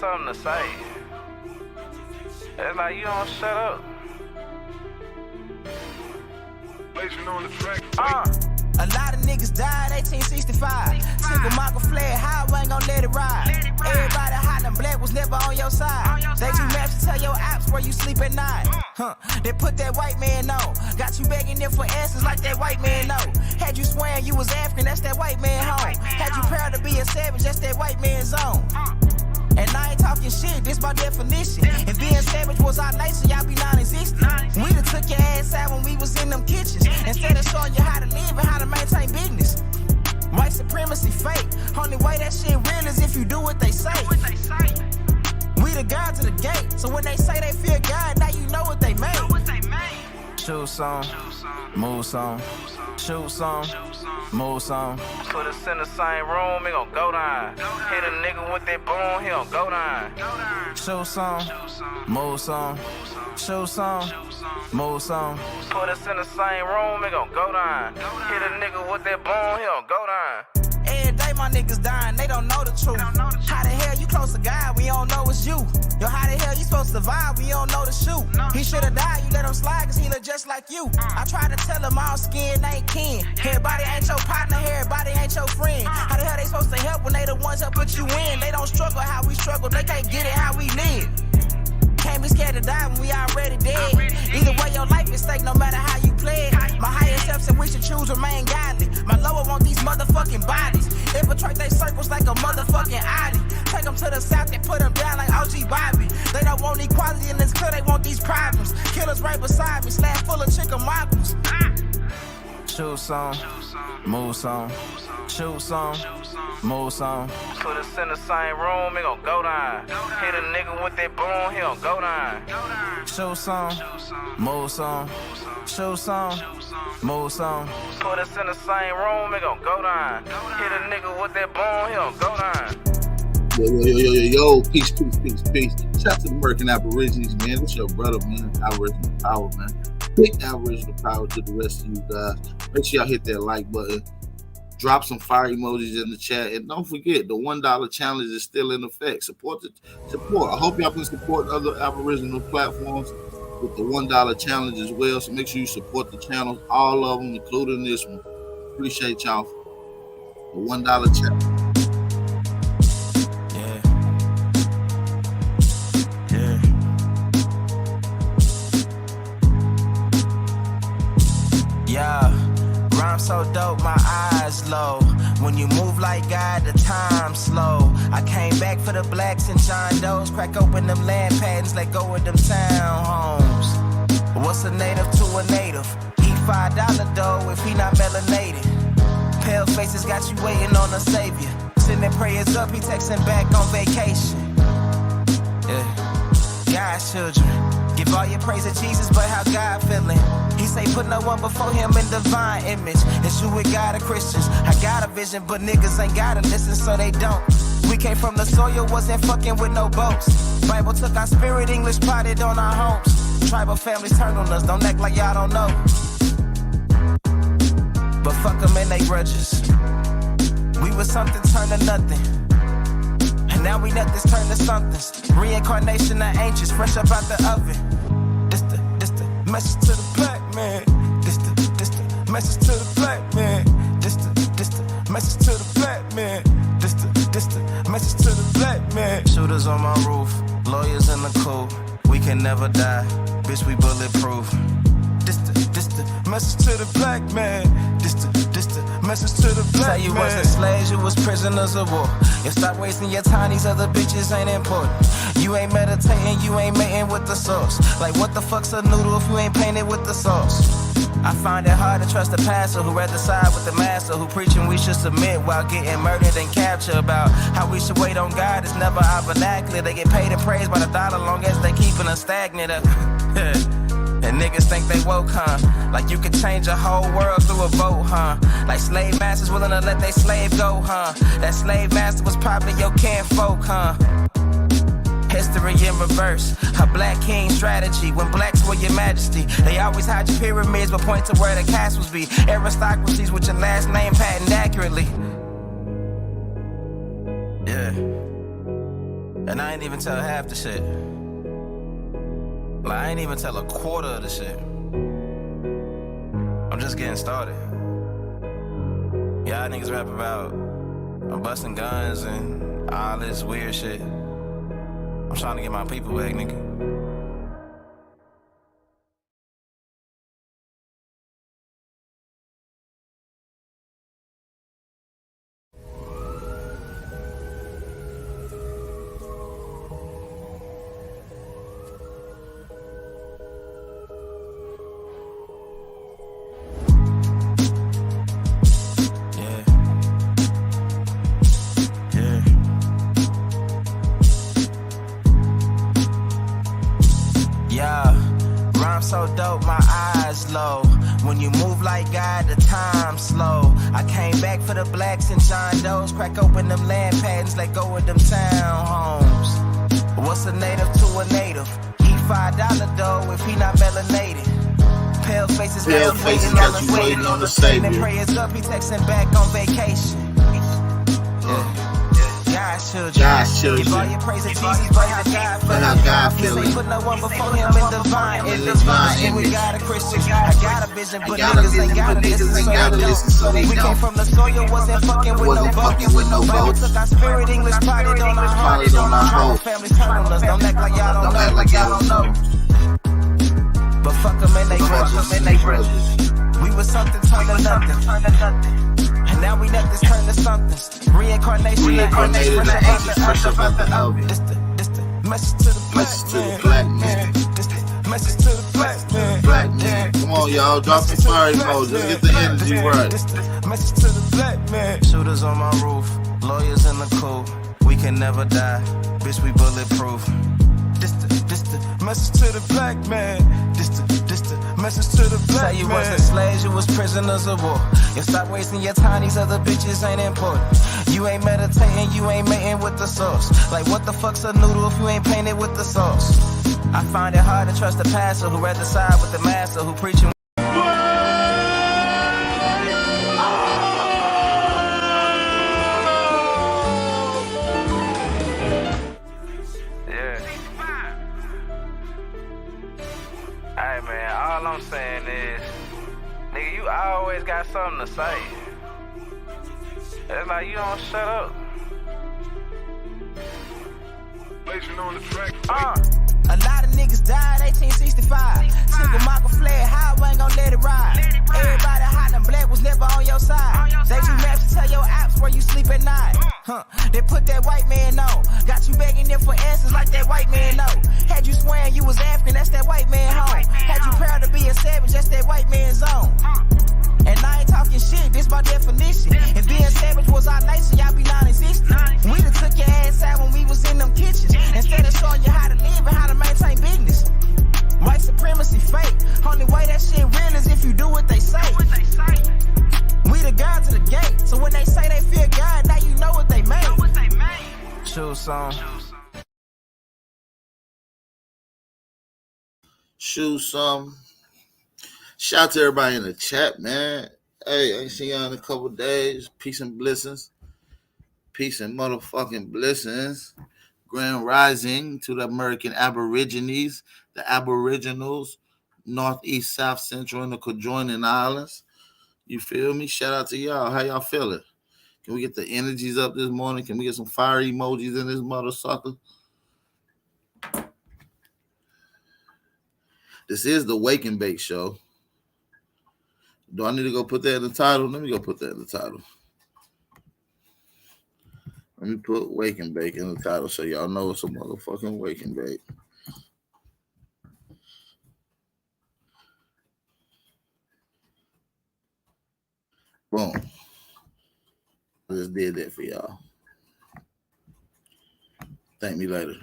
something to say. It's like you don't shut up. Blazing on the track. A lot of niggas died 1865. Single Michael fled, highway ain't gon' let it ride. Everybody hollering black was never on your side. They do maps to tell your apps where you sleep at night. They put that white man on. Got you begging them for answers like that white man know. Had you swearing you was African, that's that white man home. Had you proud to be a savage, that's that white man zone. And I ain't talking shit, this by definition. And being savage was our nature, y'all be non-existent. We done took your ass out when we was in them kitchens. Instead of showing you how to live and how to maintain business. White supremacy fake. Only way that shit real is if you do what they say. We the guards of the gate, so when they say they fear God, now you know what they made. Shoot some, move some, shoot some, move some. Put us in the same room, he gon' go down. Hit a nigga with that boom, he gon' go down. Shoot some, move some, shoot some, move some. Put us in the same room, he gon' go down. Hit a nigga with that boom, he gon' go down. Every day my niggas dying, they don't know the truth. How the hell you close to God, we don't know it's you. Yo, how the hell you supposed to survive, we don't know the shoot. He should've died, you let him slide, cause he look just like you. I try to tell him all skin ain't kin. Everybody ain't your partner, everybody ain't your friend. How the hell they supposed to help when they the ones that put you in? They don't struggle how we struggle, they can't get it how we live. Can't be scared to die when we already dead. Either way, your life is stake no matter how you play it. My higher self said we should choose remain godly. My lower want these motherfucking bodies. Infiltrate they circles like a motherfucking Audi. Take them to the south and put them down like OG Bobby. They don't want equality in this club, they want these problems. Killers right beside me, slab full of chicken mockers. Shoot some, move some, shoot some, move some. Put us in the same room, he gon' go down. Hit a nigga with that boom, he gon' go down. Shoot some, move some, shoot some, move some. Put us in the same room, he gon' go down. Hit a nigga with that boom, he gon' go down. Yo, peace. Shout out to the American Aborigines, man. It's your brother, man. Aboriginal power, man. Big Aboriginal power to the rest of you guys. Make sure y'all hit that like button. Drop some fire emojis in the chat. And don't forget, the $1 challenge is still in effect. Support. I hope y'all can support other Aboriginal platforms with the $1 challenge as well. So make sure you support the channels, all of them, including this one. Appreciate y'all for the $1 challenge. Yeah, rhyme so dope, my eyes low. When you move like God, the time slow. I came back for the blacks and John Doe's. Crack open them land patents, let go of them townhomes. What's a native to a native? Eat $5 dough if he not melanated. Pale faces got you waiting on a savior. Sending prayers up, he texting back on vacation. Yeah, God's children. Give all your praise to Jesus, but how God feeling? He say put no one before him in divine image. It's you with God or Christians. I got a vision, but niggas ain't gotta listen, so they don't. We came from the soil, wasn't fucking with no boats. Bible took our spirit, English plotted on our homes. Tribal families turn on us, don't act like y'all don't know. But fuck them and they grudges. We was something turned to nothing. And now we nothing's turned to somethings. Reincarnation of ancients, fresh up out the oven. This the message to the black man. This the message to the black man. This the message to the black man. This the message to the black man. Shooters on my roof, lawyers in the coop. We can never die, bitch, we bulletproof. This the message to the black man. This the message to the black man. Say you wasn't slaves, you was prisoners of war. You stop wasting your time, these other bitches ain't important. You ain't meditating, you ain't mating with the sauce. Like what the fuck's a noodle if you ain't painted with the sauce? I find it hard to trust the pastor who rather side with the master, who preaching we should submit while getting murdered and captured. About how we should wait on God, it's never our vernacular. They get paid and praised by the dollar long as they keeping us stagnant. And niggas think they woke, huh? Like you could change a whole world through a vote, huh? Like slave masters willing to let they slave go, huh? That slave master was probably your kinfolk, huh? History in reverse, a black king strategy. When blacks were your majesty, they always hide your pyramids but point to where the castles be. Aristocracies with your last name patent accurately. Yeah. And I ain't even tell half the shit. Like, I ain't even tell a quarter of the shit. I'm just getting started. Y'all niggas rap about busting guns and all this weird shit. I'm trying to get my people back, nigga. So dope, my eyes low. When you move like God, the time slow. I came back for the blacks and John Doe's. Crack open them land patents, let go of them townhomes. What's a native to a native? He $5 dough if he not melanated. Pale faces got you waiting on the savior. Prayers up, he texting back on vacation. God's children. Give all your praise to Jesus, but how God feels. Ain't put no one before him in divine. And we got a Christian. I got a vision, but niggas ain't got to listen, so they don't. We came from the soil, wasn't fucking with no votes. Took our spirit, English potted on our heart. Families turn on us, don't act like y'all don't know. But fuck them and they grudges. We was something turned to nothing. And now we let this turn to something. Reincarnation fresh up out the oven. This the message to the black man. This the message to the black man. Come on, y'all, drop some fire emojis. Let's get the energy right. This the message to the black man. Shooters on my roof, lawyers in the coop. We can never die, bitch, we bulletproof. This the message to the black man. This the message to the black man. Say you wasn't slaves, you was prisoners of war. You stop wasting your time, these other bitches ain't important. You ain't meditating, you ain't mating with the sauce. Like what the fuck's a noodle if you ain't painted with the sauce? I find it hard to trust the pastor who rather side with the master who preaching. All I'm saying is, nigga, you always got something to say. It's like you don't shut up. Blazing on the track. A lot of niggas died 1865. Single Michael fled, how I ain't gon' let it ride. Everybody hot and black was never on your side. They do maps to tell your apps where you sleep at night. They put that white man on. Got you begging them for answers like that white man know. Had you swearing you was African, that's that white man home. Had you proud to be a savage, that's that white man's zone. And I ain't talking shit, this by definition. If being savage was our nation, y'all be non-existent. We done took your ass out when we was in them kitchens. Instead of showing you how to live and how to maintain business. White supremacy fake. Only way that shit real is if you do what they say. We the guards of the gate. So when they say they fear God, now you know what they made. Shoot some. Shoot some. Shout out to everybody in the chat, man. Hey, I ain't seen y'all in a couple days. Peace and blessings. Peace and motherfucking blessings. Grand rising to the American Aborigines, the Aboriginals, Northeast, South, Central, and the conjoining islands. You feel me? Shout out to y'all. How y'all feeling? Can we get the energies up this morning? Can we get some fire emojis in this mother sucker? This is the Wake and Bake Show. Do I need to go put that in the title? Let me go put that in the title. Let me put Wake and Bake in the title so y'all know it's a motherfucking Wake and Bake. Boom. I just did that for y'all. Thank me later.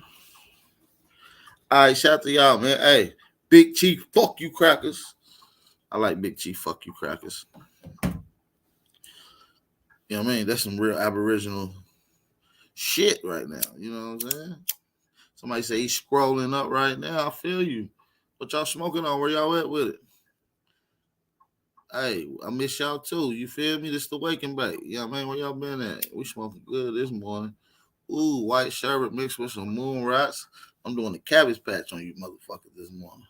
All right, shout out to y'all, man. Hey, Big Chief, fuck you crackers. I like Big Chief, fuck you crackers. You know what I mean? That's some real Aboriginal shit right now. You know what I'm saying? Somebody say he's scrolling up right now. I feel you. What y'all smoking on? Where y'all at with it? Hey, I miss y'all too. You feel me? This the Wake and Bake. You know what I mean? Where y'all been at? We smoking good this morning. Ooh, white sherbet mixed with some moon rocks. I'm doing the cabbage patch on you motherfuckers this morning.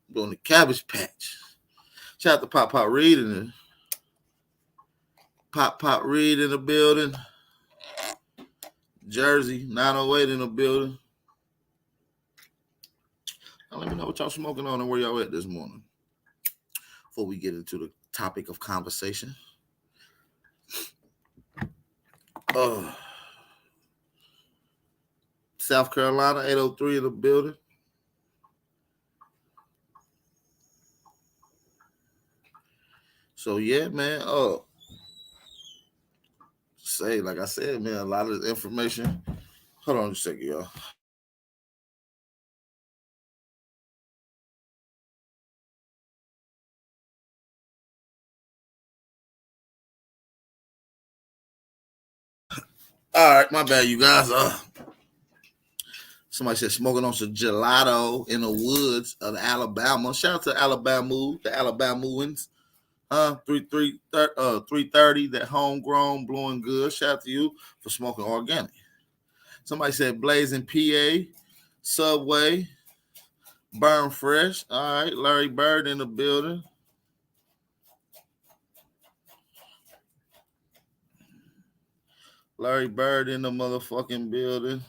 I'm doing the cabbage patch. Shout out to Pop Reed in the Pop Reed in the building. Jersey 908 in the building. Now let me know what y'all smoking on and where y'all at this morning. Before we get into the topic of conversation. South Carolina 803 in the building. So yeah, man. Say like I said, man, a lot of this information. Hold on just a second, y'all. All right, my bad, you guys. Somebody said smoking on some gelato in the woods of Alabama. Shout out to Alabama, the Alabamans. 330, that homegrown, blowing good. Shout out to you for smoking organic. Somebody said Blazing PA, Subway, Burn Fresh. All right, Larry Bird in the building. Larry Bird in the motherfucking building.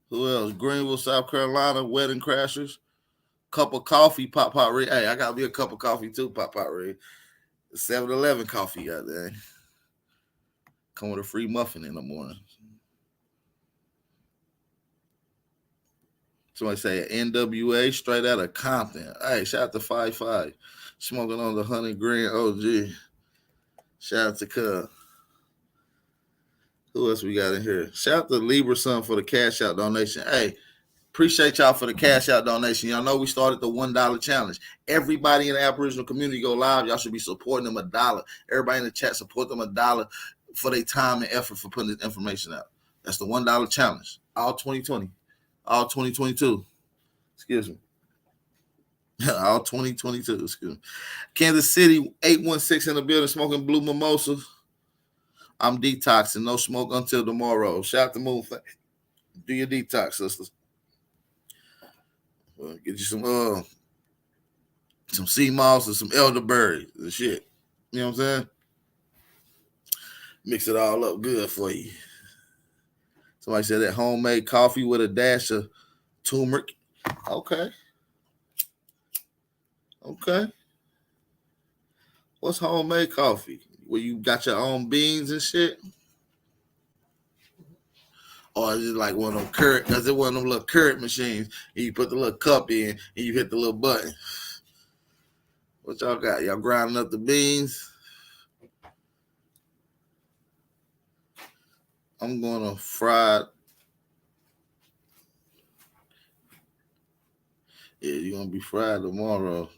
Who else? Greenville, South Carolina, Wedding Crashers. Cup of coffee, Pop Ray. Hey, I got me a cup of coffee too, Pop Ray. 7-Eleven coffee out there. Come with a free muffin in the morning. Somebody say NWA straight out of Compton. Hey, shout out to 5-5. Smoking on the 100 Green OG. Shout out to Cub. Who else we got in here? Shout out to Libra Son for the cash out donation. Hey, appreciate y'all for the cash out donation. Y'all know we started the $1 challenge. Everybody in the Aboriginal community go live. Y'all should be supporting them $1. Everybody in the chat support them $1 for their time and effort for putting this information out. That's the $1 challenge. All 2020. All 2022. Excuse me. All 2022. Excuse me. Kansas City 816 in the building smoking blue mimosa. I'm detoxing. No smoke until tomorrow. Shout out to Moonflake. Do your detox, sisters. Get you some sea moss and some elderberry and shit. You know what I'm saying? Mix it all up good for you. Somebody said that homemade coffee with a dash of turmeric. Okay. What's homemade coffee? Where you got your own beans and shit? Or is it like one of them current? Because it one of them little current machines, and you put the little cup in, and you hit the little button. What y'all got? Y'all grinding up the beans? I'm going to fry. Yeah, you're going to be fried tomorrow.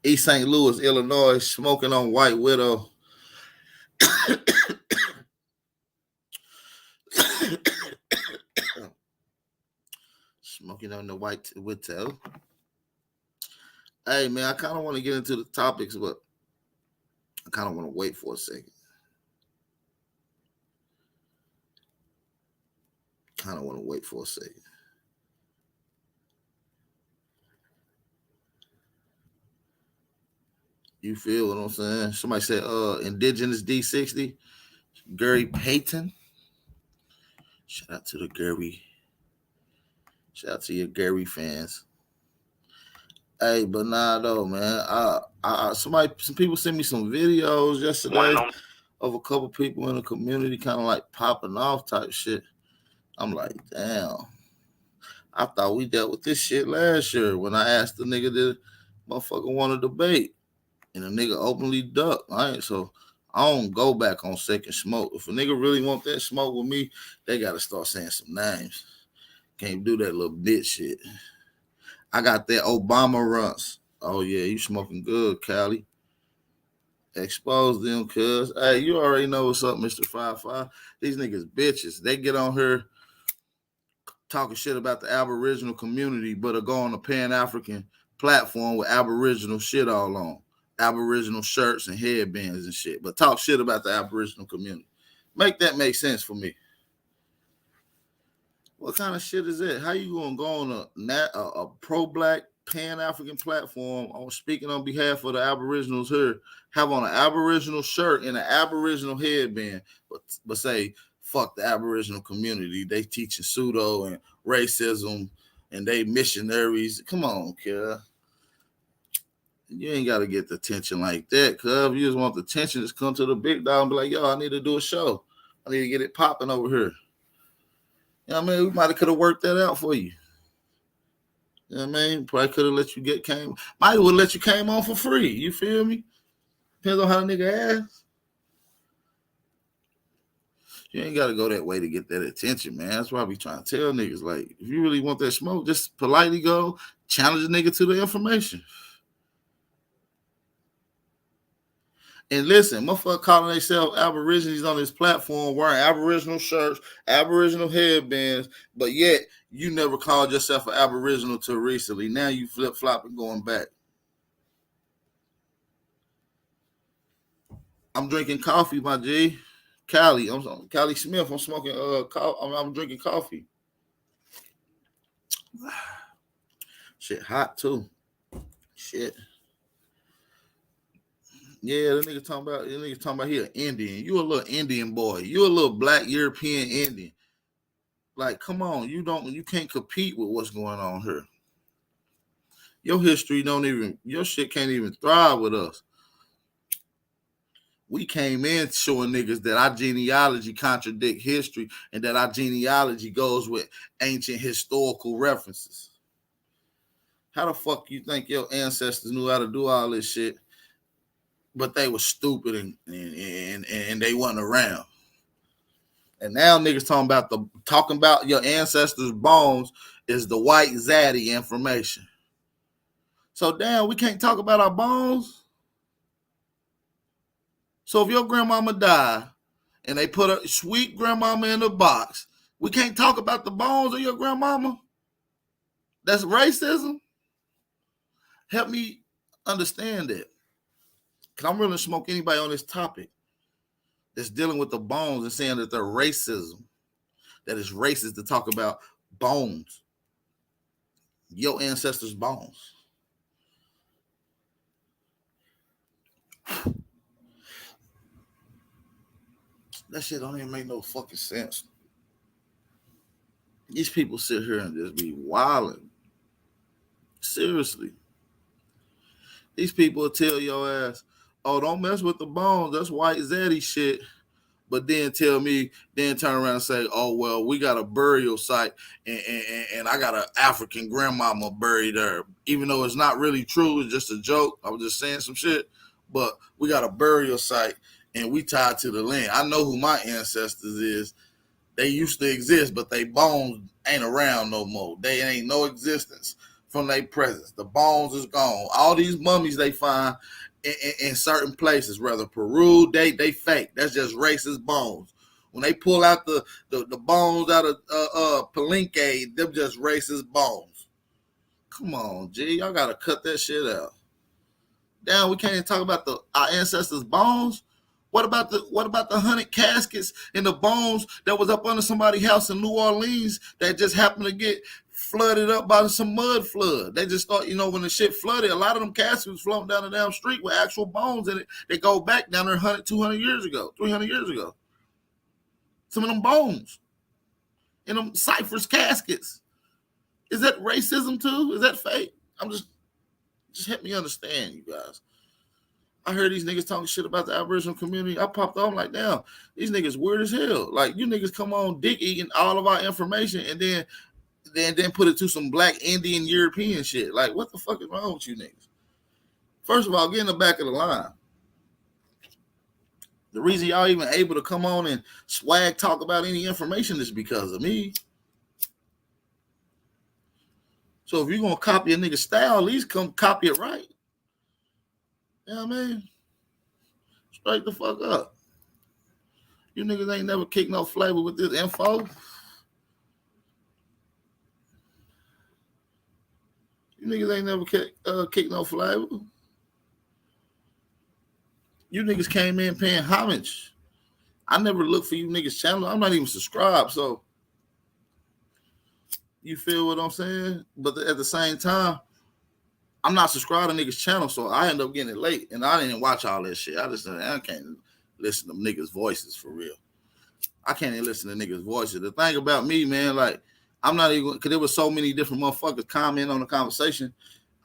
East St. Louis, Illinois, smoking on White Widow. Smoking on the White Widow. Hey, man, I kind of want to get into the topics, but I kind of want to wait for a second. You feel what I'm saying? Somebody said Indigenous D60, Gary Payton. Shout out to the Gary. Shout out to your Gary fans. Hey, but nah though, man. Some people sent me some videos yesterday of a couple people in the community kind of like popping off type shit. I'm like, damn. I thought we dealt with this shit last year when I asked the nigga that motherfucker want to debate. And the nigga openly ducked. Right? So I don't go back on second smoke. If a nigga really want that smoke with me, they got to start saying some names. Can't do that little bitch shit. I got that Obama runs. Oh, yeah, you smoking good, Cali. Expose them, cuz. Hey, you already know what's up, Mr. 55. These niggas bitches. They get on here talking shit about the Aboriginal community, but are go on a Pan-African platform with Aboriginal shit all on. Aboriginal shirts and headbands and shit, but talk shit about the Aboriginal community. Make that make sense for me. What kind of shit is that? How you gonna go on a pro-black pan-African platform on speaking on behalf of the Aboriginals here, have on an Aboriginal shirt and an Aboriginal headband, but say fuck the Aboriginal community? They teaching pseudo and racism and they missionaries. Come on, kid. You ain't got to get the attention like that, cuz. You just want the attention, just come to the big dog and be like, yo, I need to do a show. I need to get it popping over here. You know what I mean? We might have could have worked that out for you. You know what I mean? Probably could have let you might would let you came on for free. You feel me? Depends on how the nigga ass. You ain't got to go that way to get that attention, man. That's why I be trying to tell niggas, like, if you really want that smoke, just politely go challenge the nigga to the information. And listen, motherfucker calling themselves Aborigines on this platform, wearing Aboriginal shirts, Aboriginal headbands, but yet you never called yourself an Aboriginal till recently. Now you flip-flopping going back. I'm drinking coffee, my G. Cali. I'm Cali Smith. I'm smoking I'm drinking coffee. Shit hot too. Shit. Yeah, that nigga talking about he an Indian. You a little Indian boy. You a little black European Indian. Like, come on, you can't compete with what's going on here. Your history your shit can't even thrive with us. We came in showing niggas that our genealogy contradict history and that our genealogy goes with ancient historical references. How the fuck you think your ancestors knew how to do all this shit, but they were stupid and they wasn't around? And now niggas talking about your ancestors' bones is the white zaddy information. So damn, we can't talk about our bones. So if your grandmama died and they put a sweet grandmama in a box, we can't talk about the bones of your grandmama? That's racism? Help me understand that. Because I'm willing to smoke anybody on this topic that's dealing with the bones and saying that they're racism, that it's racist to talk about bones, your ancestors' bones. That shit don't even make no fucking sense. These people sit here and just be wilding. Seriously. These people will tell your ass, oh, don't mess with the bones. That's white zaddy shit. But then turn around and say, oh, well, we got a burial site and I got an African grandmama buried there. Even though it's not really true, it's just a joke. I was just saying some shit. But we got a burial site and we tied to the land. I know who my ancestors is. They used to exist, but they bones ain't around no more. They ain't no existence from their presence. The bones is gone. All these mummies they find in certain places, rather Peru, they fake. That's just racist bones. When they pull out the bones out of Palenque, them just racist bones. Come on, G, y'all gotta cut that shit out. Damn, we can't even talk about our ancestors' bones. What about the 100 caskets and the bones that was up under somebody's house in New Orleans that just happened to get flooded up by some mud flood? They just thought, when the shit flooded, a lot of them caskets was floating down the damn street with actual bones in it. They go back down there 100, 200 years ago, 300 years ago. Some of them bones in them Cypher's caskets. Is that racism too? Is that fake? I'm just help me understand, you guys. I heard these niggas talking shit about the Aboriginal community. I popped on like, damn, these niggas weird as hell. Like, you niggas come on dick eating all of our information and then put it to some black Indian European shit. Like, what the fuck is wrong with you niggas? First of all, get in the back of the line. The reason y'all even able to come on and swag talk about any information is because of me. So if you're going to copy a nigga style, at least come copy it right. You know what I mean? Straight the fuck up. You niggas ain't never kicked no flavor with this info. You niggas ain't never kicked no flavor. You niggas came in paying homage. I never look for you niggas' channel. I'm not even subscribed, so you feel what I'm saying? But at the same time, I'm not subscribed to niggas' channel, so I end up getting it late, and I didn't watch all that shit. I can't listen to niggas' voices for real. I can't even listen to niggas' voices. The thing about me, man, like, I'm not even, because there was so many different motherfuckers comment on the conversation.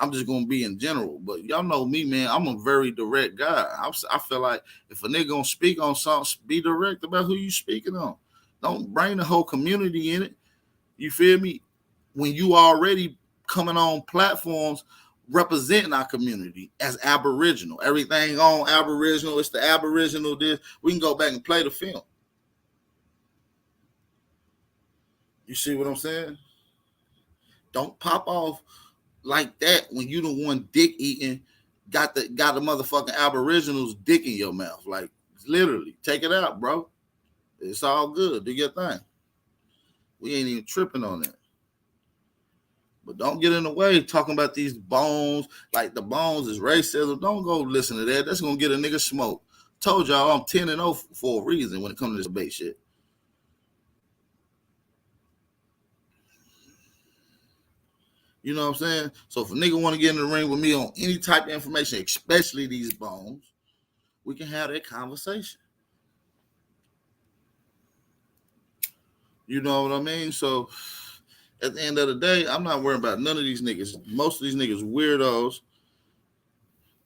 I'm just going to be in general. But y'all know me, man. I'm a very direct guy. I feel like if a nigga going to speak on something, be direct about who you speaking on. Don't bring the whole community in it. You feel me? When you already coming on platforms representing our community as Aboriginal. Everything on Aboriginal. It's the Aboriginal this. We can go back and play the film. You see what I'm saying? Don't pop off like that when you the one dick eating, got the motherfucking Aboriginals dick in your mouth. Like, literally, take it out, bro. It's all good. Do your thing. We ain't even tripping on that. But don't get in the way talking about these bones, like the bones is racism. Don't go listen to that. That's gonna get a nigga smoke. Told y'all I'm 10-0 for a reason when it comes to this debate shit. You know what I'm saying? So if a nigga want to get in the ring with me on any type of information, especially these bones, we can have that conversation. You know what I mean? So at the end of the day, I'm not worried about none of these niggas. Most of these niggas weirdos.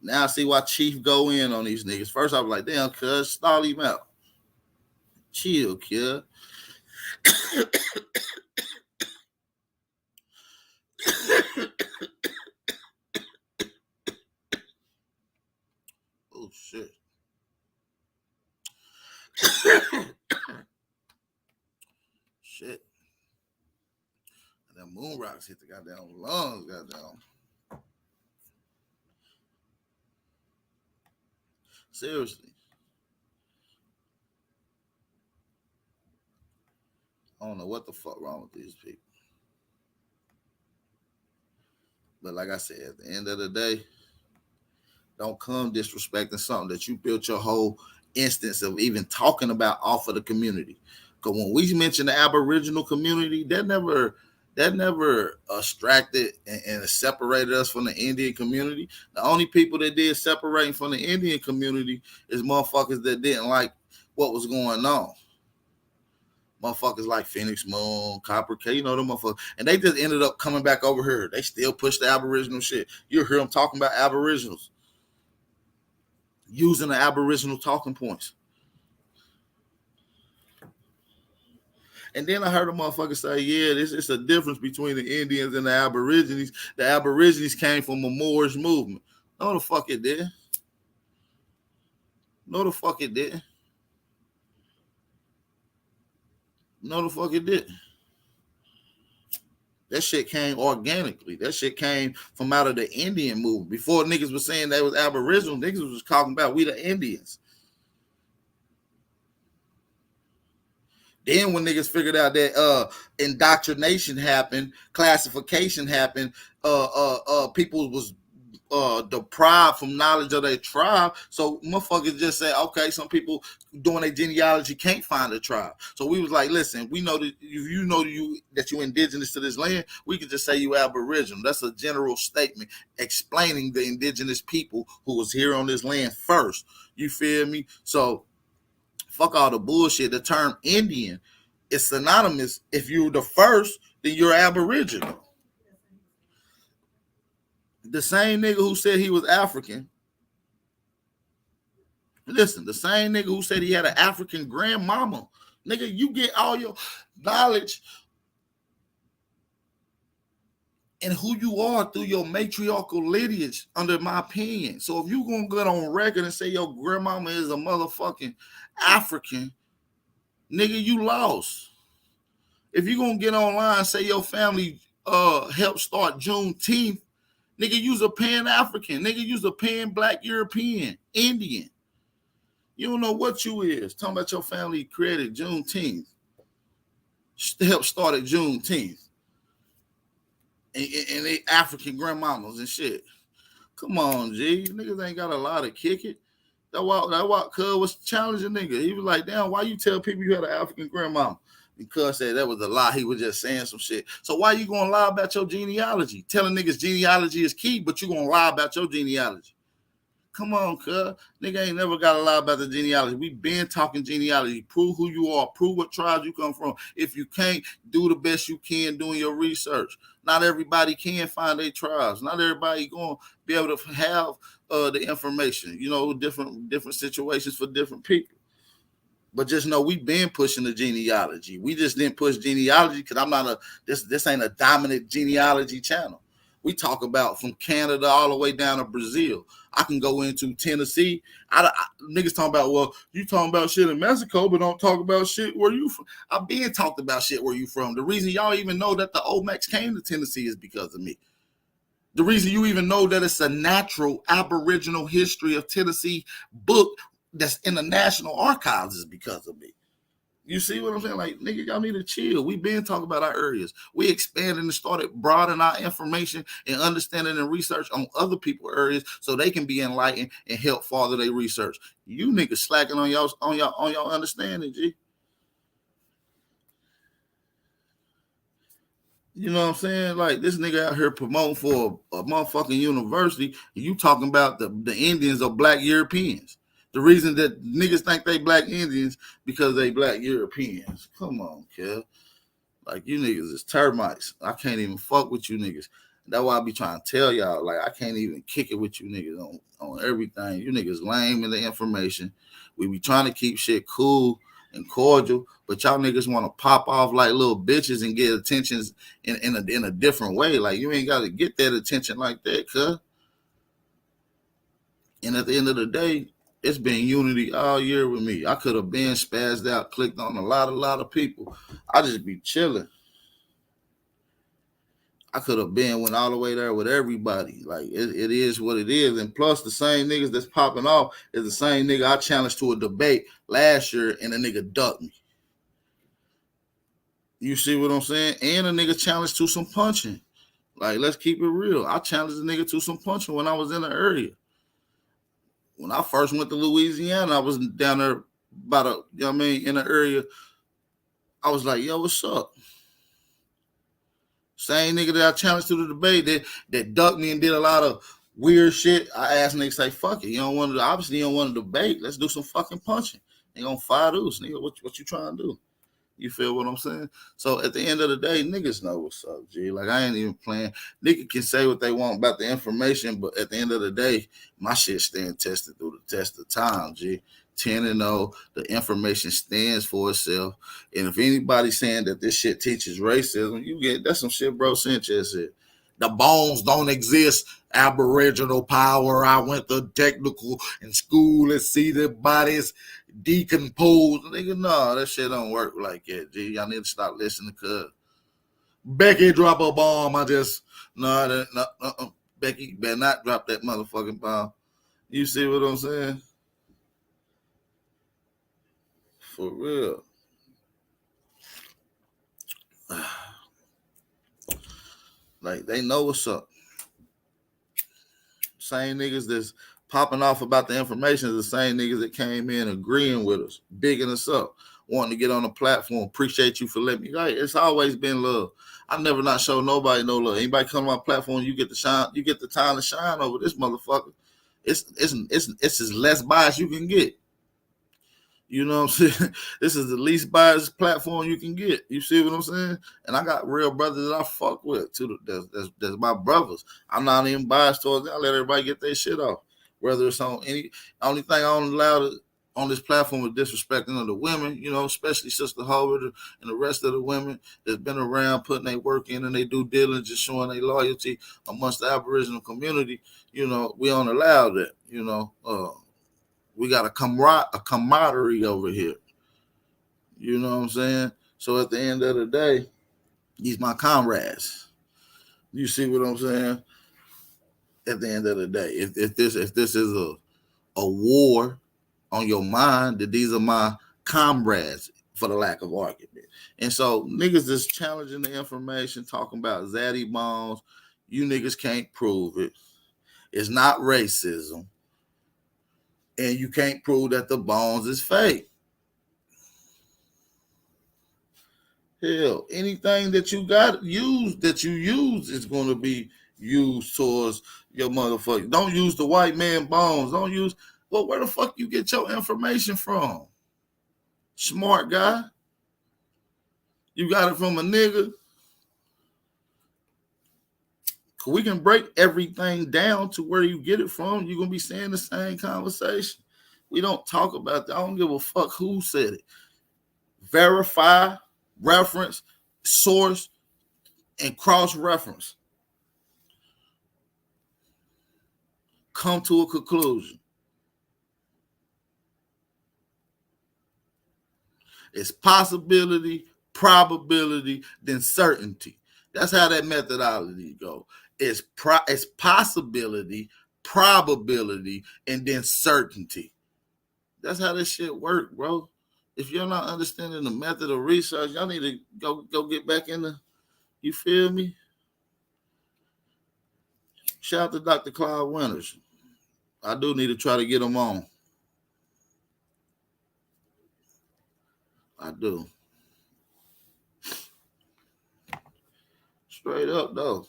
Now I see why Chief go in on these niggas. First I was like, damn, cuz, stall him out. Chill, kid. Oh shit. Shit. And that moon rocks hit the goddamn lungs, goddamn. Seriously. I don't know what the fuck wrong with these people. But like I said, at the end of the day, don't come disrespecting something that you built your whole instance of even talking about off of the community. Because when we mention the Aboriginal community, that never abstracted and separated us from the Indian community. The only people that did separating from the Indian community is motherfuckers that didn't like what was going on. Motherfuckers like Phoenix Moon, Copper K, you know them motherfuckers. And they just ended up coming back over here. They still push the Aboriginal shit. You hear them talking about Aboriginals. Using the Aboriginal talking points. And then I heard a motherfucker say, yeah, it's a difference between the Indians and the Aborigines. The Aborigines came from a Moorish movement. No, the fuck it did. No, the fuck it did. No, the fuck it did. That shit came organically. That shit came from out of the Indian movement. Before niggas was saying they was Aboriginal, niggas was talking about we the Indians. Then when niggas figured out that indoctrination happened, classification happened, people was deprived from knowledge of their tribe. So motherfuckers just say, okay, some people doing their genealogy can't find a tribe. So we was like, listen, we know that you know that you indigenous to this land, we can just say you Aboriginal. That's a general statement explaining the indigenous people who was here on this land first. You feel me? So fuck all the bullshit. The term Indian is synonymous. If you're the first, then you're Aboriginal. The same nigga who said he was African. Listen, the same nigga who said he had an African grandmama. Nigga, you get all your knowledge and who you are through your matriarchal lineage, under my opinion. So if you gonna get on record and say your grandmama is a motherfucking African, nigga, you lost. If you gonna get online and say your family helped start Juneteenth, nigga, you's a Pan-African. Nigga, you's a Pan-Black European, Indian. You don't know what you is. Talking about your family created Juneteenth. Helped start at Juneteenth. And they African grandmamas and shit. Come on, G. Niggas ain't got a lot to kick it. That why Cuz was challenging nigga. He was like, damn, why you tell people you had an African grandmama? And Cuz said that was a lie. He was just saying some shit. So why you gonna lie about your genealogy? Telling niggas genealogy is key, but you gonna lie about your genealogy. Come on, cuz. Nigga ain't never got to lie about the genealogy. We been talking genealogy. Prove who you are. Prove what tribes you come from. If you can't, do the best you can doing your research. Not everybody can find their tribes. Not everybody going to be able to have the information. You know, different situations for different people. But just know we've been pushing the genealogy. We just didn't push genealogy because I'm not this ain't a dominant genealogy channel. We talk about from Canada all the way down to Brazil. I can go into Tennessee. Niggas talking about, well, you talking about shit in Mexico, but don't talk about shit where you from. I've been talked about shit where you from. The reason y'all even know that the Olmecs came to Tennessee is because of me. The reason you even know that it's a natural Aboriginal history of Tennessee book that's in the National Archives is because of me. You see what I'm saying? Like, nigga, y'all need to chill. We been talking about our areas. We expanded and started broadening our information and understanding and research on other people's areas so they can be enlightened and help further their research. You niggas slacking on y'all understanding, G. You know what I'm saying? Like, this nigga out here promoting for a motherfucking university, and you talking about the Indians are black Europeans. The reason that niggas think they black Indians because they black Europeans. Come on, kid. Like, you niggas is termites. I can't even fuck with you niggas. That's why I be trying to tell y'all, like, I can't even kick it with you niggas on everything. You niggas lame in the information. We be trying to keep shit cool and cordial, but y'all niggas want to pop off like little bitches and get attentions in a different way. Like, you ain't got to get that attention like that, cuz. And at the end of the day, it's been unity all year with me. I could have been spazzed out, clicked on a lot of people. I just be chilling. I could have went all the way there with everybody. Like, it is what it is. And plus, the same niggas that's popping off is the same nigga I challenged to a debate last year, and the nigga ducked me. You see what I'm saying? And a nigga challenged to some punching. Like, let's keep it real. I challenged a nigga to some punching when I was in the area. When I first went to Louisiana, I was down there about in the area. I was like, yo, what's up? Same nigga that I challenged to the debate that ducked me and did a lot of weird shit. I asked niggas, say, fuck it. You don't want to, obviously you don't want to debate. Let's do some fucking punching. They gonna fire those, nigga. What you trying to do? You feel what I'm saying? So at the end of the day, niggas know what's up, G. Like, I ain't even playing. Niggas can say what they want about the information, but at the end of the day, my shit staying tested through the test of time, G. 10-0, the information stands for itself. And if anybody's saying that this shit teaches racism, that's some shit bro Sanchez said. The bones don't exist. Aboriginal power. I went to technical in school and see the bodies decompose. Nigga, no, that shit don't work like that, G. Y'all need to stop listening to Becky drop a bomb. Becky better not drop that motherfucking bomb. You see what I'm saying? For real. Like, they know what's up. Same niggas that's popping off about the information is the same niggas that came in agreeing with us, bigging us up, wanting to get on the platform. Appreciate you for letting me. Like, it's always been love. I never not show nobody no love. Anybody come to my platform, you get the shine. You get the time to shine over this motherfucker. It's as less bias you can get. You know what I'm saying? This is the least biased platform you can get. You see what I'm saying? And I got real brothers that I fuck with too. That's my brothers. I'm not even biased towards them. I let everybody get their shit off. Whether it's on only thing I don't allow on this platform is disrespecting of the women, you know, especially Sister Howard and the rest of the women that's been around putting their work in and they due diligence, showing their loyalty amongst the Aboriginal community. You know, we don't allow that, you know. We got a camaraderie over here. You know what I'm saying? So at the end of the day, these my comrades. You see what I'm saying? At the end of the day, if this is a war on your mind, that these are my comrades, for the lack of argument. And so niggas is challenging the information, talking about Zaddy bombs. You niggas can't prove it. It's not racism. and you can't prove that the bones is fake. Hell, anything that you use is going to be used towards your motherfucker. Don't use the white man bones. Don't use. Well, where the fuck you get your information from? Smart guy. You got it from a nigga. We can break everything down to where you get it from. You're going to be saying the same conversation. We don't talk about that. I don't give a fuck who said it. Verify, reference, source, and cross-reference. Come to a conclusion. It's possibility, probability, then certainty. That's how that methodology goes. It's possibility, probability, and then certainty. That's how this shit work, bro. If you're not understanding the method of research, y'all need to go get back in the, you feel me? Shout out to Dr. Clyde Winters. I do need to try to get him on. I do. Straight up, though.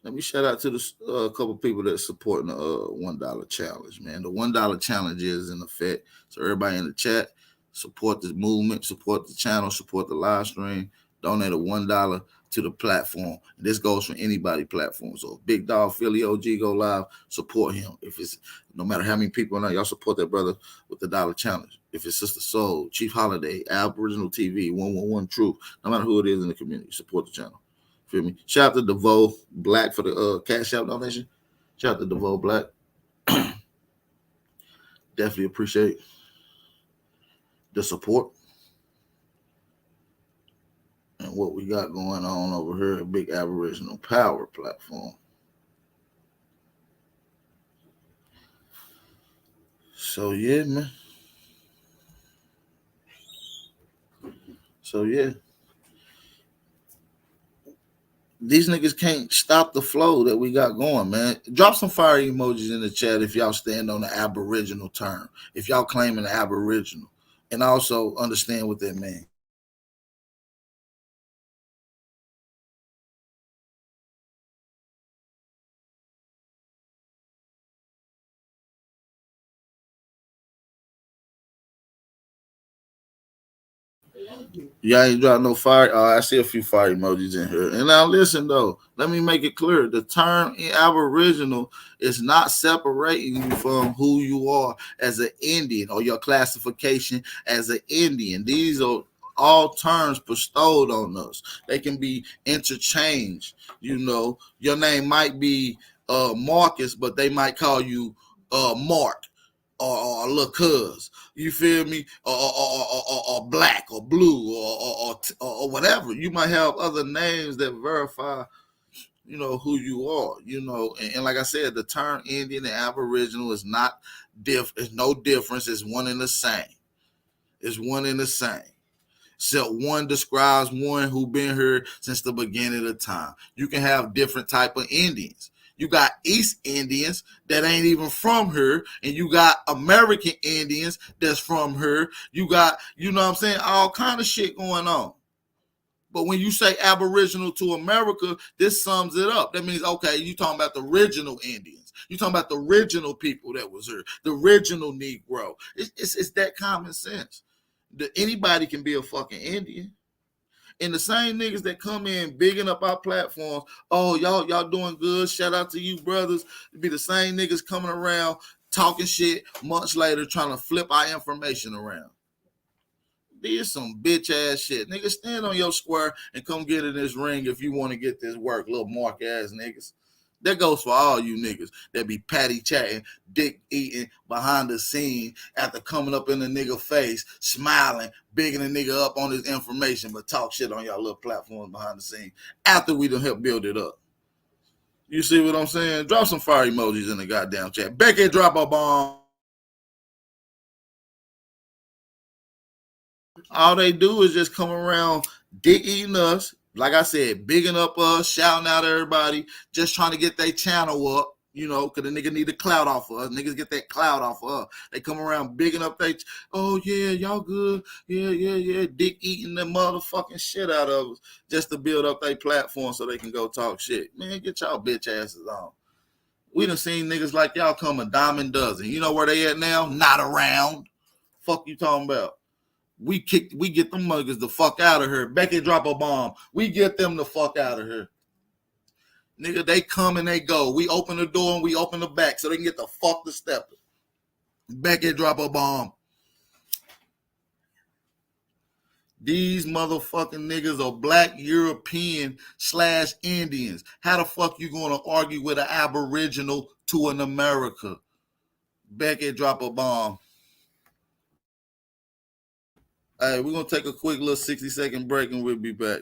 Let me shout out to the couple people that's supporting the $1 challenge, man. The $1 challenge is in effect. So everybody in the chat, support this movement, support the channel, support the live stream, donate a $1 to the platform. And this goes for anybody platform. So Big Dog, Philly OG go live, support him. If it's no matter how many people are, y'all support that brother with the $1 challenge. If it's Sister Soul, Chief Holiday, Aboriginal TV, 111 Truth, no matter who it is in the community, support the channel. Feel me? Shout out to DeVoe Black for the Cash App donation. Shout out to DeVoe Black. Definitely appreciate the support and what we got going on over here at Big Aboriginal Power platform. So yeah, man. So yeah. These niggas can't stop the flow that we got going, man. Drop some fire emojis in the chat if y'all stand on the Aboriginal term. If y'all claiming the Aboriginal. And also understand what that means. Y'all ain't dropping no fire. I see a few fire emojis in here. And now listen, though. Let me make it clear. The term Aboriginal is not separating you from who you are as an Indian or your classification as an Indian. These are all terms bestowed on us. They can be interchanged. You know, your name might be Marcus, but they might call you Mark. Or little cuz, you feel me? Or black or blue or whatever. You might have other names that verify, you know, who you are, you know. And like I said, the term Indian and Aboriginal is not it's no difference. It's one and the same. It's one and the same. Except one describes one who been here since the beginning of time. You can have different type of Indians. You got East Indians that ain't even from here, and you got American Indians that's from here. You got, you know what I'm saying, all kind of shit going on. But when you say Aboriginal to America, this sums it up. That means, okay, you talking about the original Indians. You talking about the original people that was here, the original Negro. It's that common sense. Anybody can be a fucking Indian. And the same niggas that come in bigging up our platforms, oh, y'all doing good. Shout out to you, brothers. It be the same niggas coming around talking shit months later trying to flip our information around. This some bitch ass shit. Niggas, stand on your square and come get in this ring if you want to get this work, little mark ass niggas. That goes for all you niggas that be patty chatting, dick eating behind the scene after coming up in the nigga face, smiling, bigging the nigga up on his information, but talk shit on y'all little platforms behind the scene after we done help build it up. You see what I'm saying? Drop some fire emojis in the goddamn chat. Becky, drop a bomb. All they do is just come around dick eating us. Like I said, bigging up us, shouting out everybody, just trying to get their channel up. You know, because the nigga need the clout off of us. Niggas get that clout off of us. They come around bigging up they, oh yeah, y'all good. Yeah. Dick eating the motherfucking shit out of us just to build up their platform so they can go talk shit. Man, get y'all bitch asses on. We done seen niggas like y'all come a dime a dozen. You know where they at now? Not around. Fuck you talking about? We get them muggers the fuck out of here. Becky drop a bomb. We get them the fuck out of here. Nigga, they come and they go. We open the door and we open the back so they can get the fuck to stepping. Becky drop a bomb. These motherfucking niggas are black European / Indians. How the fuck you gonna argue with an Aboriginal to an America? Becky drop a bomb. All right, we're gonna take a quick little 60-second break and we'll be back.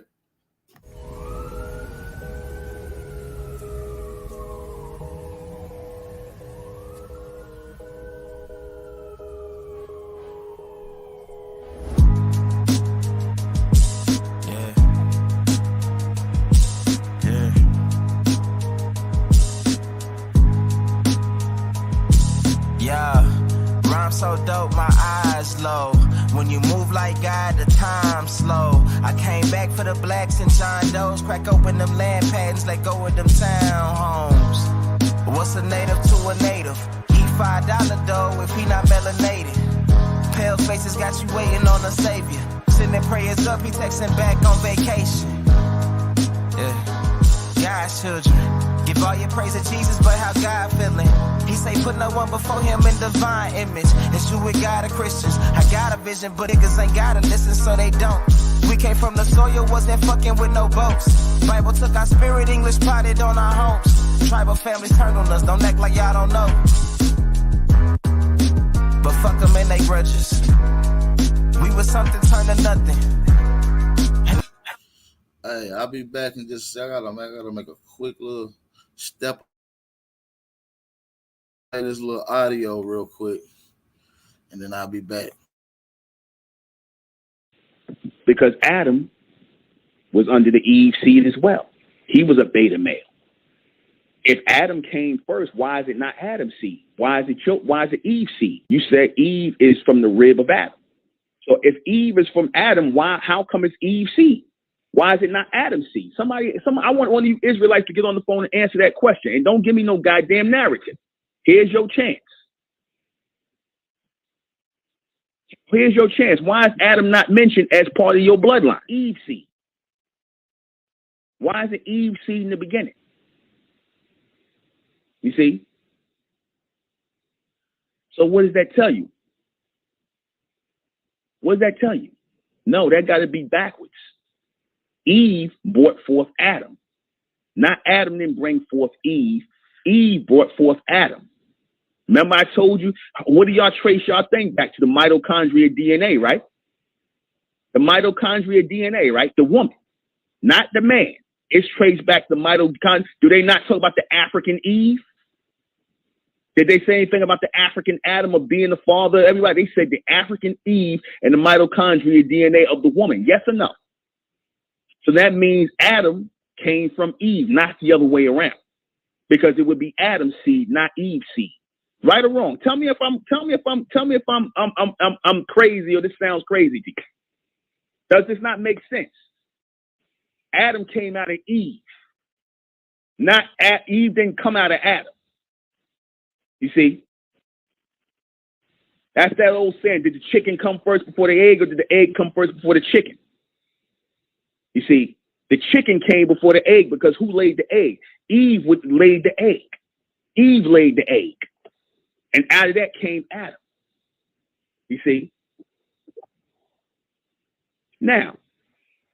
So dope, my eyes low. When you move like God, the time slow. I came back for the blacks and John Doe's. Crack open them land patents, let go of them townhomes. What's a native to a native? He $5 dough if he not melanated. Pale faces got you waiting on a savior. Sending prayers up, he texting back on vacation. Yeah, God's children. Give all your praise to Jesus, but how God feeling? He say put no one before him in divine image. It's you with God or Christians. I got a vision, but niggas ain't gotta listen, so they don't. We came from the soil, wasn't fucking with no boats. Bible took our spirit, English plotted on our homes. Tribal families turned on us, don't act like y'all don't know. But fuck them and they grudges. We was something turned to nothing. Hey, I'll be back in just a second. I gotta make a quick little step. This little audio real quick, and then I'll be back. Because Adam was under the Eve seed as well. He was a beta male. If Adam came first, why is it not Adam's seed? Why is it Eve's seed? You said Eve is from the rib of Adam. So if Eve is from Adam, how come it's Eve's seed? Why is it not Adam's seed? I want one of you Israelites to get on the phone and answer that question. And don't give me no goddamn narrative. Here's your chance. Here's your chance. Why is Adam not mentioned as part of your bloodline? Eve's seed. Why is it Eve's seed in the beginning? You see? So what does that tell you? What does that tell you? No, that got to be backwards. Eve brought forth Adam. Not Adam didn't bring forth Eve. Eve brought forth Adam. Remember I told you, what do y'all trace y'all thing back to? The mitochondria DNA, right? The mitochondria DNA, right? The woman, not the man. It's traced back to mitochondria. Do they not talk about the African Eve? Did they say anything about the African Adam of being the father? Everybody, they said the African Eve and the mitochondria DNA of the woman. Yes or no? So that means Adam came from Eve, not the other way around, because it would be Adam's seed, not Eve's seed. Right or wrong? Tell me if I'm crazy or this sounds crazy to you. Does this not make sense? Adam came out of Eve, not Eve didn't come out of Adam. You see? That's that old saying, did the chicken come first before the egg, or did the egg come first before the chicken? You see, the chicken came before the egg because who laid the egg? Eve laid the egg. Eve laid the egg. And out of that came Adam. You see? Now,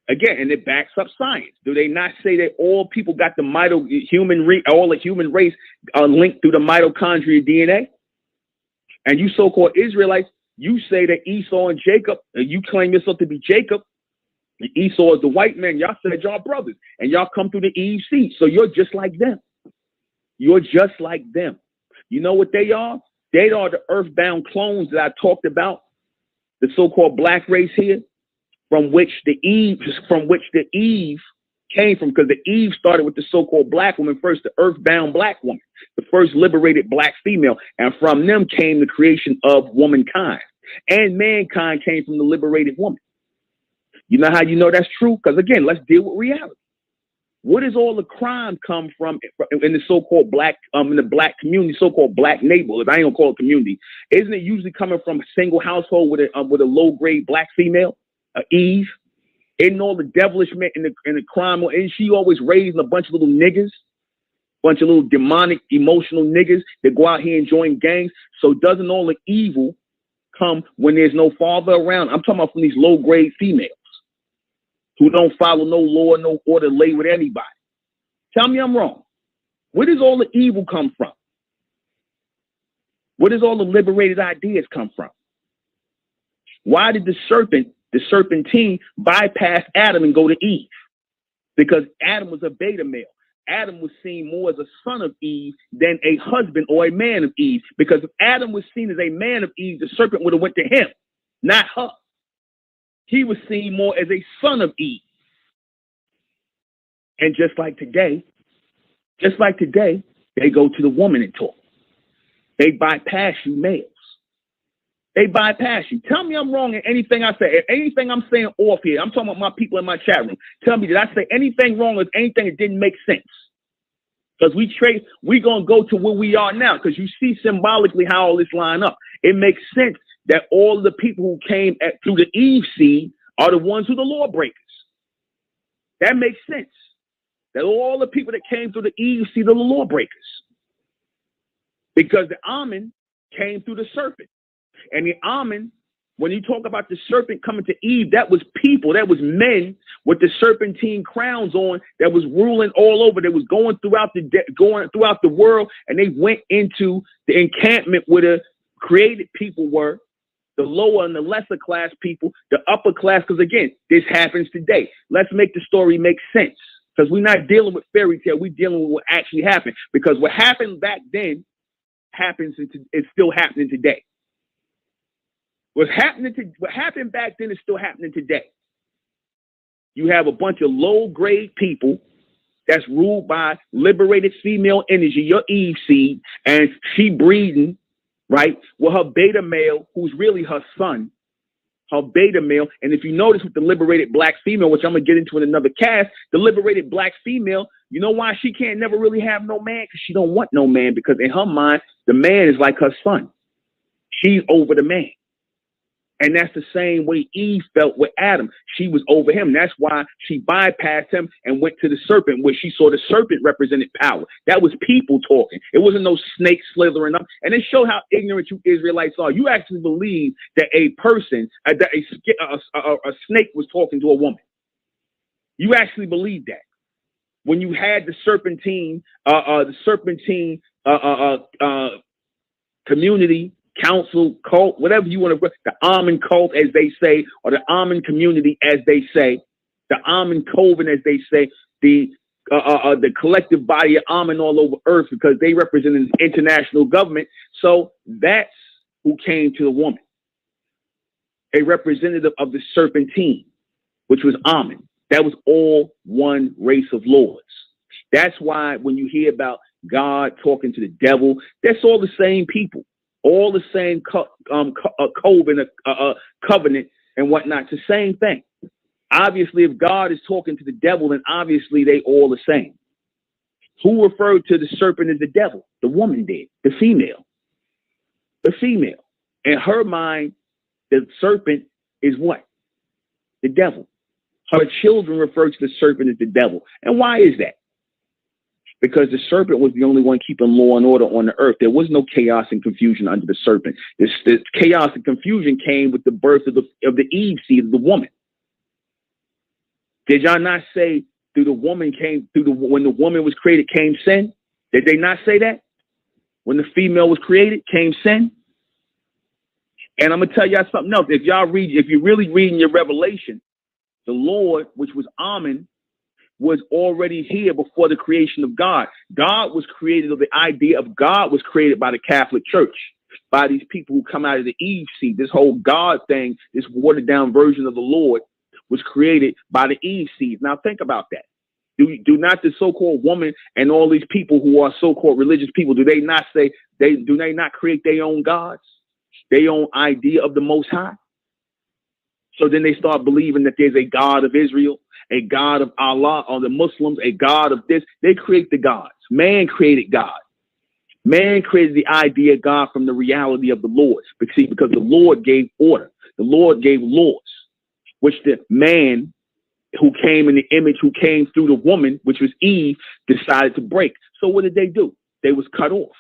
again, and it backs up science. Do they not say that all people got the human race are linked through the mitochondria DNA? And you so-called Israelites, you say that Esau and Jacob, you claim yourself to be Jacob. Esau is the white man. Y'all said y'all brothers, and y'all come through the Eve seed. So you're just like them. You're just like them. You know what they are? They are the earthbound clones that I talked about, the so-called black race here, from which the Eve came from, because the Eve started with the so-called black woman first, the earthbound black woman, the first liberated black female. And from them came the creation of womankind. And mankind came from the liberated woman. You know how you know that's true? Because again, let's deal with reality. Where does all the crime come from in the so-called black, in the black community, so-called black neighborhood? I ain't gonna call it community. Isn't it usually coming from a single household with a low-grade black female, Eve? Isn't all the devilish men in the crime? Isn't she always raising a bunch of little niggas, bunch of little demonic, emotional niggas that go out here and join gangs? So doesn't all the evil come when there's no father around? I'm talking about from these low-grade females who don't follow no law, no order, lay with anybody. Tell me I'm wrong. Where does all the evil come from? Where does all the liberated ideas come from? Why did the serpentine, bypass Adam and go to Eve? Because Adam was a beta male. Adam was seen more as a son of Eve than a husband or a man of Eve. Because if Adam was seen as a man of Eve, the serpent would have went to him, not her. He was seen more as a son of Eve. And just like today, they go to the woman and talk. They bypass you males. They bypass you. Tell me I'm wrong in anything I say. If anything I'm saying off here, I'm talking about my people in my chat room. Tell me, did I say anything wrong or anything that didn't make sense? Because we're going to go to where we are now, because you see symbolically how all this line up. It makes sense that all the people who came through the Eve seed are the ones who are the lawbreakers. That makes sense. That all the people that came through the Eve seed are the lawbreakers. Because the almond came through the serpent. And the almond, when you talk about the serpent coming to Eve, that was people, that was men with the serpentine crowns on, that was ruling all over, that was going throughout the world, and they went into the encampment where the created people were, the lower and the lesser class people, the upper class, because again, this happens today. Let's make the story make sense, because we're not dealing with fairy tale, we're dealing with what actually happened, because what happened back then is still happening today. What happened back then is still happening today. You have a bunch of low-grade people that's ruled by liberated female energy, your Eve seed, and she breeding, right, with her beta male, who's really her son, her beta male. And if you notice with the liberated black female, which I'm going to get into in another cast, the liberated black female, you know why she can't never really have no man? Because she don't want no man, because in her mind, the man is like her son. She's over the man. And that's the same way Eve felt with Adam. She was over him. That's why she bypassed him and went to the serpent, where she saw the serpent represented power. That was people talking. It wasn't no snake slithering up. And it showed how ignorant you Israelites are. You actually believe that a person, that a snake was talking to a woman. You actually believe that. When you had the serpentine community, council, cult, whatever you want to, the almond cult, as they say, or the almond community, as they say, the almond coven, as they say, the collective body of almond all over earth, because they represent an international government. So that's who came to the woman, a representative of the serpentine, which was almond. That was all one race of lords. That's why when you hear about God talking to the devil, that's all the same people. All the same covenant and whatnot. It's the same thing. Obviously, if God is talking to the devil, then obviously they all the same. Who referred to the serpent as the devil? The woman did. The female. The female. In her mind, the serpent is what? The devil. Her children refer to the serpent as the devil. And why is that? Because the serpent was the only one keeping law and order on the earth. There was no chaos and confusion under the serpent. This chaos and confusion came with the birth of the Eve seed, of the woman. Did y'all not say when the woman was created came sin? Did they not say that? When the female was created, came sin? And I'm gonna tell y'all something else. If you're really reading your Revelation, the Lord, which was Amen, was already here before the creation of God. God was created, or the idea of God was created by the Catholic Church, by these people who come out of the Eve seed. This whole God thing, this watered down version of the Lord, was created by the Eve seed. Now think about that. Do not the so-called woman and all these people who are so-called religious people, do they not say do they not create their own gods, their own idea of the Most High? So then they start believing that there's a God of Israel, a God of Allah, or the Muslims, a God of this. They create the gods. Man created God. Man created the idea of God from the reality of the Lord. But see, because the Lord gave order, the Lord gave laws, which the man who came in the image, who came through the woman, which was Eve, decided to break. So what did they do? They was cut off.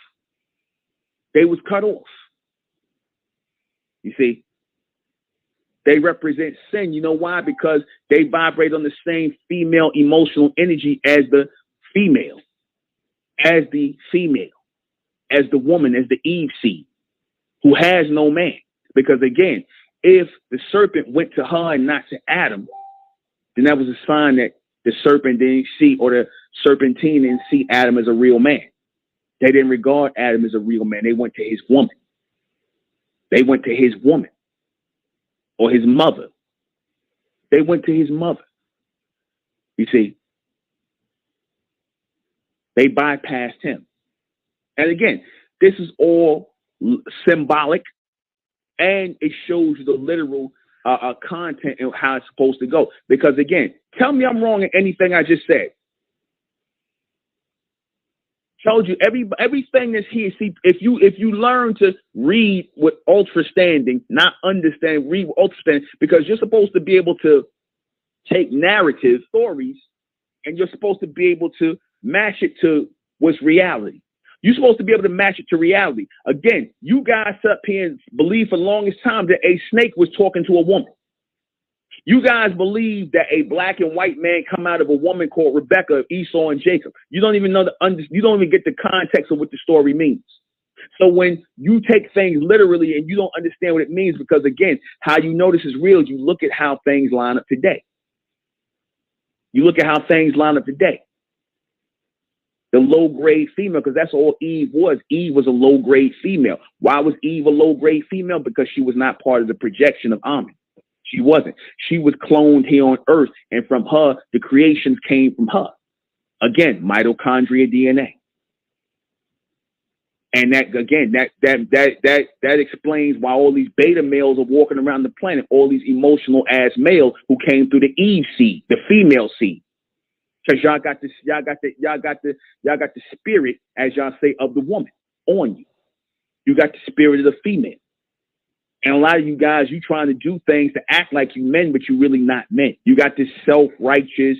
They was cut off. You see, they represent sin. You know why? Because they vibrate on the same female emotional energy as the female, as the woman, as the Eve seed, who has no man. Because again, if the serpent went to her and not to Adam, then that was a sign that the serpent didn't see, or the serpentine didn't see Adam as a real man. They didn't regard Adam as a real man. They went to his woman. They went to his woman or his mother. They went to his mother. You see, they bypassed him. And again, this is all symbolic, and it shows you the literal content and how it's supposed to go. Because again, tell me I'm wrong in anything I just said. Told you everything that's here. See, if you learn to read with understanding, not understand, read with understanding, because you're supposed to be able to take narrative stories, and you're supposed to be able to match it to what's reality. You're supposed to be able to match it to reality. Again, you guys up here and believe for the longest time that a snake was talking to a woman. You guys believe that a black and white man come out of a woman called Rebecca, Esau, and Jacob. You don't even know you don't even get the context of what the story means. So when you take things literally and you don't understand what it means, because again, how you know this is real is you look at how things line up today. You look at how things line up today. The low-grade female, because that's all Eve was. Eve was a low-grade female. Why was Eve a low-grade female? Because she was not part of the projection of Amen. She wasn't. She was cloned here on earth, and from her, the creations came from her. Again, mitochondria DNA. And that, again, that explains why all these beta males are walking around the planet, all these emotional ass males who came through the Eve seed, the female seed. Because y'all got the spirit, as y'all say, of the woman on you. You got the spirit of the female. And a lot of you guys, you trying to do things to act like you men, but you really not men. You got this self-righteous,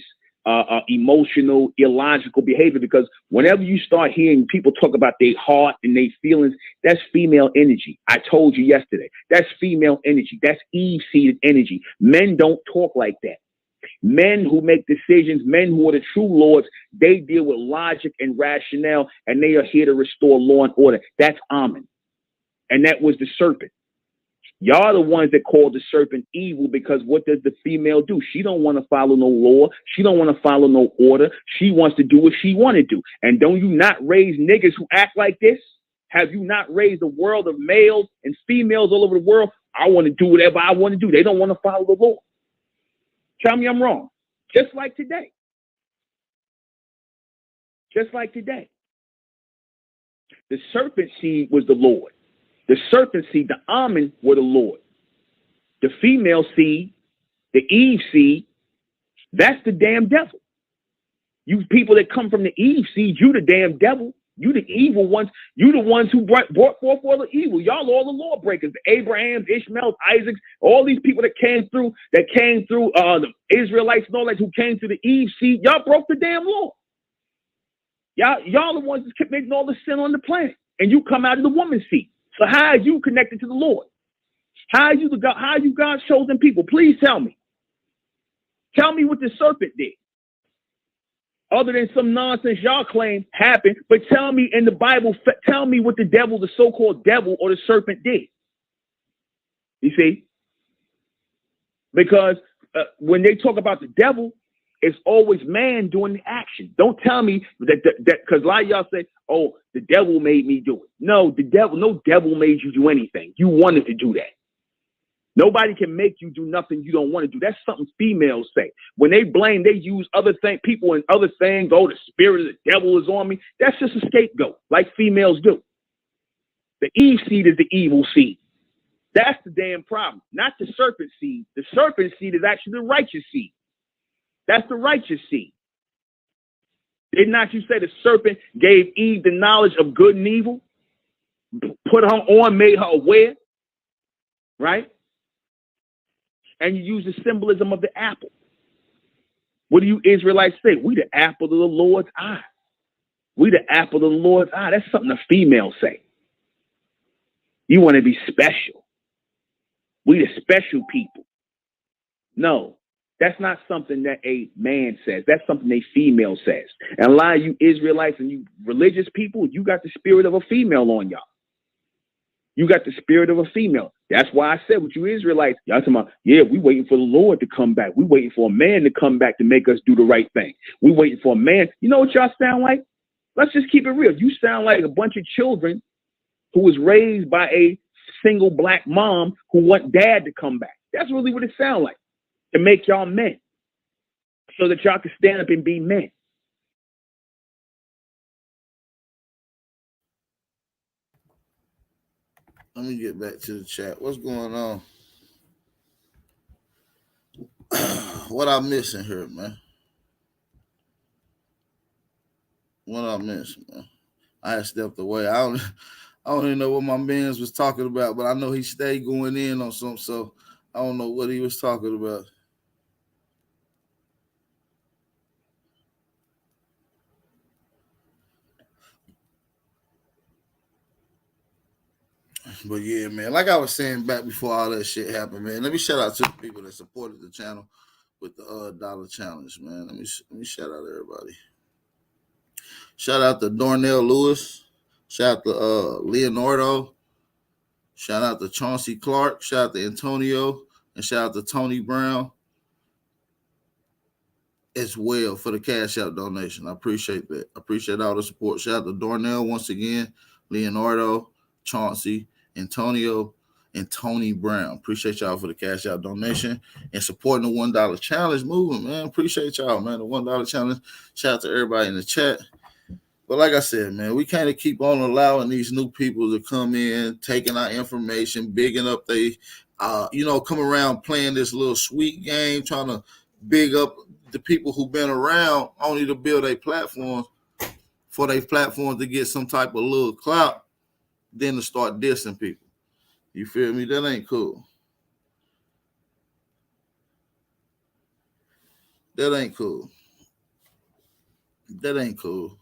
emotional, illogical behavior, because whenever you start hearing people talk about their heart and their feelings, that's female energy. I told you yesterday, that's female energy. That's Eve-seeded energy. Men don't talk like that. Men who make decisions, men who are the true lords, they deal with logic and rationale, and they are here to restore law and order. That's Amen. And that was the serpent. Y'all are the ones that call the serpent evil, because what does the female do? She don't want to follow no law. She don't want to follow no order. She wants to do what she want to do. And don't you not raise niggas who act like this? Have you not raised a world of males and females all over the world? I want to do whatever I want to do. They don't want to follow the law. Tell me I'm wrong. Just like today. Just like today. The serpent seed was the Lord. The serpent seed, the Amen, were the Lord. The female seed, the Eve seed, that's the damn devil. You people that come from the Eve seed, you the damn devil. You the evil ones. You the ones who brought forth all the evil. Y'all all the lawbreakers. The Abrahams, Ishmaels, Isaacs, all these people that came through the Israelites and all that who came through the Eve seed. Y'all broke the damn law. Y'all the ones that's committing all the sin on the planet. And you come out of the woman's seed. So how are you connected to the Lord? How are you God's chosen people? Please tell me. Tell me what the serpent did. Other than some nonsense y'all claim happened, but tell me in the Bible, tell me what the devil, the so-called devil or the serpent did. You see? Because when they talk about the devil, it's always man doing the action. Don't tell me that because a lot of y'all say, oh, the devil made me do it. No devil made you do anything. You wanted to do that. Nobody can make you do nothing you don't want to do. That's something females say. When they blame, they use other people and other things. Oh, the spirit of the devil is on me. That's just a scapegoat, like females do. The Eve seed is the evil seed. That's the damn problem. Not the serpent seed. The serpent seed is actually the righteous seed. That's the righteous seed. Did not you say the serpent gave Eve the knowledge of good and evil? Put her on, made her aware, right? And you use the symbolism of the apple. What do you Israelites say? We the apple of the Lord's eye. We the apple of the Lord's eye. That's something the females say. You want to be special. We the special people. No, that's not something that a man says. That's something a female says. And a lot of you Israelites and you religious people, you got the spirit of a female on y'all. You got the spirit of a female. That's why I said with you Israelites, y'all talking about, yeah, we waiting for the Lord to come back. We waiting for a man to come back to make us do the right thing. We waiting for a man. You know what y'all sound like? Let's just keep it real. You sound like a bunch of children who was raised by a single black mom who want dad to come back. That's really what it sounds like, to make y'all men so that y'all can stand up and be men. Let me get back to the chat. What's going on? What I missing here, man? What I missing, man? I had stepped away. I don't even know what my man's was talking about, but I know he stayed going in on something, so I don't know what he was talking about. But yeah, man, like I was saying back before all that shit happened, man, let me shout out to the people that supported the channel with the dollar challenge, man. Let me shout out everybody. Shout out to Darnell Lewis. Shout out to Leonardo. Shout out to Chauncey Clark. Shout out to Antonio. And shout out to Tony Brown as well for the Cash App donation. I appreciate that. I appreciate all the support. Shout out to Darnell once again, Leonardo, Chauncey, Antonio, and Tony Brown. Appreciate y'all for the Cash App donation and supporting the $1 challenge movement, man. Appreciate y'all, man. The $1 challenge. Shout out to everybody in the chat. But like I said, man, we can't keep on allowing these new people to come in, taking our information, bigging up they, come around playing this little sweet game, trying to big up the people who've been around only to build a platform for their platform to get some type of little clout, then to start dissing people. You feel me? That ain't cool. That ain't cool. That ain't cool.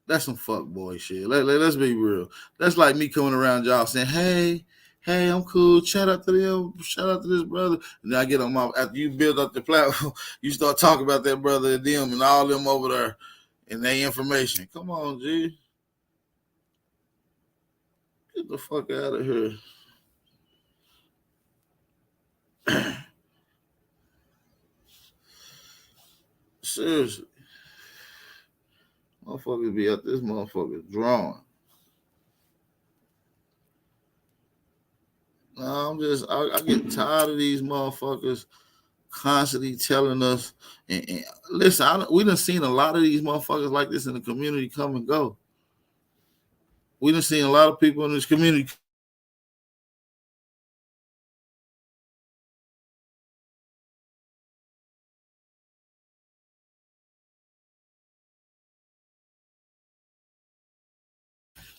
That's some fuckboy shit. Let's be real. That's like me coming around y'all saying, hey, I'm cool. Shout out to them. Shout out to this brother. And then I get on my, after you build up the platform, you start talking about that brother and them and all them over there and their information. Come on, G. Get the fuck out of here. Seriously. Motherfuckers be out this motherfucker drawing. No, I get tired of these motherfuckers constantly telling us. And listen, we done seen a lot of these motherfuckers like this in the community come and go. We done seen a lot of people in this community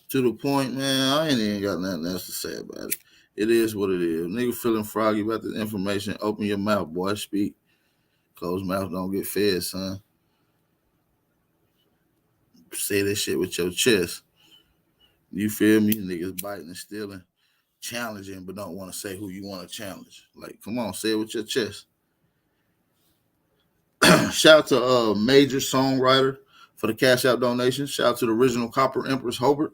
to the point, man, I ain't even got nothing else to say about it. It is what it is. Nigga feeling froggy about this information. Open your mouth, boy. Speak. Closed mouth don't get fed, son. Say that shit with your chest. You feel me? Niggas biting and stealing, challenging, but don't want to say who you want to challenge. Like, come on, say it with your chest. Shout out to Major Songwriter for the Cash App donation. Shout out to the original Copper Empress Hobart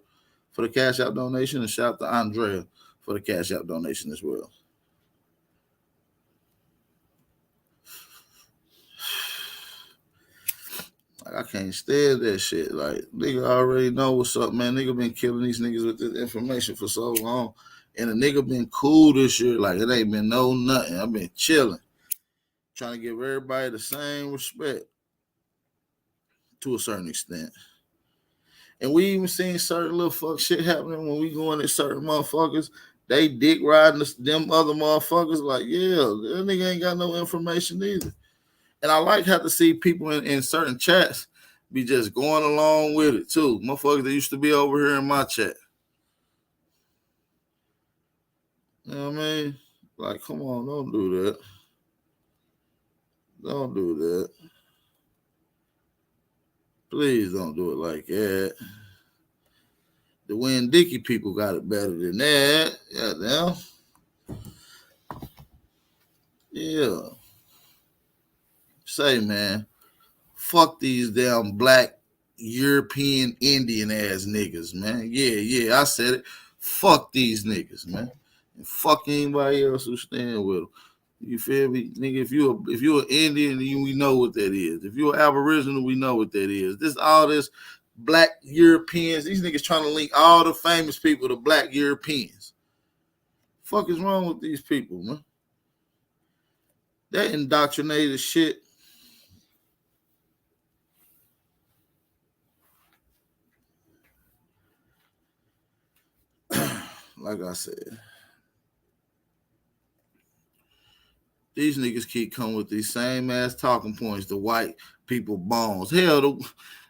for the Cash App donation. And shout out to Andrea for the Cash App donation as well. I can't stand that shit. Like, nigga already know what's up, man. Nigga been killing these niggas with this information for so long. And a nigga been cool this year. Like, it ain't been no nothing. I've been chilling. Trying to give everybody the same respect to a certain extent. And we even seen certain little fuck shit happening when we going at certain motherfuckers. They dick riding them other motherfuckers. Like, yeah, that nigga ain't got no information either. And I like how to see people in certain chats be just going along with it too. Motherfuckers that used to be over here in my chat. You know what I mean? Like, come on, don't do that. Don't do that. Please don't do it like that. The Winn-Dickie people got it better than that. Yeah, now. Yeah. Say, man, fuck these damn black European Indian ass niggas, man. Yeah, I said it. Fuck these niggas, man. And fuck anybody else who stand with them. You feel me? Nigga, if you're an Indian, we know what that is. If you're Aboriginal, we know what that is. All this black Europeans, these niggas trying to link all the famous people to black Europeans. Fuck is wrong with these people, man? That indoctrinated shit. Like I said, these niggas keep coming with these same ass talking points, the white people bones. Hell,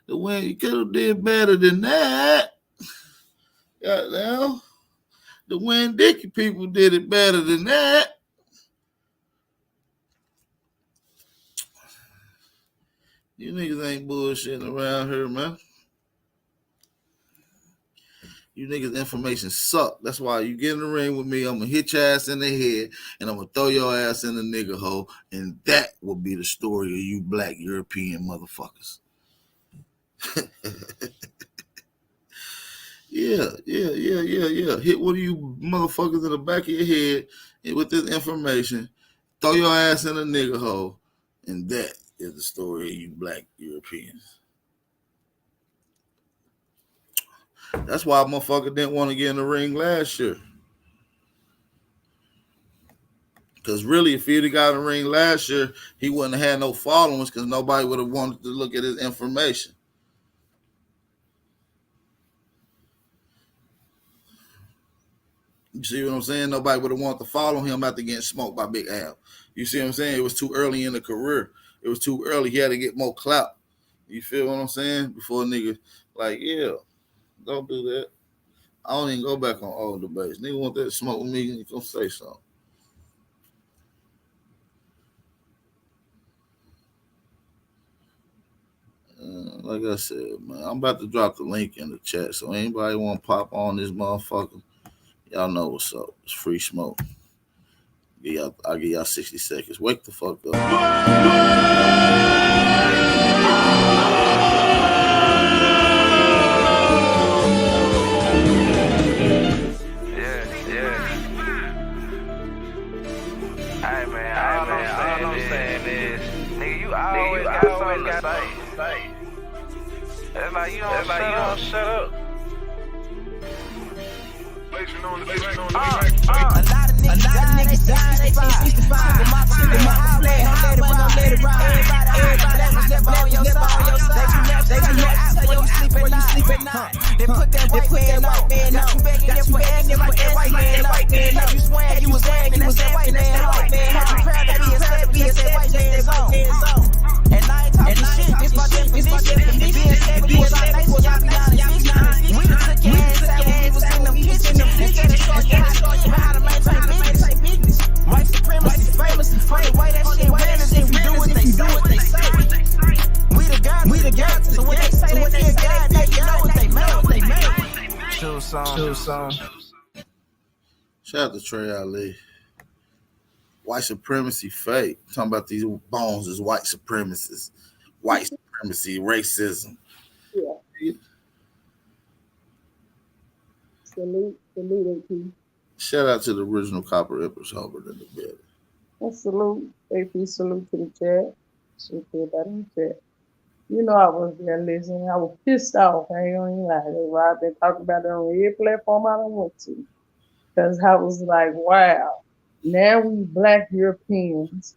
the way you could have did better than that. Goddamn. The Winn-Dickie people did it better than that. You niggas ain't bullshitting around here, man. You niggas' information suck. That's why you get in the ring with me. I'm going to hit your ass in the head, and I'm going to throw your ass in the nigga hole, and that will be the story of you black European motherfuckers. Yeah. Hit one of you motherfuckers in the back of your head with this information, throw your ass in the nigga hole, and that is the story of you black Europeans. That's why a motherfucker didn't want to get in the ring last year. Because really, if he'd have got in the ring last year, he wouldn't have had no followings because nobody would have wanted to look at his information. You see what I'm saying? Nobody would have wanted to follow him after getting smoked by Big Al. You see what I'm saying? It was too early in the career. It was too early. He had to get more clout. You feel what I'm saying? Before a nigga, like, yeah, don't do that. I don't even go back on old debates. Nigga want that to smoke with me, he gonna say something. Like I said, man, I'm about to drop the link in the chat. So anybody want to pop on this motherfucker, y'all know what's up. It's free smoke. I'll give y'all 60 seconds. Wake the fuck up. All I'm saying is, nigga, you always got something to say. That's like you don't shut up. Blazing on the track. A lot of niggas died, they 65. With my outlet, don't let it ride. Everybody that was never on your side. They do not tell you sleep at night. They put that white man out. You begging them for asking like that white man out. You swear you was aiming, that's that white man out. Had you proud to be a white man's own. And I ain't talking shit, this my definition. Being said, we was our nice, was our nine. We done took your ass out when we was in them kitchen. Instead of showing you how to maintain business. White supremacy, famous and free. Why that shit matters if you do what they say. We the God. So when they say they fear God, now you know what they made. Shoot song. Shout out to Trey Ali. White supremacy fake. Talking about these bones as white supremacists. White supremacy, racism. Yeah. Salute, AP. Shout out to the original Copper Empress Hubbard in the building. And salute, AP, salute to the chat. Salute to everybody in the chat. You know I was there listening. I was pissed off. I ain't gonna lie. I've been talking about it on every platform I done went to. Because I was like, wow, now we Black Europeans.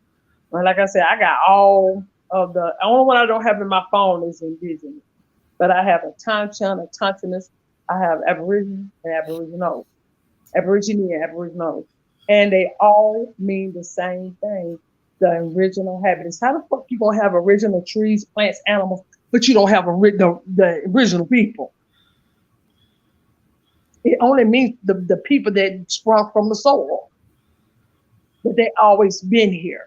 Well, like I said, I got all of the only one I don't have in my phone is indigenous. But I have a Tanchan, a Tontanist, I have Aboriginal and Aboriginal. Aborigine and Aboriginal. And they all mean the same thing. The original habitats. How the fuck you gonna have original trees, plants, animals, but you don't have the original people? It only means the people that sprung from the soil. But they always been here.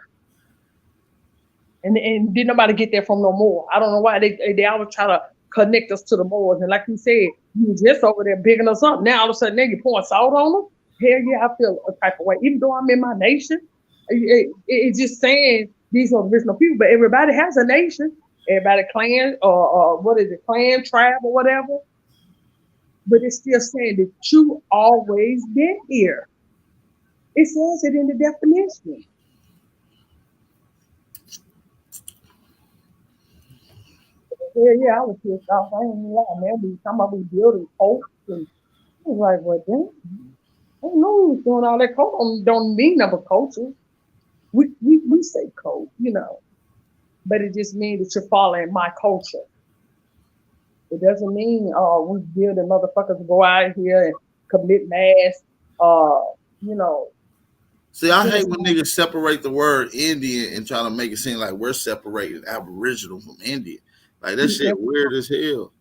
And did nobody get that from no more. I don't know why they always try to connect us to the Moors. And like you said, you just over there bigging us up. Now all of a sudden they you pouring salt on them. Hell yeah, I feel a type of way. Even though I'm in my nation, it's just saying these are the original people, but everybody has a nation. Everybody clan or what is it, clan, tribe, or whatever. But it's still saying that you always been here. It says it in the definition. Yeah, I was pissed off. I ain't gonna lie, man. We talking about we building coats, and I was like, well, damn. I don't know who's doing all that coat. Don't mean number culture. We say coat, but it just means that you're following my culture. It doesn't mean we building motherfuckers to go out here and commit mass. See, I hate when niggas separate the word Indian and try to make it seem like we're separating Aboriginal from Indian. Like that shit weird as hell.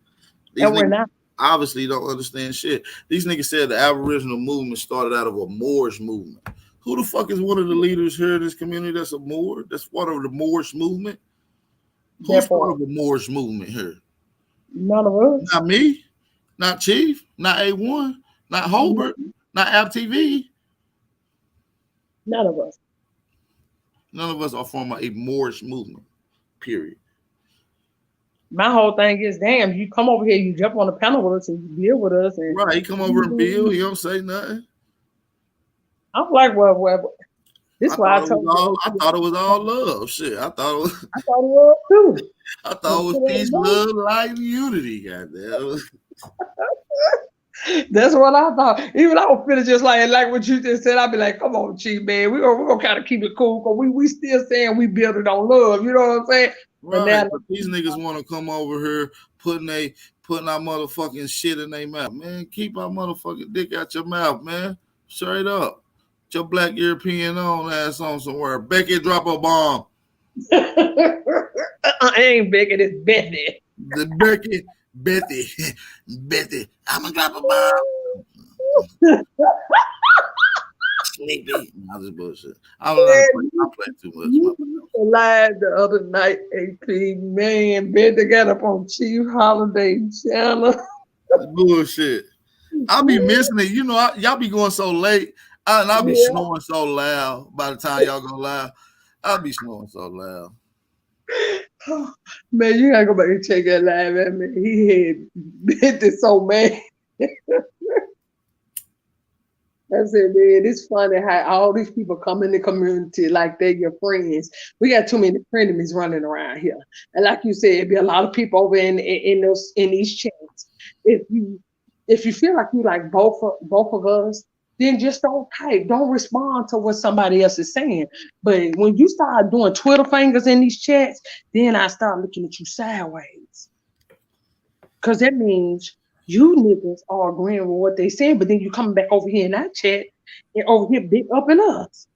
These and we're niggas not. obviously don't understand shit. These niggas said the Aboriginal movement started out of a Moorish movement. Who the fuck is one of the leaders here in this community that's a Moor? That's part of the Moorish movement? Who's part of the Moorish movement here? None of us. Not me, not Chief, not A1, not Hobart, not AppTV. None of us. None of us are from a Moorish movement, period. My whole thing is, damn, you come over here, you jump on the panel with us and you deal with us. And right, he come over and build, he don't say nothing. I'm like, well, this is why I told you. I thought it was all love. Shit, I thought it was too. I thought it was peace, love, light, and unity. Goddamn. That's what I thought. Even I was feeling just like what you just said. I'd be like, come on, Chief, man. We're gonna kind of keep it cool because we still saying we build it on love. You know what I'm saying? Right. But these niggas want to come over here putting our motherfucking shit in their mouth. Man, keep our motherfucking dick out your mouth, man. Straight up. Get your Black European on ass on somewhere. Becky, drop a bomb. I ain't Becky, it's Betty. The Betty, I'm gonna drop a bomb. Sleepy. I just bullshit. I play too much. You lied the other night, AP. Man, Betty got up on Chief Holiday channel. Bullshit. I'll be missing it. Y'all be going so late. I'll be snoring so loud by the time y'all go live. I'll be snoring so loud. Man, you gotta go back and check that live, man. He had Betty so mad. I said, man, it's funny how all these people come in the community like they're your friends. We got too many frenemies running around here. And like you said, it'd be a lot of people over in these chats. If you feel like you like both of us, then just don't type. Don't respond to what somebody else is saying. But when you start doing Twitter fingers in these chats, then I start looking at you sideways. Because that means you niggas are agreeing with what they saying, but then you coming back over here in that chat and over here big up in us.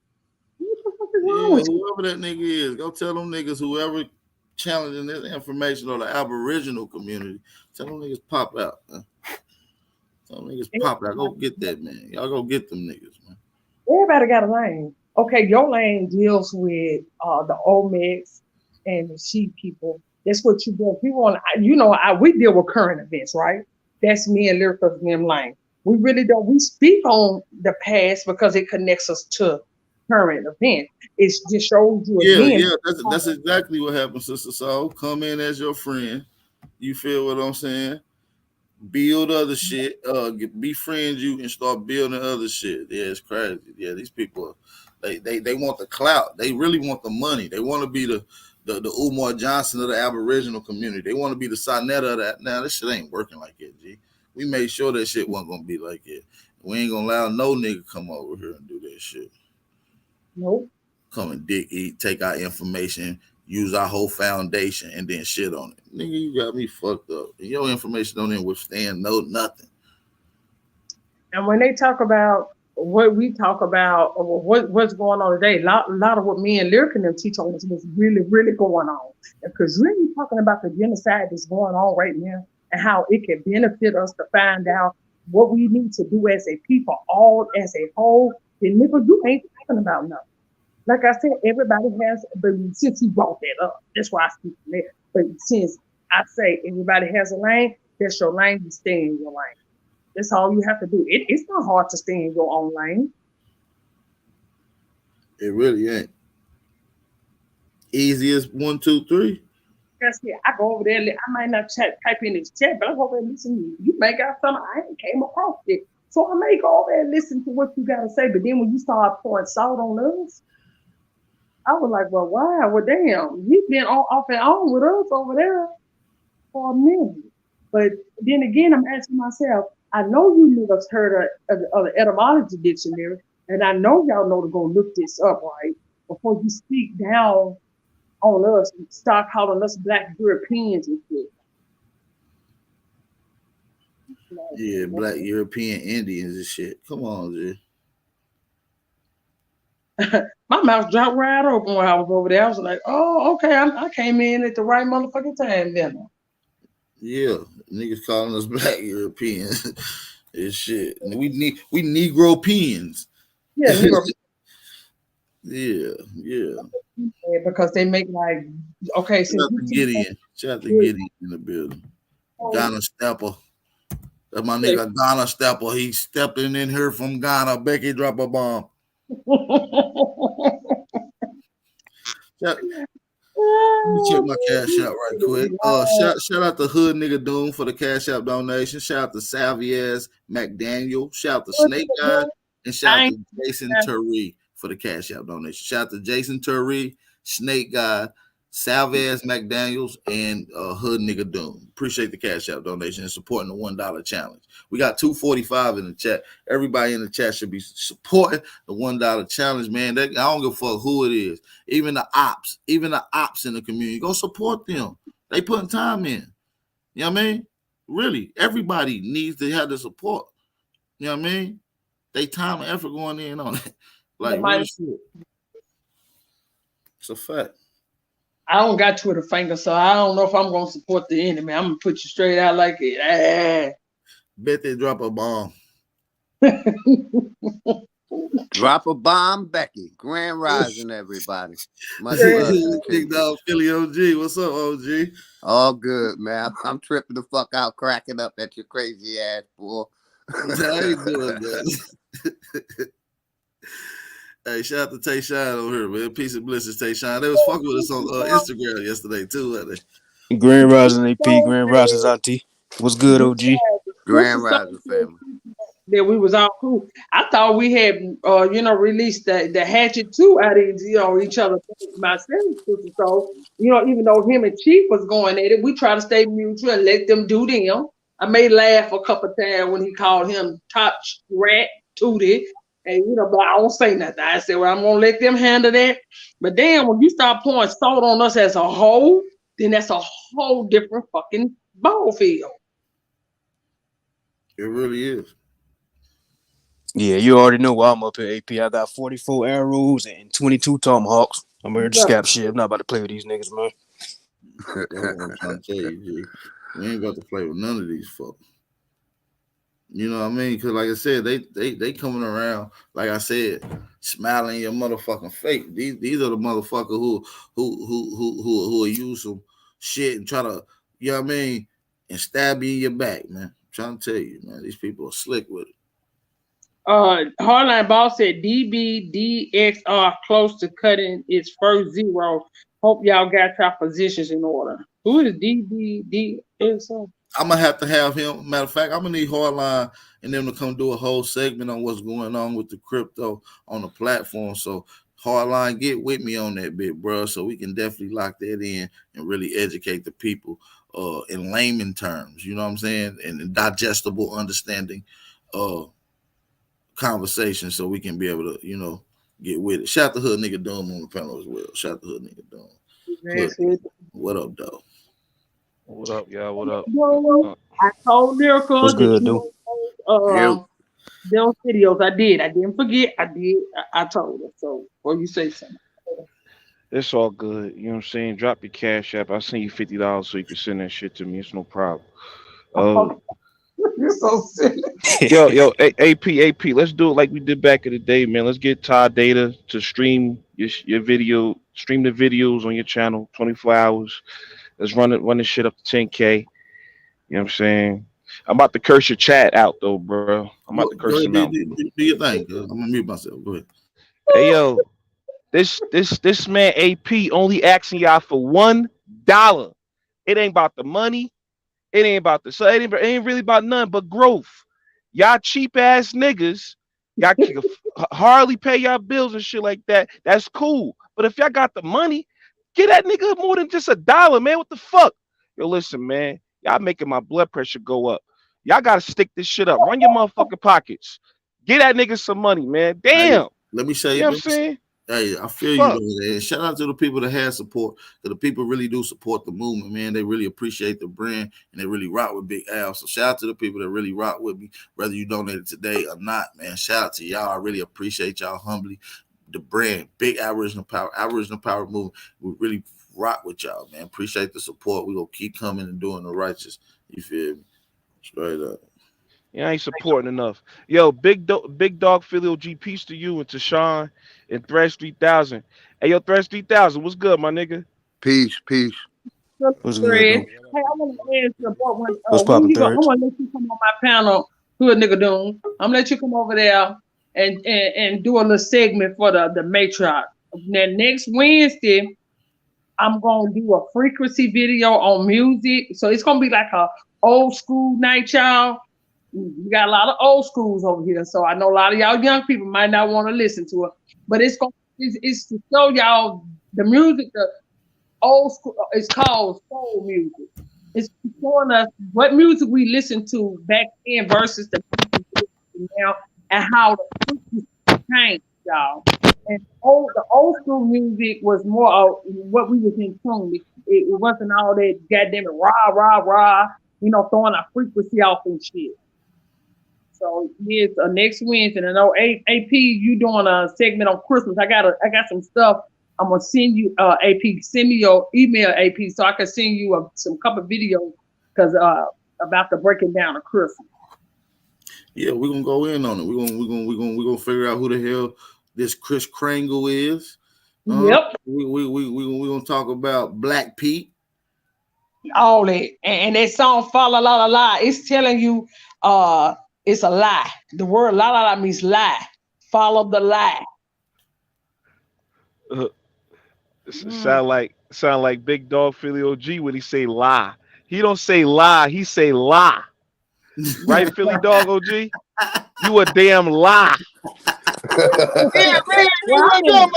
What the fuck is wrong with you? Whoever that nigga is, go tell them niggas, whoever challenging this information or the Aboriginal community, tell them niggas pop out, man. Tell them niggas pop out. Go get that, man. Y'all go get them niggas, man. Everybody got a lane. Okay, your lane deals with the Olmecs and the sheep people. That's what you do. People want, we deal with current events, right? That's me and Lyrica's them lane. We really don't. We speak on the past because it connects us to current events. It just shows you again. Yeah. That's exactly what happens, Sister Soul. Come in as your friend. You feel what I'm saying? Build other shit. Befriend you and start building other shit. Yeah, it's crazy. Yeah, these people, they want the clout. They really want the money. They want to be the Umar Johnson of the Aboriginal community. They want to be the Sonetta of that. Now, this shit ain't working like that, G. We made sure that shit wasn't going to be like it. We ain't gonna allow no nigga come over here and do that shit. Nope. Come and dick eat, take our information, use our whole foundation, and then shit on it. Nigga, you got me fucked up. Your information don't even withstand nothing. And when they talk about what we talk about, or what's going on today, a lot of what me and Lyric and them teach on is what's really, really going on. Because really talking about the genocide that's going on right now and how it can benefit us to find out what we need to do as a people, all as a whole, then nigga, you ain't talking about nothing. Like I said, everybody has, but since he brought that up, that's why I speak from there. But since I say everybody has a lane, that's your lane, you stay in your lane. That's all you have to do. It's not hard to stay in your own lane. It really ain't. Easy as 1, 2, 3. That's it. I go over there. I might not type in this chat, but I go over there and listen to you. You may got something I ain't came across it. So I may go over there and listen to what you got to say. But then when you start pouring salt on us, I was like, well, wow, well, damn, you've been off and on with us over there for a minute. But then again, I'm asking myself, I know you niggas heard of the etymology dictionary, and I know y'all know to go look this up, right? Before you speak down on us and start calling us Black Europeans and shit. Yeah, Black European Indians and shit. Come on, G. My mouth dropped right open when I was over there. I was like, oh, okay, I came in at the right motherfucking time then. Yeah, niggas calling us Black Europeans and shit. And we Negro-peans. Yeah, Negro. Yeah. Because they make like, okay, shout out to Gideon. Shout out to Gideon in the building. Ghana Stepper. That's my nigga Ghana Stepper. He's stepping in here from Ghana. Becky, drop a bomb. Let me check my cash out right quick. Shout out to Hood Nigga Doom for the cash out donation. Shout out to Savvy Ass McDaniel. Shout out to Snake Guy. And shout out to Jason Turry for the cash out donation. Shout out to Jason Turry, Snake Guy, Salvez McDaniels, and Hood Nigga Doom. Appreciate the cash out donation and supporting the $1 challenge. We got 245 in the chat. Everybody in the chat should be supporting the $1 challenge, man. I don't give a fuck who it is. Even the ops in the community. Go support them. They putting time in. You know what I mean? Really, everybody needs to have the support. You know what I mean? They time and effort going in on it. Like, real shit. It's a fact. I don't got Twitter finger, so I don't know if I'm gonna support the enemy. I'm gonna put you straight out like it. Bet they drop a bomb. Drop a bomb, Becky. Grand Rising, everybody. Much Big dog Philly OG. What's up, OG? All good, man. I'm tripping the fuck out, cracking up at your crazy ass, boy. How you doing, man? Hey, shout out to Tay Shine over here, man. Peace and blessings, Tay Shine. They was fucking with us on Instagram yesterday, too, weren't they? Grand Rising AP, Grand Rising Auntie. What's good, OG? Grand Rising family. That we was all cool. I thought we had, released the Hatchet 2 out of, each other. Myself, so, even though him and Chief was going at it, we try to stay mutual and let them do them. I may laugh a couple of times when he called him top rat, tootie. And, but I don't say nothing. I said, well, I'm going to let them handle that. But then when you start pouring salt on us as a whole, then that's a whole different fucking ball field. It really is. Yeah, you already know why I'm up here, AP. I got 44 arrows and 22 tomahawks. I'm here to scap shit. I'm not about to play with these niggas, man. That's what I'm trying to tell you, G. We ain't about to play with none of these folks. You know what I mean? Because like I said, they coming around, like I said, smiling in your motherfucking face. These are the motherfuckers who will use some shit and try to, you know what I mean, and stab you in your back, man. I'm trying to tell you, man, these people are slick with it. Hardline Boss said DBDXR close to cutting its first zero. Hope y'all got your positions in order. Who is DBDXR? I'm gonna have to have him. Matter of fact, I'm gonna need Hardline and them to come do a whole segment on what's going on with the crypto on the platform. So Hardline, get with me on that bit, bro, so we can definitely lock that in and really educate the people in layman terms. You know what I'm saying? And digestible understanding. conversation so we can be able to, get with it. Shout out to Hood Nigga Doom on the panel as well. Shout out to Hood Nigga Doom. What up, though? What up, y'all? What up? I told Lyrical What's that good, you dude? those videos. I didn't forget. I told her. So, or you say something. It's all good. You know what I'm saying? Drop your cash app. I'll send you $50 so you can send that shit to me. It's no problem. You're so silly. Yo, AP, let's do it like we did back in the day, man. Let's get Todd Data to stream your video, stream the videos on your channel 24 hours. Let's run the shit up to 10K. You know what I'm saying? I'm about to curse your chat out though, bro. I'm about to curse him out. Do your thing. I'm gonna mute myself. Go ahead. Hey yo, this man AP only asking y'all for $1. It ain't about the money. It ain't about the, so it ain't really about nothing but growth. Y'all cheap ass niggas, y'all can hardly pay y'all bills and shit like that. That's cool. But if y'all got the money, get that nigga more than just $1, man. What the fuck? Yo, listen, man. Y'all making my blood pressure go up. Y'all gotta stick this shit up. Run your motherfucking pockets. Get that nigga some money, man. Damn. Let me say, you know what I'm saying? Hey, I feel you, man. And shout out to the people that have support. Because the people really do support the movement, man. They really appreciate the brand and they really rock with Big Al. So shout out to the people that really rock with me, whether you donated today or not, man. Shout out to y'all. I really appreciate y'all humbly. The brand, Big Aboriginal Power movement. We really rock with y'all, man. Appreciate the support. We gonna keep coming and doing the righteous. You feel me? Straight up. Yeah, I ain't supporting enough. Yo, big dog Philly OG, peace to you and to Sean and Thresh 3000. Hey, yo, Thresh 3000, what's good, my nigga? Peace. What's good, dude? Hey, I want to ask you about one. What's poppin', I Thresh? want to let you come on my panel. Who a nigga doing? I'm gonna let you come over there and do a little segment for the matriarch. Then next Wednesday, I'm gonna do a frequency video on music. So it's gonna be like a old school night, y'all. We got a lot of old schools over here, so I know a lot of y'all young people might not want to listen to it. But it's to show y'all the music, the old school. It's called soul music. It's showing us what music we listened to back then versus the music now, and how the frequency changed, y'all. And the old school music was more of what we was in tune. It wasn't all that goddamn rah, throwing a frequency off and shit. So yes, next Wednesday, and I know AP, you doing a segment on Christmas. I got some stuff. I'm gonna send you AP. Send me your email, AP, so I can send you some couple videos because about the breaking down of Christmas. Yeah, we're gonna go in on it. We're gonna figure out who the hell this Chris Kringle is. Yep. We're gonna talk about Black Pete. All that and that song "Fa La La La La." It's telling you it's a lie. The word "la la la" means lie. Follow the lie. Sound like Big Dog Philly OG when he say lie. He don't say lie. He say lie. Right, Philly Dog OG? You a damn lie. Yeah, man. Well, I'm in the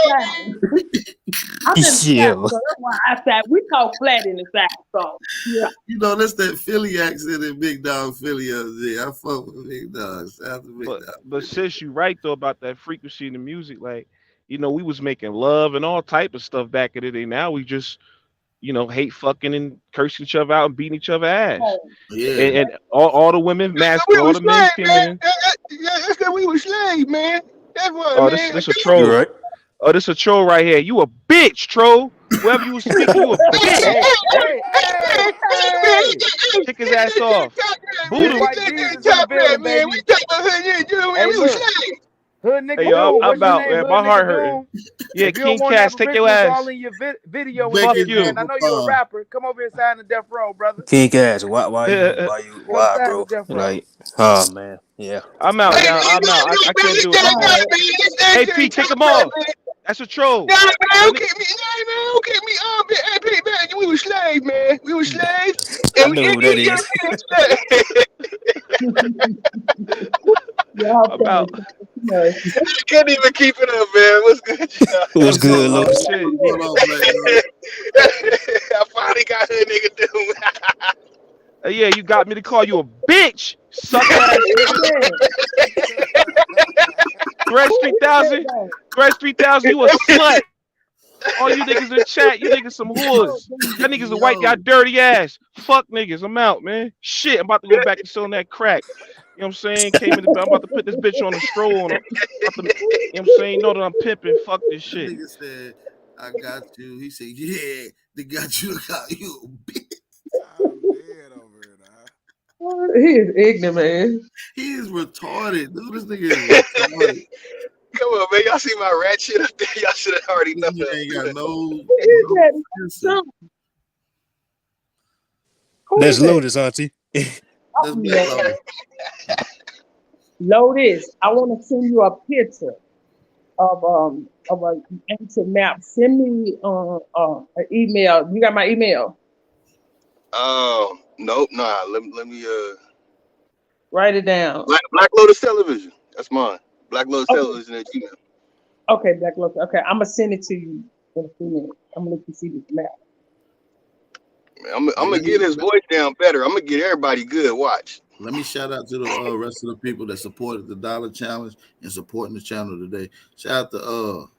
Yeah. South, so that's why I said we talk flat in the South. So yeah. That's that Philly accent in Big Dog Philly OG. I fuck with Big Dog. Shout out to Big Dog. But sis, you right though about that frequency in the music. Like, we was making love and all type of stuff back in the day. Now we just, hate fucking and cursing each other out and beating each other ass. Yeah. And all the women masculine, all the men came in. That's that we were slaves, man. That's what, Oh, man. this a troll. Right. Oh, this a troll right here. You a bitch, troll. Whoever you was speaking, you a bitch. Kick his ass off. Voodoo. Man. We talk about we were slaves. Hood nigga, Hey, yo, I'm what's your out, name? man. Hood My nigga heart Doom. hurting. Yeah, If you King don't want Cass, take your ass. all in your video and Fuck shit, you. man. I know you're a rapper. Come over here and sign the death row, brother. King Cass, why, Come sign bro? the death row. Like, oh man, yeah. I'm out now. I'm out. I can't do it no more. Hey, P, kick him off. That's a troll. Nah, man, don't get me. Don't get me. Hey, man, we were slaves, man. We were slaves. I know who that is. I'm out. I can't even keep it up, man. What's good, y'all? What's good, Look? I finally got hood nigga Doom. Yeah, you got me to call you a bitch. Suck ass nigga. Thresh 3000, Thresh 3000, you a slut. All you niggas in chat, you niggas some whores. Y'all niggas will wipe y'all dirty ass. Fuck niggas, I'm out, man. Shit, I'm about to go back to selling that crack. You know what I'm saying? Came in the I'm about to put this bitch on the stroll on her. You know what I'm saying? You know that I'm pimping. Fuck this shit. Nigga said, I got you. He said, yeah, they got you. Got you a bitch. I'm dead over here now. He is ignorant, man. He is retarded. Dude, this nigga is retarded. Come on, man. Y'all see my rat shit up there? Y'all should have already This known. nigga ain't got no Son, who Let's is that? load this, Auntie. That's Black Lotus. Lotus, I want to send you a picture of an ancient map. Send me an email. You got my email? Nope, nah. Let me Write it down. Black Lotus Television. That's mine. Black Lotus Okay. Television at Gmail. Okay, Black Lotus. Okay, I'm gonna send it to you in a few minutes. I'm gonna let you see this map. Man, I'm gonna get his voice down better. I'm gonna get everybody good. Watch. Let me shout out to the rest of the people that supported the Dollar Challenge and supporting the channel today. Shout out to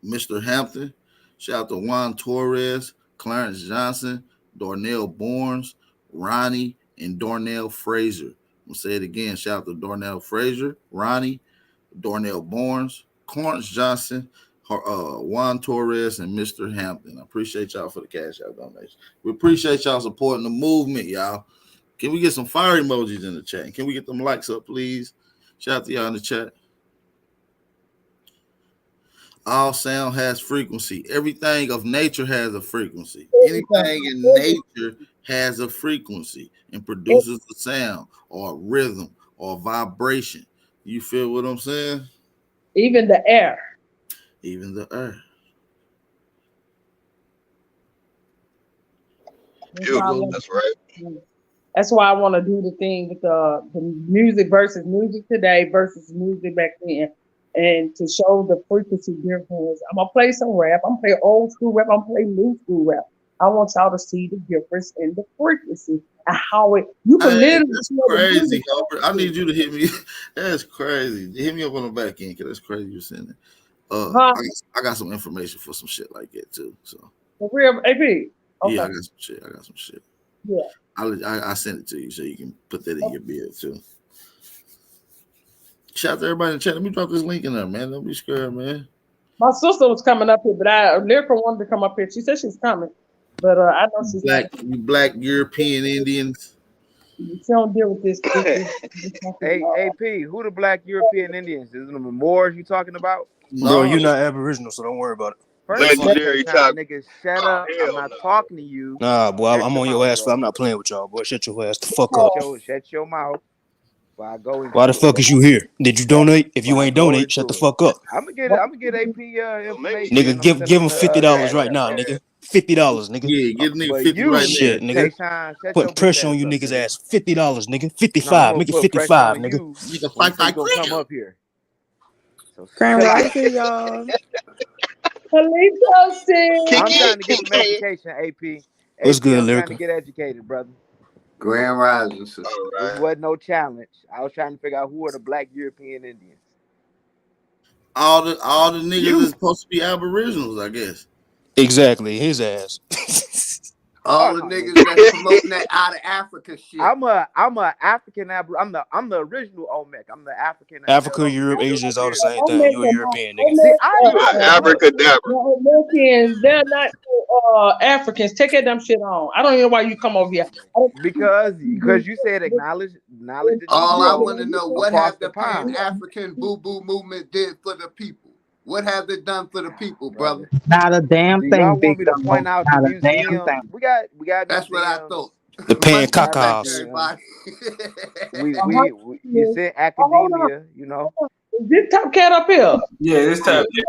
Mr. Hampton. Shout out to Juan Torres, Clarence Johnson, Darnell Barnes, Ronnie, and Darnell Fraser. I'm gonna say it again. Shout out to Darnell Fraser, Ronnie, Darnell Barnes, Clarence Johnson, Juan Torres, and Mr. Hampton. I appreciate y'all for the cash out donation. We appreciate y'all supporting the movement, y'all. Can we get some fire emojis in the chat? Can we get them likes up, please? Shout out to y'all in the chat. All sound has frequency. Everything of nature has a frequency. Anything in nature has a frequency and produces a sound or a rhythm or a vibration. You feel what I'm saying? Even the air. Even the earth. That's right. That's why I want to do the thing with the music versus music today versus music back then, and to show the frequency difference. I'm gonna play some rap. I'm gonna play old school rap. I'm gonna play new school rap. I want y'all to see the difference in the frequency and how it. You can literally. That's crazy, Albert. I need you to hit me. That's crazy. Hit me up on the back end, cause that's crazy. You're saying that. I got some information for some shit like that too. So for real, AP. Okay. Yeah, I got some shit. Yeah. I sent it to you so you can put that in your bid too. Shout out to everybody in the chat. Let me drop this link in there, man. Don't be scared, man. My sister was coming up here, but Lyrica wanted to come up here. She said she's coming, but I know she's black European Indians. She don't deal with this. Hey, AP, who the black European Indians? Is it the Moors you talking about? Bro, you're not Aboriginal, so don't worry about it. Legendary top. Nigga, shut up. I'm not talking to you. Nah, boy, I'm on your ass. I'm not playing with y'all, boy. Shut your ass the fuck up. Shut your mouth. While I go Why the fuck is you here? Did you donate? If you ain't donate, shut the fuck up. I'm gonna get AP information. Nigga, give him $50 right now, nigga. $50, nigga. Yeah, give nigga 50 right shit, now. Nigga. Putting pressure on you niggas' ass. $50, nigga. 55. Make it 55, nigga. Nigga, fight gonna come up here. Grand Rising, y'all. I'm trying to get some education, AP. What's good, I'm Lyrica? trying to get educated, brother. Grand Rising, sister. This wasn't no challenge. I was trying to figure out who are the black European Indians. All the niggas is supposed to be Aboriginals, I guess. Exactly, his ass. All the niggas that's promoting that out of Africa shit. I'm a African. I'm the original Olmec. I'm the African. Africa, Europe, Asia is all the same thing. You're a European, nigga. See, Abracadabra. Americans, they're not Africans. Take that dumb shit on. I don't even know why you come over here. Because you said acknowledge. All I want to know, what have the Pan-African boo-boo movement did for the people? What have they done for the people, brother? Not a damn thing. Y'all want me to point out the museum? We got. That's what I thought. The Pan-Cacas. You said academia, you know. Is this Top Cat up here? Yeah, this Top Cat.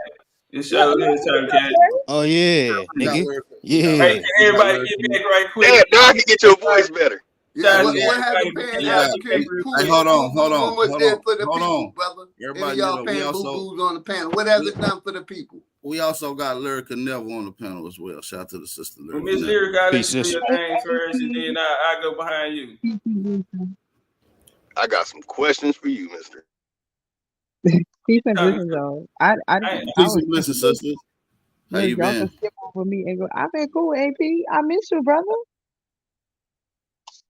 This show is Top Cat. Oh yeah, nigga. Yeah. Hey, everybody get back right quick. Damn, now I can get your voice better. Yeah, what happened Pan-African hold on. brother? Everybody, y'all paying boo-boos on the panel. What has it done for the people? We also got Lyrica Neville on the panel as well. Shout out to the sister Lyrica. Well, Miss Lyrica, got to do your thing first, and then I go behind you. I got some questions for you, mister. Peace and blessings, y'all. I Peace was and blessings, sisters. How look, you y'all can been? skip over me and go. I've been cool, AP. I miss you, brother.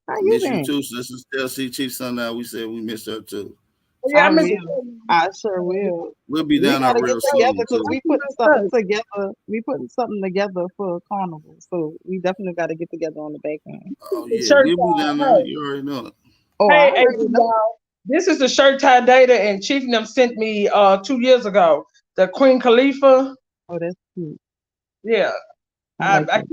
How I you miss you been? too, sisters. Tell C Chief Sunday we said we missed her too. Yeah, I I miss it. will. I sure will. We'll be We down there gotta get real together soon because too. we putting something together. We putting something together for a carnival, so we definitely got to get together on the back end. Oh The yeah, shirt we'll be down there. tie. You already know it. Oh, I Hey, hey, already know. y'all. This is the shirt tie data, and Chief and them sent me 2 years ago. The Queen Khalifa. Oh, that's cute. Yeah, I like that.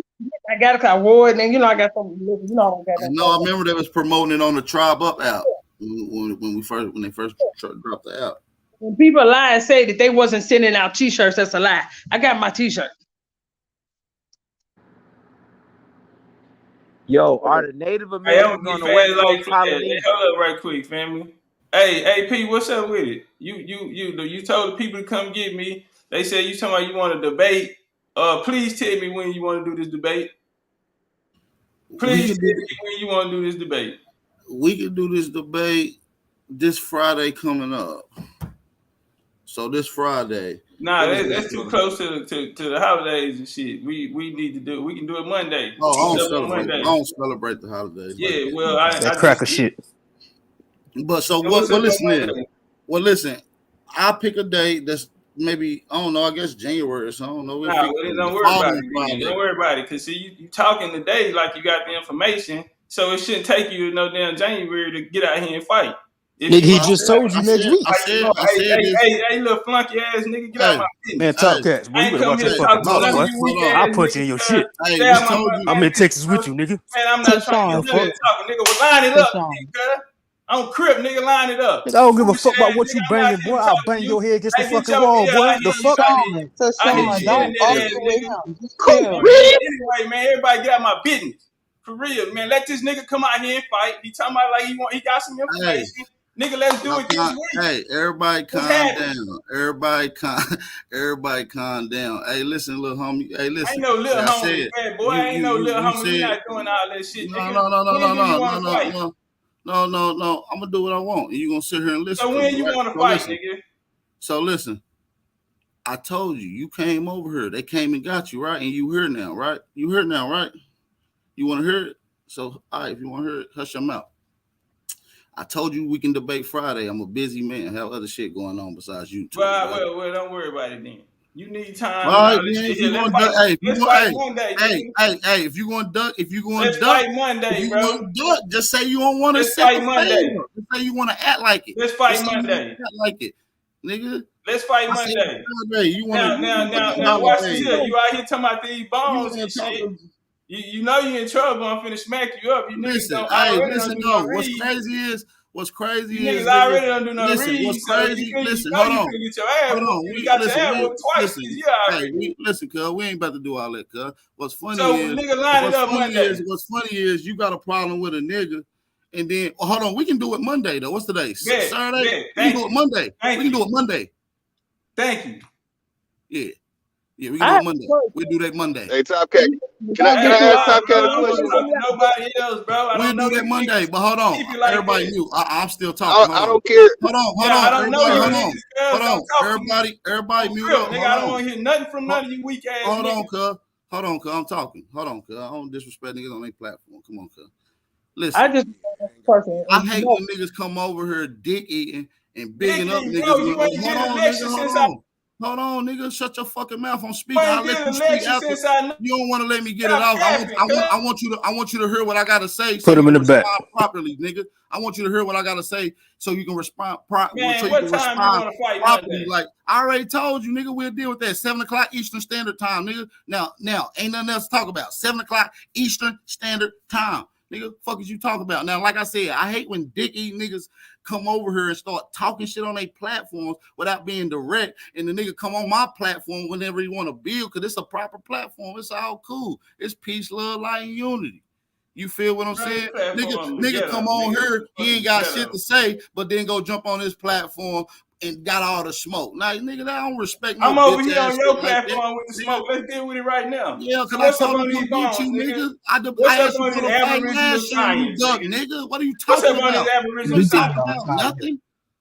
I got it 'cause I wore it, and I got some. I got I that know. I stuff. remember they was promoting it on the Tribe Up app when they first dropped the app. When people lie and say that they wasn't sending out T-shirts, that's a lie. I got my T-shirt. Yo, are the Native Hey, I'm Americans gonna on be the West fast like Coast Flash. Polynesian? Hold up right quick, family. Hey, AP, what's up with it? You told the people to come get me. They said you talking about you want to debate. Please tell me when you want to do this debate. We Please can tell do me when you want to do this debate. this debate this Friday coming up. So this Friday. Nah, that's too close to the holidays and shit. We need to do. We can do it Monday. Oh, What's up on I Monday? don't celebrate the holidays like Yeah, that. well, I That just cracker shit. But so what's what up on listen is Monday? listen, I'll pick a date that's maybe I don't know, I guess January or something. I don't know. We'll Nah, figure well, it don't the worry about following it then. Friday. Don't worry about it. Cause see, you talking today like you got the information, so it shouldn't take you to no damn January to get out here and fight. If Nigga, you he want just to told you next week. hey, this. little flunky ass nigga, get out Hey, my Man, business. talk cats, boy. I You ain't better come watch here your to fucking talk to mouth, none of boy. you weak I'll ass punch you niggas. in your shit. Hey, Stay we out my told you. I'm man, in Texas with you, nigga. man, I'm not trying to hear Tashawn, none of fuck. that talking, nigga. Well, line it up, Tashawn. nigga. I'm crip, nigga. Line it up. Nigga, I don't give a Pussy fuck about ass what nigga. you I'm not banging, here boy. to I'll talk to bang you. your head against the Hey, get fucking your wall, yeah. boy. I The hear you. fuck? I hear you. I hear Tashawn, you. don't Internet ass argue with nigga. him. Just Cool, chill. Anyway, man, everybody get out my business. For real, man. Let this nigga come out here and fight. He talking about like he got some Hey, information. Nigga, let's do it this week. hey, everybody What's calm happening? down. Everybody calm down. Hey, listen, little homie. Hey, I ain't listen. no little Like I homie, said, man. Boy, I ain't no little you homie. We said not doing all that shit, no, nigga. no, no, no, When no, do you no, want to no, fight? no, no, no, no. I'm gonna do what I want, and you gonna sit here and listen So to when me, you right? want to So fight, listen. nigga? So listen. I told you, you came over here. They came and got you, right? And you here now, right? You here now, right? You want to hear it? So, all right, if you want to hear it, hush your mouth. I told you we can debate Friday. I'm a busy man. I have other shit going on besides YouTube, right? Well, don't worry about it then. You need time All and right, all this man. shit If here. you going to duck, hey, if you Let's going, fight Monday, nigga. if you going to duck, Let's fight Monday, bro. just say you don't want to Let's accept fight a Monday. favor. Just say you want to act like it. Let's fight Just say you want Monday. to act like it, nigga. Let's fight I said Monday. Friday. You want to the Now, watch this here. holidays. You out here talking about these You bones want and to talk shit. to You know you in trouble. I'm finna smack you up. You niggas Listen, don't hey, already don't listen, do no no. What's read. crazy You niggas is, nigga. already don't do no Listen, read. what's So crazy? you Listen, know hold you on, finna get your ass hold whooped. on. You got your ass whooped twice Listen, this year hey, already. listen, cuz we ain't about to do all that, cuz. So nigga, line it up Monday. What's funny is you got a problem with a nigga, and then hold on, we can do it Monday though. What's today? Saturday. Bet. We can do it Monday. Thank We can you. do it Monday. Thank you. Yeah, we can do it Monday. We'll do that Monday. Hey, Top Cat, can I Hey, ask bro, Top Cat a I don't want to question? talk to nobody else, bro. I We'll don't know do that you Monday, niggas. but hold on. Keep it like Everybody that. mute. I'm still talking. Hold I on. don't care. Hold Yeah, I on. don't know Everybody, you hold niggas, on. cuz. Hold Don't on. talk to me. Everybody I'm mute crip, up. nigga. Hold I don't on. want to hear nothing from none of you weak ass Hold on, niggas. cuz. I'm talking. Hold on, cuz. I don't disrespect niggas on their platform. Come on, cuz. I Listen, just person. I hate when niggas come over here dick eating and bigging up Nigga, niggas. bro, you ain't Hold did on, election nigga. since I Hold on, nigga. Shut your fucking mouth. I'm you speaking. I'll ain't let did you speak election after. since I You don't want to let me get it stop off. capping, cuz. I want you to hear what I gotta say so Put you him in can the back. respond properly, nigga. I want you to hear what I gotta say so you can respond Man, what time you want to fight properly. Monday? Like I already told you, nigga, we'll deal with that 7:00 Eastern Standard Time, nigga. Now, ain't nothing else to talk about. 7:00 Eastern Standard Time. Nigga, fuck is you talking about? Now, like I said, I hate when dick eating niggas come over here and start talking shit on their platforms without being direct. And the nigga come on my platform whenever he want to build, because it's a proper platform. It's all cool. It's peace, love, light, and unity. You feel what I'm saying? Nigga come on here, he ain't got shit to say, but then go jump on his platform and got all the smoke. Now, nigga, I don't respect no I'm over bitch here ass on your shit like that. platform with the smoke. Let's deal with it right now. Yeah, So because I what's up told on him these to beat bones, you, nigga? nigga. What's I up asked you on for these the fight Aboriginal last year and you science, ducked, nigga? nigga. What are you What's up talking on these about? Aboriginal You science? talking about nothing?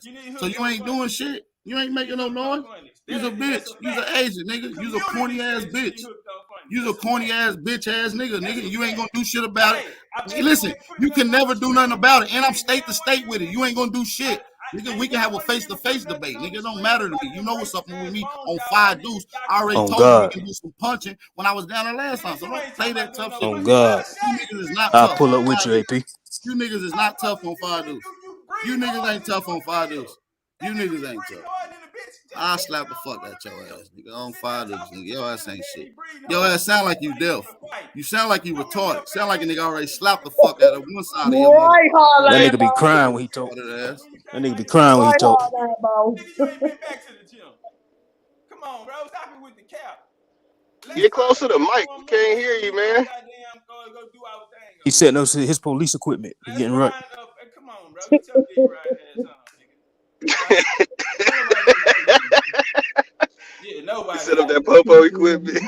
ass. You need So hooked you on ain't doing phonics. shit. You ain't You making no hooked on noise. phonics. You's a bitch. That's a You's an fact. agent, nigga. The You's a corny community ass says you need bitch. hooked on phonics. You's a That's a corny fact. ass bitch ass nigga. That's Nigga, a you ain't gonna fact. do shit about it. Hey, I bet you Listen, ain't put you it on can my never do nothing stream. about it. And I'm Hey, state to y'all want to state with even it. You ain't gonna do shit. Nigga, we can y'all have a want to face to even put face nothing debate. on Nigga, the it don't screen matter to about me. You them know what's up racist with ass me bones on y'all fire got in deuce. this I already documentary. On told you we God. can do some punching when I was down there last time. Nigga, So you don't ain't play talking that about doing tough no shit On with me. punching. God. Y'all You shade niggas me, is man. not On I'll tough pull on up with fire you, God. deuce. AP. You niggas is I not told tough you, on fire nigga, deuce. you You breathe niggas hard ain't than a tough on fucking fire pill. deuce. That You nigga niggas be ain't breathing tough. hard than a bitch. I'll Just slap get the on fuck one out of your them. ass, nigga. You On sitting there fire deuce, talking nigga. to Your the ass ain't internet and shit. you breathing Your hard. ass sound like That's you why you deaf. want to fight. You sound like you Don't come here retarded. Sound like a playing nigga already games. slapped the fuck out of one side of your Right, motherfucker. That hard nigga be about. crying when he talk. Retarded ass. When you That came nigga out be here to crying when he Right, Florida, talk. hard about. nigga, you ain't been back to the gym. Come on, bro. Stop it with the cap. Let's Get turn closer this to shit Mike. We warm up can't so hear we you, can go man. goddamn go do our thing He's over setting here. up his police equipment. He Let's getting right. wind up. Come on, bro. Get your dick right ass on, nigga. All right. Don't nobody even know you, man. Yeah, He nobody set up know that you. popo equipment.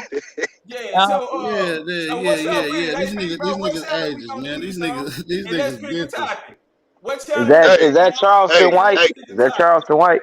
Yeah. So Yeah, what's yeah, up with yeah. it, AP, These bro? What niggas channel we ages, gonna man. do These this on? niggas, these And let's niggas pick a mental. topic. What Is channel we that Hey, is gonna do that it on? Charleston hey, And White? let's hey, pick Is a that topic. Charleston White?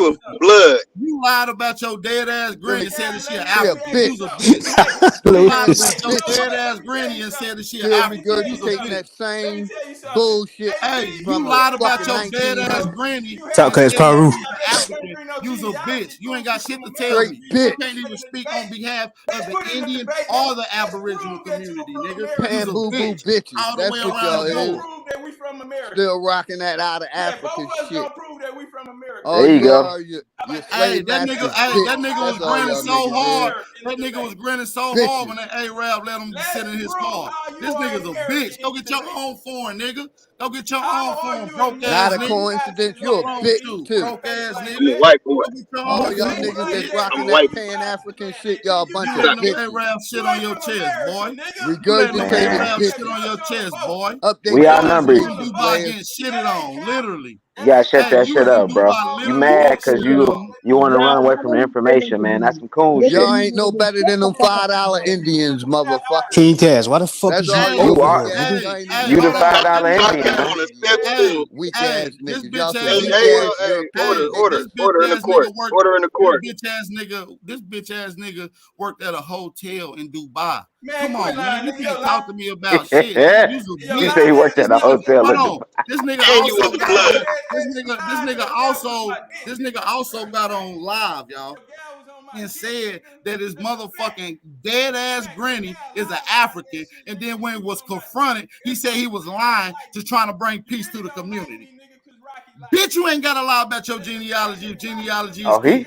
you African. a blood. You lied about your dead ass granny and said that she an African. bitch. You's a bitch. Them You lied bamboo about your bitches dead ass granny and said that she an still African. You's a regurgitating bitch. that same bullshit Hey, from you the lied about fucking your dead ass 1900s. granny Top and class said that Paru. she an African. You's a bitch. You ain't got shit to tell Straight me. You bitch. can't even speak on behalf of the Indian or the Aboriginal community, nigga. You's Pan a boo boo bitch. bitches. All the way That's what around y'all the is. board. Prove that we from America. Still rocking that out of Yeah, both Africa of us shit. gonna prove that we from America. All There you you go. are, you're Hey, slave that nigga, masters, hey, bitch. that nigga was That's all grinning y'all so niggas hard. is. That nigga was grinning so Bitches. hard when that A-Rab let him sit in his car. This nigga's a bitch. Go get your own foreign, nigga. Go get your own foreign, broke Not ass a nigga. coincidence. What's You're a wrong with bitch you, too. broke ass nigga? I'm a white boy. Go get your All own y'all foreign, niggas that's bitch. rocking I'm a that white boy. Pan African shit, y'all a bunch You of letting them bitches. A-Rab shit on your chest, boy. You letting them Regurgitated A-Rab shit bitches. on your chest, boy. Update We Your your ass outnumbered. was in information, Dubai players. getting shitted on, literally. You gotta shut Hey, that you shit was in up, bro. Dubai You literally mad getting because shitted on. you want to run Y'all, away how from the many information, man. That's citizens? some coon What shit. Y'all you ain't no better than them $5 Indians, motherfuckers. King Cash, why the fuck That's is you all Hey, y'all You over weak are. here, ass. nigga? Y'all ain't even hey, You the hold worth on. $5 talking Hey, about. Indian, Knocking man. on the steps too. Weak hey, ass this niggas. Y'all bitch some ass Hey, weak nigga hey, work. ass hey, European order, Hey, niggas. order, this bitch order in the ass court. nigga worked. Order in the court. This bitch ass nigga worked at a hotel in Dubai. Man, Come quit on, man. lying, You nigga. can't You're talk lying. to me about shit, nigga. You's a You bitch. say he worked This at a nigga, hotel hold in on. Dubai. This nigga And you also was a got blood. on. This nigga also got on live, y'all, and said that his motherfucking dead ass granny is an African. And then when it was confronted, he said he was lying to trying to bring peace to the community. Bitch, you ain't got to lie about your genealogy if genealogy is Oh, key.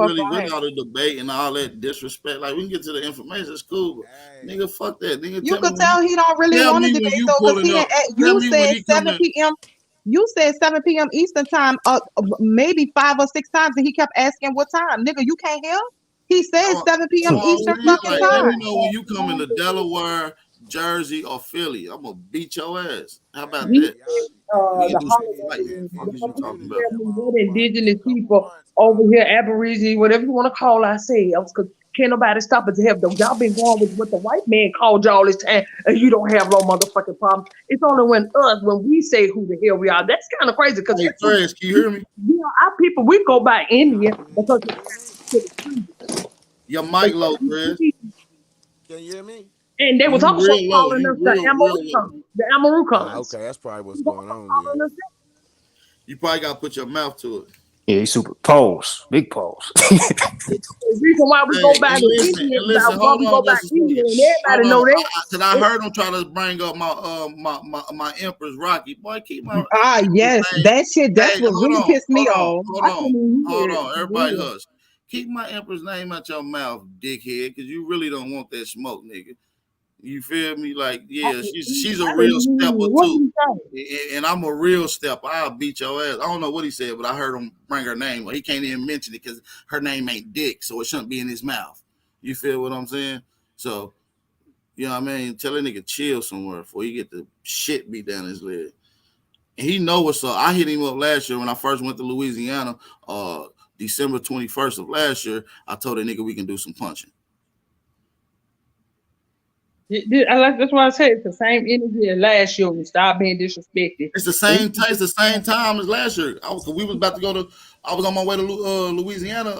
fuck really on with him. all the debate and all that disrespect. Like we can get to the information, it's cool. But nigga, fuck that. Nigga, You could tell he don't really tell want to me when debate you though, because pulling up. Tell you me when said he 7 coming. p.m. You said 7 p.m. Eastern time, maybe 5 or 6 times, and he kept asking what time. Nigga, you can't hear? He said Oh, 7 p.m. Eastern fucking like, let time. me know when you come into Delaware, Jersey, or Philly. I'm gonna beat your ass. How about We that? We can the do something like that. holidays. Fuck The is you motherfuckers talking about? tell me what indigenous people over here, Aborigine, whatever you want to call ourselves, because can't nobody stop us to help them. Y'all been going with what the white man called y'all this time, and you don't have no motherfucking problem. It's only when we say who the hell we are. That's kind of crazy because Hey, Thresh, can you hear me? our people, we go by India because Your mic low, Thresh. Can you hear me? and they was You also real low. calling You us the real low. Amarucans. The Amarucans. Okay, that's probably what's They was going also on calling there. us You probably gotta put your mouth to it. Yeah, he super pause. Big pause. the reason why we go Hey, by and the listen, Indians, and listen. why Hold we go on, by just a second. Indian, and Hold everybody on, know that. cause I heard him trying to bring up my Empress Rocky. Boy, keep my Empress Yes, name. that shit. That's Hey, what really pissed me off. I couldn't even hear it. Everybody hush. Keep my Empress name out your mouth, dickhead, cause you really don't want that smoke, nigga. You feel me? Like, yeah, she's a I real didn't even hear stepper it. What too. did he say? And I'm a real stepper. I'll beat your ass. I don't know what he said, but I heard him bring her name. Well, he can't even mention it because her name ain't Dick, so it shouldn't be in his mouth. You feel what I'm saying? So, you know what I mean? Tell a nigga chill somewhere before he get the shit beat down his leg. And he know what's up. I hit him up last year when I first went to Louisiana, December 21st of last year. I told that nigga we can do some punching. That's why I say it's the same energy as last year. We stop being disrespected. It's the same time. It's the same time as last year. We was about to go to. I was on my way to Louisiana.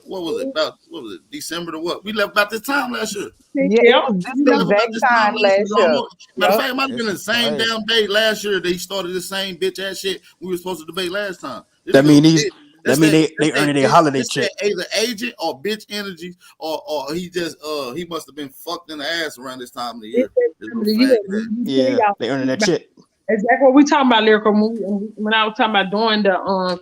What was it? About what was it? December to what? We left about this time last year. Yeah, it Yep. was this We left about exact this time time last year. last year. Matter of Yep. fact, it might have been This the is same crazy. damn day last year. They started the same bitch ass shit we were supposed to debate last time. This That nigga mean a these. bitch. That That's mean that. they That's that. earning their holiday This check. that either agent or bitch energy or he just he must have been fucked in the ass around this time of the It's year. that This time little of the year. faggot ass. Yeah, they earning that check. Exactly what we talking about, lyrical movie. When I was talking about doing the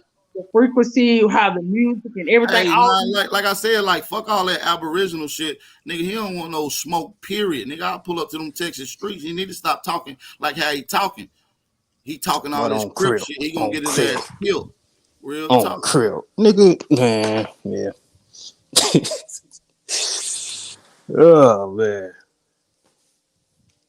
frequency, how the music and everything, Hey all man, like I said, like fuck all that Aboriginal shit, nigga. He don't want no smoke. Period, nigga. I'll pull up to them Texas streets. He need to stop talking like how he talking. He talking all But this on crip Krill. shit. He gonna On get his Krill. ass killed. Real On talk. Krill. Nigga, man, yeah. Oh man.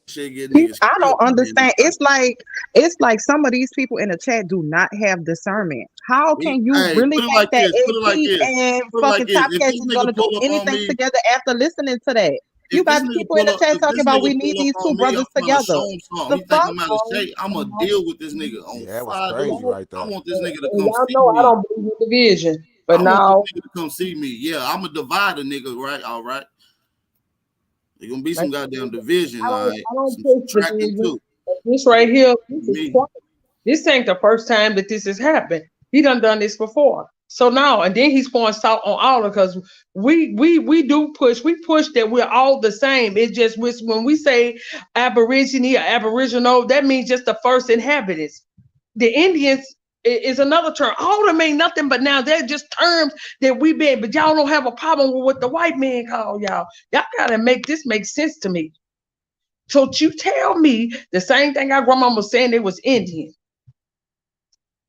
Shit get niggas I killed. don't understand. It's like some of these people in the chat do not have discernment. How can you Hey, really put it think like that this. Put it like AP this. and Put it like fucking this. Top If Cats this is gonna nigga do pull up on anything me, together after listening to that? You if this got nigga people in pull the up, chat if talking this about nigga we need pull up these two on me, I'm brothers trying to show together. him something. The He think fuck? I'm out to say, I'm gonna deal with this nigga on Yeah, that was fire. crazy right I there. want this nigga to and come y'all see know I me. don't believe in division. But I want this now, nigga to come see me. Yeah, I'm a divider, nigga. Right? All right. There's gonna be like some goddamn division. All right. I don't Some push subtracting division. too. But this right here, this is Me. twice. This ain't the first time that this has happened. He done this before. So now, and then he's pouring salt on all of us. We do push. We push that we're all the same. It's just when we say Aborigine or Aboriginal, that means just the first inhabitants. The Indians is another term. All of them ain't nothing but now they're just terms that we been. But y'all don't have a problem with what the white man call y'all. Y'all gotta make this make sense to me. So you tell me the same thing our grandma was saying, it was Indian.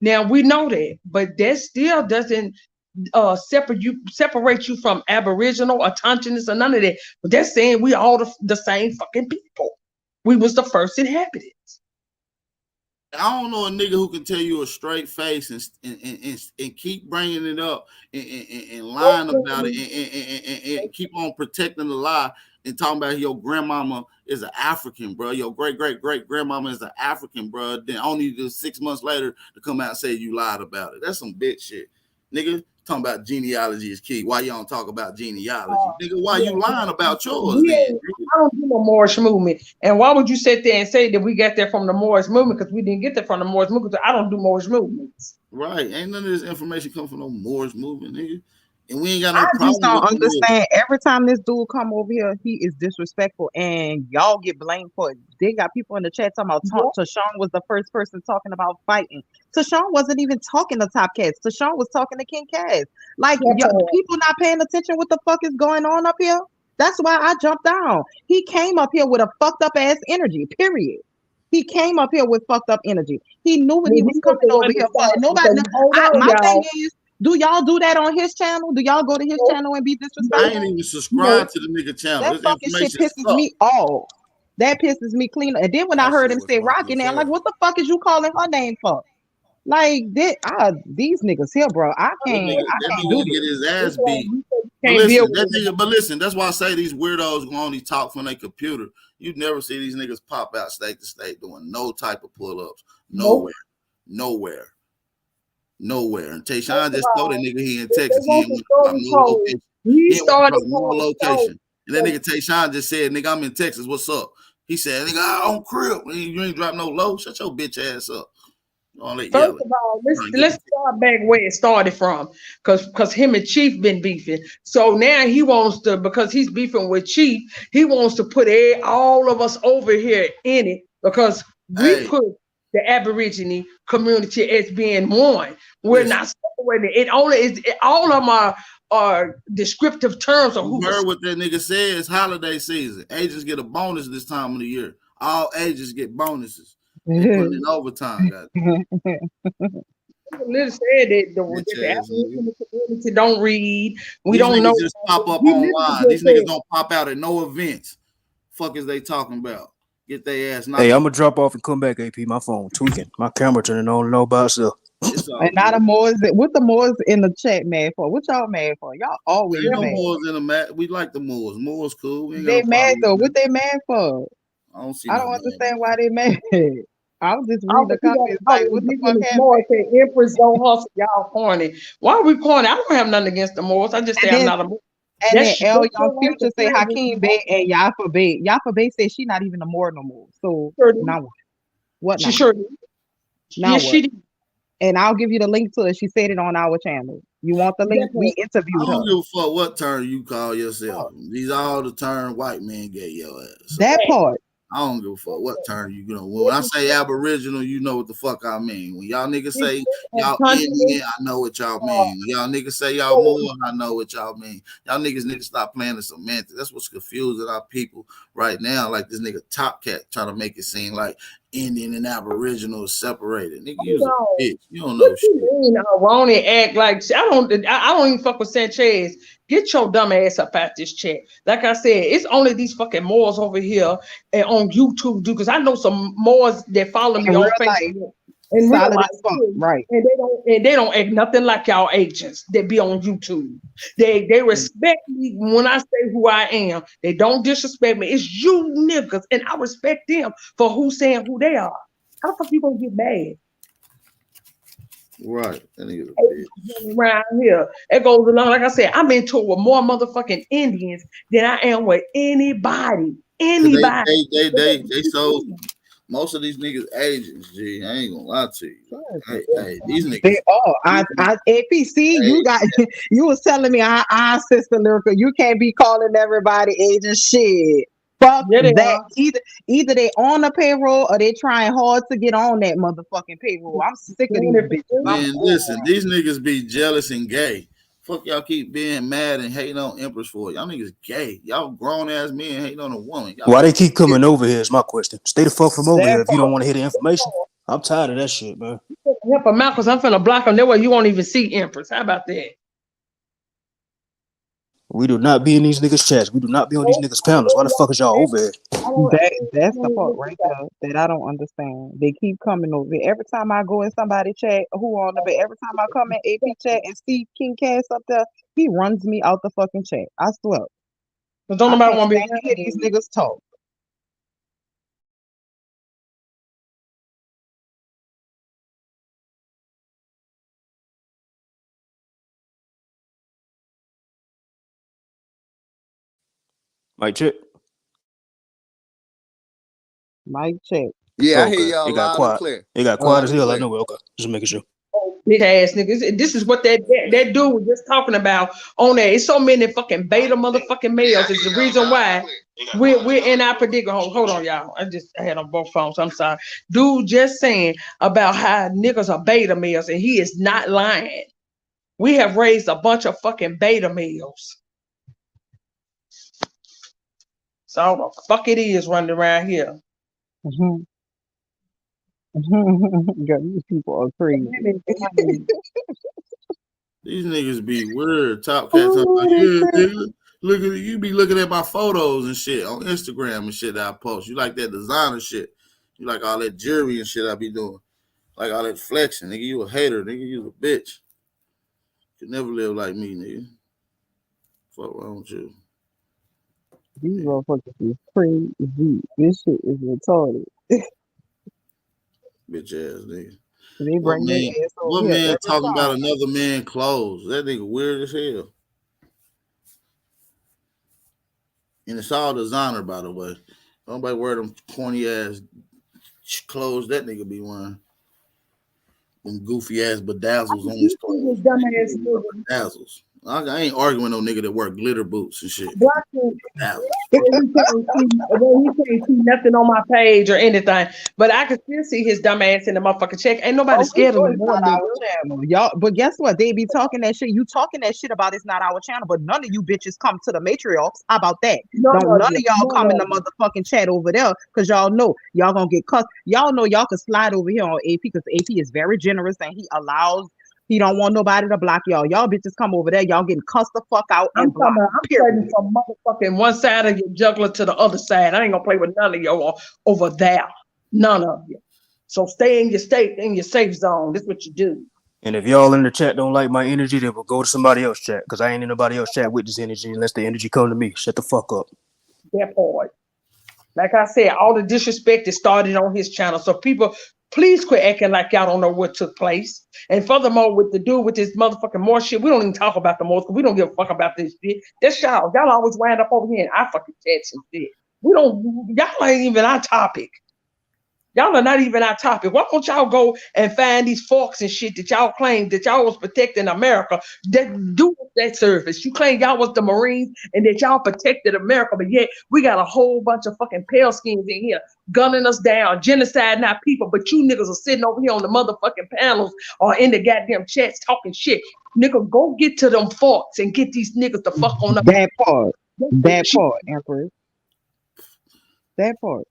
Now we know that, but that still doesn't separate you from Aboriginal or Tontonist or none of that. But that's saying we all the same fucking people. We was the first inhabitants. I don't know a nigga who can tell you a straight face and keep bringing it up and lying about it and keep on protecting the lie and talking about your grandmama is an African, bro. Your great grandmama is an African, bro. Then only 6 months later to come out and say you lied about it. That's some bitch shit, nigga. Talking about genealogy is key. Why y'all don't talk about genealogy, nigga? Why you lying about yours then? I don't do no Moorish movement. And why would you sit there and say that we got that from the Moorish movement? Because we didn't get that from the Moorish movement. I don't do Moorish movements. Right. Ain't none of this information come from no Moorish movement, nigga. And we ain't got I no just problem don't with the Moors. understand. Every time this dude come over here, he is disrespectful, and y'all get blamed for it. They got people in the chat talking about Tashawn was the first person talking about fighting. Tashawn wasn't even talking to Top Cats. Tashawn was talking to King Cass. Like people not paying attention. What the fuck is going on up here? That's why I jumped down. He came up here with a fucked up ass energy. Period. He came up here with fucked up energy. He knew what Well, he he was was coming the over one here that for. started it. Nobody. So hold on, My thing y'all. is, do y'all do that on his channel? Do y'all go to his channel and be I disrespectful? ain't even subscribed to the nigga channel. That His fucking shit information pisses sucks. me off. That pisses me clean. And then when I That heard shit him was say funky Rocky, as now I'm like, hell. what the fuck is you calling her name for? Like these niggas here, bro. I That can't nigga do get this. his That's ass why beat. you said you But can't deal listen, with it. that's why I say these weirdos go only talk from their computer. You never see these niggas pop out state to state doing no type of pull-ups. Nope. Nowhere. And First Tayshawn of just told that all, nigga he in they Texas. He want ain't the want to drop story no told. location. We He ain't want to started drop no telling the story. location. And that nigga Tayshawn just said, nigga, I'm in Texas. What's up? He said, nigga, I don't crib. You ain't drop no low. Shut your bitch ass up. All that First yelling. of all, Trying to get let's start back where it started from, because him and Chief been beefing. So now he wants to, because he's beefing with Chief, he wants to put all of us over here in it because we Hey, put the Aborigine community as being one. We're listen. not separated. It only is all of them are descriptive terms of You who heard the what that nigga said. It's holiday season. Agents get a bonus this time of the year. All agents get bonuses. They putting in overtime, guys. literally said that Bitch the ass nigga. Aboriginal community don't read. We These don't know. niggas just pop up He literally online. These just niggas said, don't pop out at no events. Fuck is they talking about? Get their ass knocked Hey, the I'm gonna drop off and come back. AP, my phone tweaking. My camera turning on low by itself. It's all And now good. the Moors, what the Moors in the chat mad for? What y'all mad for? Y'all always Ain't no mad. Moors in the mat. We like the Moors. Moors cool. We ain't got They no mad problem with though. them. What they mad for? I don't see I no don't man. understand why they mad. I was just reading oh, the we got comments like, what the fuck indigenous happened? Moors say Empress don't hustle. Y'all corny. Why are we corny? I don't have nothing against the Moors. I just say And I'm then not a Moor. and then That's L Young your right to Future say say what Hakeem you Bay want. and Yafa Bay. Yafa Bay said she not even a Moor no more. So Sure did. now what? What She now? sure did. Now Yes, what? she did. And I'll give you the link to it. She said it on our channel. You want the link? That We part. I interviewed her. don't give a fuck what term you call yourself. Oh, These all the term white men get your ass. So that part. I don't give a fuck what term you know. When I say Aboriginal, you know what the fuck I mean. When y'all niggas say y'all Indian, I know what y'all mean. When y'all niggas say y'all Moor, I know what y'all mean. Y'all niggas need to stop playing the semantics. That's what's confusing our people right now. Like this nigga Top Cat trying to make it seem like Indian and Aboriginal is separated. Nigga, you's a No. bitch. You don't What know you shit. mean, Ronnie act like I don't even fuck with Sanchez. Get your dumb ass up out this chat. Like I said, it's only these fucking Moors over here and on YouTube, dude. Because I know some Moors that follow me In real on life, Facebook in real solid life as fuck. too. Right. And they don't act nothing like y'all agents that be on YouTube. They respect me when I say who I am. They don't disrespect me. It's you niggas, and I respect them for who saying who they are. How the fuck you gonna get mad? Right. That nigga's a bitch. Around here. It goes along. Like I said, I'm into it with more motherfucking Indians than I am with anybody. Cause Anybody. they so most of these niggas agents, G. I ain't gonna lie to you. Like, hey, these They niggas. are. APC, Hey, you got you was telling me our sister Lyrical, you can't be calling everybody agent shit. Fuck Yeah, they that. are. Either they on the payroll or they trying hard to get on that motherfucking payroll. I'm sick of these bitches. I'm man, over listen, these niggas be jealous and gay. Fuck y'all keep being mad and hating on Empress for it. Y'all niggas gay. Y'all grown ass men hating on a woman. Y'all Why they fucking keep coming over here is my question. Stay the fuck from over that here if you don't want to hear the information. I'm tired of that shit, man. Help them out because I'm finna block them. That way you won't even see Empress. How about that? We do not be in these niggas' chats. We do not be on these niggas' panels. Why the fuck is y'all over here? That's the part right there that I don't understand. They keep coming over. Every time I go in somebody chat, who on the bed, every time I come in AP chat and see King Cass up there, he runs me out the fucking chat. I swear. Because don't I nobody can't want to be stand to hear these around niggas talk. Mike check. Mic check. Yeah, I hear Okay. y'all It got loud and quiet. clear. It got quiet Loud as and hell. I clear. know it. Okay. Just making sure. big ass niggas. This is what that dude was just talking about on there. It's so many fucking beta motherfucking males. It's the reason why we're in our predicament. Hold on, y'all. I had on both phones. I'm sorry. Dude just saying about how niggas are beta males, and he is not lying. We have raised a bunch of fucking beta males. So the fuck it is running around here. Mm-hmm. Girl, these people are crazy. These niggas be weird. Top cats talking Oh, about, they yeah, crazy. nigga. Look at you be looking at my photos and shit on Instagram and shit that I post. You like that designer shit. You like all that jewelry and shit I be doing. Like all that flexing. Nigga, you a hater. Nigga, you a bitch. You never live like me, nigga. Fuck wrong with you. These motherfuckers is crazy. This shit is retarded. Bitch ass nigga. They What bring their man? ass over What here man every talking about time. another man clothes? That nigga weird as hell. And it's all designer, by the way. Nobody wear them corny ass clothes that nigga be wearing. Them goofy ass bedazzles on his clothes. Dumbass nigga. Bedazzles. I ain't arguing with no nigga that wear glitter boots and shit. Black man, Bedazzles. he can't see nothing on my page or anything, but I can still see his dumb ass in the motherfucking check. Ain't nobody Oh, we scared of know no it's more not our nigga. channel. Y'all, but guess what? They be talking that shit. You talking that shit about it's not our channel, but none of you bitches come to the matriarchs. How about that? None Don't of none you. of y'all None come in of the you. motherfucking chat over there because y'all know y'all gonna get cussed. Y'all know y'all can slide over here on AP because AP is very generous and he don't want nobody to block y'all. Y'all bitches come over there, y'all getting cussed the fuck out I'm and talking blocked. about, I'm Period. trading from motherfucking one side of your juggler to the other side. I ain't gonna play with none of y'all over there. None of you. So stay in your state, in your safe zone. That's what you do. And if y'all in the chat don't like my energy, then we'll go to somebody else chat because I ain't in nobody else chat with this energy unless the energy come to me. Shut the fuck up. That part. Like I said, all the disrespect is started on his channel. So people, please quit acting like y'all don't know what took place. And furthermore, with the dude with this motherfucking more shit, we don't even talk about the more because we don't give a fuck about this shit. That's y'all. Y'all always wind up over here in our fucking chats and shit. We don't, y'all ain't even our topic. Y'all are not even our topic. Why don't y'all go and find these forks and shit that y'all claim that y'all was protecting America? That do that service. You claim y'all was the Marines and that y'all protected America, but yet we got a whole bunch of fucking pale skins in here gunning us down, genociding our people. But you niggas are sitting over here on the motherfucking panels or in the goddamn chats talking shit. Nigga, go get to them forks and get these niggas the fuck on up. That part. That part, Empress. That part.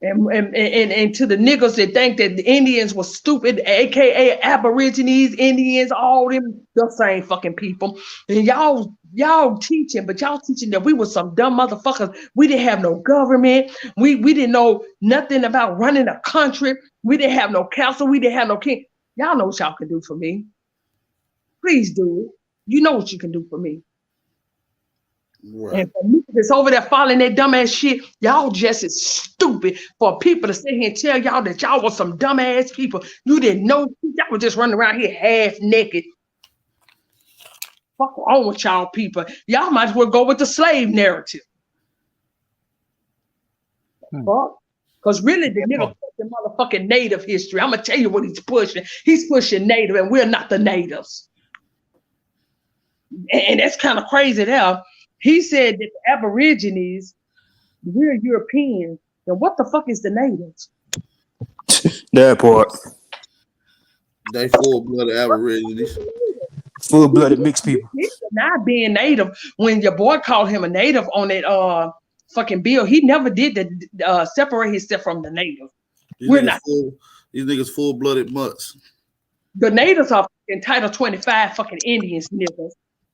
And to the niggas that think that the Indians were stupid, aka Aborigines, Indians, all them the same fucking people. And y'all teaching, but y'all teaching that we were some dumb motherfuckers. We didn't have no government. We didn't know nothing about running a country. We didn't have no council. We didn't have no king. Y'all know what y'all can do for me. Please do it. You know what you can do for me. Right. And for me that's over there following that dumbass shit, y'all just as stupid for people to sit here and tell y'all that y'all was some dumbass people. You didn't know. Y'all were just running around here half naked. Fuck wrong with y'all people. Y'all might as well go with the slave narrative. Fuck. Because really, the nigga pushing motherfucking native history. I'm going to tell you what he's pushing. He's pushing native, and we're not the natives. And that's kind of crazy there. He said that the Aborigines, we're Europeans. Then what the fuck is the natives? That part. They full-blooded Aborigines. Full-blooded mixed people. He's not being native. When your boy called him a native on that fucking bill, he never did separate himself from the native. We're not. These niggas full-blooded mutts. The natives are in Title 25 fucking Indians, niggas.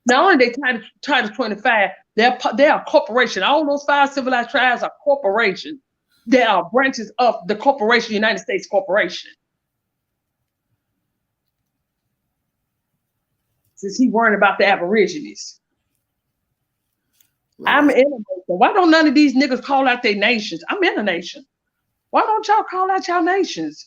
Not only they Title 25, they're a corporation. All those 5 civilized tribes are corporations. They are branches of the corporation, United States Corporation. Since he worried about the Aborigines. Right. I'm in a nation. Why don't none of these niggas call out their nations? I'm in a nation. Why don't y'all call out y'all nations?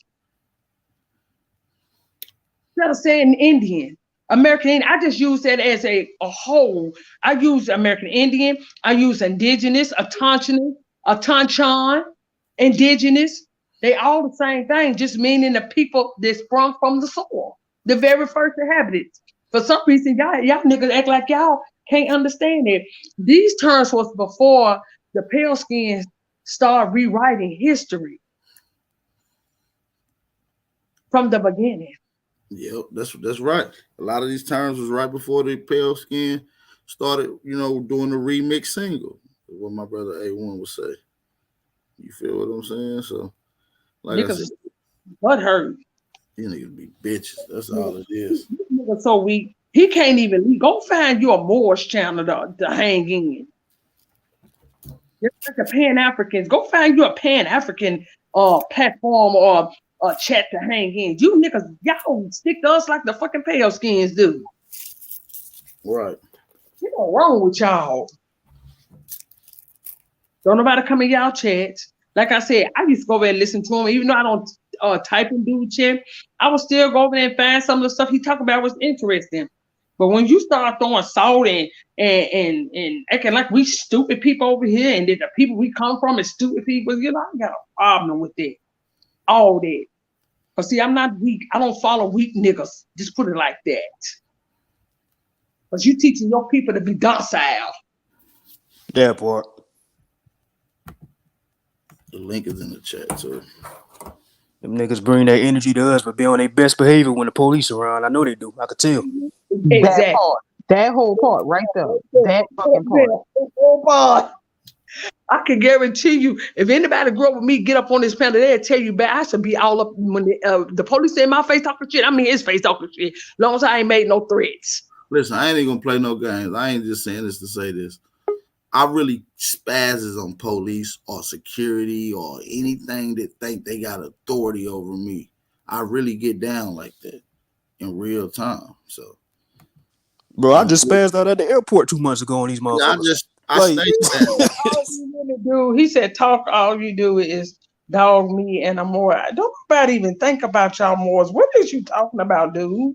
Instead of saying Indian, American Indian, I just use that as a whole. I use American Indian, I use indigenous, Atanchan, indigenous. They all the same thing, just meaning the people that sprung from the soil, the very first inhabitants. For some reason, y'all niggas act like y'all can't understand it. These terms was before the pale skins started rewriting history from the beginning. Yep, that's right. A lot of these terms was right before the pale skin started, doing the remix single. What my brother A1 would say. You feel what I'm saying? So Like I said, Niggas, butt hurt. these niggas be bitches. That's all it is. This nigga so weak. He can't even leave. Go find you a Moorish channel to hang in. Just like the Pan Africans. Go find you a Pan African platform or chat to hang in. You niggas, y'all stick to us like the fucking pale skins do. Right. What's wrong with y'all? Don't nobody come in y'all chats. Like I said, I used to go over there and listen to him, even though I don't type and do chat. I would still go over there and find some of the stuff he talked about was interesting. But when you start throwing salt and acting like we stupid people over here, and that the people we come from is stupid people, you know, I got a problem with that. All that. But see, I'm not weak. I don't follow weak niggas. Just put it like that. Because you teaching your people to be docile. That part. The link is in the chat, so. Them niggas bring that energy to us, but be on their best behavior when the police around. I know they do. I could tell. Exactly. That part. That whole part right there. That fucking part. Oh, boy. I can guarantee you, if anybody grew up with me, get up on this panel, they'll tell you, I should be all up when the police say my face talking shit. I mean his face talking shit. As long as I ain't made no threats. Listen, I ain't even gonna play no games. I ain't just saying this to say this. I really spazzes on police or security or anything that think they got authority over me. I really get down like that in real time. So, bro, I just spazzed out at the airport 2 months ago on these motherfuckers. Yeah, I stay spazzed. All you really do, he said, talk. All you do is dog me and I'm more. Don't nobody even think about y'all Moors. What is you talking about, dude?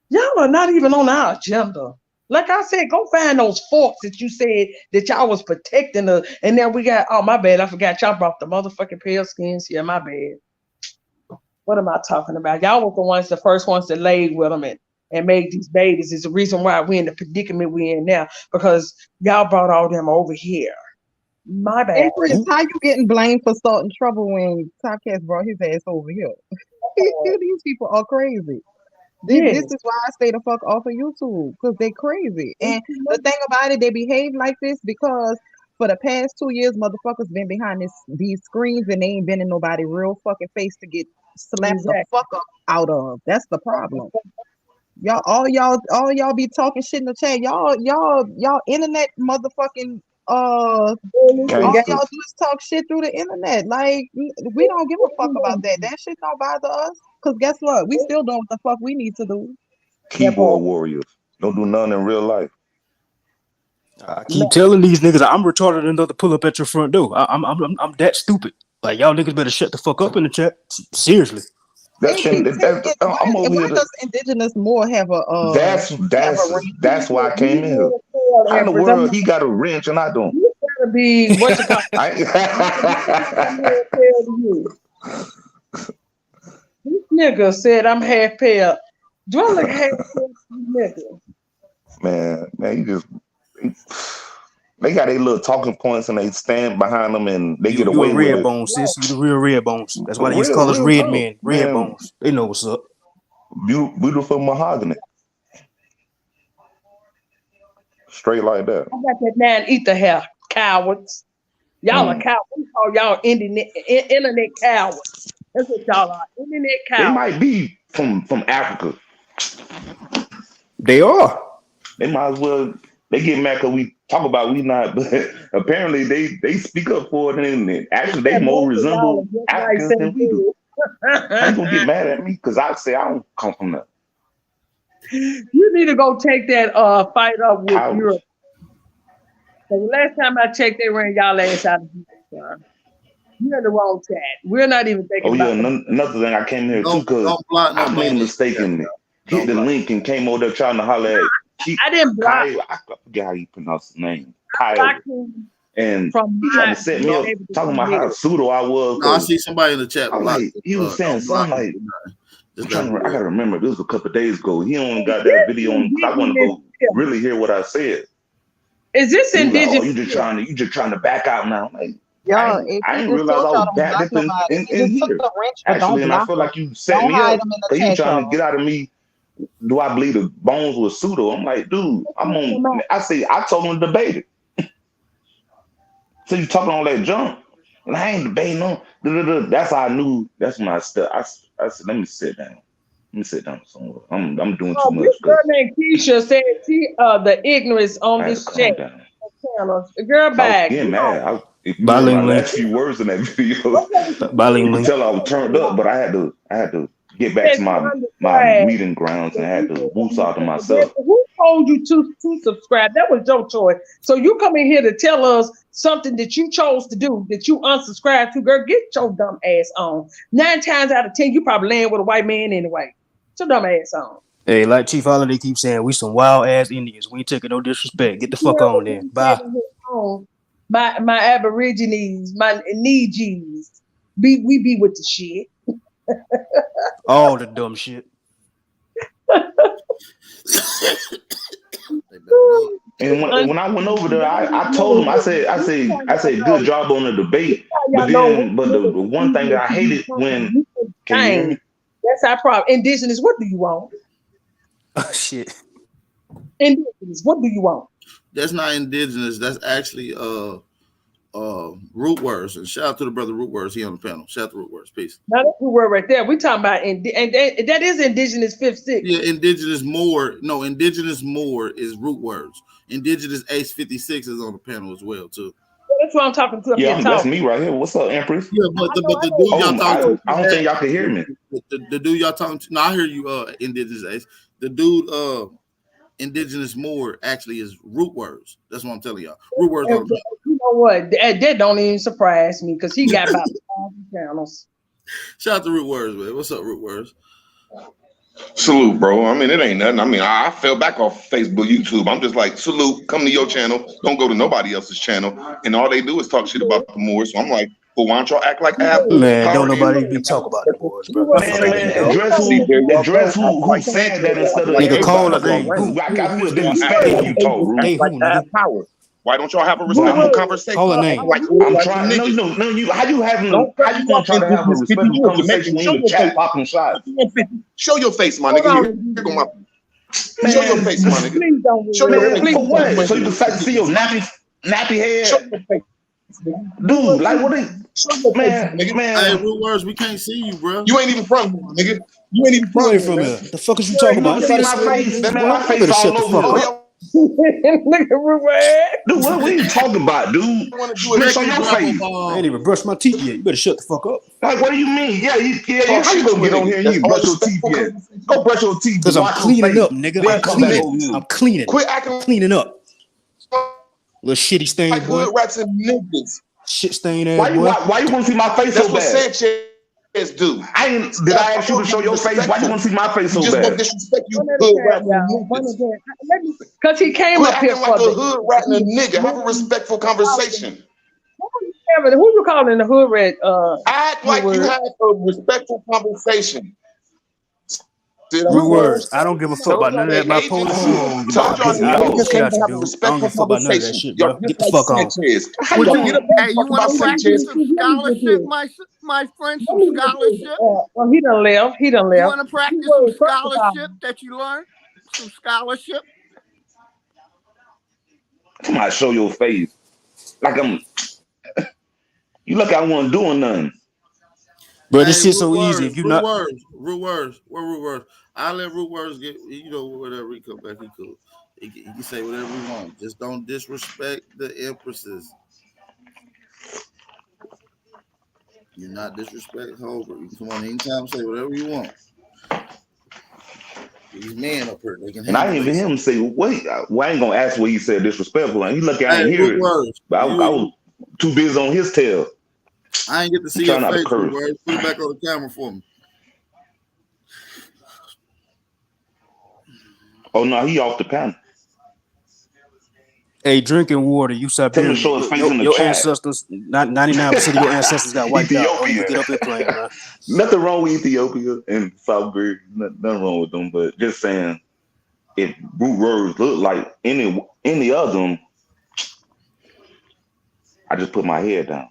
Y'all are not even on our agenda. Like I said, go find those forks that you said that y'all was protecting us. And then we got, oh, my bad. I forgot y'all brought the motherfucking pale skins. Yeah, my bad. What am I talking about? Y'all was the first ones that laid with them and made these babies. Is the reason why we're in the predicament we're in now, because y'all brought all them over here. My bad. Empress, how you getting blamed for starting trouble when Topcats brought his ass over here? These people are crazy. This is why I stay the fuck off of YouTube, because they crazy. And the thing about it, they behave like this because for the past 2 years, motherfuckers been behind these screens and they ain't been in nobody real fucking face to get slapped the fuck up out of. That's the problem. All y'all be talking shit in the chat. Y'all internet motherfucking all y'all do is talk shit through the internet. Like, we don't give a fuck about that. That shit don't bother us. Cause guess what? We still doing what the fuck we need to do. Keyboard warriors. Don't do none in real life. I keep telling these niggas I'm retarded enough to pull up at your front door. I'm that stupid. Like, y'all niggas better shut the fuck up in the chat. Seriously. That shit. I'm over Why here. does Indigenous more have a? That's why I came in here. How in the world he got a wrench and I don't? You gotta be what you call. This nigga said I'm half pale. Do I look half pale? Nigga. Man, you just they got their little talking points and they stand behind them and they get away with it. Red bones, sis. You the real red bones. That's why they used to call us red men. Red bones. They know what's up. Beautiful mahogany. Straight like that. I got that man ether hair, cowards. Y'all are cowards. We call y'all internet cowards. That's what y'all are. Internet cowards. They might be from Africa. They are. They might as well. They get mad because we talk about we not, but apparently they speak up for it, and actually they more resemble Africans than we do. How you gonna get mad at me because I say I don't come from that? You need to go take that fight up with Europe. The last time I checked, they ran y'all ass out of here. You're in the wrong chat. We're not even thinking about another thing I came here too because I made a mistake and hit the link and came over there trying to holler at I didn't block. I forget how you pronounce his name. Kyle. And he tried to set me up talking about how pseudo I was. No, I see somebody in the chat. Like, he was saying something like, I gotta remember, this was a couple of days ago. He only got that video on. I want to go really hear what I said. Is this indigenous? Like, you just trying to back out now. Like, I didn't realize I was back up in here. Actually, and I feel like you set me up because you trying to get out of me. Do I believe the bones was pseudo? I'm like, dude, I told him to debate it. So you talking all that junk? And I ain't debating on. That's how I knew. That's when I said, let me sit down. Let me sit down somewhere. I'm doing too much This girl because named Keisha said the ignorance on I had to this chat calm down. channel. Girl, I was back. getting mad. If you heard my Bilingual. last few words in that video, you could Bilingual. tell I was turned up. But I had to get back Yes, to you my understand. meeting grounds and I had to woos out to myself. Who told you to subscribe? That was your choice. So you come in here to tell us something that you chose to do that you unsubscribed to. Girl, get your dumb ass on. 9 times out of 10, you probably laying with a white man anyway. Get your dumb ass on. Hey, like Chief Holiday keeps saying, we some wild ass Indians. We ain't taking no disrespect. Get the You fuck heard on what there. he Bye. said in his song. My Aborigines, my Nijis, we be with the shit. All the dumb shit. And when I went over there, I told him, I said, good job on the debate. But the one thing that I hated when, can you hear me? That's our problem. Indigenous, what do you want? Oh, shit. Indigenous, what do you want? That's not indigenous. That's actually root words. And shout out to the brother Root Words. He on the panel. Shout out to Root Words. Peace. Now that's the word right there. We talking about and that is indigenous 5th, 6th. Yeah, indigenous more. No, indigenous more is Root Words. Indigenous Ace 56 is on the panel as well too. That's what I'm talking to. Yeah, that's me right here. What's up, Empress? Yeah, but the dude y'all talking to, I don't think y'all can hear me. The dude y'all talking to. No, I hear you. Indigenous Ace. The dude indigenous more actually is Root Words. That's what I'm telling y'all. Root Words on the panel. You know what? That don't even surprise me because he got about 1,000 channels. Shout out to Root Words, man. What's up, Root Words? Salute, bro. I mean, it ain't nothing. I mean, I fell back off Facebook, YouTube. I'm just like, salute, come to your channel. Don't go to nobody else's channel. And all they do is talk shit about the Moors. So I'm like, well, why don't y'all act like Apple? Man, don't nobody be talk about the Moors, bro. Man, address who said that instead of nigga, call a everybody. name. I feel disrespect when you talk, Rude. They who, nigga? Power. Why don't y'all have a respectful conversation? Call a name. Like, I'm trying. No, you. How you gonna try to have a respectful conversation when you in the chat popping shots? Show your face, my nigga. Here go my. Show your face, my nigga. Please don't. Show your face. For what? So you can see your nappy head. Show your face. Dude, like what they man. Hey, Root Words, we can't see you, bro. You ain't even from here, nigga. You ain't even from here. The fuck is you talking about? See my face. My face better shut all the fuck over. up. Look at Ruben. Dude, what are you talking about, dude? Show your face. I ain't even brushed my teeth yet. You better shut the fuck up. Like, what do you mean? Yeah. How you gonna get on here and you ain't brush your teeth yet? Go brush your teeth. Because I'm cleaning up, nigga. I'm cleaning. Quit acting cleaning up. Little shitty stain, like boy. hood rats and niggas. Shit stain ass boy. Why you want to see my face That's so what bad? Sanchez do. Did I ask you to show your face? Why you want to see my face so just bad? want disrespect you, hood rat and niggas. Because he came Quit up here acting like for a hood rat and a nigga. Have a respectful conversation. Who you calling the hood rat? Act like you have a respectful conversation. Root Words. I don't give a fuck about none of that bipolar shit. I don't give a fuck about none of that shit, bro. Get the fuck on. Hey, you want to practice some scholarship, my friend? Some scholarship? Well, he done left. You want to practice some scholarship that you learned? Some scholarship? Come on, show your face. Like you look like I wasn't doing nothing. Bro, this shit's so easy. If you not Root Words. I'll let Root Words get, whatever he come back, he cool. He can say whatever he wants. Just don't disrespect the empresses. You're not disrespect Hover. You can come on anytime and say whatever you want. These men up here, they can. And I didn't even hear him say, wait, well, I ain't gonna ask what he said disrespectful. And he look at I didn't hear it. But I was too busy on his tail. I ain't get to see your face. Put it back on the camera for me. Oh no, he off the panel. Hey, drinking water, you Siberian. Your ancestors, 99% of your ancestors got wiped out. Don't even get up here playing, bro. Nothing wrong with Ethiopia and South Korea. Nothing wrong with them, but just saying, if Root Words look like any of them, I just put my head down.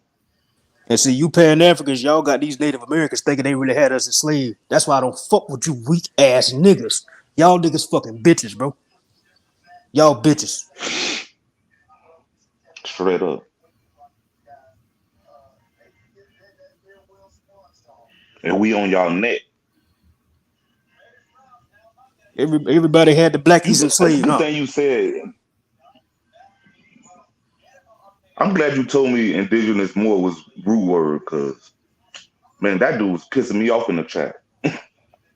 And see, you Pan-Africans, y'all got these Native Americans thinking they really had us as slaves. That's why I don't fuck with you weak ass niggas. Y'all niggas fucking bitches, bro. Y'all bitches. Straight up. and we on y'all neck. Everybody had the blackies That's a enslaved, good huh? thing you said. I'm glad you told me indigenous more was root word, because man, that dude was pissing me off in the chat.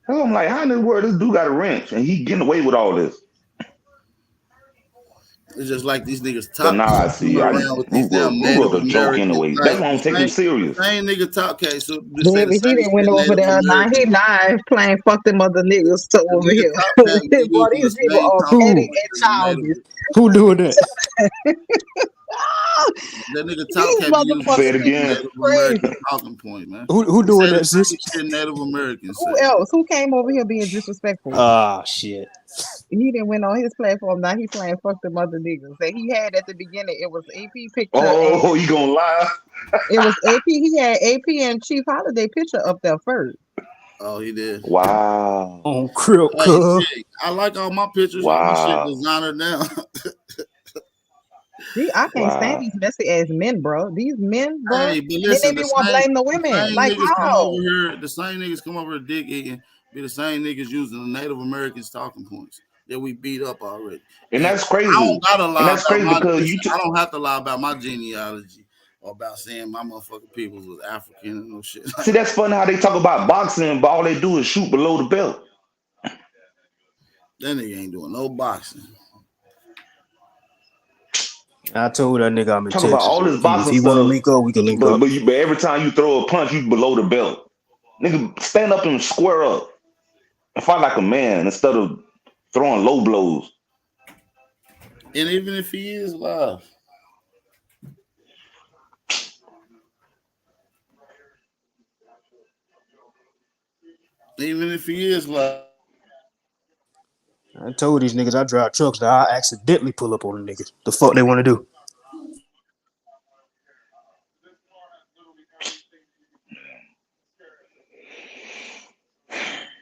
I'm like, how in this world this dude got a wrench and he getting away with all this? It's just like these niggas But top now I cats see, coming around with these damn root Native word a joke Americans. anyway. That's Like why I don't take him serious. the same nigga top cats so they say the Baby, he same didn't went shit over Native there. Now he Americans. live playing fuck them other niggas to The over nigga here. top cat Boy, be using the these people same are talking petty Who? points and as the childish. Native. Who doing that? That nigga top These cat be using the Say it motherfucking same people again. is Native American crazy. talking point, man. Who He doing say the that, same sis? shit Native Americans Who say. else? Who came over here being disrespectful? Ah, shit. He didn't went on his platform. Now he playing fuck them other niggas that he had at the beginning. It was AP picture and Oh, you gonna lie? it was AP. He had AP and Chief Holiday picture up there first. Oh, he did. Wow. On Crip, Hey, cuz. shit, I like all my pictures. All my shit Wow. designer now. I can't stand Wow. these messy ass men, bro. These men, bro. Hey, but Then they listen, be want to blame the women. same Like niggas come how? over here, the same niggas come over here dick eating, be the same niggas using the Native Americans talking points that we beat up already. And And that's I don't crazy. gotta And lie that's about crazy because you I don't have to lie about my genealogy or about saying my motherfucking peoples was African and no shit see, like that's that. funny how they talk about boxing, but all they do is shoot below the belt. That nigga ain't doing no boxing. I told that nigga I'm in Talk about Texas. all So this if boxing he want to stuff, link up, we can link but up. but every time you throw a punch, you below the belt. Nigga, stand up and square up and fight like a man instead of throwing low blows. And even if he is live, even if he is live. I told these niggas I drive trucks that I accidentally pull up on the niggas. The fuck they want to do?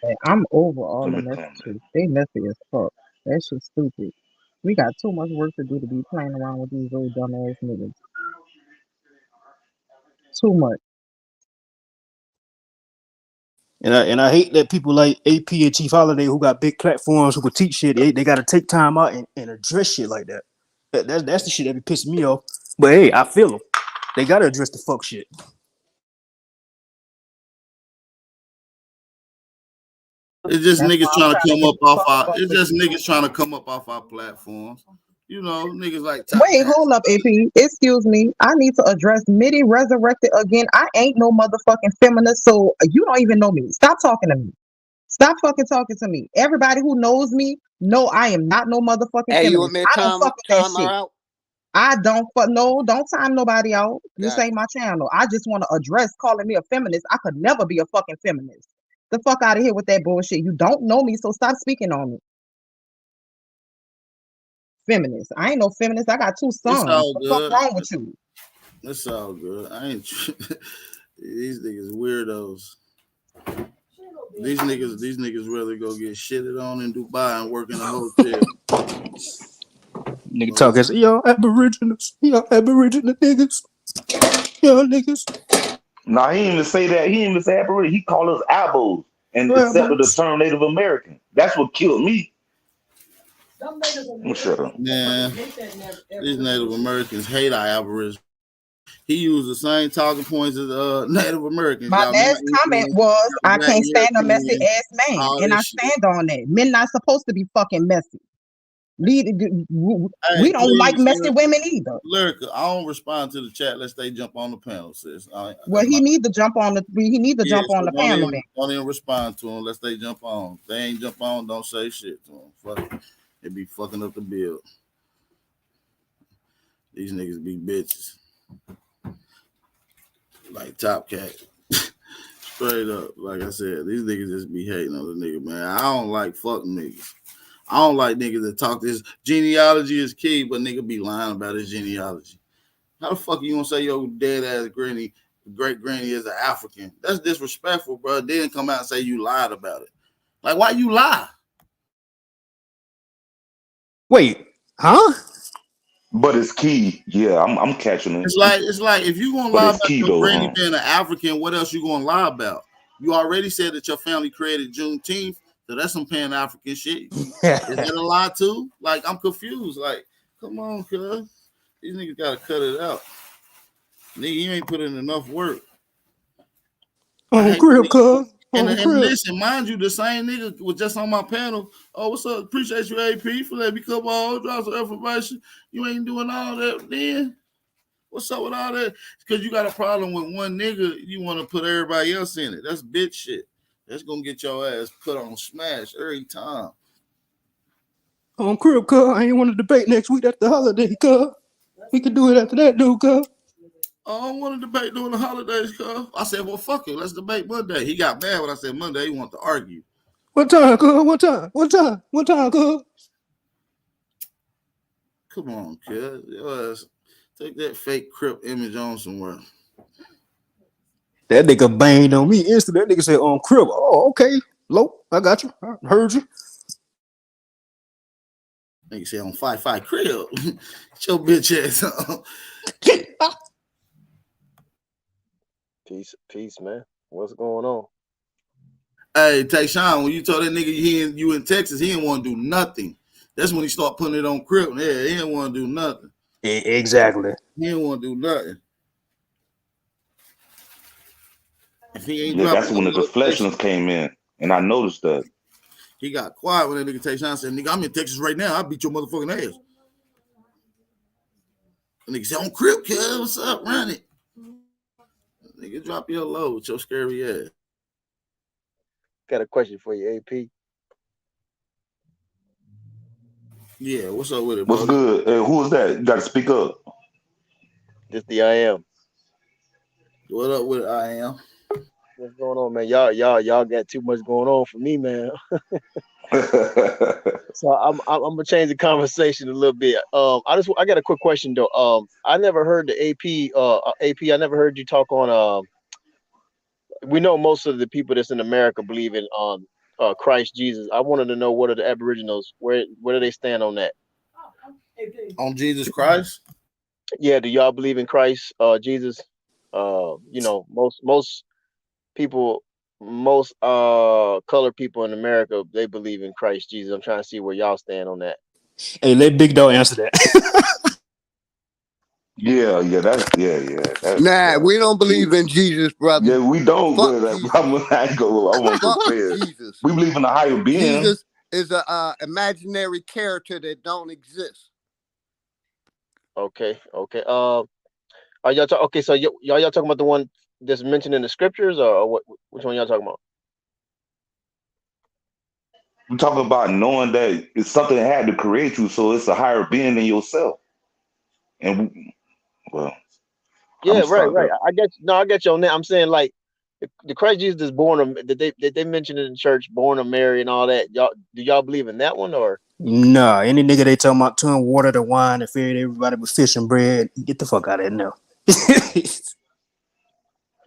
Like, I'm over all Let the me come. messages. They messy as fuck. That shit stupid. We got too much work to do to be playing around with these little dumbass niggas. Too much. And I hate that people like AP and Chief Holiday who got big platforms who could teach shit. They got to take time out and address shit like that. That's the shit that be pissing me off. But hey, I feel them. They got to address the fuck shit. It's just That's niggas why I'm trying to trying to come get up the off fuck our. up It's with just you. niggas trying to come up off our platforms. You know, niggas like Top Wait, Cat. hold up, AP. Excuse me. I need to address Mitty resurrected again. I ain't no motherfucking feminist, so you don't even know me. Stop talking to me. Stop fucking talking to me. Everybody who knows me know I am not no motherfucking Hey, you feminist. admit I don't fuck with that time her shit. out? I don't fuck no, don't time nobody out. This Gotcha. ain't my channel. I just want to address calling me a feminist. I could never be a fucking feminist. The fuck out of here with that bullshit. You don't know me, so stop speaking on me. Feminist. I ain't no feminist. I got two It's sons. all The fuck good. wrong with you? It's all good. I ain't. These niggas weirdos. These niggas rather go get shitted on in Dubai and work in a hotel. Nigga talk as y'all Aboriginals. Y'all Aboriginal niggas. Y'all niggas. Nah, he didn't even say that. He didn't even say Aboriginal. He called us Abos and accepted the Rebels. term Native American. That's what killed me. Shut up. Man, these Native Americans hate our Aboriginals. He used the same talking points as Native Americans. My Y'all not last comment equal. was I Black can't stand a messy European. ass man. All And I this shit. stand on that. Men not supposed to be fucking messy. We Hey, don't like please, messy women either. Lyrica, I don't respond to the chat unless they jump on the panel, sis. Well, he need to jump on the jump on So the panel then. don't even respond to them unless they jump on. If they ain't jump on, don't say shit to them. Fuck it. They be fucking up the bill. These niggas be bitches. Like Top Cat. Straight up. Like I said, these niggas just be hating on the nigga, man. I don't like fuck niggas. I don't like niggas that talk this genealogy is key, but nigga be lying about his genealogy. How the fuck you gonna say your dead ass granny, great granny is an African? That's disrespectful, bro. Then come out and say you lied about it. Like, why you lie? Wait, huh? But it's key. Yeah, I'm catching it. It's like if you gonna lie But it's about key your though. granny being an African, what else you gonna lie about? You already said that your family created Juneteenth, so that's some Pan African shit. Is that a lie too? Like, I'm confused. Like, come on, cuz. These niggas gotta cut it out. Nigga, you ain't put in enough work. I On hate crib, cuz. and On crib. listen, mind you, the same nigga was just on my panel. Oh, what's up? Appreciate you, AP, for letting me come on, drop some information. You ain't doing all that then. What's up with all that? Because you got a problem with one nigga, you want to put everybody else in it. That's bitch shit. That's gonna get your ass put on smash every time. On crib, cuz. I ain't want to debate next week. That's the holiday, cuz. We can do it after that, dude, cuz. I don't want to debate during the holidays, cuz. I said, well, fuck it. Let's debate Monday. He got mad when I said Monday. He wanted to argue. What time, cuz? What time? What time? What time, cuz? Come on, kid. Your ass, take that fake Crip image on somewhere. That nigga banged on me instantly. That nigga said on crib. Oh, okay. Low, I got you. I heard you. Nigga say on 5-5 Crib. Get your bitch ass on. Peace, man. What's going on? Hey, Tayshawn, when you told that nigga you in Texas, he didn't want to do nothing. That's when he started putting it on Crip. Yeah, he didn't want to do nothing. Exactly. He didn't want to do nothing. If he ain't Yeah, that's when the deflections came in, and I noticed that. He got quiet when that nigga Tayshawn said, nigga, I'm in Texas right now. I'll beat your motherfucking ass. The nigga said, on Crip, kid, what's up? Run it. Nigga, drop your low with your scary ass. Got a question for you, AP. Yeah, what's up with it, What's brother? good? Who is that? You got to speak up. Just the I am. What up with it, I am? What's going on, man? Y'all got too much going on for me, man. So I'm gonna change the conversation a little bit. I got a quick question though. I never heard the AP. I never heard you talk on. We know most of the people that's in America believe in Christ Jesus. I wanted to know, what are the Aboriginals? Where do they stand on that? On Jesus Christ? Yeah, do y'all believe in Christ, Jesus? You know, most people, most colored people in America, they believe in Christ Jesus. I'm trying to see where y'all stand on that. Hey, let Big Dog answer that. Yeah. Nah, we don't believe in Jesus, brother. Yeah, we don't. Fuck But Jesus. I want to Fuck say it. Jesus. We believe in a higher being. Jesus is a imaginary character that don't exist. Okay. Are y'all okay? So y'all talking about the one that's mentioned in the scriptures, or what? Which one y'all talking about? I'm talking about knowing that it's something that had to create you, so it's a higher being than yourself. And Yeah, I'm right. sorry. I get you on that. I'm saying, like, the Christ Jesus is born of, that they mentioned in the church, born of Mary and all that. Do y'all believe in that one, or? Nah, any nigga they talking about turn water to wine and feed everybody with fish and bread, get the fuck out of here now.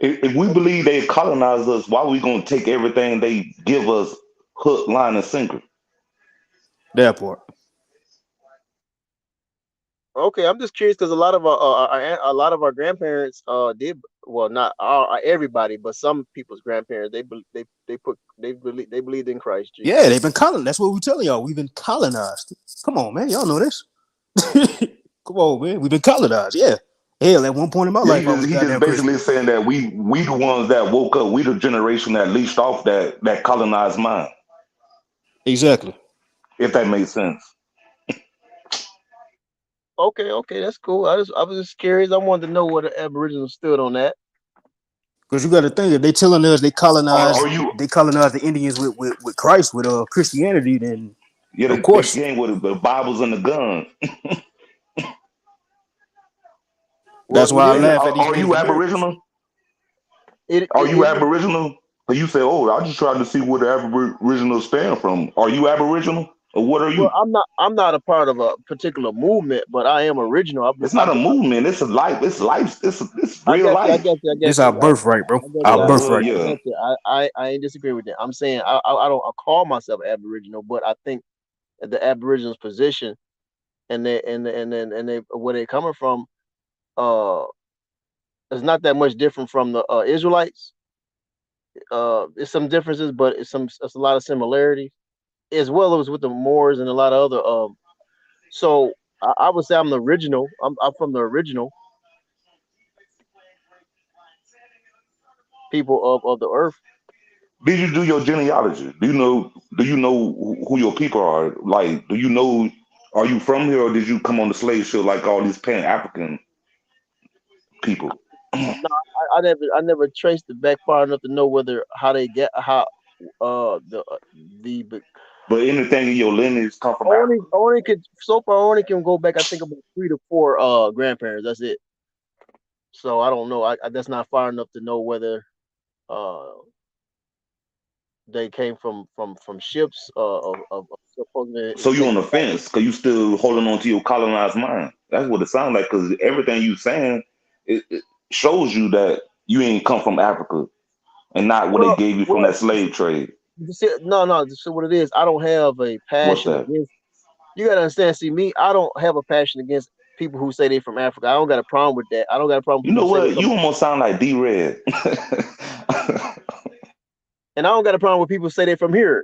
If we believe they colonized us, why are we gonna take everything they give us hook, line, and sinker? That part. Okay, I'm just curious because a lot of our grandparents did, well, not everybody, but some people's grandparents, they believed in Christ Jesus. Yeah, they've been colonized. That's what we're telling y'all. We've been colonized. Come on, man. Y'all know this. Come on, man. We've been colonized. Yeah. Hell, at one point in my Yeah, life, I was he just goddamn Christian. basically saying that we the ones that woke up. We the generation that leashed off that colonized mind. Exactly. If that makes sense. Okay, that's cool. I was just curious. I wanted to know where the Aboriginals stood on that. Because you got to think, if they telling us they colonized you? they colonized the Indians with Christ, with Christianity, then Yeah, of they course. came with the Bibles and the guns. That's why I laugh at these Are Native you Americans. Aboriginal? Are you Aboriginal? But you say, "Oh, I just trying to see where the Aboriginal stand from." Are you Aboriginal, or what are Well, you? I'm not a part of a particular movement, but I am original. It's not a movement. It's a life. It's life. It's I real get you. life. This our birthright, bro. I get Our you. birthright. I get you. I ain't disagree with that. I'm saying I don't call myself Aboriginal, but I think that the Aboriginals' position and they where they coming from uh is not that much different from the Israelites. It's some differences, but it's a lot of similarities, as well as with the Moors and a lot of other. So I would say I'm the original. I'm from the original people of the earth. Did you do your genealogy? Do you know who your people are? Like, do you know? Are you from here, or did you come on the slave ship like all these Pan African people? No, I never traced it back far enough to know whether how they get how the but But anything in your lineage come from Africa. only could so far only can go back I think about 3 to 4 grandparents. That's it. So I don't know. That's not far enough to know whether uh they came from ships of supposedly So you on enslaved. the fence because you still holding on to your colonized mind. That's what it sounds like. Because everything you saying, it shows you that you ain't come from Africa and not what they Well, gave you from well, that slave trade. you see, no. So what it is, I don't have a What's passion that? against. You gotta understand. See, me, I don't have a passion against people who say they from Africa. I don't got a problem with that. I don't got a problem with You people know who say they what? from, You almost sound like D-Red. and I don't got a problem with people who say they from here.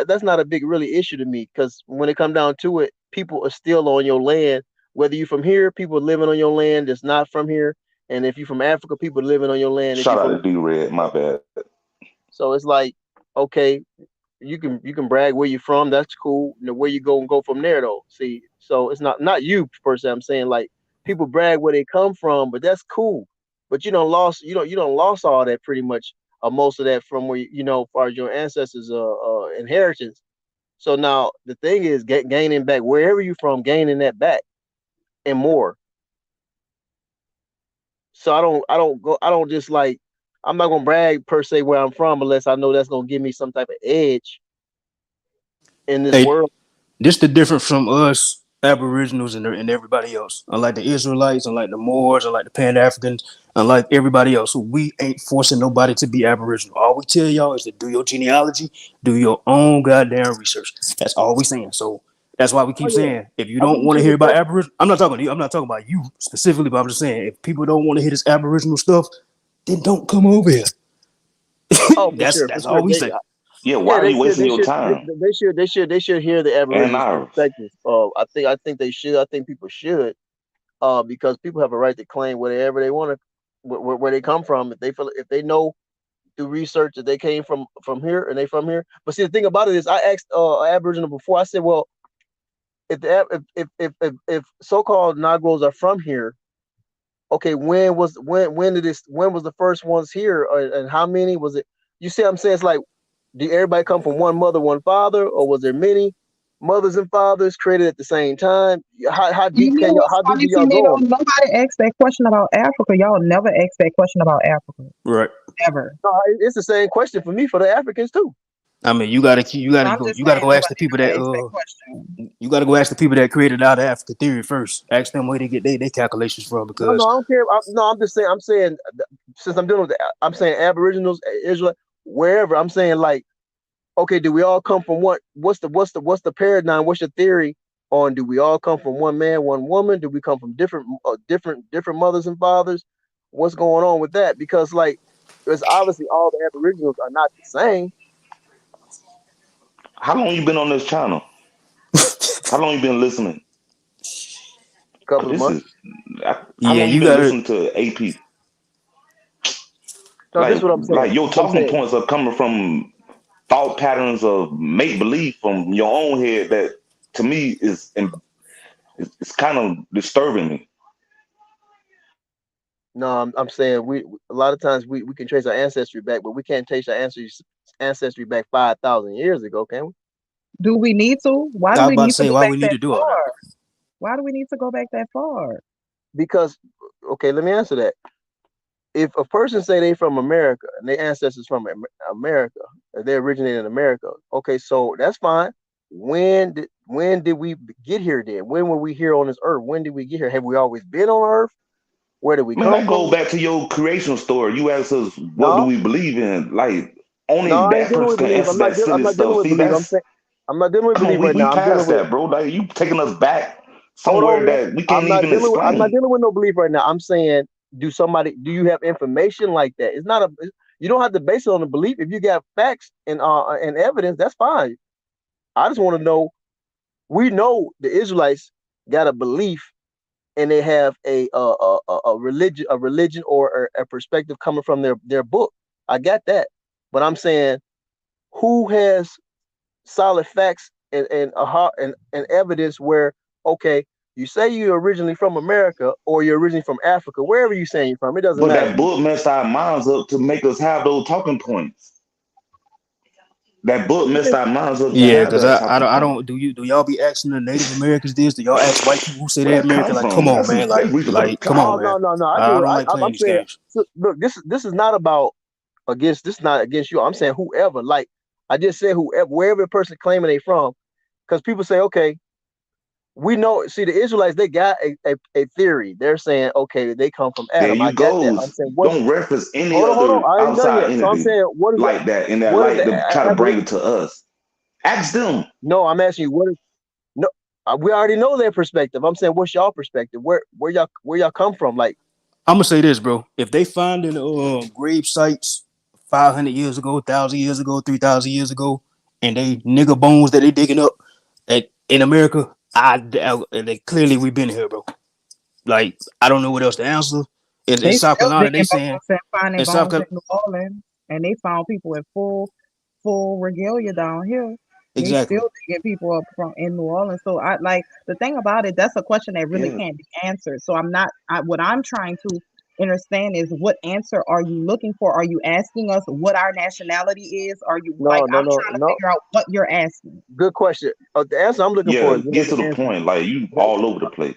That's not a big really issue to me because when it come down to it, people are still on your land. Whether you from here, people living on your land that's not from here, and if you from Africa, people living on your land. If you Shout out from, to D-Red. My bad. so it's like, okay, you can brag where you're from. That's cool. You know, where you go and go from there though. See, so it's not you per se. I'm saying like people brag where they come from, but that's cool. But you don't lost all that pretty much, most of that from where as far as your ancestors' inheritance. So now the thing is gaining back wherever you from, gaining that back and more. So I don't just like I'm not gonna brag per se where I'm from unless I know that's gonna give me some type of edge in this Hey, world. this the difference from us Aboriginals and everybody else. Unlike the Israelites, unlike the Moors, unlike the Pan Africans, unlike everybody else, we ain't forcing nobody to be Aboriginal. All we tell y'all is to do your genealogy, do your own goddamn research. That's all we saying. So that's why we Oh keep yeah. saying if you I don't think you want to should hear about respect. Aboriginal, I'm not talking to you. I'm not talking about you specifically, but I'm just saying if people don't want to hear this Aboriginal stuff, then don't come over here. Oh, that's for that's sure. all we say. Yeah, why Yeah, are they you should, wasting they your should, time they should hear the and Aboriginals' ours? perspectives. I think they should. I think people should, because people have a right to claim whatever they want to, where they come from. If they know through research that they came from here and they from here. But see, the thing about it is, I asked an Aboriginal before. I said, well, if so-called Negroes are from here, okay, when was the first ones here, and how many was it? You see what I'm saying? It's like, did everybody come from one mother, one father, or was there many mothers and fathers created at the same time? How You deep know what's how deep funny do to y'all me go though? on it? Nobody asked that question about Africa. Y'all never asked that question about Africa. Right. Ever. No, it's the same question for me for the Africans too. I mean, you gotta I'm just you gotta saying go ask the nobody people that never asked that question. you gotta go ask the people that created out of Africa theory first. Ask them where they get they calculations from No, because I don't care. No, I'm just saying. I'm saying since I'm dealing with I'm saying Aboriginals, Israel, wherever. I'm saying like, okay, do we all come from what? What's the paradigm? What's your theory on? Do we all come from one man, one woman? Do we come from different mothers and fathers? What's going on with that? Because like, it's obviously all the Aboriginals are not the same. How long you been on this channel? How long you been listening? Cause Couple of this months. is how yeah, long you you been gotta listening to AP? No, this is what I'm Like saying. your I'm talking saying points are coming from thought patterns of make believe from your own head that to me it's kind of disturbing me. no. I'm saying we a lot of times we can trace our ancestry back, but we can't trace our ancestry back 5,000 years ago, can we? Do we need to? Why I do was we about to need to say go why back we need that to do all that. far? Why do we need to go back that far? Because okay, let me answer that. If a person say they from America and their ancestors from America, they originated in America, okay, so that's fine. When did we get here then? When were we here on this earth? When did we get here? Have we always been on earth? Where did we Man, come that goes from? back to your creation story. You asked us what do No, we believe in? Like no, only I ain't that dealing person with can belief. answer that I'm silly not dealing stuff. with See, belief. that's I'm not dealing with come on, belief right we now. I'm dealing passed with that, bro. Like you taking us back hold on, somewhere man. that we can't even I'm not explain. dealing with no belief right now. I'm saying do you have information like that? It's not a You don't have to base it on the belief. If you got facts and evidence, that's fine. I just want to know. We know the Israelites got a belief, and they have a religion or a perspective coming from their book. I got that, but I'm saying, who has solid facts and evidence where, okay, you say you're originally from America or you're originally from Africa, wherever you saying you're from, it doesn't But matter. that book messed our minds up to make us have those talking points. That book messed our minds up to Yeah, have because that I talking don't I point. don't do y'all be asking the Native Americans this? Do y'all ask white people who say Where they're that come American? Like, come from? on, man. That's reaching for the Come on, Oh, top. man. no. I I do. don't like I'm playing these saying, games. so, look, this is not about against. This is not against you. I'm saying whoever. Like I just said, whoever, wherever a person claiming they from, because people say, okay, we know. See, the Israelites, they got a theory. They're saying, okay, they come from There Adam. I you got that. go. I'm saying, what? Don't reference any Hold on. other I ain't done outside yet. So I'm entity saying, what is like that in that what is light the to try to bring aberration? it to us. Ask them. No, I'm asking you, what is no? We already know their perspective. I'm saying, what's y'all perspective? Where y'all come from? Like, I'm gonna say this, bro. If they find in grave sites 500 years ago, 1,000 years ago, 3,000 years ago, and they nigger bones that they digging up in America, clearly we've been here, bro. Like, I don't know what else to answer. In They South still Carolina, they digging saying bones and finding in South bones in Carolina, New Orleans, and they found people in full regalia down here. They exactly. still digging people up from in New Orleans. So I like the thing about it. That's a question that really Yeah. can't be answered. So I'm not. What I'm trying to understand is, what answer are you looking for? Are you asking us what our nationality is? Are you like, I'm trying to no. figure out what you're asking. Good question. The answer I'm looking for Yeah. is Get whatever to the answer. point. Like you Let, all over the place.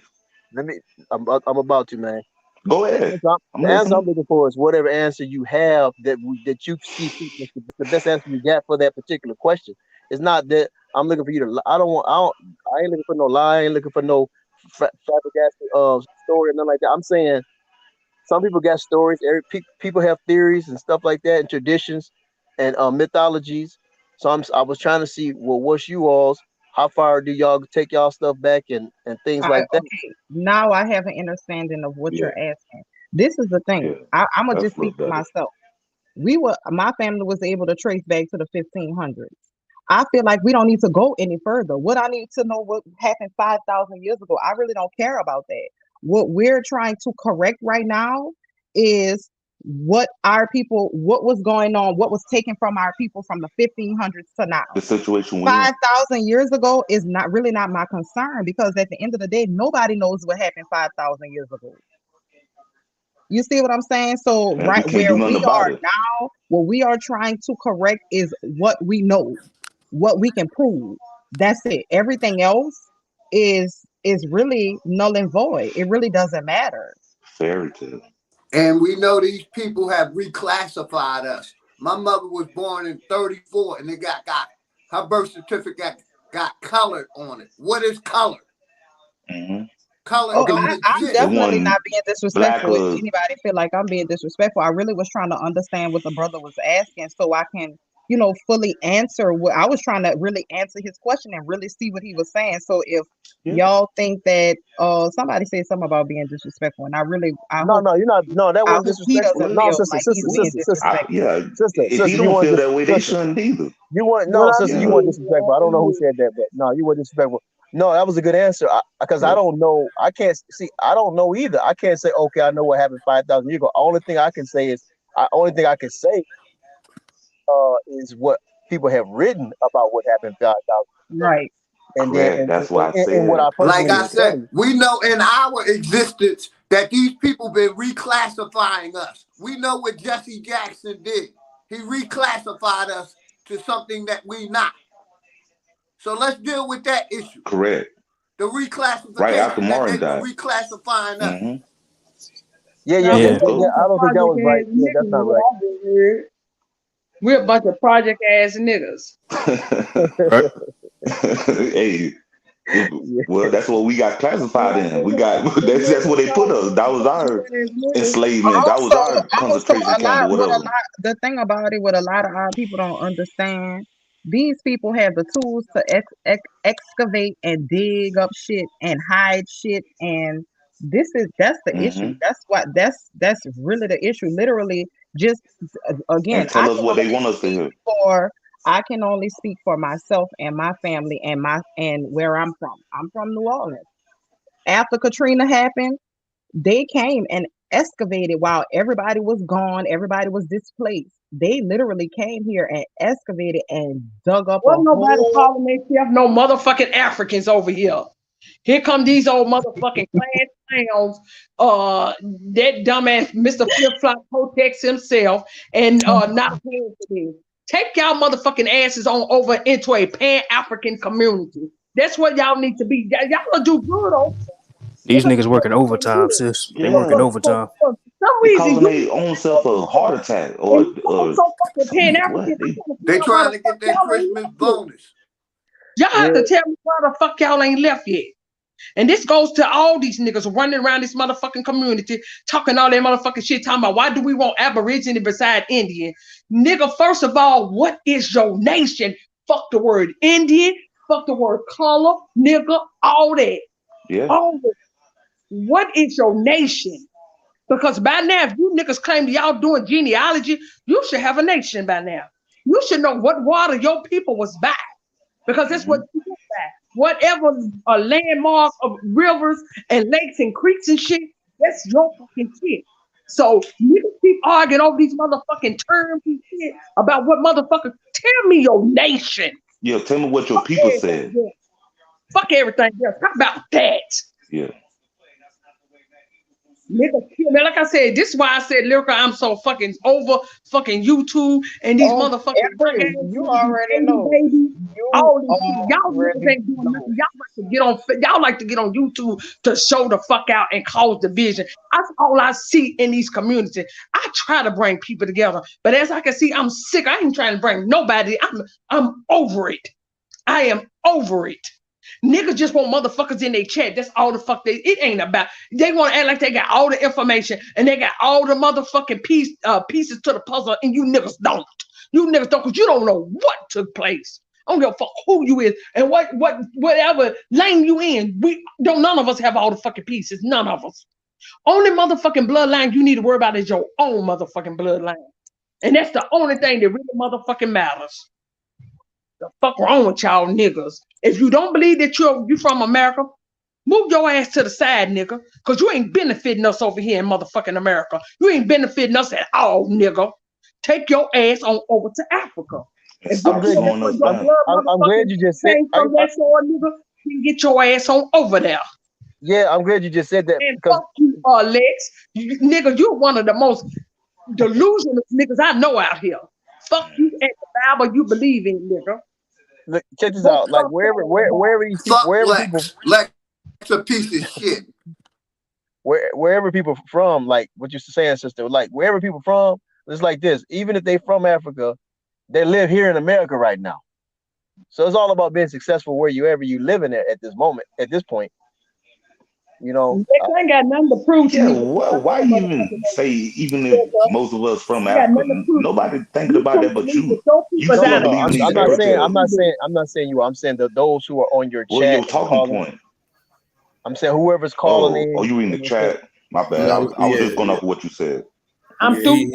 let me. I'm about to, man. Go ahead. I'm The answer I'm listening. looking for is whatever answer you have that you see fit. That's the best answer you got for that particular question. It's not that I'm looking for you to. I ain't looking for no lie. I ain't looking for no fabricated story or nothing like that. I'm saying some people got stories. People have theories and stuff like that, and traditions and mythologies. So I was trying to see, well, what's you all's? How far do y'all take y'all stuff back and things like that? Okay, now I have an understanding of what Yeah. you're asking. This is the thing. Yeah. I'm gonna That's just a speak little for better. myself. My family was able to trace back to the 1500s. I feel like we don't need to go any further. What I need to know what happened 5,000 years ago, I really don't care about that. What we're trying to correct right now is what was going on, what was taken from our people from the 1500s to now. The situation we in. 5,000 years ago is not my concern, because at the end of the day, nobody knows what happened 5,000 years ago. You see what I'm saying? So And we right can't where do nothing we about are it. now, what we are trying to correct is what we know, what we can prove. That's it. Everything else is really null and void. It really doesn't matter. Fairy tale. And we know these people have reclassified us. My mother was born in 34 and it got her birth certificate got colored on it. What is color? Mm-hmm. Color Oh, don't I'm It exist. definitely not wasn't being black disrespectful. If or anybody feel like I'm being disrespectful, I really was trying to understand what the brother was asking so I can, fully answer what I was trying to really answer his question and really see what he was saying. So if yeah. y'all think that somebody said something about being disrespectful, and No, you're not. No, that I wasn't hope he disrespectful. doesn't No, feel sister, like sister, he's being sister, sister, disrespectful. Yeah. If he sister. You don't weren't feel just that way, they sister. shouldn't either. You weren't. What No, I sister, you Yeah. weren't did, disrespectful. I don't know who said that, but no, you weren't disrespectful. No, that was a good answer because I Yeah. don't know. I can't see. I don't know either. I can't say okay. I know what happened 5,000 years ago. Only thing I can say is, is what people have written about what happened 5,000 years ago, Right. and then Correct. That's why I and what said I Like personally I said, study. we know in our existence that these people been reclassifying us. We know what Jesse Jackson did. He reclassified us to something that we not. So let's deal with that issue. correct. The Right after reclassification that Martin they were died. reclassifying us. Mm-hmm. now There we you Yeah. a go. bunch I of don't think that project was right. ass Yeah, that's niggas, not what right. I just heard. We're a bunch of project ass niggas. Right. Hey, Yeah. well, that's what we got When classified I in. say We got that, that's what they put us. That was our enslavement. That was our Also, concentration camp or whatever. the thing about it, what a lot of our people don't understand, these people have the tools to excavate and dig up shit and hide shit, and that's the issue. Mm-hmm. That's really the issue. Literally, Just again, and tell us what they want us to hear. I can only speak for myself and my family and where I'm from. I'm from New Orleans. After Katrina happened, they came and excavated while everybody was gone, everybody was displaced. They literally came here and excavated and dug up a Wasn't nobody whole. calling themselves no motherfucking Africans over here. Here come these old motherfucking class clowns. That dumbass Mr. Flip Flop Kotex himself, and not paying for this. Take y'all motherfucking asses on over into a Pan-African community. That's what y'all need to be. Y'all will do good over These niggas working overtime, sis. They working Yeah, overtime. for some they reason. causing their own self a heart attack And or y'all so fucking something. Pan-African. What? They trying to get their Christmas bonus. Y'all have to tell me why the fuck y'all ain't left yet. And this goes to all these niggas running around this motherfucking community, talking all that motherfucking shit, talking about why do we want Aborigine beside Indian? Nigga, first of all, what is your nation? Fuck the word Indian, fuck the word color, nigga, all that. Yeah. All that. What is your nation? Because by now, if you niggas claim y'all doing genealogy, you should have a nation by now. You should know what water your people was by. Because that's what you get by. Whatever a landmark of rivers and lakes and creeks and shit, that's your fucking shit. So niggas keep arguing over these motherfucking terms and shit about what motherfucker. Tell me your nation. Yeah, tell me what your people said. Fuck everything else. Talk about that. Yeah. Nigga, like I said, this is why I said, Lyrical, I'm so fucking over fucking YouTube and these motherfucking You already know. baby. You All these shit. Y'all niggas already ain't doing know. nothing. Y'all like to get on YouTube to show the fuck out and cause division. That's all I see in these communities. I try to bring people together, but as I can see, I'm sick. I ain't trying to bring nobody. I'm over it. I am over it. Niggas just want motherfuckers in their chat. That's all the fuck it ain't about. They want to act like they got all the information and they got all the motherfucking pieces to the puzzle, and you niggas don't. You niggas don't, because you don't know what took place. I don't give a fuck who you is and whatever lane you in. None of us have all the fucking pieces. None of us. Only motherfucking bloodline you need to worry about is your own motherfucking bloodline. And that's the only thing that really motherfucking matters. The fuck wrong with y'all niggas? If you don't believe that you from America, move your ass to the side, nigga. Cause you ain't benefiting us over here in motherfucking America. You ain't benefiting us at all, nigga. Take your ass on over to Africa. I'm glad you just said nigga, you get your ass on over there. Yeah, I'm glad you just said that. And fuck you, Lex. Nigga, you're one of the most delusional niggas I know out here. Fuck you and the Bible you believe in, nigga. Look, check this out. Like wherever these people, Lex a piece of shit. Wherever people from, like what you're saying, sister, like wherever people from, it's like this. Even if they from Africa, they live here in America right now. So it's all about being successful wherever you live in at this moment, at this point. You know, I ain't got nothing to prove to me. Why you even say even if most of us from Africa, nobody thinking about that but you. You still believe in these fairy tales. I'm not saying you. I'm saying those who are on your What chat. your talking point? I'm saying whoever's calling in. Oh, you reading the chat? My bad. I was just going off of what you said. I'm through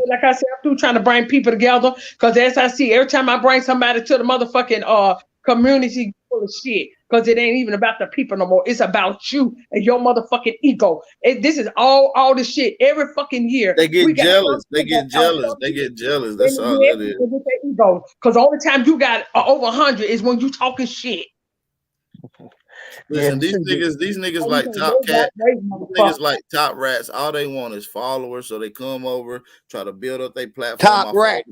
like I said, I'm through trying to bring people together. Because as I see, every time I bring somebody to the motherfucking community, full of shit. Because it ain't even about the people no more. It's about you and your motherfucking ego. This is all the shit. Every fucking year. They get jealous. They get jealous. They get jealous. That's all that is. With their ego. Because the only time you got over 100 is when you talking shit. Listen, these niggas like top cat. Niggas like top rats. All they want is followers, so they come over, try to build up their platform. Top rat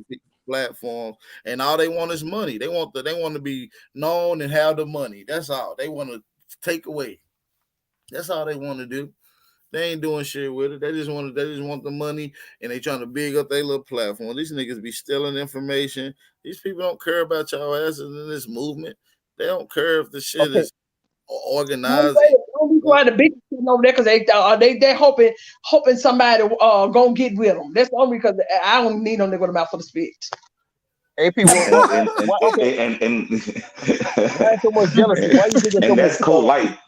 platforms, and all they want is money. They want to be known and have the money. That's all they want to take away. That's all they want to do. They ain't doing shit with it. They just want the money, and they trying to big up their little platform. These niggas be stealing information. These people don't care about y'all asses in this movement. They don't care if the shit is organized. Don't be trying to beat over there because they hoping somebody gonna get with them. That's only because I don't need no nigga with a mouth for the spit. AP, and why so much jealousy? Why you think and that's cool. Like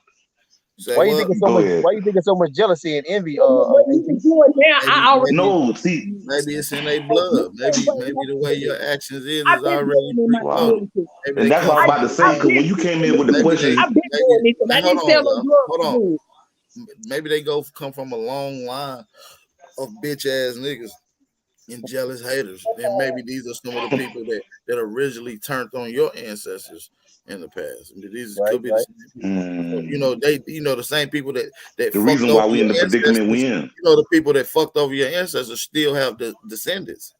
Say Why you what? think it's so Go much? ahead. Why you think it's so much jealousy and envy? What he AP? was doing now, Maybe, I already maybe, No, see, maybe it's in their know. blood. Maybe the way your actions I've is been already doing it in my wow. pre-molded. community. Maybe And they that's what come I was I, from about to a say. I've Because long. when been you came in doing with the it. Maybe they, question, I've been maybe. doing it, and Hey, I hold didn't on, sell no y'all. drugs Hold to on. do it. Maybe they come from a long line of bitch ass niggas and jealous haters. And maybe these are some of the people that originally turned on your ancestors in the past. I mean, these Right, could be the right. same people. So, the same people that the fucked reason over why we your in the predicament ancestors. we in. The people that fucked over your ancestors still have the descendants.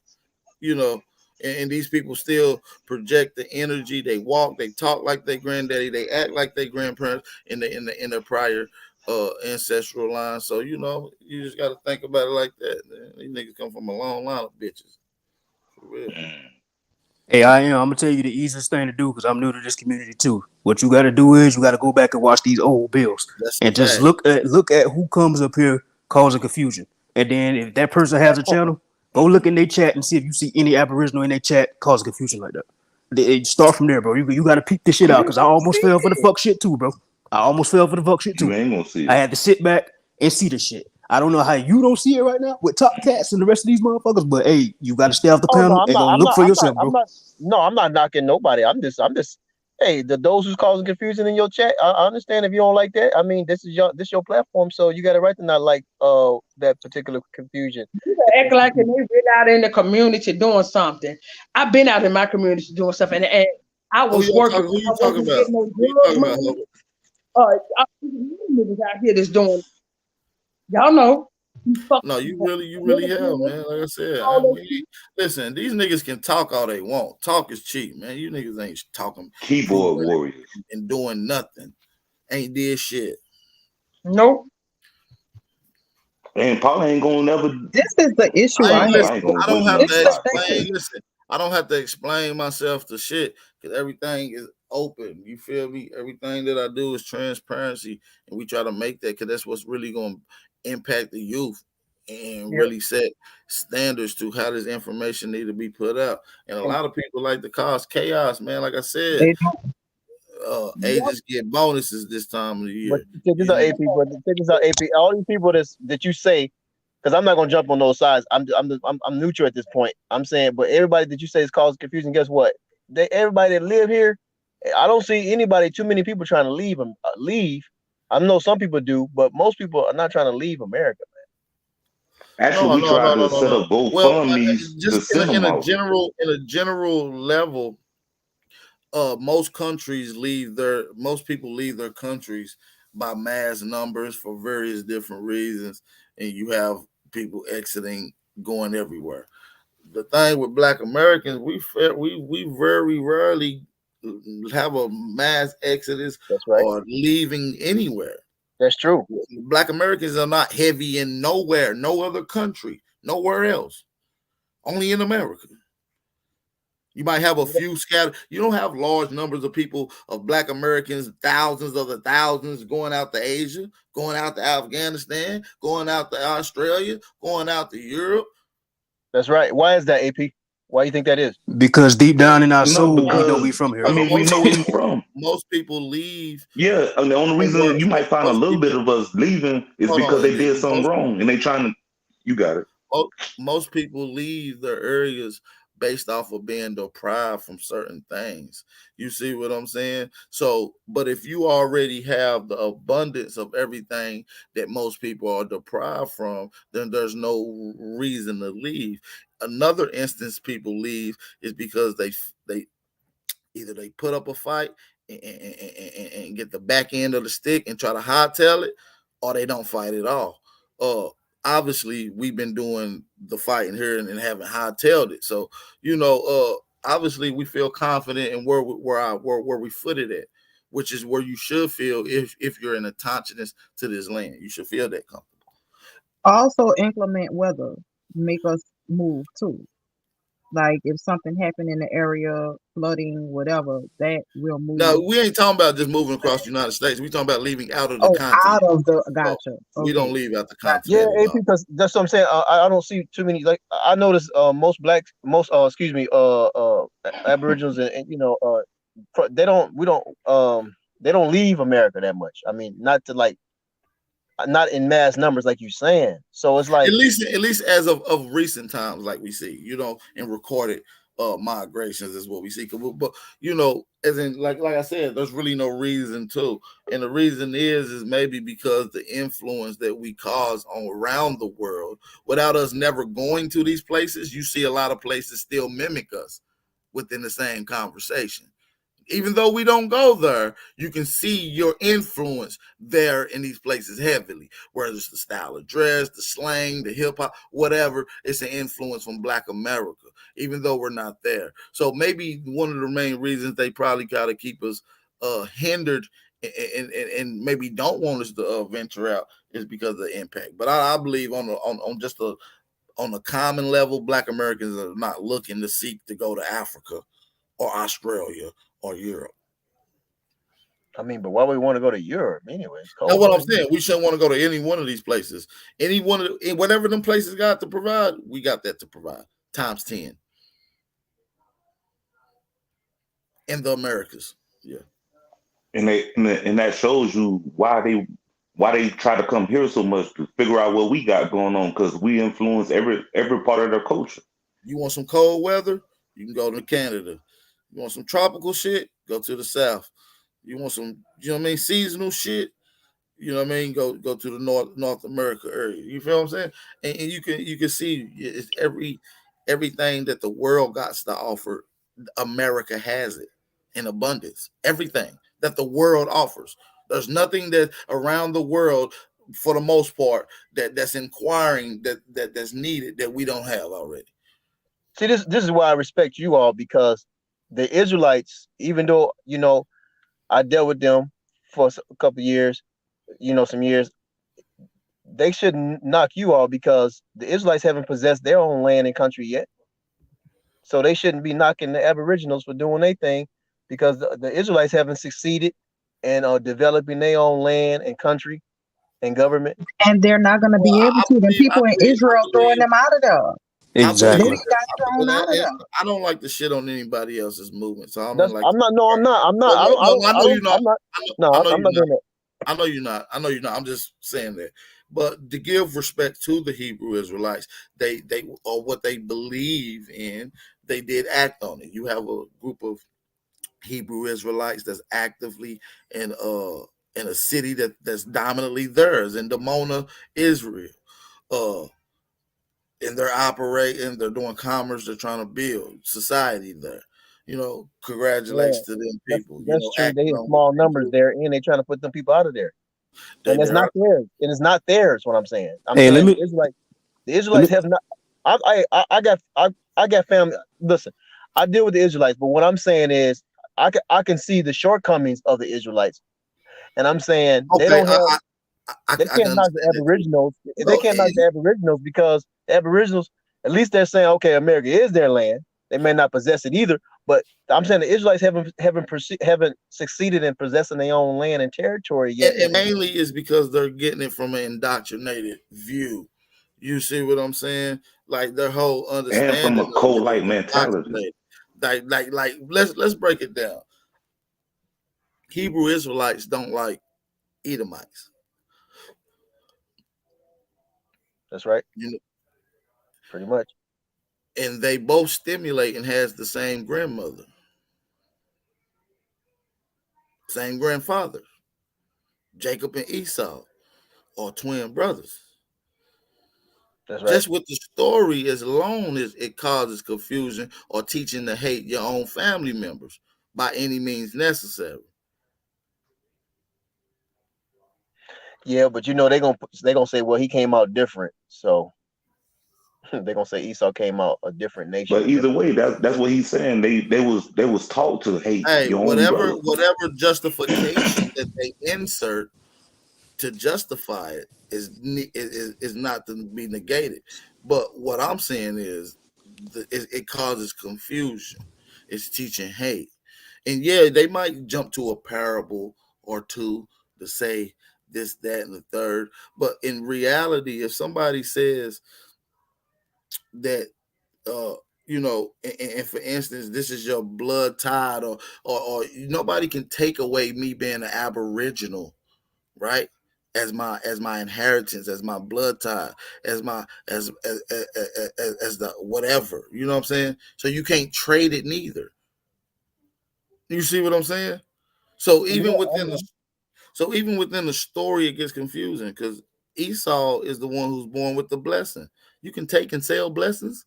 You know, and these people still project the energy. They walk, they talk like their granddaddy, they act like their grandparents in their prior ancestral line. So you just got to think about it like that. Man. These niggas come from a long line of bitches. For real. Hey, I am. I'm gonna tell you the easiest thing to do because I'm new to this community too. What you got to do is you got to go back and watch these old bills That's a and just fact. look at who comes up here causing confusion. And then if that person has a channel, go look in their chat and see if you see any Aboriginal in their chat causing confusion like that. Start from there, bro. You got to peep this shit out because I almost fell for the fuck shit too, bro. I almost fell for the fuck shit You too. ain't gonna see I it. had to sit back and see the shit. I don't know how you don't see it right now with Top Cats and the rest of these motherfuckers, but hey, you got to stay off the Oh no, panel I'm and not. go I'm look not. for I'm not. yourself, I'm bro. not. No, I'm not knocking nobody. I'm just. Hey, those who's causing confusion in your chat. I understand if you don't like that. I mean, this your platform, so you got a right to not like that particular confusion. You act like they been out in the community doing something. I've been out in my community doing stuff, and I Who was you working. talking? Who I you talking wasn't about? getting no Who you drug talking about, money. Hubert? I niggas out here that's doing. Y'all know. No, you really have, man. Like I said, listen. These niggas can talk all they want. Talk is cheap, man. You niggas ain't talking, Keyboard proving, warriors. and doing nothing. Ain't did shit. Nope. And Paula ain't gonna never. This is the issue I I ain't have. I ain't listen. gonna I don't put you have on the to spot. explain. Listen, I don't have to explain myself to shit because everything is open. You feel me? Everything that I do is transparency, and we try to make that because that's what's really going to impact the youth and Yep. really set standards to how this information need to be put out. And a And lot of people like to cause chaos, man. Like I said, They don't. Yep. agents get bonuses this time of the but year. check this You out, know, AP. But check this out, AP. All these people that you say, because I'm not gonna jump on those sides. I'm neutral at this point. I'm saying, but everybody that you say is causing confusion. Guess what? Everybody that live here, I don't see anybody. Too many people trying to leave them. Leave. I know some people do, but most people are not trying to leave America. Actually, no, we no, no, tried no, to no, set no. up Well, GoFundMe's to just send them out. in a general level, most people leave their countries by mass numbers for various different reasons, and you have people exiting, going everywhere. The thing with Black Americans, we very rarely have a mass exodus That's right. or leaving anywhere. That's true. Black Americans are not heavy in nowhere, no other country, nowhere else, only in America. You might have a few scattered. You don't have large numbers of people of Black Americans, thousands of the thousands going out to Asia, going out to Afghanistan, going out to Australia, going out to Europe. That's right. Why is that, AP? Why do you think that is? Because deep down in our No, soul, we know because we from here, I Because bro. mean we know where we from. most people leave Yeah, and the only from reason you might find a most little bit people. of us leaving is Hold because on, they did something wrong and they trying to. You got it. most people leave their areas based off of being deprived from certain things. You see what I'm saying? So, but if you already have the abundance of everything that most people are deprived from, then there's no reason to leave. Another instance people leave is because they either they put up a fight and get the back end of the stick and try to hightail it, or they don't fight at all. Uh, Obviously, we've been doing the fighting here and haven't hightailed it. So, obviously, we feel confident in where we footed at, which is where you should feel if you're in attachedness to this land. You should feel that comfortable. Also, inclement weather make us move too. Like if something happened in the area, flooding, whatever, that will Now, move. we ain't talking about just moving across the United States. We talking about leaving out of the Oh, out continent. of the So gotcha. we don't Okay, leave out the gotcha. Yeah, continent at AP, all. because that's what I'm saying. I don't see too many. Like I notice, most excuse me, Aboriginals and they don't leave America that much. I mean, not to like not in mass numbers like you're saying. So it's like at least as of recent times, like we see, in recorded migrations is what we see. But as in like I said, there's really no reason to, and the reason is maybe because the influence that we cause on around the world, without us never going to these places, you see a lot of places still mimic us within the same conversation. Even though we don't go there, you can see your influence there in these places heavily. Whether it's the style of dress, the slang, the hip hop, whatever, it's an influence from Black America, even though we're not there. So maybe one of the main reasons they probably got to keep us hindered and maybe don't want us to venture out is because of the impact. But I believe on just on a common level, Black Americans are not looking to seek to go to Africa or Australia or Europe. I mean, but why would we want to go to Europe anyway? It's cold. That's what I'm saying. We shouldn't want to go to any one of these places. Any one of whatever them places got to provide, we got that to provide times 10 in the Americas. Yeah, and that shows you why they try to come here so much to figure out what we got going on, because we influence every part of their culture. You want some cold weather? You can go to Canada. You want some tropical shit? Go to the South. You want some, seasonal shit? Go to the North America area. You feel what I'm saying? And you can see it's everything that the world got to offer. America has it in abundance. Everything that the world offers. There's nothing that around the world, for the most part, that's inquiring that's needed that we don't have already. See, this is why I respect you all, because the Israelites, even though I dealt with them for a couple of years, some years, they shouldn't knock you all because the Israelites haven't possessed their own land and country yet. So they shouldn't be knocking the Aboriginals for doing their thing, because the Israelites haven't succeeded in developing their own land and country and government. And they're not going to be able to. The people in Israel throwing them out of there. Exactly. They got thrown out of there. I don't like to shit on anybody else's movement, so I don't That's, like. I'm not. No, I'm not. I'm not. I know you're not. I'm not. No, I'm not doing that. I know you're not. I'm just saying that. But to give respect to the Hebrew Israelites, they or what they believe in, they did act on it. You have a group of Hebrew Israelites that's actively in a city that's dominantly theirs in Dimona, Israel. And they're operating, they're doing commerce, they're trying to build society there. Congratulations to them people. That's true. They have small numbers there, and they're trying to put them people out of there. And it's not theirs. And it's not theirs. What I'm saying. I'm saying the Israelites have not. I got family. Listen, I deal with the Israelites, but what I'm saying is, I can see the shortcomings of the Israelites, and I'm saying they don't have. They can't knock the Aboriginals. They can't knock the Aboriginals because the Aboriginals, at least they're saying, okay, America is their land. They may not possess it either, but I'm saying the Israelites haven't succeeded in possessing their own land and territory yet. And mainly is because they're getting it from an indoctrinated view. You see what I'm saying? Like their whole understanding and from a cold-like mentality. Like let's break it down. Hebrew Israelites don't like Edomites. That's right. Pretty much. And they both stimulate and has the same grandmother, same grandfather. Jacob and Esau are twin brothers. That's right. Just with the story as long as it causes confusion or teaching to hate your own family members by any means necessary. Yeah, but they're gonna say, well, he came out different, so they're gonna say Esau came out a different nation. But either way, that's what he's saying. They was taught to hate your own brother. Whatever justification that they insert to justify it is not to be negated. But what I'm saying is it causes confusion. It's teaching hate. And yeah, they might jump to a parable or two to say this, that, and the third. But in reality, if somebody says that and for instance, this is your blood tide, or nobody can take away me being an Aboriginal, right? as my inheritance, as my blood tie, as my as the whatever. You know what I'm saying? So you can't trade it neither. You see what I'm saying? So even within the so even within the story, it gets confusing because Esau is the one who's born with the blessing. You can take and sell blessings.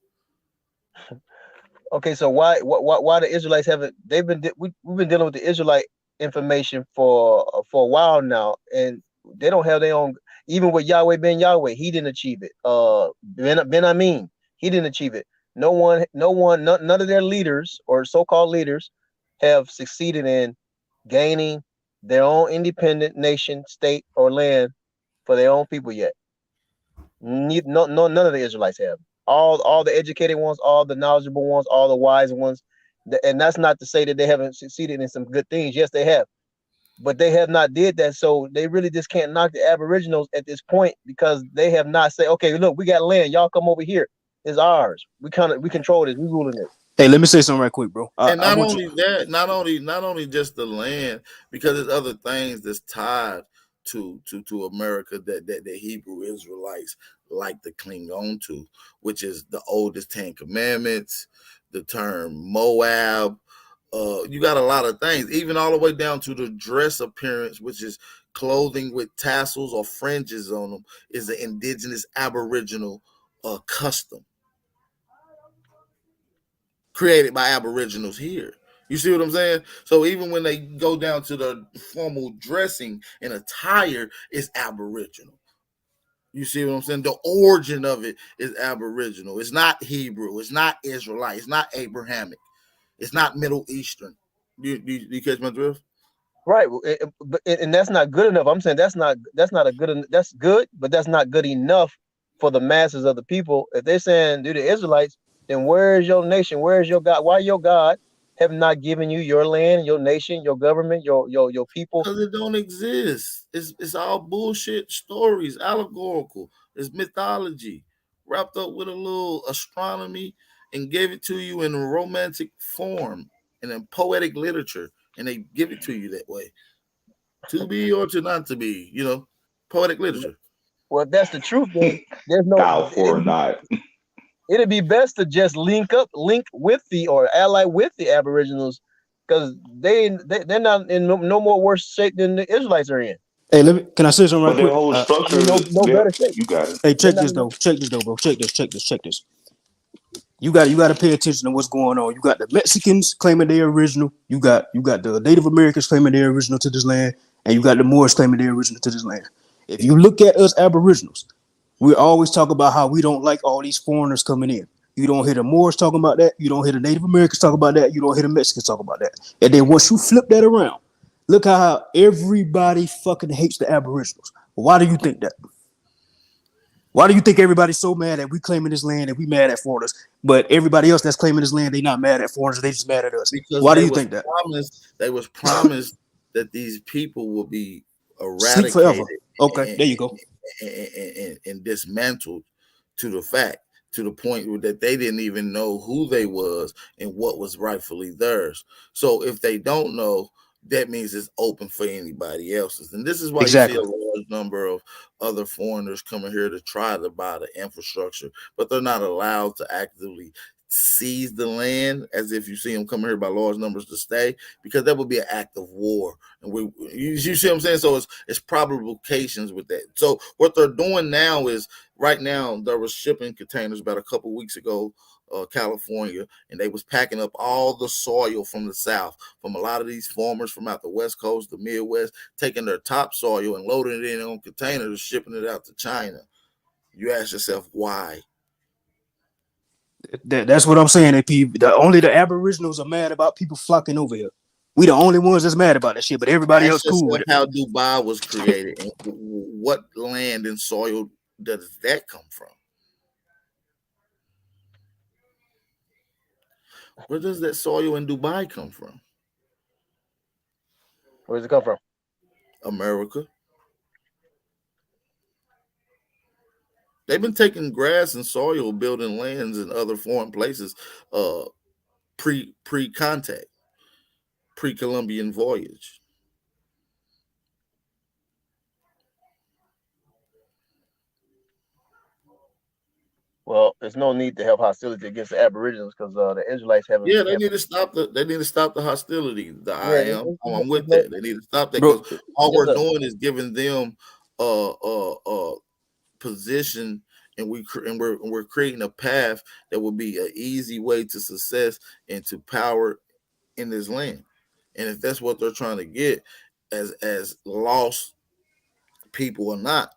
Okay, so why the Israelites haven't? We've been dealing with the Israelite information for a while now, and they don't have their own. Even with Yahweh ben Yahweh, he didn't achieve it. Ben Amin, he didn't achieve it. None of their leaders or so-called leaders have succeeded in gaining their own independent nation, state, or land for their own people yet. None of the Israelites have. All the educated ones, all the knowledgeable ones, all the wise ones, and that's not to say that they haven't succeeded in some good things. Yes, they have, but they have not did that. So they really just can't knock the Aboriginals at this point because they have not said, okay, look, we got land, y'all come over here, it's ours. We control this, we ruling it. Hey, let me say something right quick, bro. And I not want you. only that, not only just the land, because there's other things that's tied to America that the Hebrew Israelites like to cling on to, which is the oldest Ten Commandments, the term Moab. You got a lot of things, even all the way down to the dress appearance, which is clothing with tassels or fringes on them, is the indigenous Aboriginal custom created by Aboriginals here. You see what I'm saying? So even when they go down to the formal dressing and attire, it's Aboriginal. You see what I'm saying? The origin of it is Aboriginal. It's not Hebrew. It's not Israelite. It's not Abrahamic. It's not Middle Eastern. You catch my drift? Right, and that's not good enough. I'm saying that's not a good. That's good, but that's not good enough for the masses of the people. If they're saying do the Israelites, then where is your nation? Where is your God? Why your God have not given you your land, your nation, your government, your people? Because it don't exist. It's all bullshit stories, allegorical. It's mythology wrapped up with a little astronomy and gave it to you in a romantic form and in poetic literature, and they give it to you that way, to be or to not to be. You know, poetic literature. Well, if that's the truth, then there's no. Thou for not. It'd be best to just link with the or ally with the Aboriginals, because they're not in no more worse shape than the Israelites are in. Hey, can I say something right But their quick? whole I mean, structure, no better shape. you got it. Hey, They're check not. this though. Check this though, bro. Check this. You got to pay attention to what's going on. You got the Mexicans claiming they're original. You got the Native Americans claiming they're original to this land, and you got the Moors claiming they're original to this land. If you look at us Aboriginals, we always talk about how we don't like all these foreigners coming in. You don't hear the Moors talking about that. You don't hear the Native Americans talk about that. You don't hear the Mexicans talk about that. And then once you flip that around, look how everybody fucking hates the Aboriginals. Why do you think that? Why do you think everybody's so mad that we claiming this land and we mad at foreigners, but everybody else that's claiming this land, they not mad at foreigners, they just mad at us? Because Why do you think that? they was promised that these people will be Sleep forever. eradicated Okay, and, there you go. and dismantled to the fact, to the point that they didn't even know who they was and what was rightfully theirs. So if they don't know, that means it's open for anybody else's. And this is why you see a Exactly. large number of other foreigners coming here to try to buy the infrastructure, but they're not allowed to actively seize the land as if you see them coming here by large numbers to stay, because that would be an act of war. And you see what I'm saying? So it's provocations with that. So what they're doing now is, right now there was shipping containers about a couple weeks ago, California, and they was packing up all the soil from the south, from a lot of these farmers from out the west coast, the Midwest, taking their topsoil and loading it in on containers, shipping it out to China. You ask yourself why. That's what I'm saying, AP. Only the Aboriginals are mad about people flocking over here. We the only ones that's mad about that shit, but everybody else Ask cool with yourself it. how Dubai was created and what land and soil does that come from? Where does that soil in Dubai come from? Where does it come from? America. They've been taking grass and soil, building lands in other foreign places, pre contact, pre Columbian voyage. Well, there's no need to have hostility against the Aboriginals because the Israelites haven't. Yeah, they need to stop the hostility. Yeah, I'm with it's no, that. They need to stop that bro. because all just we're a doing is giving them position, and we're creating a path that will be an easy way to success and to power in this land. And if that's what they're trying to get, as lost people or not,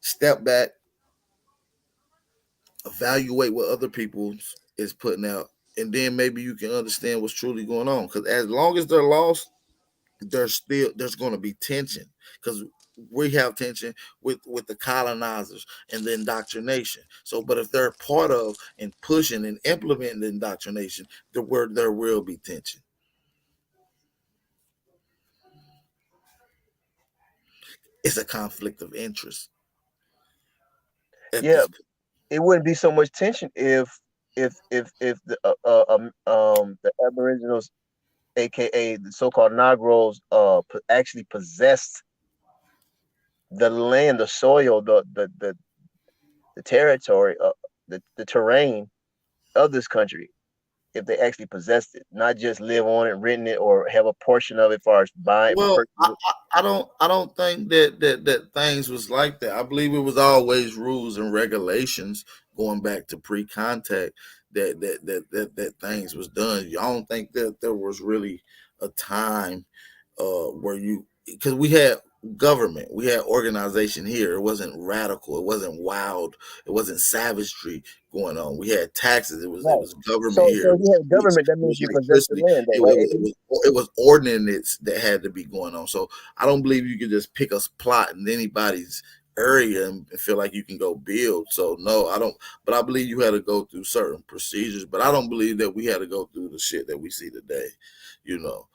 step back, evaluate what other people is putting out, and then maybe you can understand what's truly going on. Because as long as they're lost, there's going to be tension because we have tension with the colonizers and the indoctrination. So, but if they're part of and pushing and implementing the indoctrination, there will be tension. It's a conflict of interest at yeah. this. It wouldn't be so much tension if the Aboriginals, aka the so-called Negroes, actually possessed the land, the soil, the territory, the terrain of this country. If they actually possessed it, not just live on it, renting it, or have a portion of it, as far as buying, Well, purchasing. I don't think that things was like that. I believe it was always rules and regulations going back to pre-contact that things was done. I don't think that there was really a time where you, because we had government, we had organization here. It wasn't radical, it wasn't wild, it wasn't savagery going on. We had taxes. It Right. was government So here. if you have government, that It means was you possess the electricity. land, though, It, right, it, was, it AP? was it was ordinance that had to be going on. So I don't believe you could just pick a plot in anybody's area and feel like you can go build. So no, I don't. But I believe you had to go through certain procedures. But I don't believe that we had to go through the shit that we see today. You know.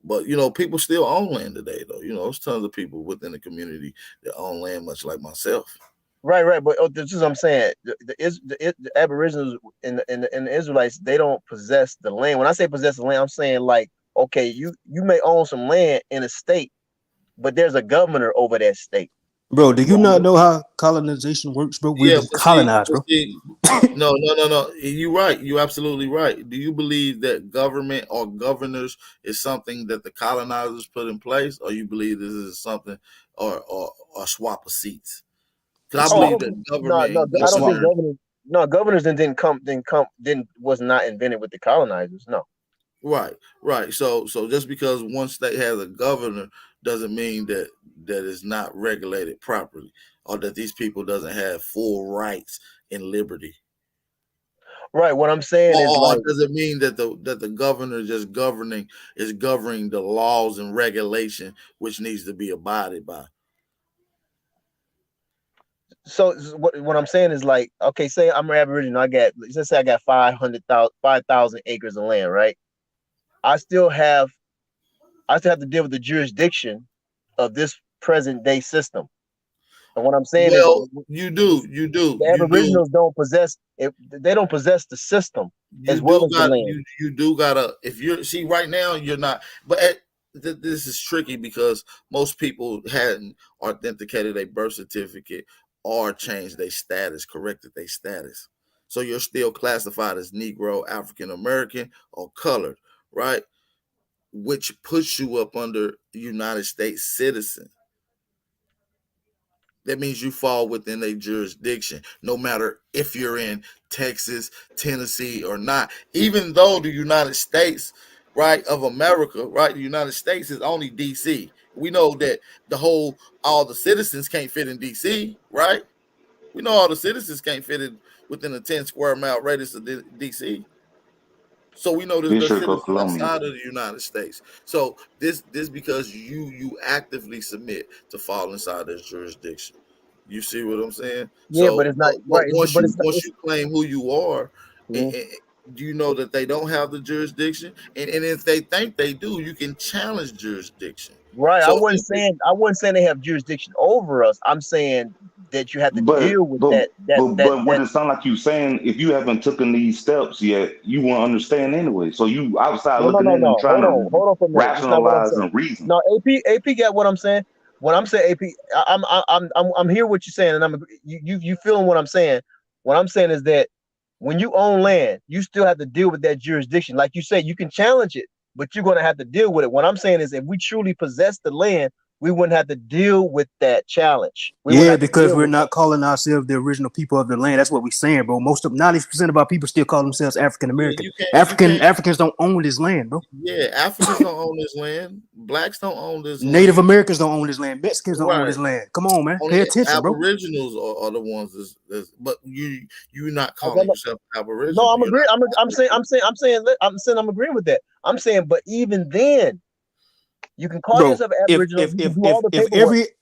But people still own land today, though. There's tons of people within the community that own land, much like myself. Right, right. But this is what I'm saying. The Aboriginals and the Israelites, they don't possess the land. When I say possess the land, I'm saying like, okay, you may own some land in a state, but there's a governor over that state. Bro, do you So not know how colonization works, bro? We've Yeah, been colonized, bro. no. You're right. You're absolutely right. Do you believe that government or governors is something that the colonizers put in place, or you believe this is something or swap of seats? Because I oh, I believe don't that think no, government no, and I don't think governor. governors didn't was not invented with the colonizers. No. Right, right. So just because one state has a governor doesn't mean that it's not regulated properly, or that these people doesn't have full rights and liberty. Right. What I'm saying is Or like, does it mean that the governor just governing the laws and regulation which needs to be abided by? so what I'm saying is like, okay, say I'm Aboriginal, let's say I got 5,000 acres of land, right? I still have to deal with the jurisdiction of this present day system. And what I'm saying is Well, you do, the Aboriginals don't possess it, they don't possess the system you as well do as the got land. you do gotta. If you're see right now, you're not. But this is tricky because most people hadn't authenticated a birth certificate or changed their status, corrected their status. So you're still classified as Negro, African American, or colored, right? Which puts you up under United States citizen. That means you fall within a jurisdiction, no matter if you're in Texas, Tennessee, or not. Even though the United States, right, of America, right, the United States is only DC. We know that all the citizens can't fit in DC, right? We know all the citizens can't fit in within a 10 square mile radius of DC. So we know there's District of citizens Columbia. outside of the United States. So this because you actively submit to fall inside this jurisdiction. You see what I'm saying? Yeah, but So, it's not right. But it's not. once you claim who you are, Mhm. do you know that they don't have the jurisdiction? And if they think they do, you can challenge jurisdiction. Right. So I wasn't saying they have jurisdiction over us. I'm saying that you have to But deal with but that that that but what that it sound like you saying, if you haven't taken these steps yet, you won't understand anyway. So you outside no, no, looking no, in and no. trying to Hold on for a minute. That's not what I'm rationalize saying. and reason. No, AP got what I'm saying. what I'm saying, AP, I'm hear what you're saying, and you feeling what I'm saying. What I'm saying is that when you own land, you still have to deal with that jurisdiction. Like you said, you can challenge it, but you're going to have to deal with it. What I'm saying is, if we truly possess the land, we wouldn't have to deal with that challenge. Yeah, because we're not calling ourselves the original people of the land. That's what we're saying, bro. Most of 90% of our people still call themselves African American. Africans don't own this land, bro. Yeah, Africans don't own this land. Blacks don't own this land. Native Americans don't own this land. Mexicans don't own this Right. land. Come on, man. Only Pay attention, bro. Aboriginals are the ones but you're not calling yourself Aboriginal. No, I'm agreeing. I'm saying I'm agreeing with that. I'm saying, but even then, you can call yourself Aboriginal.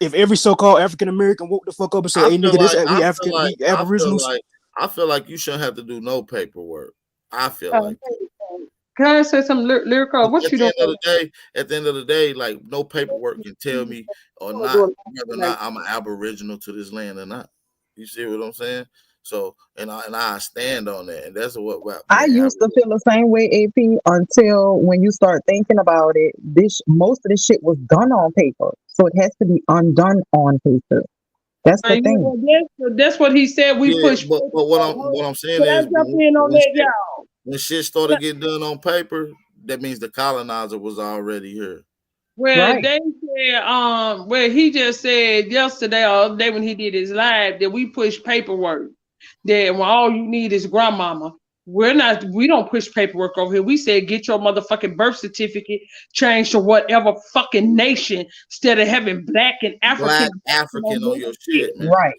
If every so-called African American woke the fuck up and said, "Hey, nigga, we African, we Aboriginals," I feel like you shouldn't have to do no paperwork. I feel like. Can I say something lyrical? What you doing? At the end of the day, like no paperwork can tell me or not whether or not I'm an Aboriginal to this land or not. You see what I'm saying? So and I stand on that, and that's what I used to feel the same way, AP, until when you start thinking about it, most of this shit was done on paper, so it has to be undone on paper. That's the thing. That's what he said. We push. But what I'm saying is, when shit started getting done on paper, that means the colonizer was already here. Well, they said, well, he just said yesterday or the other day when he did his live that we push paperwork. That when all you need is grandmama. We don't push paperwork over here. We said get your motherfucking birth certificate changed to whatever fucking nation instead of having black and African. Black African on your shit, man. Right.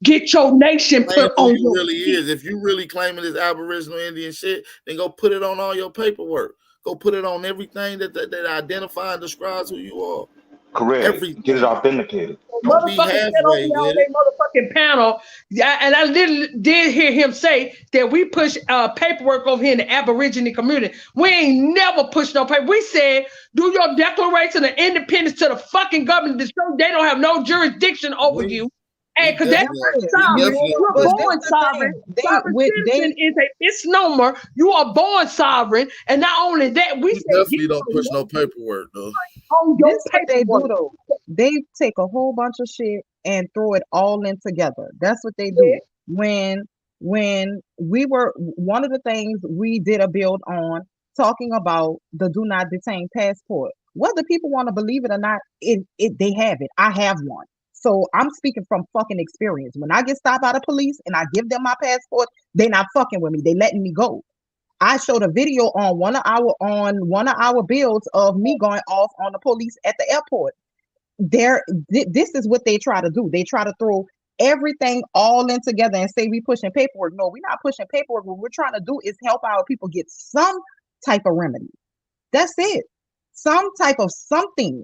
Get your nation put on your really is. If you really claiming this Aboriginal Indian shit, then go put it on all your paperwork. Go put it on everything that identifies and describes who you are. Correct. Everything. Get it authenticated. Don't be halfway with it. Motherfucking panel, and I literally did hear him say that we push paperwork over here in the Aboriginal community. We ain't never pushed no paper. We said do your declaration of independence to the fucking government to show they don't have no jurisdiction over you. And because that's sovereign, you're born sovereign. Sovereign citizen is a misnomer. You are born sovereign, and not only that, we definitely don't push no paperwork though. This what they do though. They take a whole bunch of shit and throw it all in together. That's what they do. When we were one of the things we did a build on talking about the do not detain passport. Whether people want to believe it or not, they have it. I have one. So I'm speaking from fucking experience. When I get stopped by the police and I give them my passport, they not fucking with me. They letting me go. I showed a video on one of our builds of me going off on the police at the airport. This is what they try to do. They try to throw everything all in together and say we pushing paperwork. No, we're not pushing paperwork. What we're trying to do is help our people get some type of remedy. That's it. Some type of something.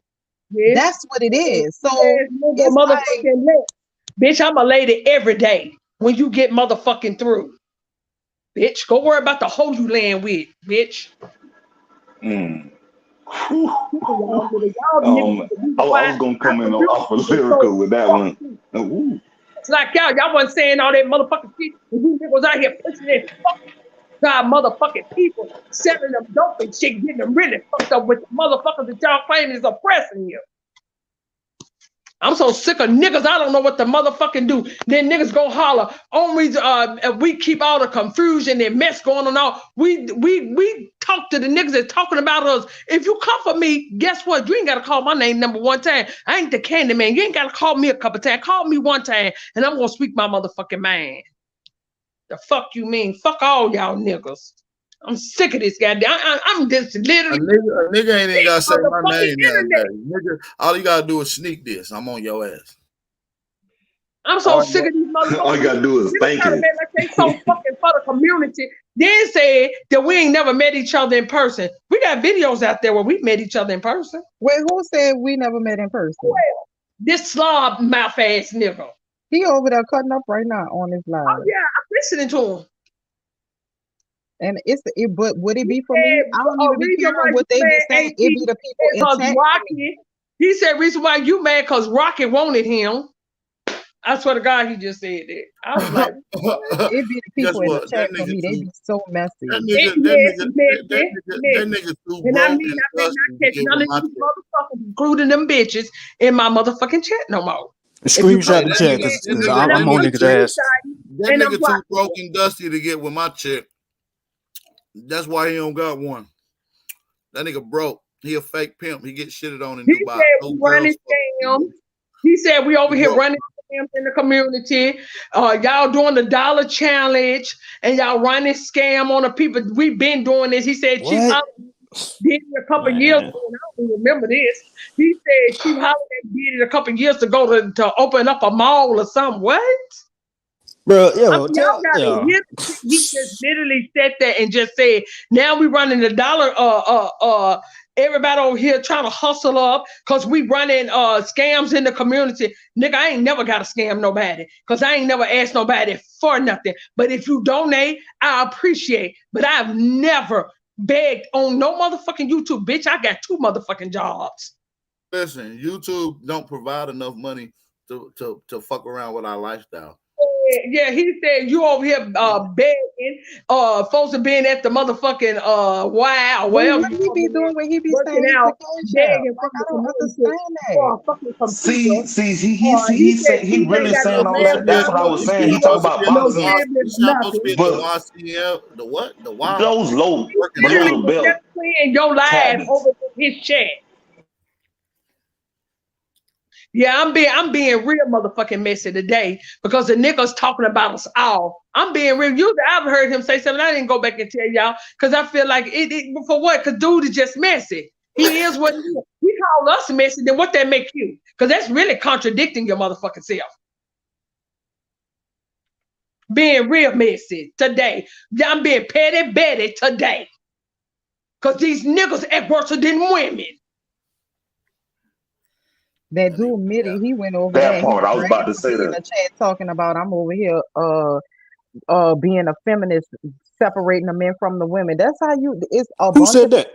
Yeah. That's what it is. So it's motherfucking bitch, I'm a lady every day when you get motherfucking through. Bitch, go worry about the hoe you land with, bitch. I was gonna come in off of lyrical with that one. It's like y'all wasn't saying all that motherfucking shit. You was out here pushing that fucking motherfucking people, selling them dope and shit, getting them really fucked up with the motherfuckers that y'all claim is oppressing you. I'm so sick of niggas. I don't know what the motherfucking do. Then niggas go holler. Only we keep all the confusion and mess going on. All we talk to the niggas that's talking about us. If you come for me, guess what? You ain't gotta call my name number one time. I ain't the candy man. You ain't gotta call me a couple times. Call me one time, and I'm gonna speak my motherfucking mind. The fuck you mean? Fuck all y'all niggas. I'm sick of this goddamn. I'm just literally. A nigga ain't even gotta say my name nowadays. Nigga, all you gotta do is sneak this. I'm on your ass. I'm so sick of these motherfuckers. All you gotta do is thank you. Like they so fucking for the community. Then say that we ain't never met each other in person. We got videos out there where we met each other in person. Wait, who said we never met in person? Well, this slob mouth ass nigga. He over there cutting up right now on his live. Oh yeah, I'm listening to him. And but would it be for me? I don't even be caring what they be saying. It be the people in Rocky. He said reason why you mad because Rocky wanted him. I swear to God, he just said that. I was like, it be the people in the chat for me. They be so messy. That nigga too broke and dusty to give a bunch including them bitches in my motherfucking chat no more. Screenshot the chat because I'm on niggas' ass. That nigga too broke and dusty to get with my chick. That's why he don't got one. That nigga broke. He a fake pimp. He gets shitted on in Dubai. Said we running scams. He said we over here running scams in the community. Y'all doing the dollar challenge and y'all running scam on the people. We've been doing this. He said Chief Holiday did it a couple years ago. And I don't remember this. He said Chief Holiday did it a couple years ago to open up a mall or something. What? Bro, yo, y'all gotta hear this. He just literally sat there and just said, now we running the dollar everybody over here trying to hustle up because we running scams in the community. Nigga, I ain't never got to scam nobody because I ain't never asked nobody for nothing. But if you donate, I appreciate. But I've never begged on no motherfucking YouTube, bitch. I got 2 motherfucking jobs. Listen, YouTube don't provide enough money to fuck around with our lifestyle. Yeah, he said you over here begging, folks are being at the motherfucking wow. Well, what he be doing when he be working saying out, begging from I the don't community. See, he really saying all that. That's what I was saying. He talk about boxing, The what? The wow. Those low below the belt. Playing your live over his chat. Yeah, I'm being real motherfucking messy today because the niggas talking about us all. I'm being real. I've heard him say something. I didn't go back and tell y'all because I feel like it for what? Because dude is just messy. He is what he is. He call us messy, then what that make you? Because that's really contradicting your motherfucking self. Being real messy today. I'm being petty Betty today. Because these niggas act worse than women. That dude Mitty, he went over that there. Part, I was about to say in that. the chat talking about I'm over here being a feminist, separating the men from the women. That's how it's a Who said that?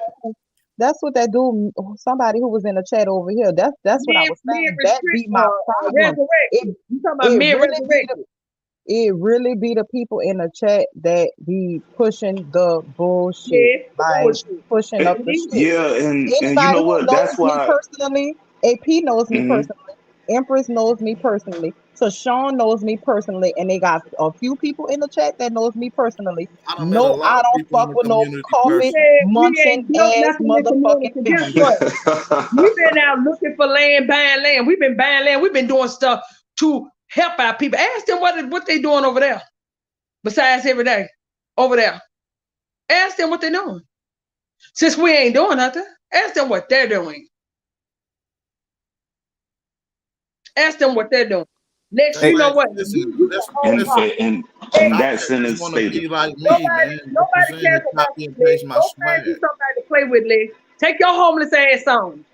That's what that dude, somebody who was in the chat over here. That's what I was saying. That be my problem. It really be the people in the chat that be pushing the bullshit, pushing up the shit. Yeah, and you know what? That's why personally, AP knows me personally, Empress knows me personally, so Sean knows me personally, and they got a few people in the chat that knows me personally. No, I don't fuck with no coffee munching ass motherfucking Guess what? We've been out looking for land, buying land. We've been buying land. We've been doing stuff to help our people. Ask them what they doing over there. Besides every day over there. Ask them what they're doing. Since we ain't doing nothing, ask them what they're doing. Ask them what they're doing. Next, you know what? And that sentence stated. Like me, man. Nobody cares about you. Go find you somebody to play with, Liz. Take your homeless ass on.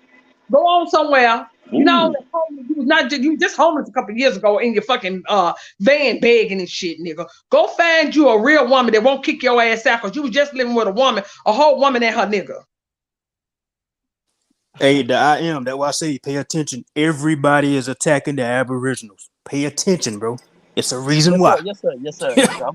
Go on somewhere. You know, you just homeless a couple years ago in your fucking van begging and shit, nigga. Go find you a real woman that won't kick your ass out because you was just living with a whole woman and her nigga. Hey, that's why I say pay attention. Everybody is attacking the Aboriginals. Pay attention, bro. It's a reason why. Yes, sir. Yes, sir. That's why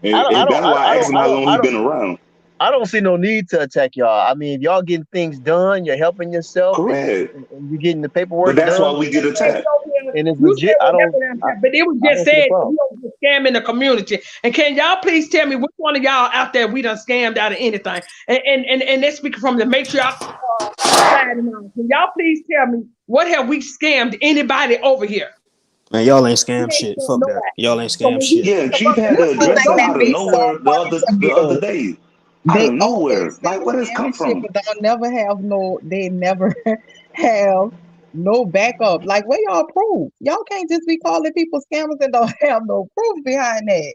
I asked him how long he been around. I don't see no need to attack y'all. I mean, if y'all getting things done, you're helping yourself. Correct. And you're getting the paperwork But that's done. why we get attacked. And it's legit. But it was just said we don't scam in the community. And can y'all please tell me which one of y'all out there we done scammed out of anything? And let's speak from the matriarch side. Can y'all please tell me what have we scammed anybody over here? Man, y'all ain't scam shit. Fuck that. Y'all ain't scam shit. Yeah, Chief had to address it out of nowhere the other day. Out of nowhere. Like, where does it come from? But they never have no backup. Like, where y'all proof? Y'all can't just be calling people scammers and don't have no proof behind that.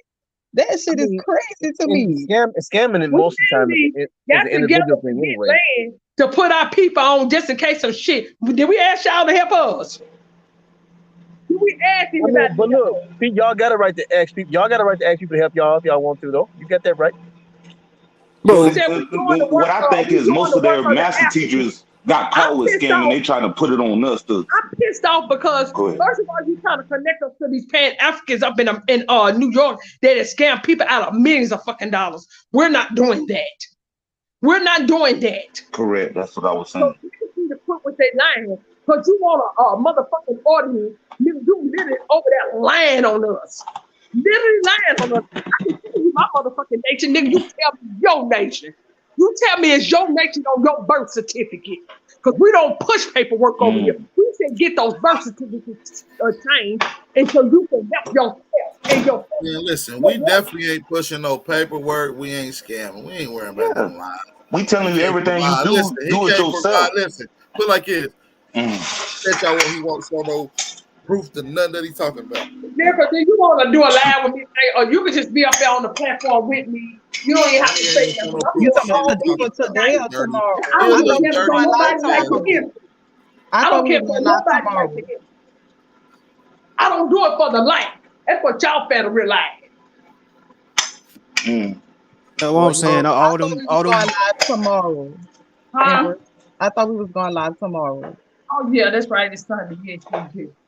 That shit is crazy to me. Scamming it most of the time is an individual thing anyway. To put our people on just in case of shit. Did we ask y'all to help us? Did we ask anybody? But look, y'all got a right to ask people. Y'all got a right to ask people to help y'all if y'all want to, though. You got that right. Bro, what I think is most of their master teachers got caught with scamming. They trying to put it on us too. I'm pissed off because first of all, you trying to connect us to these Pan-Africans up in New York that scam people out of millions of fucking dollars. We're not doing that. We're not doing that. Correct. That's what I was So saying. you need to quit with that lying. Because you want a motherfucking audience. You literally over there lying on us. Literally lying on us. I can tell you my motherfucking nation, nigga. You tell me your nation. You tell me it's your nation on your birth certificate. Because we don't push paperwork over here. We said get those birth certificates changed until you can help yourself and your family. Man, listen, we definitely ain't pushing no paperwork. We ain't scamming. We ain't worrying about them lying. We telling you He can't everything you provide. do, Listen, he do it can't provide. yourself. Listen, put it like this. Bet y'all he won't show no proof to nothing that he's talking about. Nigga, do you want to do a live with me, or you can just be up there on the platform with me. You don't even have to say nothing. You talking about today or tomorrow? I don't give a damn for nobody like tomorrow. him. I I thought don't we care was for going live nobody tomorrow. like him. I don't do it for the like. That's what y'all better realize. That's what I'm saying. All them. Going live tomorrow. Huh? Amber, I thought we was going live tomorrow. Oh yeah, that's right. It's Sunday. Yes,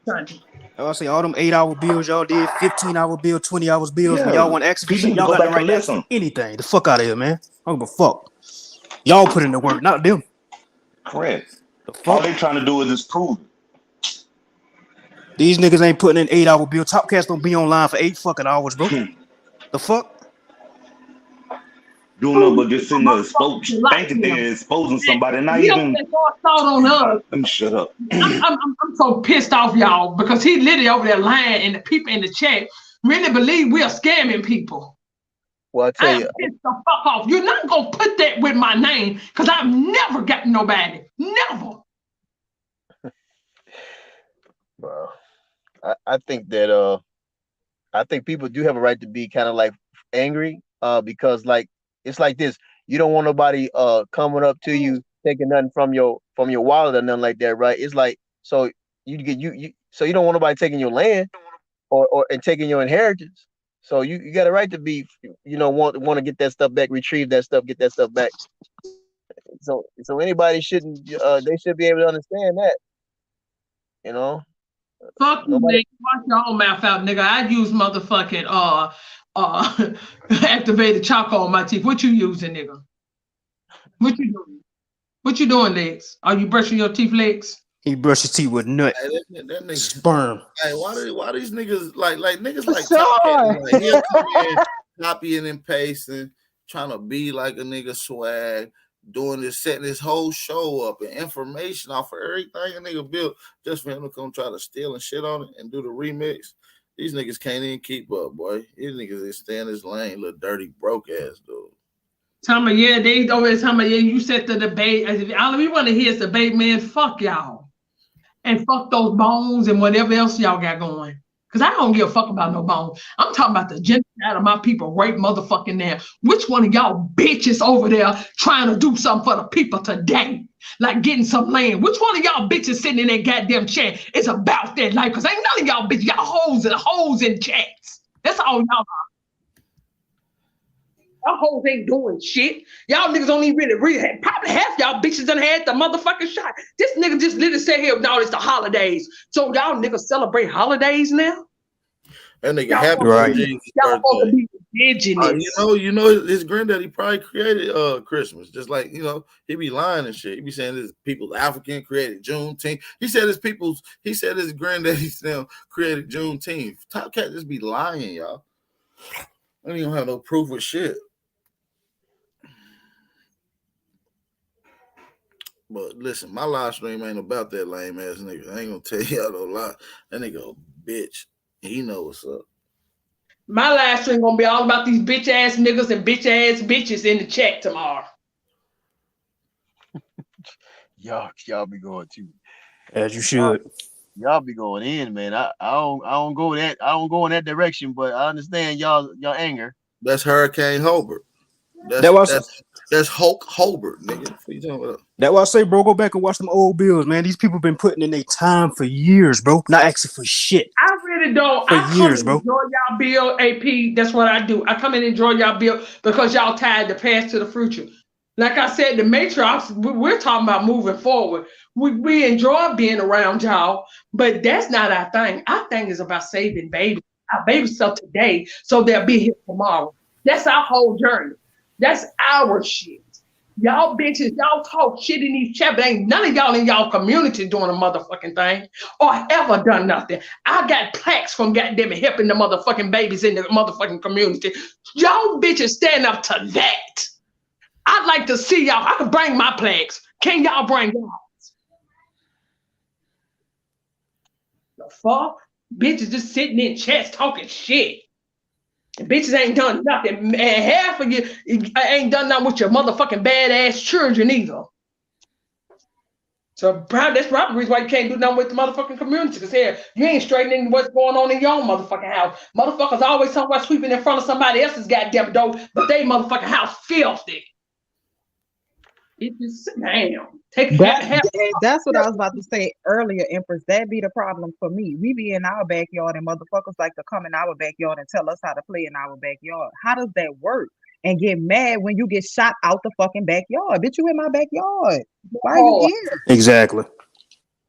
Sunday. I say all them 8-hour bills y'all did, 15-hour bill, 20 hours bills. When Yeah. y'all want to ask for People shit, need to y'all go got the back right and to ask for listen. anything. The fuck out of here, man. I don't give a fuck. Y'all put in the work, not them. Correct. The fuck? All they trying to do is just prove it. These niggas ain't putting in 8-hour bill. Top cats don't be online for 8 fucking hours, bro. The fuck? Doing nothing but just sitting there thinking they're exposing somebody, not He don't even. let God thought on us. Let me shut up. I'm so pissed off, y'all, because he literally over there lying, and the people in the chat really believe we are scamming people. Well, I tell I am you, pissed the fuck off. You're not gonna put that with my name, because I've never gotten nobody. Never. bro, I think that I think people do have a right to be kind of like angry, because like it's like this. You don't want nobody coming up to you taking nothing from your wallet or nothing like that, right? It's like so so you don't want nobody taking your land or and taking your inheritance. So you got a right to be, want to get that stuff back, retrieve that stuff, get that stuff back. So anybody shouldn't they should be able to understand that, you know. Fuck you, Nobody. nigga. Watch your own mouth out, nigga. I use motherfucking activated charcoal on my teeth. What you using, nigga? What you doing? What you doing, Lex? Are you brushing your teeth, Lex? He brushed his teeth with nut. Hey, that nigga, sperm. Hey, why these niggas like niggas like Top Cat, like he'll come in copying and pasting, trying to be like a nigga swag, doing this, setting his whole show up and information off of everything a nigga built just for him to come try to steal and shit on it and do the remix. These niggas can't even keep up, boy. These niggas is stay in this lane, little dirty broke ass dude. Tell me, yeah, they always tell me, yeah, you said the debate. All we want to hear is debate, man. Fuck y'all. And fuck those bones and whatever else y'all got going. Because I don't give a fuck about no bones. I'm talking about the genocide of my people right motherfucking now. Which one of y'all bitches over there trying to do something for the people today? Like getting some land. Which one of y'all bitches sitting in that goddamn chat is about that life? Because ain't none of y'all bitches, y'all hoes in chats. That's all y'all are. Y'all hoes ain't doing shit. Y'all niggas don't even really probably half y'all bitches done had the motherfucking shot. This nigga just literally said here, no, it's the holidays. So y'all niggas celebrate holidays now? That nigga Y'all happy right. Jesus' y'all supposed to birthday. be indigenous. You know, his granddaddy probably created Christmas. Just like, he be lying and shit. He be saying his people's African created Juneteenth. He said his granddaddy now created Juneteenth. Top Cat just be lying, y'all. I don't even have no proof of shit. But listen, my live stream ain't about that lame ass nigga. I ain't gonna tell y'all no lie. That nigga a bitch. He know what's up. My live stream gonna be all about these bitch ass niggas and bitch ass bitches in the chat tomorrow. Y'all be going too. As you should. Y'all be going in, man. I don't go in that direction, but I understand y'all anger. That's Hurricane Hobart. That's Hulk Hobart, nigga. What you talking about? That's why I say, bro, go back and watch them old bills, man. These people been putting in their time for years, bro. Not asking for shit. I really don't. For I years, come and bro. enjoy y'all bill, AP. That's what I do. I come and enjoy y'all bill because y'all tied the past to the future. Like I said, the Matrix, we're talking about moving forward. We enjoy being around y'all, but that's not our thing. Our thing is about saving babies. Our babies sell today, so they'll be here tomorrow. That's our whole journey. That's our shit. Y'all bitches, y'all talk shit in these chat, but ain't none of y'all in y'all community doing a motherfucking thing or ever done nothing. I got plaques from goddamn it helping the motherfucking babies in the motherfucking community. Y'all bitches stand up to that. I'd like to see y'all. I can bring my plaques. Can y'all bring y'all? The fuck? Bitches just sitting in chats talking shit. Bitches ain't done nothing. And half of you ain't done nothing with your motherfucking badass children either. So that's probably the reason why you can't do nothing with the motherfucking community. Because here, you ain't straightening what's going on in your own motherfucking house. Motherfuckers always talking about sweeping in front of somebody else's goddamn door, but they motherfucking house filthy. It's just damn. That's what I was about to say earlier, Empress. That be the problem for me. We be in our backyard and motherfuckers like to come in our backyard and tell us how to play in our backyard. How does that work? And get mad when you get shot out the fucking backyard. Bitch, you in my backyard. Why are you here? Exactly.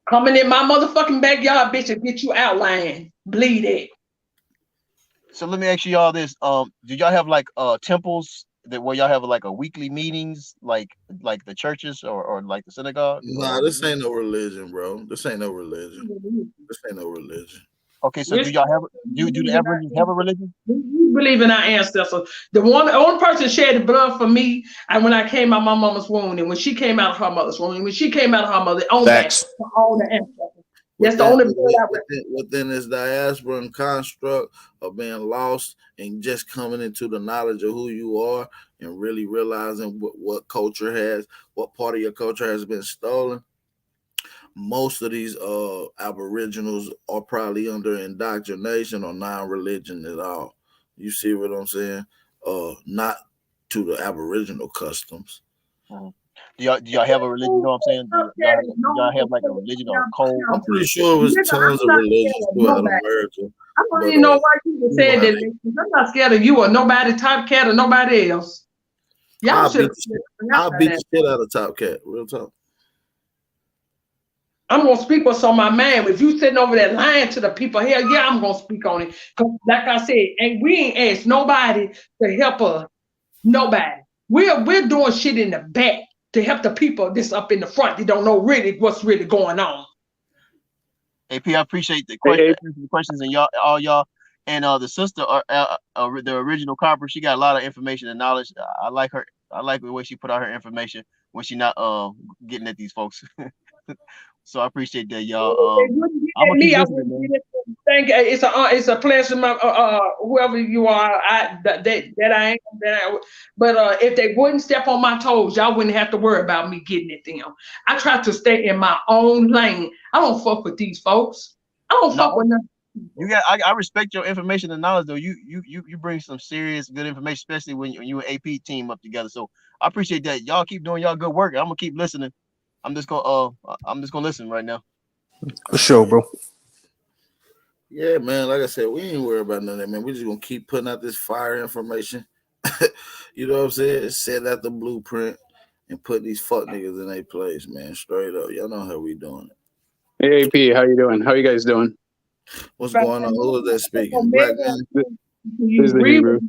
Coming in my motherfucking backyard, bitch, and get you outlined. Bleed it. So let me ask y'all this. Do y'all have like temples where y'all have like a weekly meetings, like the churches or like the synagogue? Nah, this ain't no religion, bro. This ain't no religion. This ain't no religion. Okay, so do y'all have do the Aborigines have a religion? We believe in our ancestors. The only person shed the blood for me, and when I came out my mama's womb, and when she came out of her mother's womb, and when she came out of her mother's own back, all the ancestors. That's the only blood I within this diaspora and construct of being lost and just coming into the knowledge of who you are and really realizing what culture has, what part of your culture has been stolen. Most of these Aboriginals are probably under indoctrination or non-religion at all. You see what I'm saying? Not to the Aboriginal customs. Do y'all have a religion? You know what I'm saying? Do y'all have like a religion or a code? I'm pretty sure it was tons of religions throughout America. I don't even know why people said that. I'm not scared of you or nobody, Top Cat or nobody else. I'll beat the shit out of Top Cat. Real talk. I'm gonna speak what's on my mind. If you sitting over there lying to the people, hell yeah, I'm gonna speak on it. Cause like I said, and we ain't asked nobody to help us. Nobody. We're doing shit in the back to help the people that's up in the front. They don't know really what's really going on. AP, I appreciate the questions and all y'all. And the sister, the original copper, she got a lot of information and knowledge. I like her. I like the way she put out her information when she not getting at these folks. So I appreciate that, y'all. I'm gonna keep listening, man. Thank you. It's a pleasure, whoever you are. That I am. But if they wouldn't step on my toes, y'all wouldn't have to worry about me getting at them. I try to stay in my own lane. I don't fuck with these folks. I don't fuck with nothing. I respect your information and knowledge though. You bring some serious good information, especially when you and AP team up together. So I appreciate that. Y'all keep doing y'all good work. I'm gonna keep listening. I'm just gonna listen right now. For sure, bro. Yeah, man. Like I said, we ain't worried about none of that, man. We're just gonna keep putting out this fire information. You know what I'm saying? Set out the blueprint and put these fuck niggas in their place, man. Straight up. Y'all know how we doing it. Hey AP, how you doing? How you guys doing? What's going on? Who is that speaking? Black man. This is the Hebrew.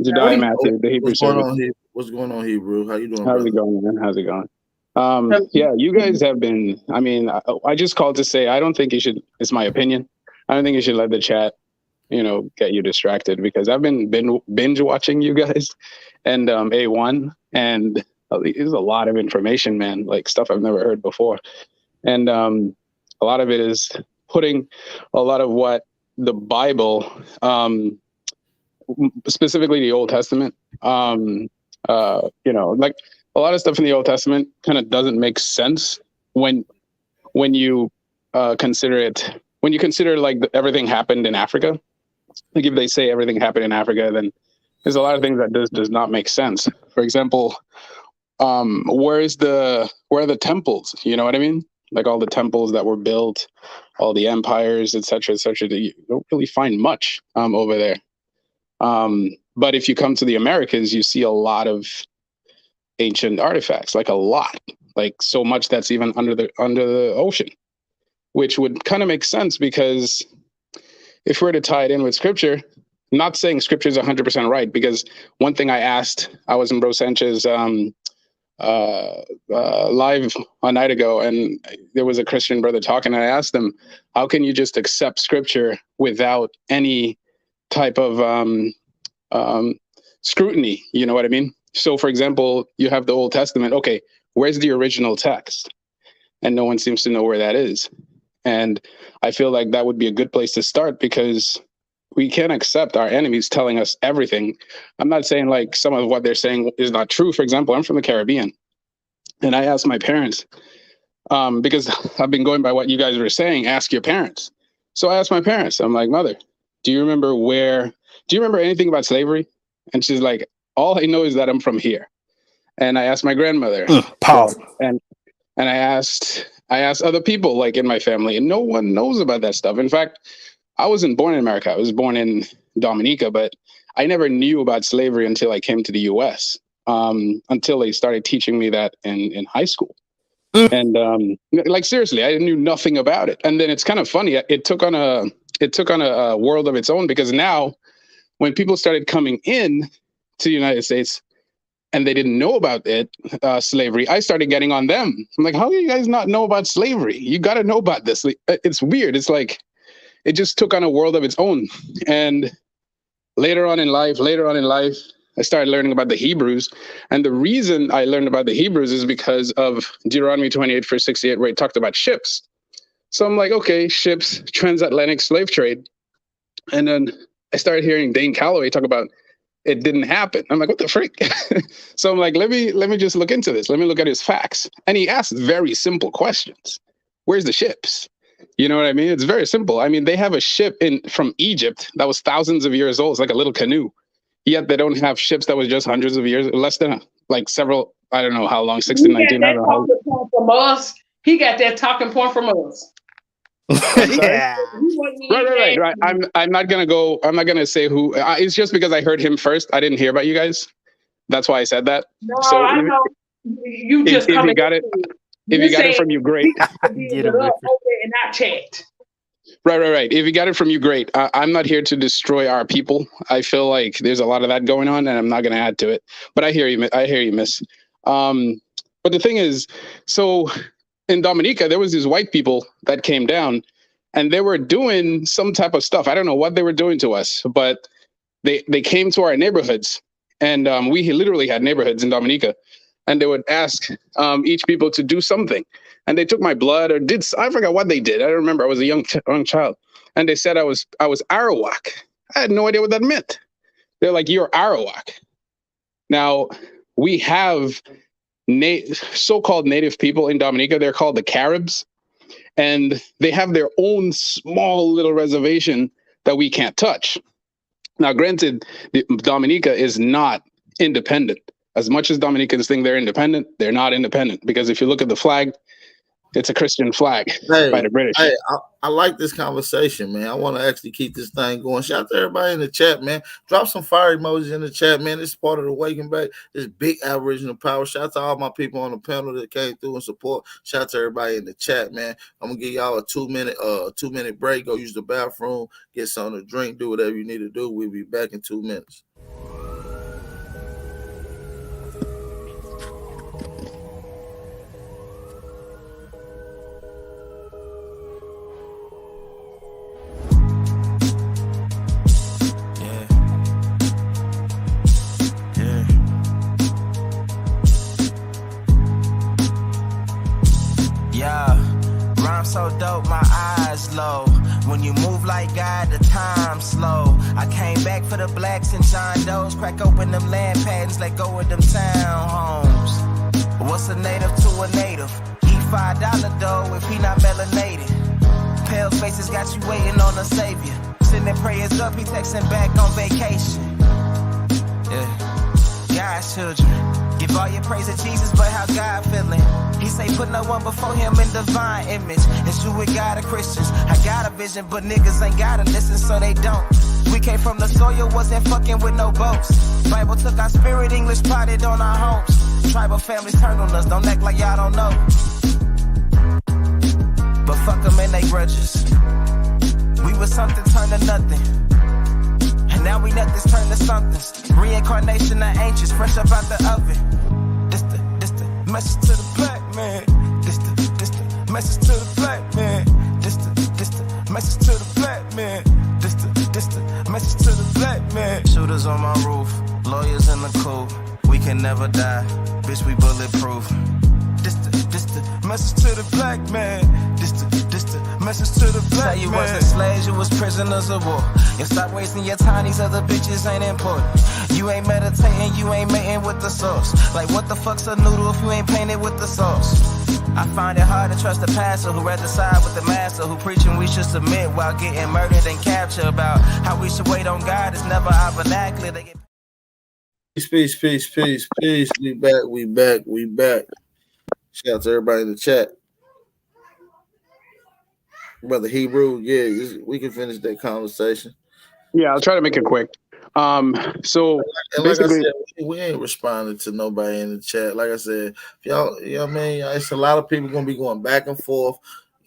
Jediah Matthew, the Hebrew servant. What's going on, Hebrew? How you doing, How's it going, man? How's it going? Yeah, you guys have been, I mean, I just called to say, I don't think you should, it's my opinion. I don't think you should let the chat, get you distracted because I've been binge watching you guys and A1 and there's a lot of information, man, like stuff I've never heard before. And a lot of it is putting a lot of what the Bible, specifically the Old Testament, like a lot of stuff in the Old Testament kind of doesn't make sense when you consider it, when you consider like everything happened in Africa. Like if they say everything happened in Africa, then there's a lot of things that does not make sense. For example, where are the temples? You know what I mean? Like all the temples that were built, all the empires, et cetera, you don't really find much over there. But if you come to the Americas, you see a lot of ancient artifacts, like a lot, like so much that's even under the ocean, which would kind of make sense because if we're to tie it in with scripture, I'm not saying scripture is 100% right, because one thing I was in Bro Sanchez's live a night ago, and there was a Christian brother talking, and I asked him, how can you just accept scripture without any type of scrutiny? You know what I mean? So, for example, you have the Old Testament. Okay, where's the original text? And no one seems to know where that is. And I feel like that would be a good place to start, because we can't accept our enemies telling us everything. I'm not saying like some of what they're saying is not true. For example, I'm from the Caribbean, and I asked my parents, because I've been going by what you guys were saying, ask your parents. So I asked my parents, I'm like, Mother, do you remember anything about slavery? And she's like, all I know is that I'm from here. And I asked my grandmother, powerful. and I asked other people like in my family, and no one knows about that stuff. In fact, I wasn't born in America. I was born in Dominica, but I never knew about slavery until I came to the US, until they started teaching me that in high school. And like, seriously, I knew nothing about it. And then it's kind of funny. It took on a world of its own, because now when people started coming in to the United States and they didn't know about it, slavery, I started getting on them. I'm like, how do you guys not know about slavery? You got to know about this. It's weird. It's like, it just took on a world of its own. And later on in life, I started learning about the Hebrews. And the reason I learned about the Hebrews is because of Deuteronomy 28, verse 68, where it talked about ships. So I'm like, okay, ships, transatlantic slave trade. And then I started hearing Dane Calloway talk about it didn't happen. I'm like, what the freak? So I'm like, let me just look into this. Let me look at his facts. And he asked very simple questions. Where's the ships? You know what I mean? It's very simple. I mean, they have a ship from Egypt that was thousands of years old. It's like a little canoe. Yet they don't have ships that was just hundreds of years, less than like several, I don't know how long, 16, 19, I don't know how. From us. He got that talking point from us. Yeah. Right. I'm not gonna say who. It's just because I heard him first. I didn't hear about you guys. That's why I said that. No, so I know. You just if you got it. If you got it from you, great. Get it up and not chat. Right. If you got it from you, great. I'm not here to destroy our people. I feel like there's a lot of that going on, and I'm not going to add to it. But I hear you, miss. But the thing is, so in Dominica, there was these white people that came down, and they were doing some type of stuff. I don't know what they were doing to us, but they came to our neighborhoods, and we literally had neighborhoods in Dominica. And they would ask each people to do something. And they took my blood I forgot what they did. I don't remember. I was a young child. And they said I was Arawak. I had no idea what that meant. They're like, you're Arawak. Now, we have so-called native people in Dominica. They're called the Caribs. And they have their own small little reservation that we can't touch. Now, granted, Dominica is not independent. As much as Dominicans think they're independent, they're not independent, because if you look at the flag, it's a Christian flag by the British. Hey, I like this conversation, man. I want to actually keep this thing going. Shout out to everybody in the chat, man. Drop some fire emojis in the chat, man. This is part of the Waking Back. This big Aboriginal power. Shout out to all my people on the panel that came through and support. Shout out to everybody in the chat, man. I'm gonna give y'all a 2-minute break. Go use the bathroom, get something to drink, do whatever you need to do. We'll be back in 2 minutes. So dope, my eyes low. When you move like God, the time slow. I came back for the blacks and John Doe's. Crack open them land patents, let go of them townhomes. What's a native to a native? Eat $5 dough if he not melanated. Pale faces got you waiting on a savior. Sending prayers up, he texting back on vacation. Yeah, God's children. Give all your praise to Jesus, but how God feeling? He say put no one before him in divine image. It's you with God of Christians. I got a vision, but niggas ain't gotta listen, so they don't. We came from the soil, wasn't fucking with no boats. Bible took our spirit, English plotted on our hopes. Tribal families turned on us, don't act like y'all don't know. But fuck them and they grudges. We was something turned to nothing. And now we nothing's turned to something. Reincarnation of ancients, fresh up out the oven. This the message to the black man. This the message to the black man. This the message to the black man. This the message to the black man. Shooters on my roof, lawyers in the coop. We can never die, bitch, we bulletproof. This the message to the black man. This the message to the black man. You wasn't slaves, you was prisoners of war. You stop wasting your time, these other bitches ain't important. You ain't meditating, you ain't mating with the sauce. Like what the fuck's a noodle if you ain't painted with the sauce? I find it hard to trust the pastor who rather side with the master who preaching we should submit while getting murdered and captured. About how we should wait on God is never our vernacular. They get Peace. We back. Shout out to everybody in the chat. Brother Hebrew, yeah, we can finish that conversation. Yeah, I'll try to make it quick. So and basically, like I said, we ain't responding to nobody in the chat. Like I said, y'all, you know what I mean? It's a lot of people gonna be going back and forth,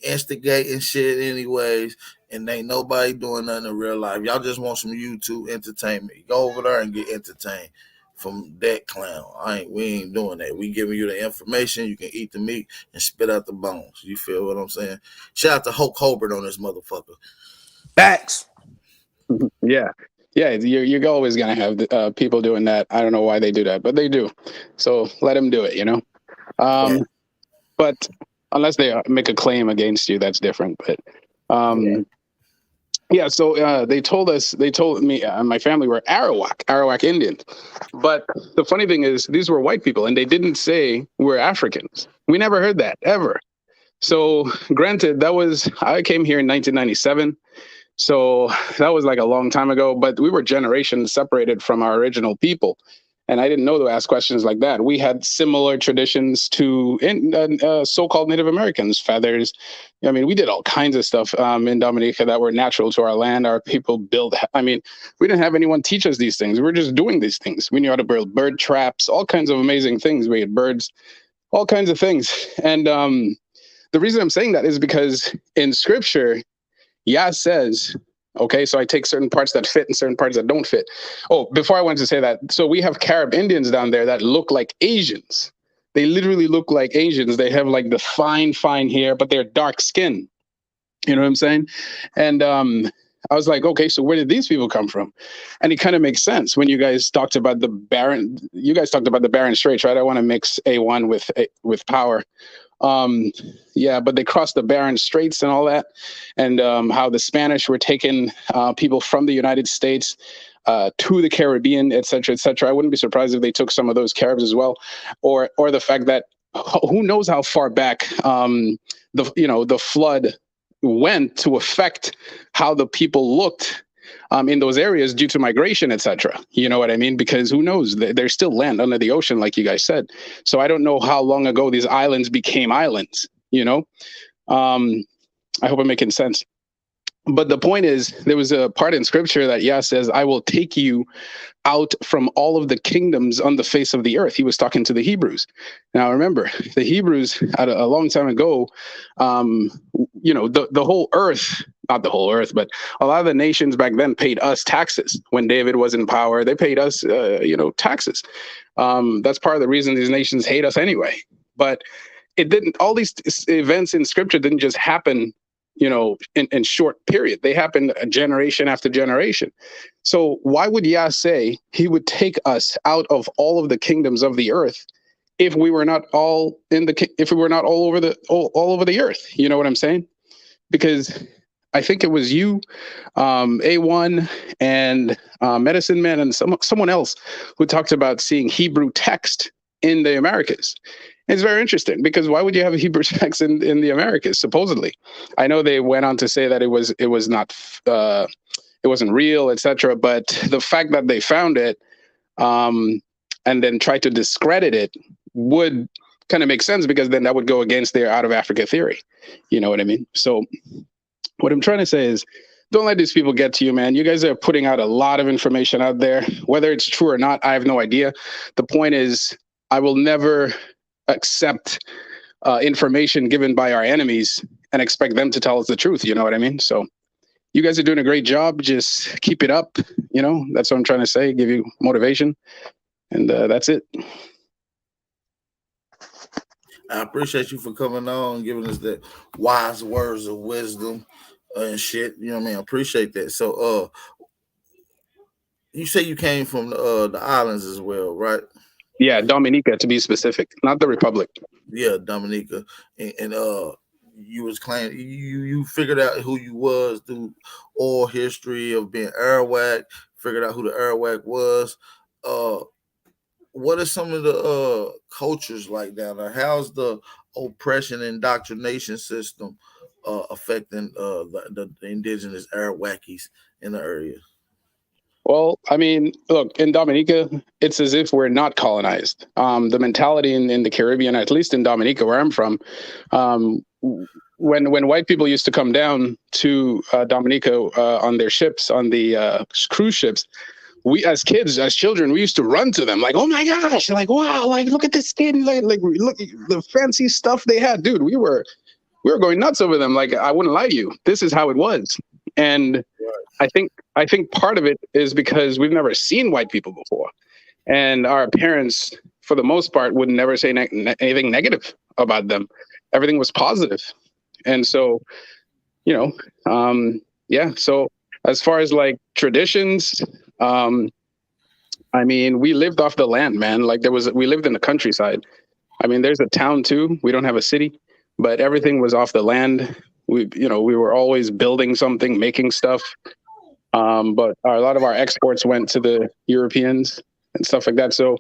instigating shit anyways, and ain't nobody doing nothing in real life. Y'all just want some YouTube entertainment. Go over there and get entertained from that clown. We ain't doing that. We giving you the information. You can eat the meat and spit out the bones. You feel what I'm saying? Shout out to Hulk Hogan on this motherfucker. Facts. Yeah, you're always gonna have people doing that. I don't know why they do that, but they do. So let them do it, you know. But unless they make a claim against you, that's different. But yeah. So they told me and my family were Arawak Indians. But the funny thing is, these were white people, and they didn't say we're Africans. We never heard that ever. So granted, I came here in 1997. So that was like a long time ago, but we were generations separated from our original people. And I didn't know to ask questions like that. We had similar traditions to so-called Native Americans, feathers. I mean, we did all kinds of stuff in Dominica that were natural to our land. Our people built, we didn't have anyone teach us these things. We were just doing these things. We knew how to build bird traps, all kinds of amazing things. We had birds, all kinds of things. And the reason I'm saying that is because in scripture, Yah says, okay, so I take certain parts that fit and certain parts that don't fit. Oh, before I wanted to say that, so we have Carib Indians down there that look like Asians. They literally look like Asians. They have like the fine hair, but they're dark skin. You know what I'm saying? And I was like, okay, so where did these people come from? And it kind of makes sense when you guys talked about the Barren Straits, right? I want to mix A1 with power. But they crossed the Barren Straits and all that, and how the Spanish were taking people from the United States to the Caribbean, et cetera, et cetera. I wouldn't be surprised if they took some of those Caribs as well, or the fact that who knows how far back the flood went to affect how the people looked in those areas due to migration, etc. You know what I mean? Because who knows? There's still land under the ocean, like you guys said. So I don't know how long ago these islands became islands, you know? I hope I'm making sense. But the point is, there was a part in scripture that Yah says, I will take you out from all of the kingdoms on the face of the earth. He was talking to the Hebrews. Now, remember, the Hebrews at a long time ago, the whole earth, not the whole earth, but a lot of the nations back then paid us taxes. When David was in power, they paid us, taxes. That's part of the reason these nations hate us anyway. But it didn't, all these events in scripture didn't just happen in short period. They happened generation after generation. So why would Yah say he would take us out of all of the kingdoms of the earth if we were not all all over the earth? You know what I'm saying? Because I think it was you, A1, and Medicine Man, and someone else who talked about seeing Hebrew text in the Americas. It's very interesting because why would you have a Hebrew text in the Americas? Supposedly, I know they went on to say that it was not, it wasn't real, etc. But the fact that they found it, and then tried to discredit it, would kind of make sense because then that would go against their out of Africa theory. You know what I mean? So, what I'm trying to say is, don't let these people get to you, man. You guys are putting out a lot of information out there. Whether it's true or not, I have no idea. The point is, I will never accept information given by our enemies and expect them to tell us the truth. You know what I mean? So you guys are doing a great job. Just keep it up. That's what I'm trying to say. Give you motivation. And that's it. I appreciate you for coming on and giving us that wise words of wisdom and shit. You know what I mean? I appreciate that. So, you say you came from the islands as well, right? Yeah, Dominica to be specific, not the Republic. Yeah, Dominica, and you was claiming you figured out who you was through oral history of being Arawak. Figured out who the Arawak was. Uh, what are some of the cultures like down there? How's the oppression and indoctrination system affecting the indigenous Arawakis in the area? Well, I mean, look, in Dominica, it's as if we're not colonized. The mentality in the Caribbean, at least in Dominica, where I'm from, when white people used to come down to Dominica on their ships, on the cruise ships, we as kids, as children, we used to run to them like, oh my gosh, like wow, like look at this kid, like look the fancy stuff they had, dude. We were going nuts over them. Like I wouldn't lie to you, this is how it was, and I think part of it is because we've never seen white people before, and our parents, for the most part, would never say anything negative about them. Everything was positive, and so, you know, yeah. So as far as like traditions, I mean, we lived off the land, man. Like we lived in the countryside. I mean, there's a town too. We don't have a city, but everything was off the land. We were always building something, making stuff. But a lot of our exports went to the Europeans and stuff like that. So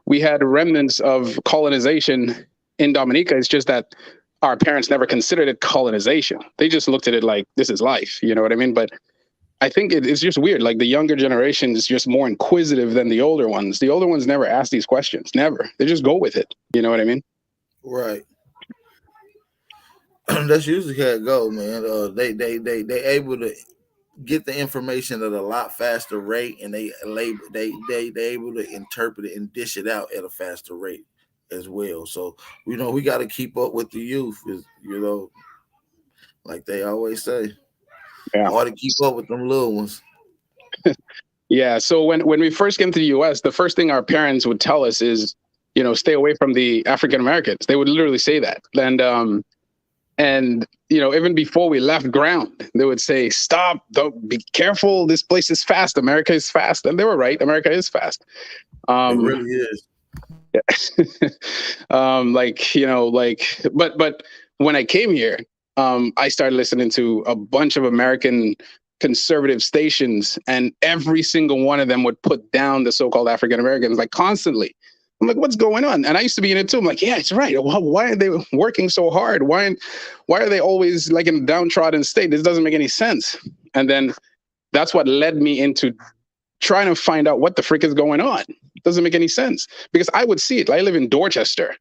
we had remnants of colonization in Dominica. It's just that our parents never considered it colonization. They just looked at it like, this is life. You know what I mean? But I think it's just weird. Like the younger generation is just more inquisitive than the older ones. The older ones never ask these questions. Never. They just go with it. You know what I mean? Right. That's usually how it go, man. They able to get the information at a lot faster rate, and they able to interpret it and dish it out at a faster rate as well. So we got to keep up with the youth, like they always say. Yeah. Hard to keep up with them little ones. Yeah. So when we first came to the U.S., the first thing our parents would tell us is, stay away from the African Americans. They would literally say that. And even before we left ground, they would say, stop, don't be careful. This place is fast. America is fast. And they were right. America is fast. It really is. But when I came here, I started listening to a bunch of American conservative stations, and every single one of them would put down the so-called African Americans, like constantly. I'm like, what's going on? And I used to be in it too. I'm like, yeah, it's right. Why are they working so hard? Why are they always like in a downtrodden state? This doesn't make any sense. And then that's what led me into trying to find out what the frick is going on. It doesn't make any sense because I would see it. I live in Dorchester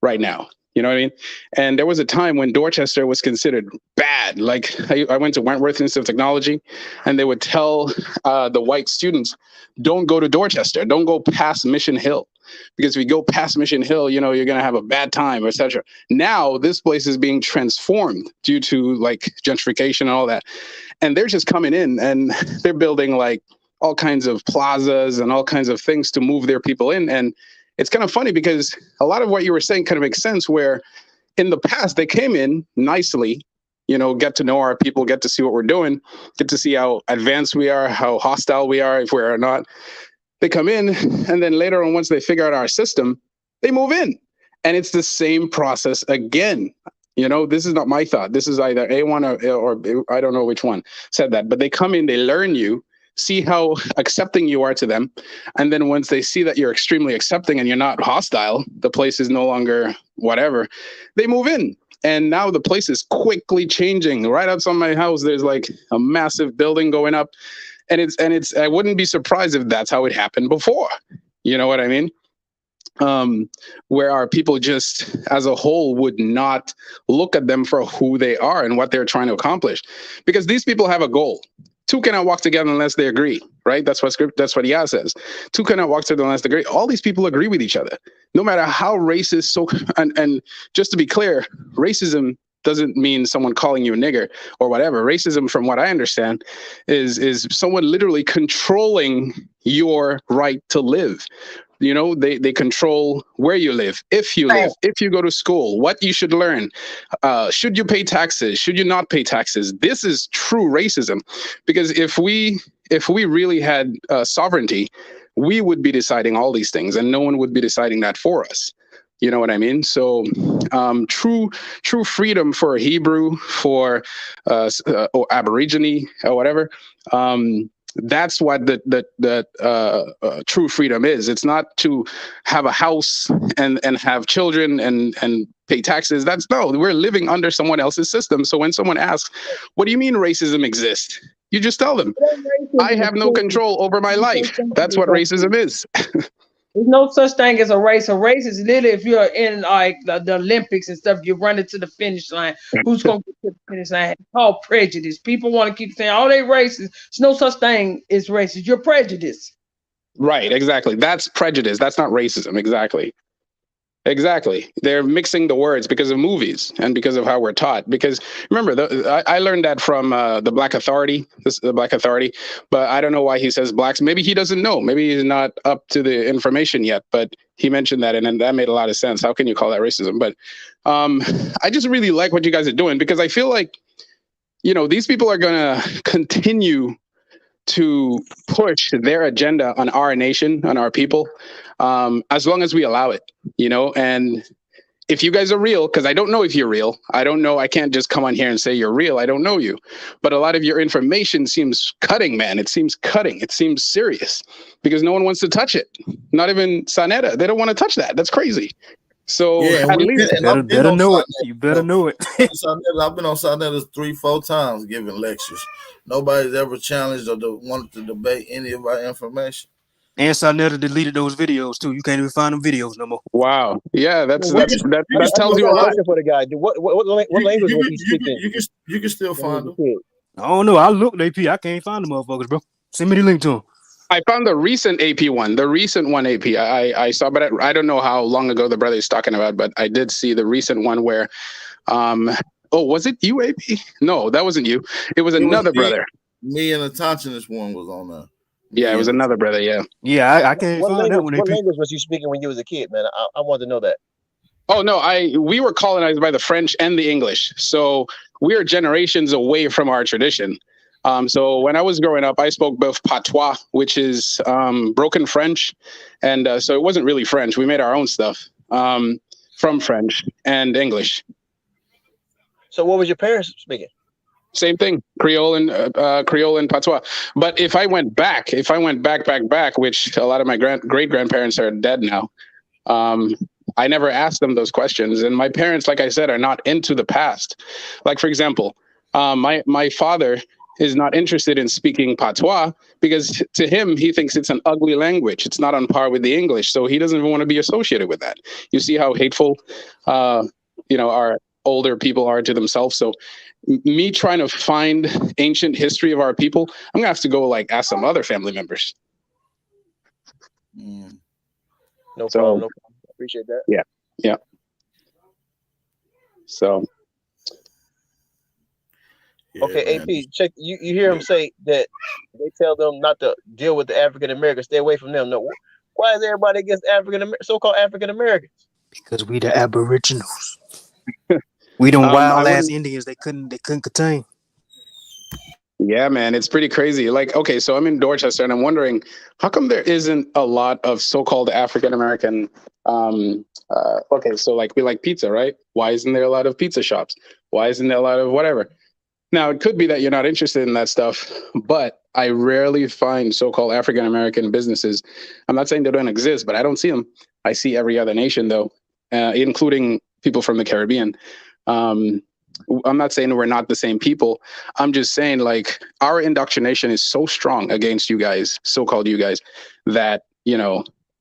right now. You know what I mean? And there was a time when Dorchester was considered bad. Like I went to Wentworth Institute of Technology, and they would tell the white students, don't go to Dorchester. Don't go past Mission Hill. Because if you go past Mission Hill, you're going to have a bad time, etc. Now this place is being transformed due to like gentrification and all that. And they're just coming in and they're building like all kinds of plazas and all kinds of things to move their people in. And it's kind of funny because a lot of what you were saying kind of makes sense, where in the past they came in nicely, get to know our people, get to see what we're doing, get to see how advanced we are, how hostile we are, if we're not. They come in, and then later on, once they figure out our system, they move in. And it's the same process again. This is not my thought. This is either A1 or I don't know which one said that. But they come in, they learn you, see how accepting you are to them. And then once they see that you're extremely accepting and you're not hostile, the place is no longer whatever, they move in. And now the place is quickly changing. Right outside my house, there's like a massive building going up. And it's I wouldn't be surprised if that's how it happened before. You know what I mean? Where our people just as a whole would not look at them for who they are and what they're trying to accomplish. Because these people have a goal. Two cannot walk together unless they agree, right? That's what Yah says. Two cannot walk together unless they agree. All these people agree with each other, no matter how racist. And just to be clear, racism doesn't mean someone calling you a nigger or whatever. Racism, from what I understand, is someone literally controlling your right to live. You know, they control where you live, if you live, if you go to school, what you should learn, should you pay taxes, should you not pay taxes. This is true racism, because if we really had sovereignty, we would be deciding all these things, and no one would be deciding that for us. You know what I mean? So, true freedom for a Hebrew, for or Aborigine or whatever. That's what the true freedom is. It's not to have a house and have children and pay taxes. We're living under someone else's system. So when someone asks, "What do you mean racism exists?" You just tell them, "I have no control over my life." That's what racism is. There's no such thing as a race. A race is literally if you're in like the Olympics and stuff, you're running to the finish line. Who's going to get to the finish line? It's called prejudice. People want to keep saying, "Oh, they racist." There's no such thing as racist. You're prejudiced. Right, exactly. That's prejudice. That's not racism. Exactly. They're mixing the words because of movies and because of how we're taught. Because remember, I learned that from the Black Authority, the Black Authority, but I don't know why he says blacks. Maybe he doesn't know. Maybe he's not up to the information yet, but he mentioned that, and that made a lot of sense. How can you call that racism? But I just really like what you guys are doing, because I feel like, you know, these people are going to continue to push their agenda on our nation, on our people, as long as we allow it, you know. And if you guys are real, because I don't know if you're real, I don't know, I can't just come on here and say you're real, I don't know you, but a lot of your information seems cutting, man. It seems cutting, it seems serious, because no one wants to touch it. Not even Sanetta, they don't want to touch that. That's crazy. So Yeah, at least better know it. You better know it. I've been on Sanetta's 3-4 times giving lectures. Nobody's ever challenged or wanted to debate any of our information. And Sanetta deleted those videos too. You can't even find them videos no more. Wow. Yeah, that I tells you a got a lot. question for the guy. What language was he speaking? You can still find them. I don't know. I looked AP. I can't find the motherfuckers, bro. Send me the link to them. I found the recent AP one, AP. I saw, but I don't know how long ago the brother is talking about, but I did see the recent one where, was it you, AP? No, that wasn't you. It was another brother. Me and the Tonsinist one was on there. Yeah, it was another brother. Yeah. Yeah, I can't find that one. What language was you speaking when you was a kid, man? I wanted to know that. Oh no, we were colonized by the French and the English, so we're generations away from our tradition. So when I was growing up, I spoke both patois, which is broken French, and so it wasn't really French. We made our own stuff from French and English. So what was your parents speaking? Same thing, Creole and patois. But if I went back, which a lot of my great grandparents are dead now, I never asked them those questions. And my parents, like I said, are not into the past. Like, for example, my father is not interested in speaking patois because to him, he thinks it's an ugly language. It's not on par with the English. So he doesn't even want to be associated with that. You see how hateful, our older people are to themselves. So me trying to find ancient history of our people, I'm gonna have to go ask some other family members. No problem. Appreciate that. Yeah. So. Okay, AP, check. You hear him say that they tell them not to deal with the African Americans, stay away from them. No, why is everybody against so-called African Americans? Because we the Aboriginals. We them wild ass Indians. They couldn't contain. Yeah, man, it's pretty crazy. Okay, so I'm in Dorchester, and I'm wondering how come there isn't a lot of so-called African American. Okay, so we like pizza, right? Why isn't there a lot of pizza shops? Why isn't there a lot of whatever? Now, it could be that you're not interested in that stuff, but I rarely find so-called African-American businesses. I'm not saying they don't exist, but I don't see them. I see every other nation, though, including people from the Caribbean. I'm not saying we're not the same people. I'm just saying, our indoctrination is so strong against you guys, so-called you guys, that,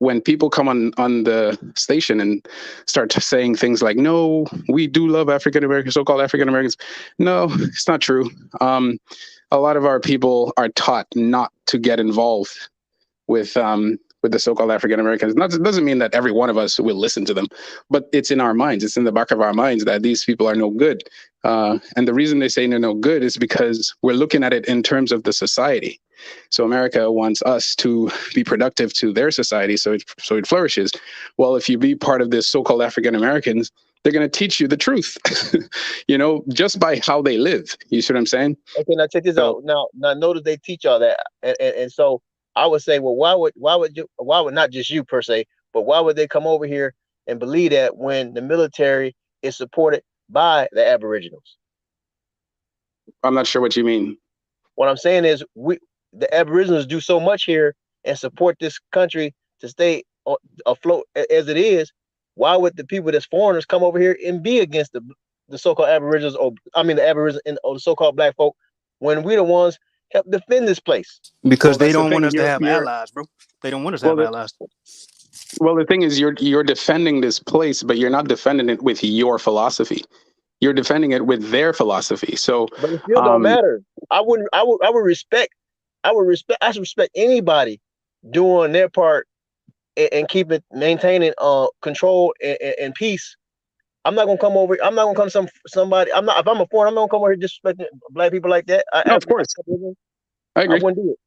when people come on the station and start saying things like, no, we do love African Americans, so-called African Americans. No, it's not true. A lot of our people are taught not to get involved with the so-called African Americans. It doesn't mean that every one of us will listen to them, but it's in our minds. It's in the back of our minds that these people are no good. And the reason they say they're no good is because we're looking at it in terms of the society. So America wants us to be productive to their society, so it flourishes. Well, if you be part of this so-called African Americans, they're going to teach you the truth, just by how they live. You see what I'm saying? Okay, now check this out. Now notice they teach all that, and so I would say, well, why would not just you per se, but why would they come over here and believe that when the military is supported by the Aboriginals? I'm not sure what you mean. What I'm saying is, the Aboriginals do so much here and support this country to stay afloat as it is. Why would the people that's foreigners come over here and be against the so-called Aboriginals, the Aboriginals or the so-called black folk, when we the ones help defend this place? Because they don't want us to have allies, bro. They don't want us to have allies. Well, the thing is, you're defending this place, but you're not defending it with your philosophy. You're defending it with their philosophy. So, but it still don't matter. I would respect anybody doing their part and maintaining control and peace. I'm not gonna come over. I'm not gonna come somebody. I'm not. If I'm a foreigner, I'm not gonna come over here disrespecting black people like that. No, of course, I agree. I wouldn't do it.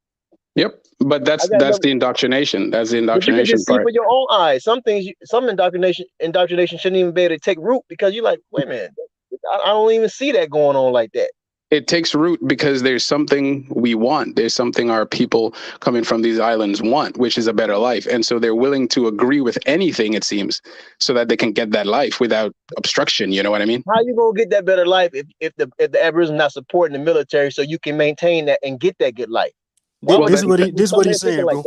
Yep, but that's the indoctrination. That's the But you can indoctrination just see part. with your own eyes. Some indoctrination shouldn't even be able to take root because you're like, wait a minute, I don't even see that going on like that. It takes root because there's something we want. There's something our people coming from these islands want, which is a better life. And so they're willing to agree with anything, it seems, so that they can get that life without obstruction. You know what I mean? How you gonna get that better life if the Aboriginals not supporting the military so you can maintain that and get that good life? This is what he's saying, bro.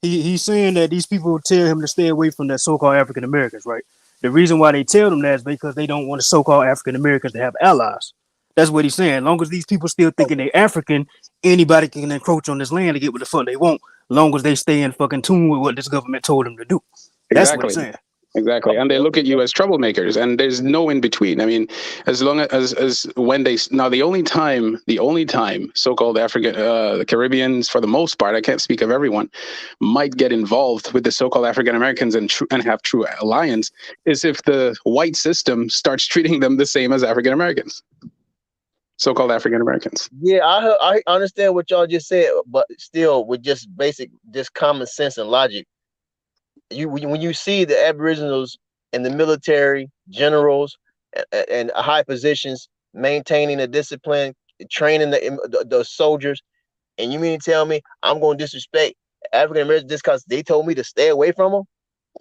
He's saying that these people tell him to stay away from that so-called African Americans, right? The reason why they tell them that is because they don't want the so-called African Americans to have allies. That's what he's saying. As long as these people still thinking they're African, anybody can encroach on this land to get what the fuck they want. As long as they stay in fucking tune with what this government told them to do. That's what he's saying. Exactly. And they look at you as troublemakers, and there's no in between. I mean, as long as when the only time so-called African, the Caribbeans, for the most part, I can't speak of everyone, might get involved with the so-called African Americans and have true alliance is if the white system starts treating them the same as African Americans. So-called African Americans. Yeah, I understand what y'all just said, but still, with just common sense and logic, when you see the Aboriginals in the military, generals, and high positions maintaining the discipline, training the soldiers, and you mean to tell me I'm going to disrespect African Americans just because they told me to stay away from them?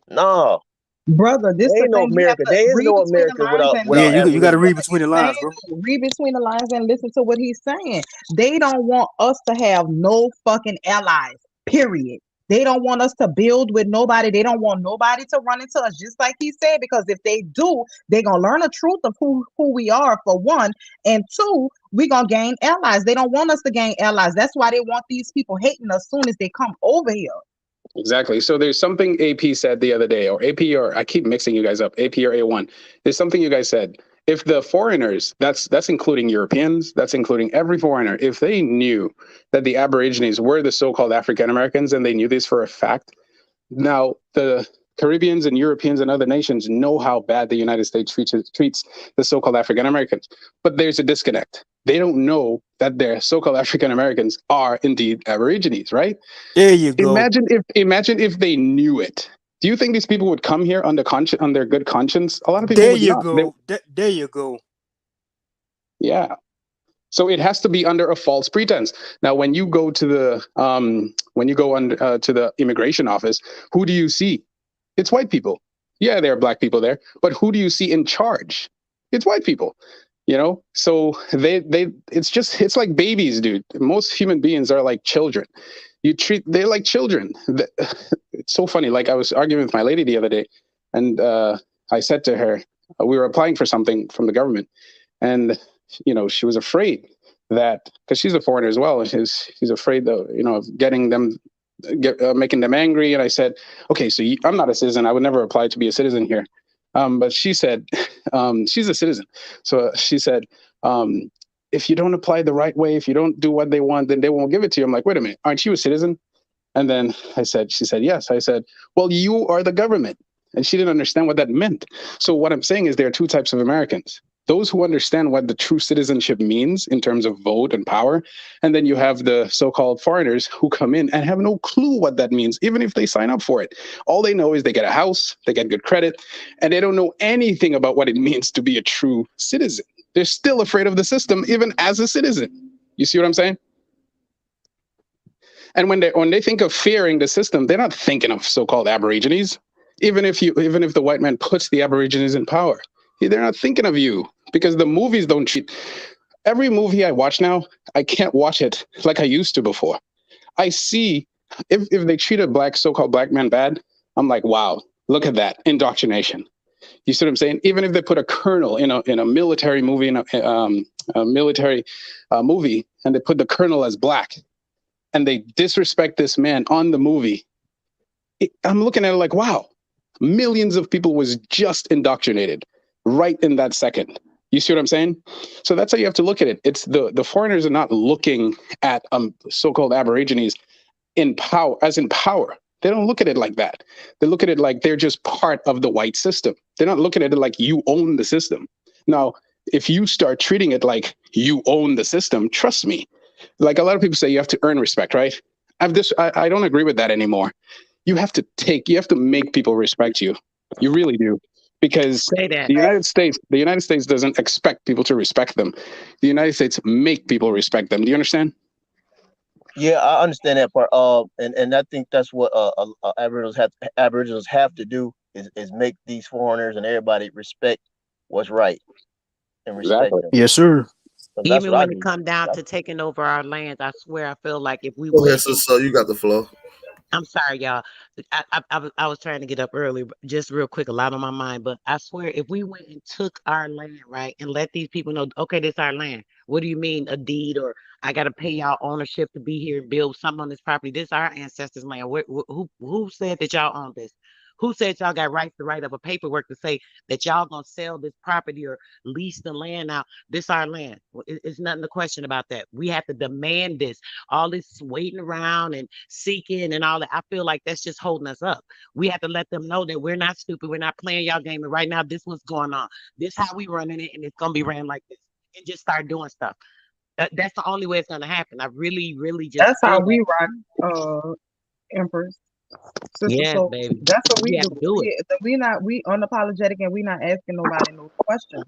No. Brother, this ain't no America. There is no America without. You got to read between the lines, bro. Read between the lines and listen to what he's saying. They don't want us to have no fucking allies. Period. They don't want us to build with nobody. They don't want nobody to run into us, just like he said. Because if they do, they're gonna learn the truth of who we are. For one, and two, we're gonna gain allies. They don't want us to gain allies. That's why they want these people hating us soon as they come over here. Exactly. So there's something AP said the other day, or AP, or I keep mixing you guys up, AP or A1. There's something you guys said. If the foreigners, that's including Europeans, that's including every foreigner, if they knew that the Aborigines were the so-called African Americans and they knew this for a fact, now the Caribbeans and Europeans and other nations know how bad the United States treats the so-called African Americans. But there's a disconnect. They don't know that their so-called African Americans are indeed Aborigines, right? There you go. Imagine if they knew it. Do you think these people would come here on their good conscience? A lot of people there would you not. go. There you go. Yeah. So it has to be under a false pretense. Now, when you go to the to the immigration office, who do you see? It's white people. Yeah, there are black people there, but who do you see in charge? It's white people. You know, so it's like babies, dude. Most human beings are like children. They're like children. It's so funny. Like, I was arguing with my lady the other day, and I said to her, we were applying for something from the government, and she was afraid that, because she's a foreigner as well, and she's afraid of getting them, making them angry. And I said, okay, so I'm not a citizen. I would never apply to be a citizen here. But she said, she's a citizen. So she said, if you don't apply the right way, if you don't do what they want, then they won't give it to you. I'm like, wait a minute, aren't you a citizen? And then she said, yes. I said, well, you are the government. And she didn't understand what that meant. So what I'm saying is there are two types of Americans. those who understand what the true citizenship means in terms of vote and power. And then you have the so-called foreigners who come in and have no clue what that means, even if they sign up for it. All they know is they get a house, they get good credit, and they don't know anything about what it means to be a true citizen. They're still afraid of the system, even as a citizen. You see what I'm saying? And when they think of fearing the system, they're not thinking of so-called Aborigines. Even if the white man puts the Aborigines in power, they're not thinking of you, because the movies don't treat. Every movie I watch now, I can't watch it like I used to before. I see if they treat a so-called black man bad, I'm like, wow, look at that indoctrination. You see what I'm saying? Even if they put a colonel in a military movie, in a military movie, and they put the colonel as black, and they disrespect this man on the movie, I'm looking at it like, wow, millions of people was just indoctrinated right in that second. You see what I'm saying? So that's how you have to look at it. It's the foreigners are not looking at so-called Aborigines in power, as in power. They don't look at it like that. They look at it like they're just part of the white system. They're not looking at it like you own the system. Now, if you start treating it like you own the system, trust me, like a lot of people say, you have to earn respect, right? I don't agree with that anymore. You have to make people respect you. You really do. Because the United States doesn't expect people to respect them. The United States make people respect them. Do you understand? Yeah, I understand that part. And I think that's what Aboriginals have to do is make these foreigners and everybody respect what's right and respect Exactly. them. Yes, sir. So that's Even what I when it do. come down to taking over our lands, I swear I feel like if we Go ahead, went and sister. You got the flow. I'm sorry, y'all. I was trying to get up early, just real quick, a lot on my mind. But I swear, if we went and took our land, right, and let these people know, okay, this our land. What do you mean a deed, or I got to pay y'all ownership to be here and build something on this property? This our ancestors' land. Who said that y'all own this? Who said y'all got rights to write up a paperwork to say that y'all gonna sell this property or lease the land out? This our land. It's nothing to question about that. We have to demand this. All this waiting around and seeking and all that. I feel like that's just holding us up. We have to let them know that we're not stupid. We're not playing y'all game. And right now, this what's going on. This how we running it, and it's gonna be ran like this. And just start doing stuff. That's the only way it's gonna happen. I really, really just That's how feel we that. rock, Empress. Sister, Yes, so baby. that's what we We have do. to do it. We unapologetic, and we not asking nobody no questions.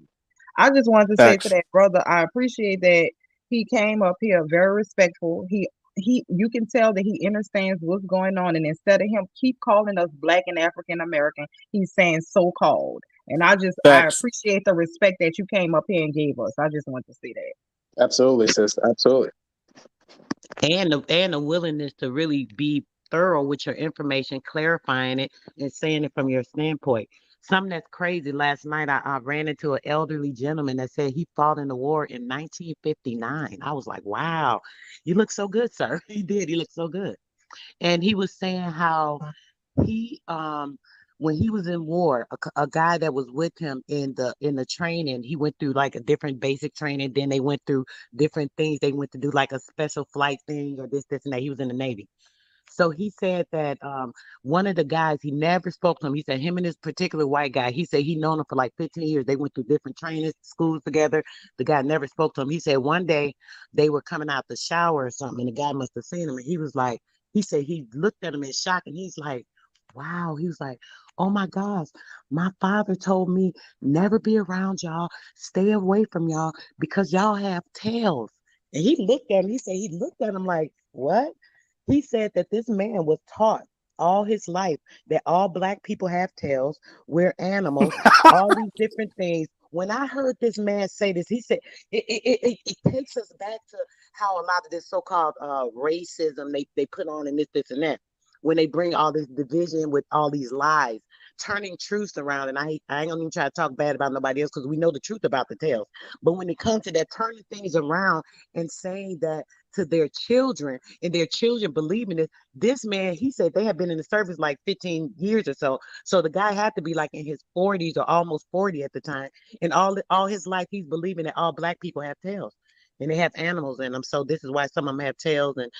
I just wanted to say to Facts. that brother, I appreciate that he came up here very respectful. You can tell that he understands what's going on, and instead of him keep calling us black and African American, he's saying so called. And I Facts. appreciate the respect that you came up here and gave us. I just want to say that. Absolutely, sis. Absolutely. And the willingness to really be thorough with your information, clarifying it and saying it from your standpoint. Something that's crazy. Last night, I ran into an elderly gentleman that said he fought in the war in 1959. I was like, wow, you look so good, sir. He did. He looked so good. And he was saying how he when he was in war, a guy that was with him in the training, he went through like a different basic training. Then they went through different things. They went to do like a special flight thing or this and that. He was in the Navy. So he said that one of the guys, he never spoke to him. He said him and this particular white guy, he said he known him for like 15 years. They went through different training schools together. The guy never spoke to him. He said one day they were coming out the shower or something, and the guy must have seen him. And he was like, he said he looked at him in shock, and he's like, wow. He was like, oh my gosh, my father told me never be around y'all, stay away from y'all because y'all have tails. And he looked at him. He said he looked at him like, what? He said that this man was taught all his life that all black people have tails, we're animals, all these different things. When I heard this man say this, he said it takes us back to how a lot of this so-called racism they put on and this and that. When they bring all this division with all these lies, turning truths around, and I ain't gonna even try to talk bad about nobody else because we know the truth about the tails. But when it comes to that, turning things around and saying that to their children and their children believing it. This man, he said they had been in the service like 15 years or so. So the guy had to be like in his 40s or almost 40 at the time. And all his life, he's believing that all black people have tails and they have animals in them. So this is why some of them have tails and,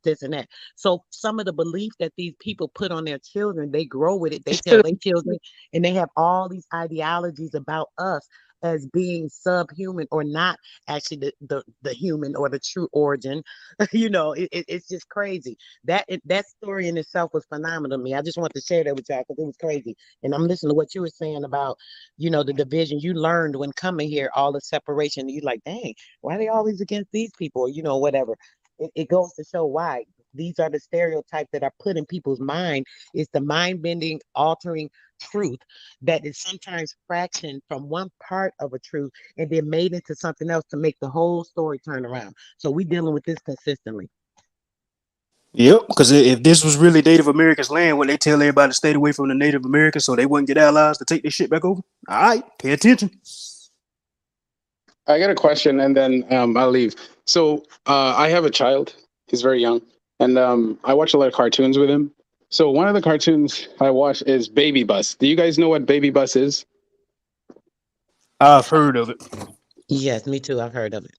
this, and that. So some of the belief that these people put on their children, they grow with it. They tell their children and they have all these ideologies about us as being subhuman or not actually the human or the true origin. It's just crazy. That story in itself was phenomenal to me. I just want to share that with y'all because it was crazy. And I'm listening to what you were saying about, the division you learned when coming here, all the separation. You like, dang, why are they always against these people? Whatever. It goes to show why. These are the stereotypes that are put in people's mind. It's the mind-bending, altering truth that is sometimes fractioned from one part of a truth and then made into something else to make the whole story turn around. So we dealing with this consistently. Yep, because if this was really Native Americans' land, would they tell everybody to stay away from the Native Americans so they wouldn't get allies to take their shit back over? All right, pay attention. I got a question, and then I'll leave. So I have a child. He's very young, and I watch a lot of cartoons with him. So one of the cartoons I watch is Baby Bus. Do you guys know what Baby Bus is? I've heard of it. Yes, me too. I've heard of it.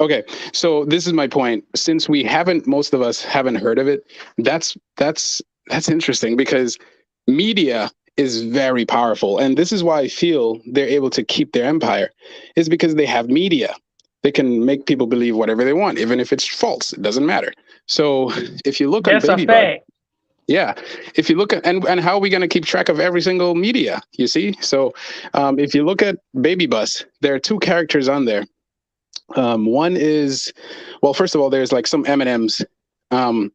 Okay, so this is my point. Since most of us haven't heard of it, that's interesting because media is very powerful. And this is why I feel they're able to keep their empire, is because they have media. They can make people believe whatever they want, even if it's false. It doesn't matter. So if you look at Baby Bus, yeah, if you look at, and how are we going to keep track of every single media, you see? So if you look at Baby Bus, there are two characters on there. One is, well, first of all, there's like some M&Ms, and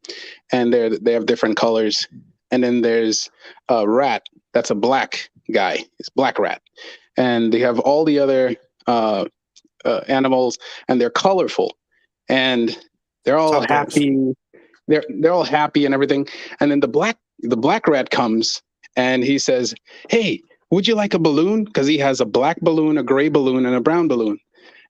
they have different colors. And then there's a rat. That's a black guy. It's Black Rat. And they have all the other animals, and they're colorful, and they're all happy. They're all happy and everything. And then the black rat comes and he says, "Hey, would you like a balloon?" Because he has a black balloon, a gray balloon, and a brown balloon.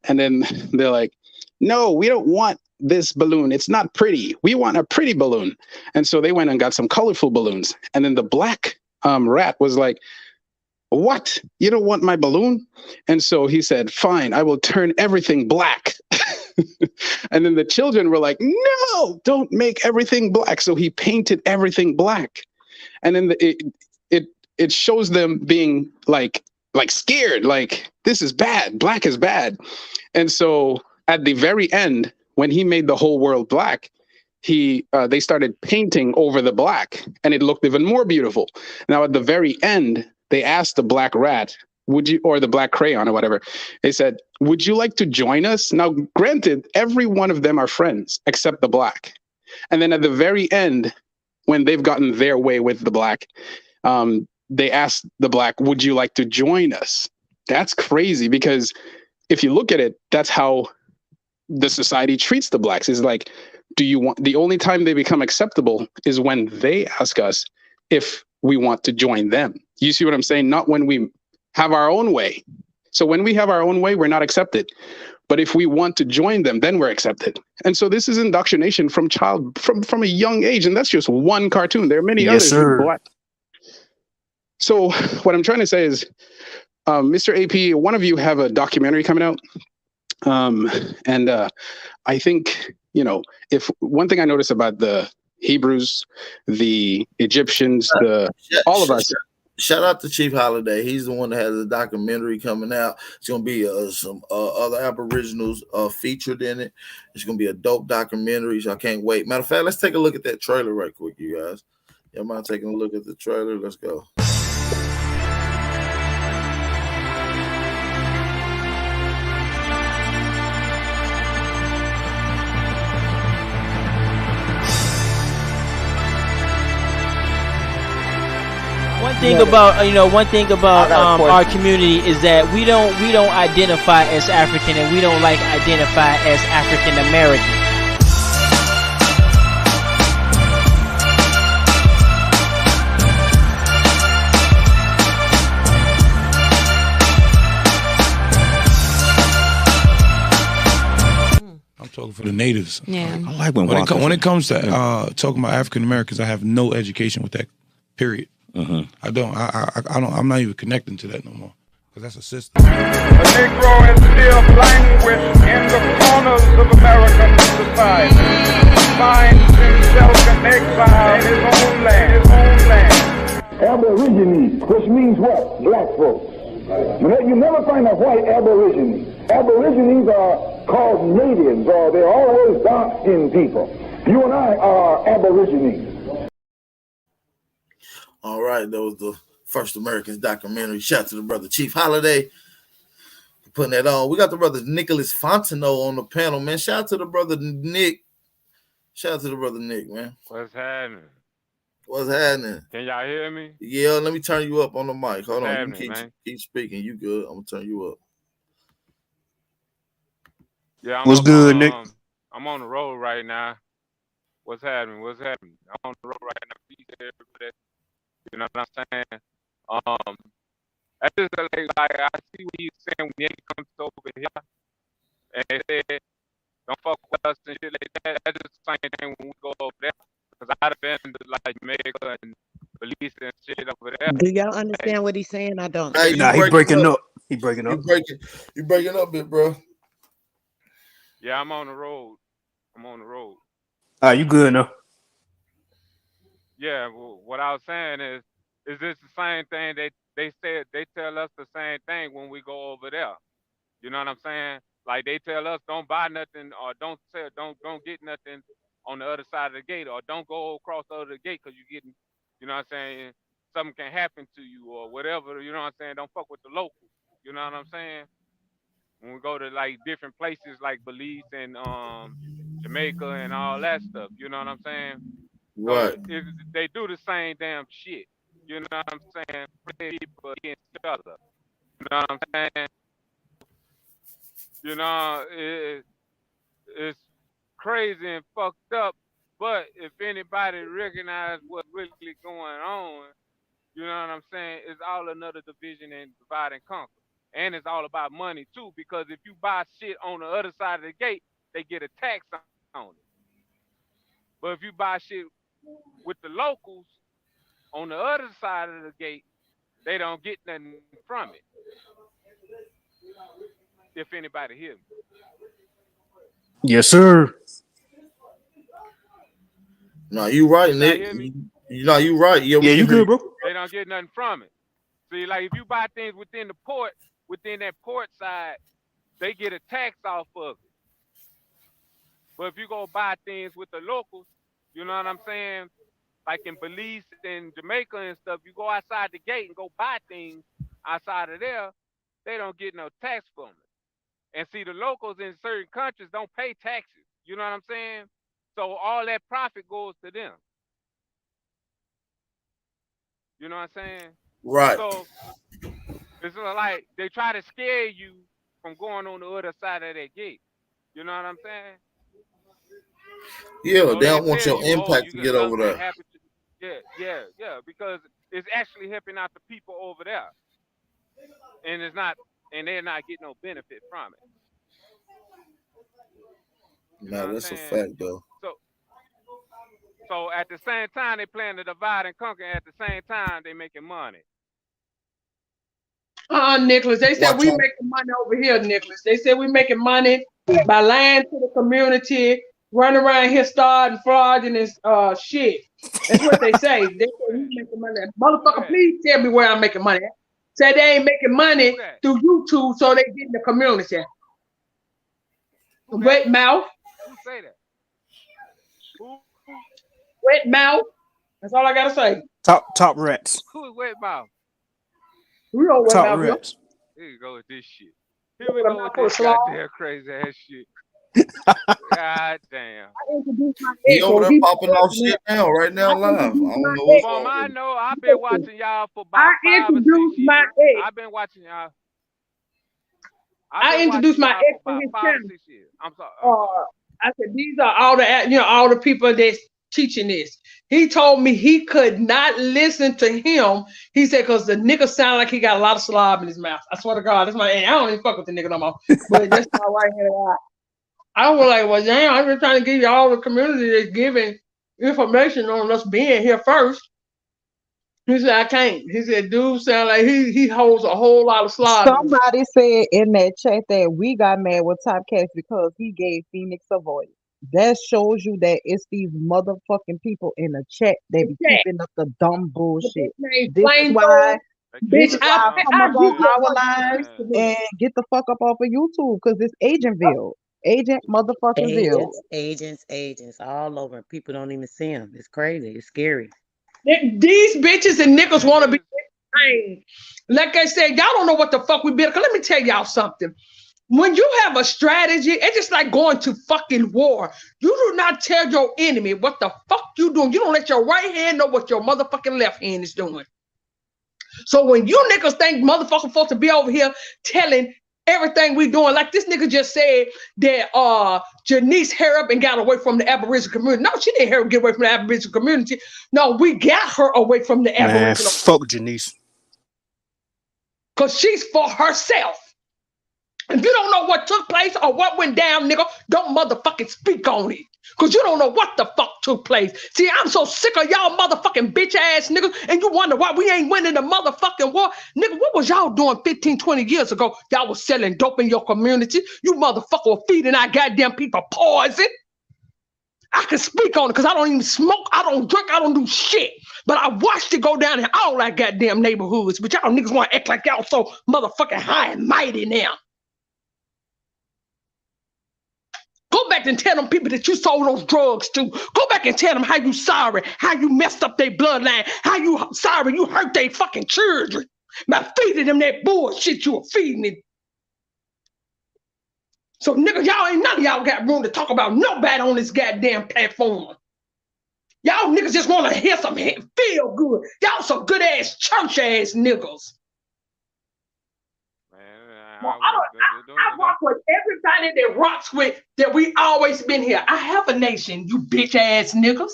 And then they're like, "No, we don't want this balloon. It's not pretty. We want a pretty balloon." And so they went and got some colorful balloons. And then the black rat was like, "What? You don't want my balloon?" And so he said, "Fine, I will turn everything black." And then the children were like, "No, don't make everything black." So he painted everything black. And then it shows them being like scared, like, this is bad. Black is bad. And so at the very end, when he made the whole world black, they started painting over the black, and it looked even more beautiful. Now at the very end, they asked the black rat, or the black crayon or whatever, they said, "Would you like to join us?" Now, granted, every one of them are friends except the black. And then at the very end, when they've gotten their way with the black, they asked the black, "Would you like to join us?" That's crazy, because if you look at it, that's how the society treats the blacks. Is like, the only time they become acceptable is when they ask us if we want to join them. You see what I'm saying? Not when we have our own way. So when we have our own way, we're not accepted. But if we want to join them, then we're accepted. And so this is indoctrination from a young age. And that's just one cartoon. There are many others. Sir. So what I'm trying to say is, Mr. AP, one of you have a documentary coming out. And I think, if one thing I noticed about the Hebrews, the Egyptians, all of us. Shout out to Chief Holiday. He's the one that has a documentary coming out. It's going to be some other Aboriginals featured in it. It's going to be a dope documentary. So I can't wait. Matter of fact, let's take a look at that trailer right quick, you guys. Y'all mind taking a look at the trailer? Let's go. One thing about our community is that we don't identify as African, and we don't identify as African American. I'm talking for the natives. Yeah. I like when it comes to talking about African Americans, I have no education with that. Period. I don't. I'm not even connecting to that no more, because that's a system. A Negro is still languished in the corners of American society. He finds himself in exile in his own land. Aborigines, which means what? Black folks. You never find a white Aborigine. Aborigines are called natives, or they're always dark-skinned people. You and I are Aborigines. All right, that was the First Americans documentary. Shout out to the brother Chief Holiday for putting that on. We got the brother Nicholas Fontenot on the panel, man. Shout out to the brother Nick. Shout out to the brother Nick, man. What's happening? What's happening? Can y'all hear me? Yeah, let me turn you up on the mic. Hold on, you man? keep speaking. You good? I'm gonna turn you up. Yeah, What's good, Nick? I'm on the road right now. What's happening? I'm on the road right now. Peace to everybody. You know what I'm saying? I just like I see what he's saying when he comes over here and they said don't fuck with us and shit like that. That's just the same thing when we go over there. Because I'd have been to like Jamaica and Belize and shit over there. Do y'all understand what he's saying? I don't. Hey, Nah, he breaking up. He breaking up. You breaking up a bit, bro. Yeah, I'm on the road. You good now? Yeah, well, what I was saying is this the same thing they tell us the same thing when we go over there. You know what I'm saying? Like they tell us don't buy nothing or don't get nothing on the other side of the gate or don't go across the other gate because you're getting, you know what I'm saying, something can happen to you or whatever, you know what I'm saying? Don't fuck with the locals. You know what I'm saying? When we go to like different places like Belize and Jamaica and all that stuff, you know what I'm saying? Right. So they do the same damn shit. You know what I'm saying? Play people against each other. You know what I'm saying? You know, it's crazy and fucked up. But if anybody recognize what's really going on, you know what I'm saying? It's all another division and divide and conquer. And it's all about money too, because if you buy shit on the other side of the gate, they get a tax on it. But if you buy shit with the locals on the other side of the gate, they don't get nothing from it. If anybody hears me. Yes, sir. No, you right, Nick. You right. Yeah, you good, bro. They don't get nothing from it. See, like if you buy things within the port, within that port side, they get a tax off of it. But if you go buy things with the locals, you know what I'm saying? Like in Belize and Jamaica and stuff, you go outside the gate and go buy things outside of there, they don't get no tax from it. And see, the locals in certain countries don't pay taxes. You know what I'm saying? So all that profit goes to them. You know what I'm saying? Right. So it's like they try to scare you from going on the other side of that gate. You know what I'm saying? Yeah, so they don't want your impact to get over there. Yeah, because it's actually helping out the people over there. And they're not getting no benefit from it. No, that's a fact though. So at the same time they plan to divide and conquer, at the same time they making money. Nicholas, they said we making money over here, Nicholas. They said we making money by lying to the community, running around here starting fraudulent shit. That's what they say. They say we making money. Motherfucker, please tell me where I'm making money. Say they ain't making money through YouTube, so they get in the community. Wet mouth. Who say that? Who? Wet mouth. That's all I gotta say. Top rats. Who is wet mouth? We don't wet top mouth. rats. Here you go with this shit. Here we go with this goddamn crazy ass shit. God damn. I introduced my He over there popping off shit now, right now live. I don't know what's Well, going on. I know I've been watching y'all for about 5 or 6 years. I've been watching y'all. I introduced my ex to his channel. I'm sorry. I said these are all the people that's teaching this. He told me he could not listen to him. He said because the nigga sound like he got a lot of slob in his mouth. I swear to God, that's my. I don't even fuck with the nigga no more. But that's my right hand. I was like, well, damn, I'm just trying to give you all the community that's giving information on us being here first. He said, I can't. He said, dude sound like he holds a whole lot of slob. Somebody said in that chat that we got mad with Top Cats because he gave Phoenix a voice. That shows you that it's these motherfucking people in the chat that be keeping up the dumb bullshit. This is why Bitch, This is why I come I up give on you our a lives and get the fuck up off of YouTube because it's Agentville. Agent motherfuckingville. Agents all over. People don't even see them. It's crazy. It's scary. These bitches and niggas want to be entertained. Like I said, y'all don't know what the fuck we been. Cause let me tell y'all something. When you have a strategy, it's just like going to fucking war. You do not tell your enemy what the fuck you doing. You don't let your right hand know what your motherfucking left hand is doing. So when you niggas think motherfucking supposed to be over here telling everything we doing, like this nigga just said that Janice hurried up and got away from the Aboriginal community. No, she didn't get away from the Aboriginal community. No, we got her away from the Man, Aboriginal. fuck Janice. Because she's for herself. If you don't know what took place or what went down, nigga, don't motherfucking speak on it. Because you don't know what the fuck took place. See, I'm so sick of y'all motherfucking bitch ass niggas, and you wonder why we ain't winning the motherfucking war. Nigga, what was y'all doing 15, 20 years ago? Y'all was selling dope in your community. You motherfucker were feeding our goddamn people poison. I can speak on it because I don't even smoke, I don't drink, I don't do shit. But I watched it go down in all our goddamn neighborhoods. But y'all niggas want to act like y'all so motherfucking high and mighty now. Go back and tell them people that you sold those drugs to. Go back and tell them how you sorry, how you messed up their bloodline, how you sorry you hurt their fucking children by feeding them that bullshit you were feeding them. So nigga, y'all ain't none of y'all got room to talk about nobody on this goddamn platform. Y'all niggas just want to hear some feel good. Y'all some good ass church ass niggas. I rock with everybody that rocks with that we always been here. I have a nation, you bitch ass niggas.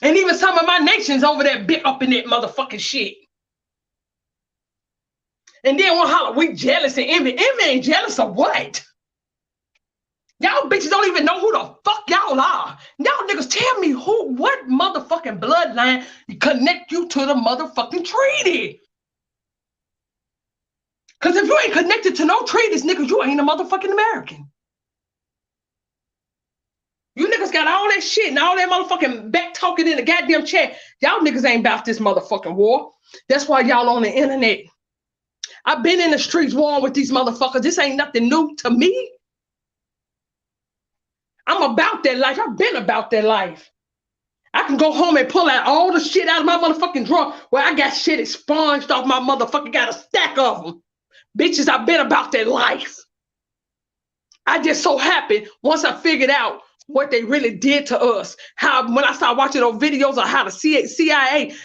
And even some of my nations over there bit up in that motherfucking shit. And then one holler, we jealous and envy. Envy ain't jealous of what? Y'all bitches don't even know who the fuck y'all are. Y'all niggas tell me what motherfucking bloodline connect you to the motherfucking treaty. Because if you ain't connected to no treaties, niggas, you ain't a motherfucking American. You niggas got all that shit and all that motherfucking back talking in the goddamn chat. Y'all niggas ain't about this motherfucking war. That's why y'all on the internet. I've been in the streets warring with these motherfuckers. This ain't nothing new to me. I'm about that life. I've been about that life. I can go home and pull out all the shit out of my motherfucking drawer where I got shit expunged off my motherfucking, got a stack of them. Bitches, I've been about that life. I just so happy once I figured out what they really did to us, how when I started watching those videos of how the CIA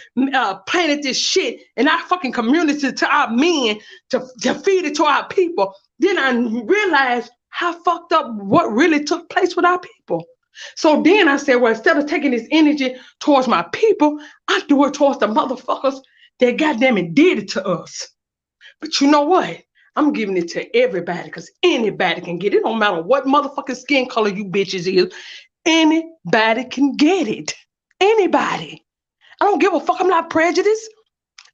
planted this shit in our fucking community to our men to feed it to our people, then I realized how fucked up what really took place with our people. So then I said, well, instead of taking this energy towards my people, I do it towards the motherfuckers that goddamn it did it to us. But you know what? I'm giving it to everybody because anybody can get it. It don't matter what motherfucking skin color you bitches is. Anybody can get it. Anybody. I don't give a fuck. I'm not prejudiced.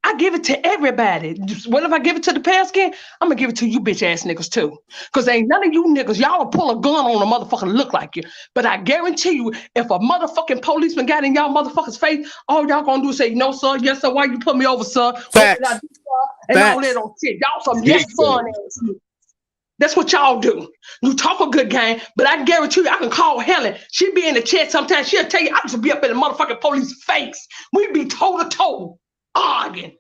I give it to everybody. What if I give it to the pale skin? I'm going to give it to you bitch ass niggas too. Because ain't none of you niggas, y'all will pull a gun on a motherfucker look like you. But I guarantee you, if a motherfucking policeman got in y'all motherfuckers face, all y'all going to do is say, no, sir, yes, sir, why you put me over, sir? What did I do, sir? And all that old shit. Y'all some yes, son ass. That's what y'all do. You talk a good game, but I guarantee you, I can call Helen. She be in the chat sometimes. She'll tell you, I just be up in the motherfucking police face. We be toe to toe arguing.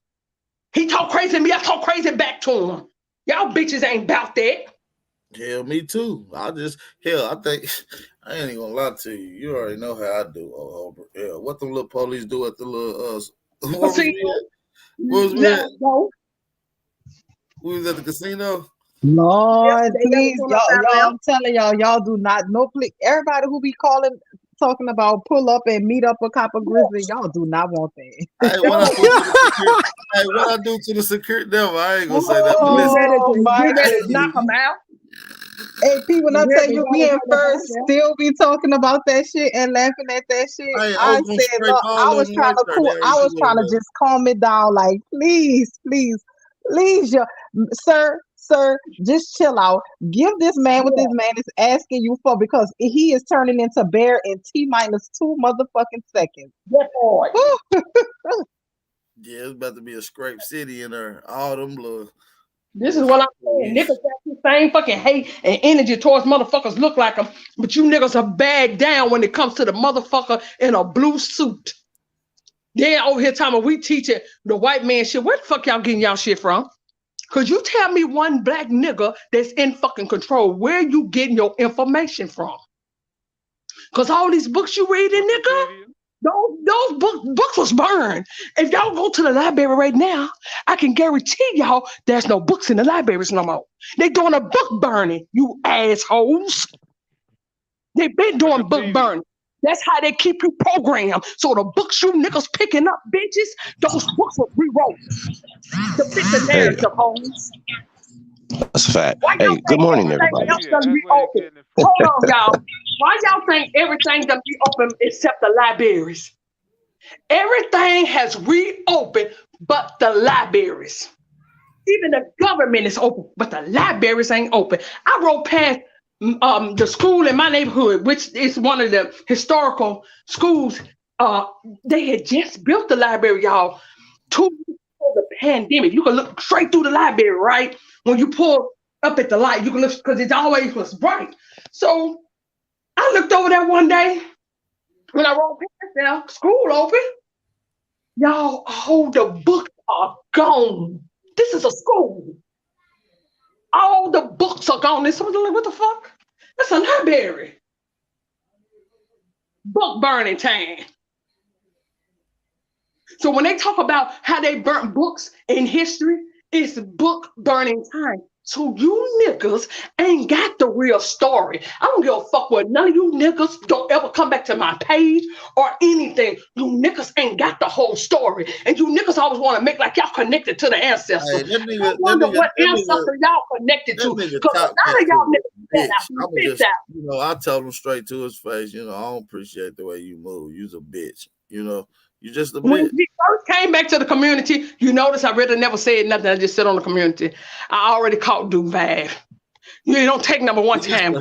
He talk crazy to me, I talk crazy back to him. Y'all bitches ain't about that. Hell, me too. I think I ain't even gonna lie to you. You already know how I do. Yeah, what them little police do at the little what was we at? We was at the casino. Lord, please, y'all, I'm telling y'all do not everybody who be talking about pull up and meet up with Copper Grizzly, y'all do not want that. Hey, what I do to the security devil, I ain't gonna say that. Oh my goodness. Knock them out. Hey, people, when I tell you me and First still be talking about that shit and laughing at that shit, I said, look, I was trying to just calm it down, like, please, sir, just chill out. Give this man what this man is asking you for, because he is turning into bear in T-2 motherfucking seconds. Yeah, it's about to be a scrape city in there. All them little. This is what I'm saying. Niggas got the same fucking hate and energy towards motherfuckers look like them, but you niggas are bagged down when it comes to the motherfucker in a blue suit. Then over here talking about we teaching the white man shit. Where the fuck y'all getting y'all shit from? Could you tell me one black nigga that's in fucking control? Where you getting your information from? Because all these books you reading, nigga, those books was burned. If y'all go to the library right now, I can guarantee y'all there's no books in the libraries no more. They doing a book burning, you assholes. They've been doing book burning. That's how they keep you programmed. So the books you niggas picking up, bitches, those books were rewrote to fit the narrative, homes. That's a fact. Hey, good morning, everybody. Hold on, y'all. Why y'all think everything gonna be open except the libraries? Everything has reopened but the libraries. Even the government is open, but the libraries ain't open. I rode past the school in my neighborhood, which is one of the historical schools. They had just built the library, y'all, 2 weeks before the pandemic. You can look straight through the library, right? When you pull up at the light, you can look because it always was bright. So I looked over there one day when I rode past there, school open. Y'all, all the books are gone. This is a school. All the books are gone. And someone's like, what the fuck? That's a library. Book burning time. So when they talk about how they burnt books in history, it's book burning time. So you niggas ain't got the real story. I don't give a fuck what none of you niggas don't ever come back to my page or anything. You niggas ain't got the whole story. And you niggas always want to make like y'all connected to the ancestors. Hey, I wonder what ancestor y'all connected to. Because a lot of y'all niggas I told him straight to his face, I don't appreciate the way you move. You's a bitch. You just a bitch. When he first came back to the community, you notice I really never said nothing. I just sit on the community. I already caught Dude Vibe. You don't take number one time.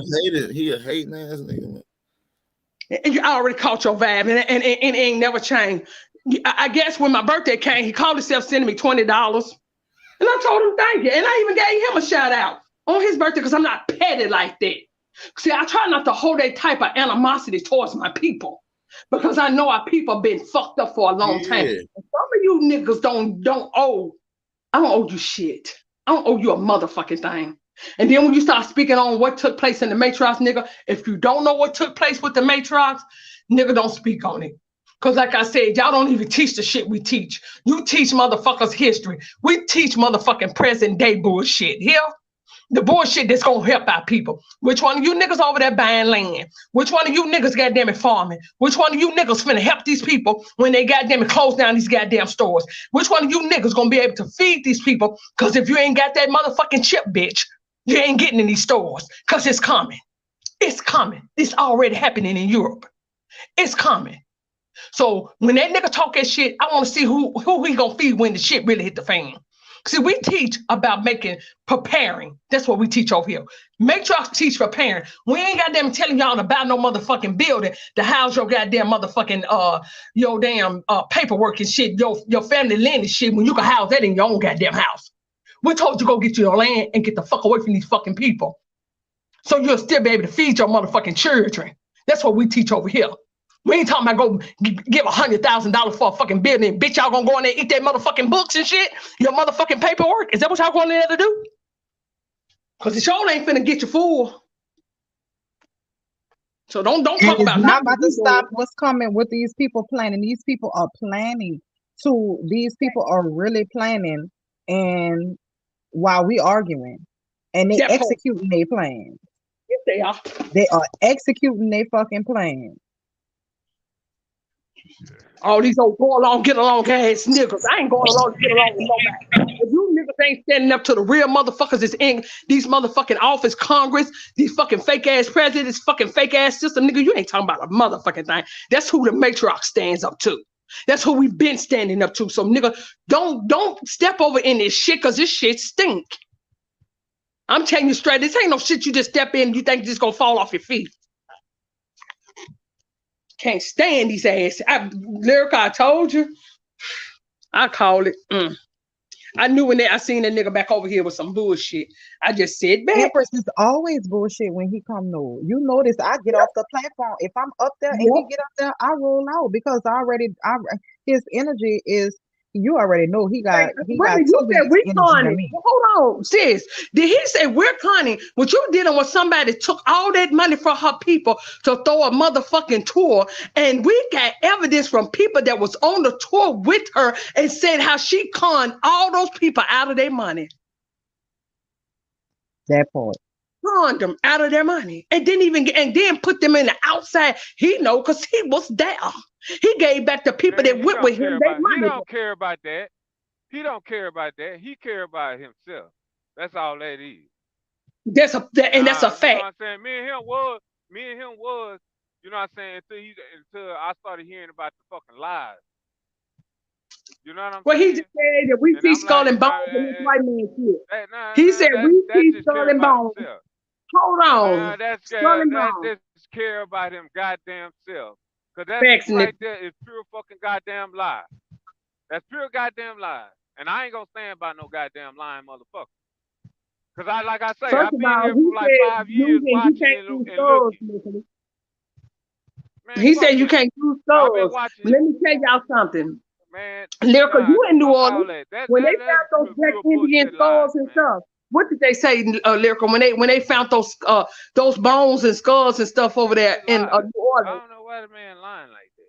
He a hating ass nigga. And I already caught your vibe, and it ain't never changed. I guess when my birthday came, he called himself sending me $20. And I told him thank you. And I even gave him a shout out on his birthday because I'm not petty like that. See, I try not to hold that type of animosity towards my people. Because I know our people been fucked up for a long time. And some of you niggas don't owe. I don't owe you shit. I don't owe you a motherfucking thing. And then when you start speaking on what took place in the Matrix, nigga, if you don't know what took place with the Matrix, nigga, don't speak on it. Because like I said, y'all don't even teach the shit we teach. You teach motherfuckers history. We teach motherfucking present day bullshit. Here, the bullshit that's gonna help our people. Which one of you niggas over there buying land? Which one of you niggas goddamn it farming? Which one of you niggas finna help these people when they goddamn it close down these goddamn stores? Which one of you niggas gonna be able to feed these people? Because if you ain't got that motherfucking chip, bitch, you ain't getting in these stores. Because it's coming. It's coming. It's already happening in Europe. It's coming. So when that nigga talk that shit, I want to see who he gonna feed when the shit really hit the fan. See, we teach about preparing. That's what we teach over here. Matriarchs teach preparing. We ain't goddamn telling y'all to buy no motherfucking building to house your goddamn motherfucking your damn paperwork and shit, your family land and shit when you can house that in your own goddamn house. We told you go get your land and get the fuck away from these fucking people. So you'll still be able to feed your motherfucking children. That's what we teach over here. We ain't talking about go give $100,000 for a fucking building. Bitch, y'all gonna go in there and eat that motherfucking books and shit? Your motherfucking paperwork? Is that what y'all going in there to do? Because the show ain't finna get you full. So don't talk about nothing. Not about to stop what's coming with these people planning. These people are planning these people are really planning, and while we arguing, and they executing their plans. Yes, they are. They are executing their fucking plans. All these old go along, get along ass niggas. I ain't going along to get along with nobody. If you niggas ain't standing up to the real motherfuckers that's in these motherfucking office, Congress, these fucking fake ass presidents, fucking fake ass system, nigga, you ain't talking about a motherfucking thing. That's who the matriarch stands up to. That's who we've been standing up to. So nigga, don't step over in this shit because this shit stink. I'm telling you straight, this ain't no shit you just step in and you think it's just gonna fall off your feet. Can't stand these ass. Lyrica, I told you. I call it. I knew when I seen that nigga back over here with some bullshit. I just said back. Empress is always bullshit when he come no. You notice I get off the platform. If I'm up there and he get up there, I roll out because his energy is, you already know he got Brittany, two you said weeks we energy than conning. me. Well, hold on, sis. Did he say we're conning? What you dealing with somebody took all that money from her people to throw a motherfucking tour, and we got evidence from people that was on the tour with her and said how she conned all those people out of their money. That part. Conned them out of their money, and then put them in the outside. He know because he was there. He gave back the people that went with him their money. He don't care about that. He don't care about that. He care about himself. That's all that is. That's a fact. You know what I'm saying? Me and him was, you know what I'm saying, until I started hearing about the fucking lies. You know what I'm saying? He just said that we see skull and bones in this white man shit. He said we see skull and bones. Hold on. That's just care about him goddamn self. Because that right there is pure fucking goddamn lie. That's pure goddamn lie. And I ain't gonna stand by no goddamn lying motherfucker. Because I've been here for like 5 years watching and looking. He said you can't use skulls. Let me tell y'all something. Man, Lyrical, you in New Orleans. When they found those black Indian skulls and stuff, what did they say, Lyrical, when they found those bones and skulls and stuff over there in New Orleans? I don't know why the man lying like that.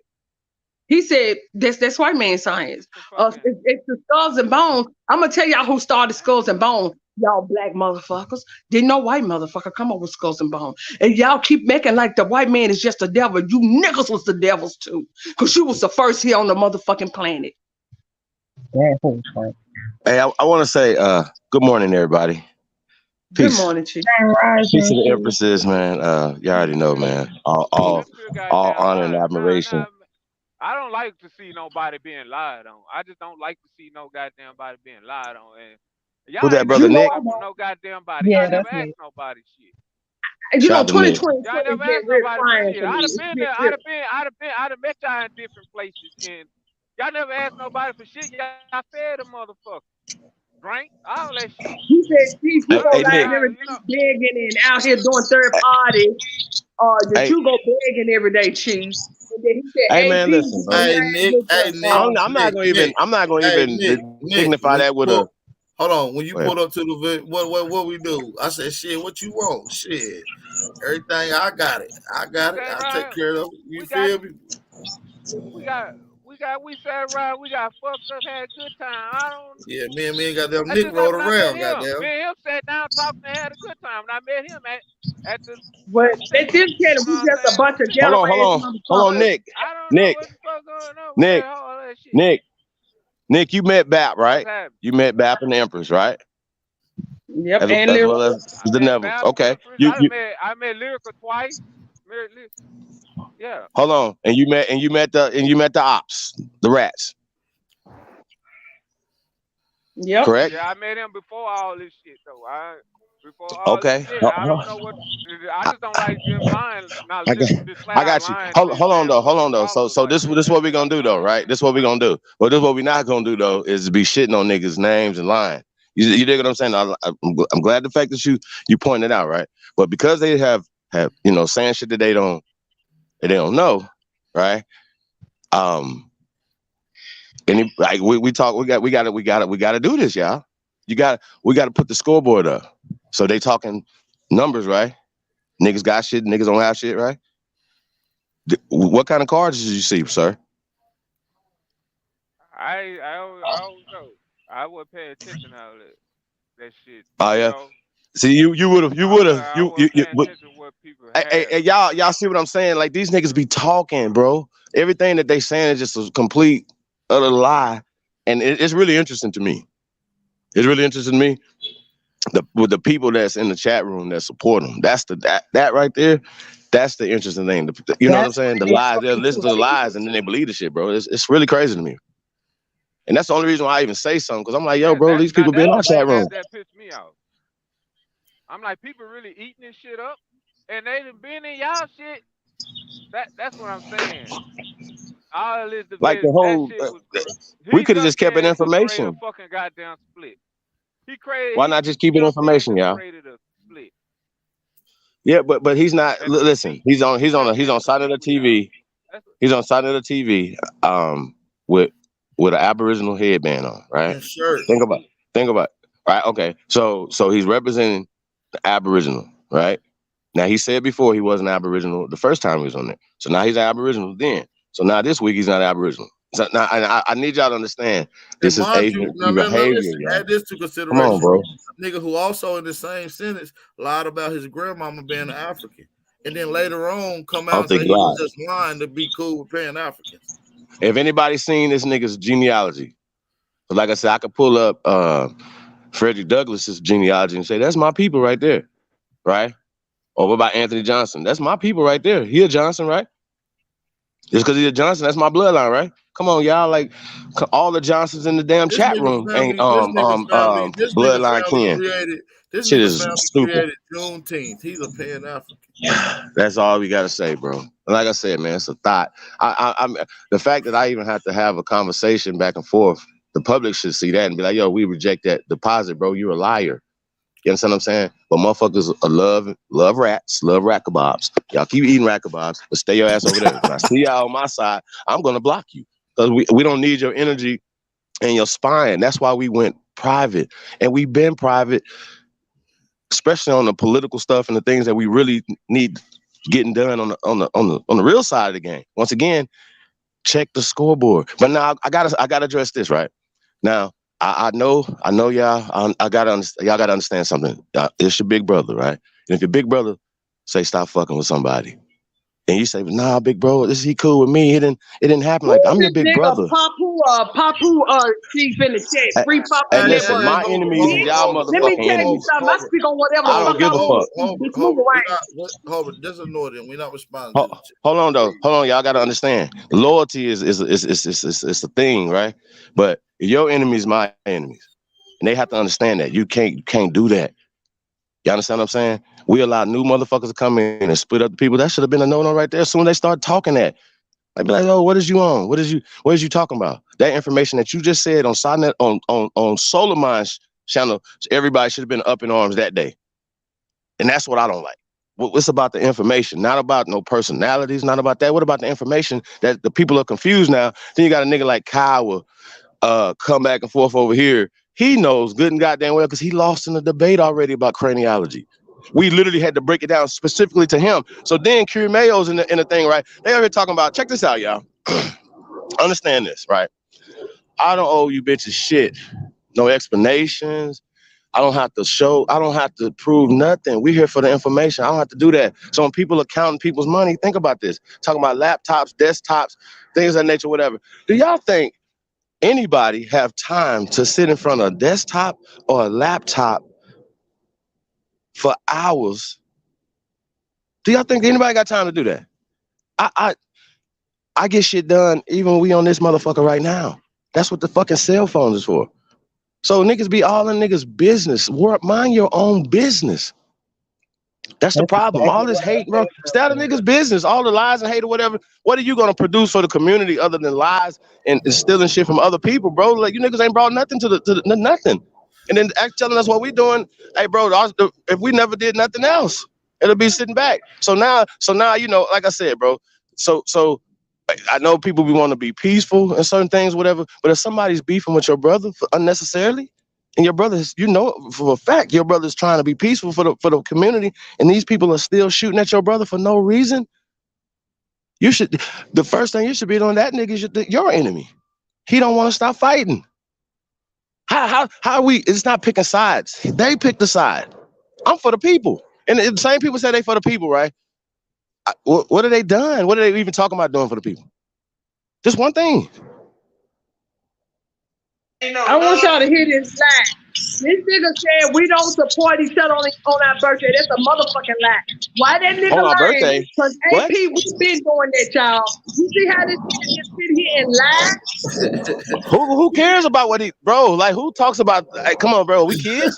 He said that's white man science. It's the skulls and bones. I'm gonna tell y'all who started skulls and bones. Y'all black motherfuckers. Didn't no white motherfucker come up with skulls and bones. And y'all keep making like the white man is just the devil. You niggas was the devils too. Because you was the first here on the motherfucking planet. Hey, I want to say good morning, everybody. Peace. Good morning, Chief. Peace to the empresses, man. You already know, man. All honor and admiration. I don't like to see nobody being lied on. I just don't like to see no goddamn body being lied on. And y'all who that ain't brother Nick? No goddamn body. Yeah, y'all never asked nobody shit. You know, 2020 y'all never asked nobody for shit. I'd have been there. I'd have met y'all in different places, and y'all never asked nobody for shit. Y'all fed a motherfucker, drank all that shit. He said, "Chief, you go live every day begging and out here doing third parties, that you go begging every day, Chief." And then he said, "Hey man, listen, bro. Hey Nick, I'm not gonna even dignify that with a." Hold on, when you pulled up to the what we do? I said, "Shit, what you want? Shit, everything I got it. I take care of it. You feel me? We sat around, we got fucked up, had a good time. Yeah, me and goddamn Nick rolled around, goddamn. Me and him sat down, talked, and had a good time. And I met him at the. Well, they did tell him we just a bunch of ghetto Hold on, Nick. I don't know what the fuck going on with all that shit. Nick, you met Bap, right? You met Bap and the Empress, right? Yep, as well as the Neville. Okay. I met Lyrical twice. Yeah. Hold on, and you met the ops, the rats. Yep. Correct. Yeah, I met him before all this shit though. This shit, I don't know what. I just don't like them lying. I got you. Hold on though. So this is what we're gonna do though, right? This is what we're gonna do. But this is what we're not gonna do though is be shitting on niggas' names and lying. You dig what I'm saying? I'm glad the fact that you pointed out, right? But because they have saying shit that they don't know, right? Like we talk, we got to do this, y'all. We got to put the scoreboard up. So they talking numbers, right? Niggas got shit, niggas don't have shit, right? What kind of cards did you see, sir? I don't know. I would pay attention to all that shit. Oh yeah. See, you would have. Hey, y'all see what I'm saying? Like these niggas be talking, bro. Everything that they saying is just a complete utter lie, and it's really interesting to me. It's really interesting to me. With the people that's in the chat room that support them. That's that right there. That's the interesting thing. You know what I'm saying? The lies. They listen to the lies and then they believe the shit, bro. It's really crazy to me. And that's the only reason why I even say something, because I'm like, yo, bro, these people be in our chat room. That pissed me off. I'm like, people really eating this shit up, and they done been in y'all shit. That's what I'm saying. All this Like the division, that whole, shit was we he could have just just kept it came to create a information. fucking goddamn split. He created Why he not just keep it jumped in information, and y'all? created a split. Yeah, but he's not. And Listen, he's on side of the TV. that's He's on side of the TV, with an Aboriginal headband on, right? And shirt. Think about it. Right? Okay. So he's representing the Aboriginal, right? Now he said before he wasn't Aboriginal the first time he was on there. So now he's Aboriginal then. So now this week he's not Aboriginal. So now I need y'all to understand this And is mind you, now behavior, listen, y'all. add this to Come consideration. on, bro. A nigga who also in the same sentence lied about his grandmama being an African. And then later on come I out don't and say think he he was lied. just lying to be cool with Pan Africans. If anybody's seen this nigga's genealogy, like I said, I could pull up Frederick Douglass's genealogy and say, that's my people right there, right? Or what about Anthony Johnson? That's my people right there. He a Johnson, right? Just because he's a Johnson, that's my bloodline, right? Come on, y'all, like all the Johnsons in the damn This chat nigga room ain't family bloodline kin. created this Shit nigga is family stupid. created Juneteenth. He's a Pan African. That's all we gotta say, bro. Like I said, man, it's a thought. I'm the fact that I even have to have a conversation back and forth. The public should see that and be like, "Yo, we reject that deposit, bro. You're a liar." You understand what I'm saying? But motherfuckers love rats, love rat kebabs. Y'all keep eating rat kebabs, but stay your ass over there. When I see y'all on my side, I'm gonna block you because we don't need your energy and your spine. That's why we went private, and we've been private, especially on the political stuff and the things that we really need getting done on the real side of the game. Once again, check the scoreboard. But now I gotta address this right now. I know y'all. Y'all gotta understand something. It's your big brother, right? And if your big brother say stop fucking with somebody, and you say, nah, big bro, he cool with me. It didn't happen like that. I'm your big brother. Papu, chief in the chat. Free Papu. Hey, listen, my enemies is y'all Let me motherfucking tell you enemies. something. I speak on whatever I the don't fuck I give a want fuck. to. Bitch, move around. Hold on, just ignore them. We're not responding to this. Hold on, y'all gotta understand. Loyalty is a thing, right? But your enemies, my enemies, and they have to understand that you can't do that. You understand what I'm saying? We allow new motherfuckers to come in and split up the people. That should have been a no-no right there. As soon as they start talking that, I'd be like, oh, what is you on? What is you talking about? That information that you just said on Sonet on Solar Mind's channel, everybody should have been up in arms that day. And that's what I don't like. It's about the information, not about no personalities, not about that. What about the information that the people are confused now? Then you got a nigga like Kyle come back and forth over here. He knows good and goddamn well because he lost in the debate already about craniology. We literally had to break it down specifically to him. So then Curie Mayo's in the thing, right? They over here talking about, check this out, y'all. Understand this, right? I don't owe you bitches shit. No explanations. I don't have to prove nothing. We're here for the information. I don't have to do that. So when people are counting people's money, think about this. Talking about laptops, desktops, things of that nature, whatever. Do y'all think anybody have time to sit in front of a desktop or a laptop for hours? Do y'all think anybody got time to do that? I get shit done even when we on this motherfucker right now. That's what the fucking cell phones is for. So niggas be all in niggas' business. Mind your own business. That's the problem. All this hate, bro. Stay out of niggas' business. All the lies and hate or whatever. What are you gonna produce for the community other than lies and stealing shit from other people, bro? Like you niggas ain't brought nothing to nothing. And then telling us what we doing. Hey, bro, if we never did nothing else, it'll be sitting back. So now, you know, like I said, bro. So I know people want to be peaceful and certain things, whatever. But if somebody's beefing with your brother unnecessarily, and your brother, you know for a fact, your brother's trying to be peaceful for the community, and these people are still shooting at your brother for no reason. The first thing you should be doing, that nigga is your enemy. He don't want to stop fighting. How are we? It's not picking sides. They pick the side. I'm for the people, and the same people say they for the people, right? What have they done? What are they even talking about doing for the people? Just one thing. I want y'all to hear this lie. This nigga said we don't support each other on our birthday. That's a motherfucking lie. Why that nigga on our lying? birthday? Because AP, we been doing that, y'all. You see how this nigga just sit here and lie? Who cares about what bro? Like who talks about? Hey, come on, bro. We kids.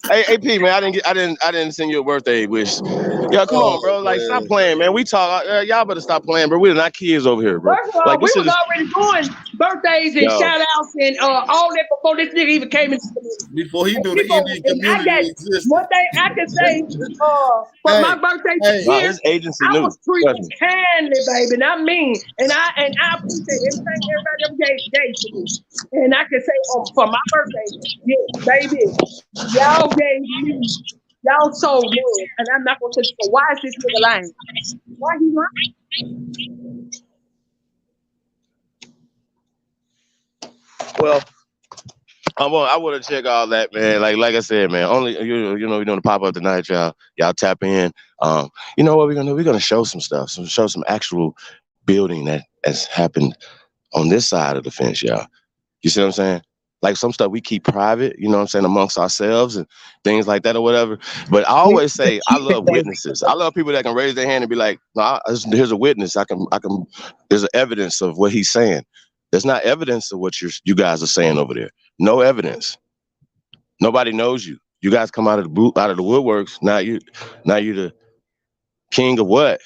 Hey, AP, man, I didn't send you a birthday wish. Yo, come on, bro. Like, stop playing, man. We talk. Y'all better stop playing, bro. We're not kids over here, bro. First of all, Like, we this was is already doing birthdays and yo. shout outs and all that before this nigga even came into the community. Before he knew the People, Indian and I got community existed. one thing I can say for Hey, my birthday this Nah, year, his agency I knew. was treated kindly, baby, not mean. And I appreciate everything everybody ever gave to me. And I can say for my birthday, yes, baby, y'all gave me, y'all sold love. And I'm not gonna say, so why is this nigga lying? Why he lying? Well, I want to check all that, man. Like I said, man. Only you know we're doing the pop up tonight, y'all. Y'all tap in. You know what we're gonna do? We're gonna show some stuff. Show some actual building that has happened on this side of the fence, y'all. You see what I'm saying? Like some stuff we keep private, you know what I'm saying, amongst ourselves and things like that or whatever. But I always say I love witnesses. I love people that can raise their hand and be like, no, here's a witness. I can. There's evidence of what he's saying. There's not evidence of what you guys are saying over there. No evidence. Nobody knows you. You guys come out of the woodworks. Now you the king of what?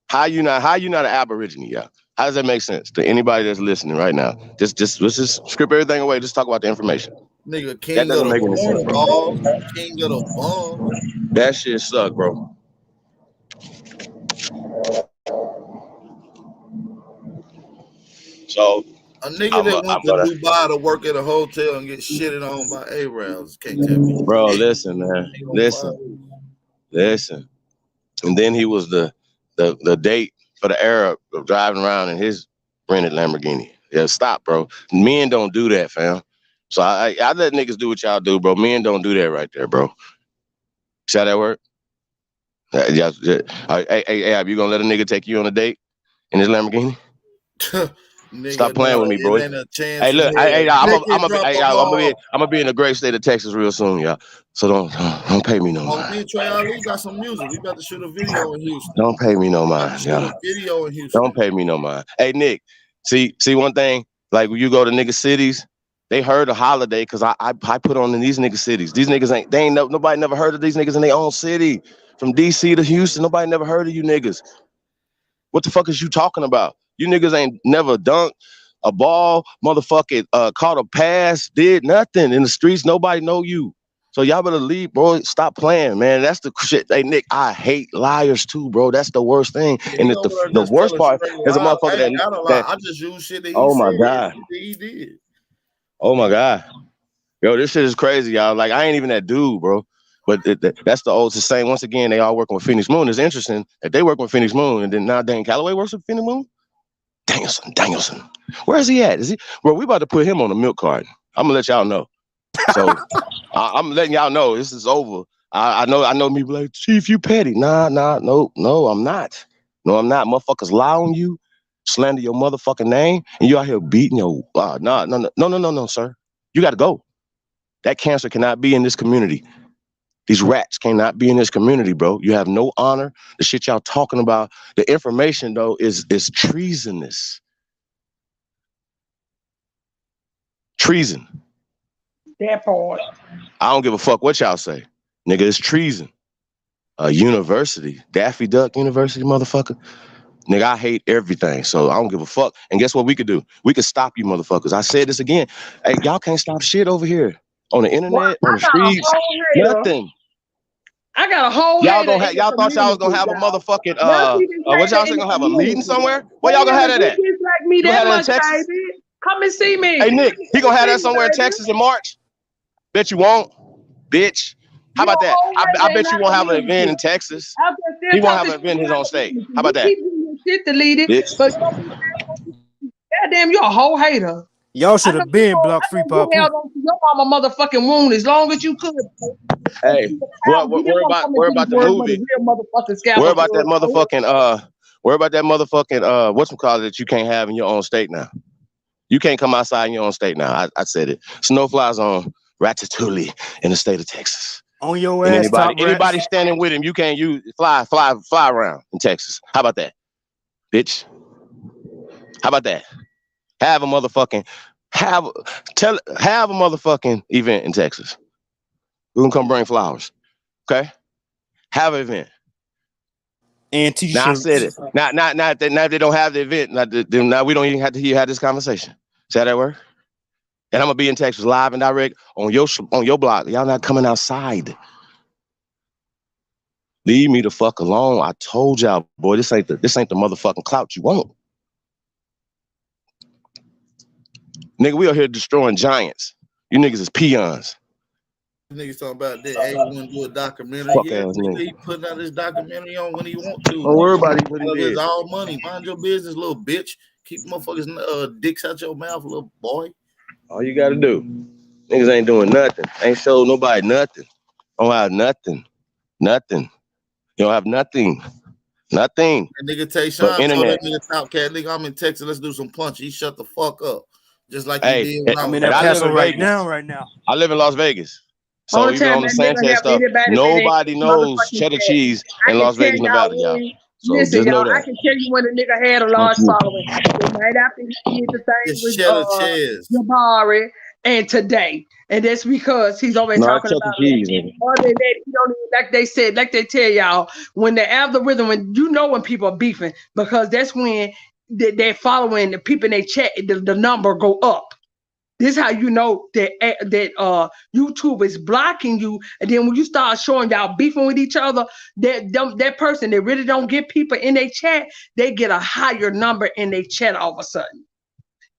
How you not an Aborigine, y'all? How does that make sense to anybody that's listening right now? Let's just strip everything away. Just talk about the information. Nigga, king That of doesn't the make any sense, bro. cornballs, king of the bum. That shit suck, bro. So a nigga that went to Dubai to work at a hotel and get shitted on by Arabs can't tell me. Bro, listen, man. Listen. And then he was the date for the Arab of driving around in his rented Lamborghini. Yeah, stop, bro. Men don't do that, fam. So I let niggas do what y'all do, bro. Men don't do that right there, bro. See how that work? Yeah. Hey, Ab, you gonna let a nigga take you on a date in his Lamborghini? Nigga, stop playing with me, bro. Ain't a chance. Hey, look, I'm gonna be in a great state of Texas real soon, y'all. So don't pay me no mind. Me and Trey Ali got some music. We about to shoot a video in Houston. Don't pay me no mind, y'all. Video in Houston. Don't pay me no mind. Hey, Nick, see one thing. Like when you go to nigga cities, they heard a holiday because I put on in these nigga cities. These niggas nobody never heard of these niggas in their own city. From DC to Houston, nobody never heard of you niggas. What the fuck is you talking about? You niggas ain't never dunked a ball, motherfucking caught a pass, did nothing in the streets. Nobody know you. So y'all better leave, bro. Stop playing, man. That's the shit. Hey, Nick, I hate liars too, bro. That's the worst thing. And the worst part is a motherfucker that I just use shit that he oh my said. God. He did. Oh my God. Yo, this shit is crazy, y'all. Like, I ain't even that dude, bro. But that's the old saying. Once again, they all working with Phoenix Moon. It's interesting that they work with Phoenix Moon, and then now Dan Calloway works with Phoenix Moon. Danielson. Where is he at? Is he? Well, we about to put him on a milk carton. I'm gonna let y'all know. So I'm letting y'all know this is over. I know people like, Chief, you petty. Nah, no, I'm not. No, I'm not. Motherfuckers lie on you, slander your motherfucking name, and you out here beating your no, sir. You gotta go. That cancer cannot be in this community. These rats cannot be in this community, bro. You have no honor. The shit y'all talking about, the information though is treasonous. Treason. That part. I don't give a fuck what y'all say. Nigga, it's treason. University, Daffy Duck University, motherfucker. Nigga, I hate everything, so I don't give a fuck. And guess what we could do? We could stop you motherfuckers. I said this again. Hey, y'all can't stop shit over here. On the internet, on the streets, nothing. I got a whole y'all thought y'all was gonna have a motherfucking what y'all say gonna have a meeting somewhere? Where y'all gonna have that at? Like me that much, Texas? Baby. Come and see me. Hey Nick, he gonna have that somewhere in Texas in March? Bet you won't, bitch. How about that? I bet you won't have an event in Texas. He won't have an event in his own state. How about that? Shit deleted, bitch. But goddamn, you're a whole hater. Y'all should have been blocked free pop. You held on to your mama motherfucking wound as long as you could. Hey, worry about the movie. Worry about that motherfucking whatchamacallit that you can't have in your own state now. You can't come outside in your own state now. I said it. Snow flies on Ratatouille in the state of Texas. On your and ass, anybody standing with him, you can't fly around in Texas. How about that, bitch? How about that? Have a motherfucking event in Texas. We're gonna come bring flowers. Okay? Have an event. And t-shirts. Now I said it. Now they don't have the event. Now we don't even have to hear you have this conversation. See how that work? And I'm gonna be in Texas live and direct on your block. Y'all not coming outside. Leave me the fuck alone. I told y'all, boy, this ain't the motherfucking clout you want. Nigga, we out here destroying giants. You niggas is peons. Niggas talking about that. Hey, you want to do a documentary? Fuck Yeah, ass nigga, nigga. he putting out his documentary on when he want to. Don't worry about it, what he It's did. all money. Mind your business, little bitch. Keep motherfuckers' dicks out your mouth, little boy. All you gotta do. Niggas ain't doing nothing. Ain't showed nobody nothing. Don't have nothing. Nothing. You don't have nothing. Nothing. And nigga Tay But Sean told internet. that nigga Top Cat, nigga, I'm in Texas. Let's do some punch. He shut the fuck up. Just like Hey, he did when I'm in I El I live Paso in right Vegas. now. I live in Las Vegas. So Only even time on the that nigga Sanchez help stuff, anybody that ain't nobody knows motherfucking cheddar chat. cheese I in can Las tell Vegas, y'all Nevada, y'all. when, So listen, just know y'all, I that. can tell you when a nigga had a large following. The night after he did the thing It's with cheddar cheese. Jabari and today. And that's because he's always No, talking it's Chuck E. about Cheese, it. nigga. Other than that, he don't even, like they said, like they tell y'all, when the algorithm, when you know when people are beefing, because that's when they're following the people in their chat, the number go up. This is how you know that YouTube is blocking you, and then when you start showing y'all beefing with each other, that person that really don't get people in their chat, they get a higher number in their chat all of a sudden.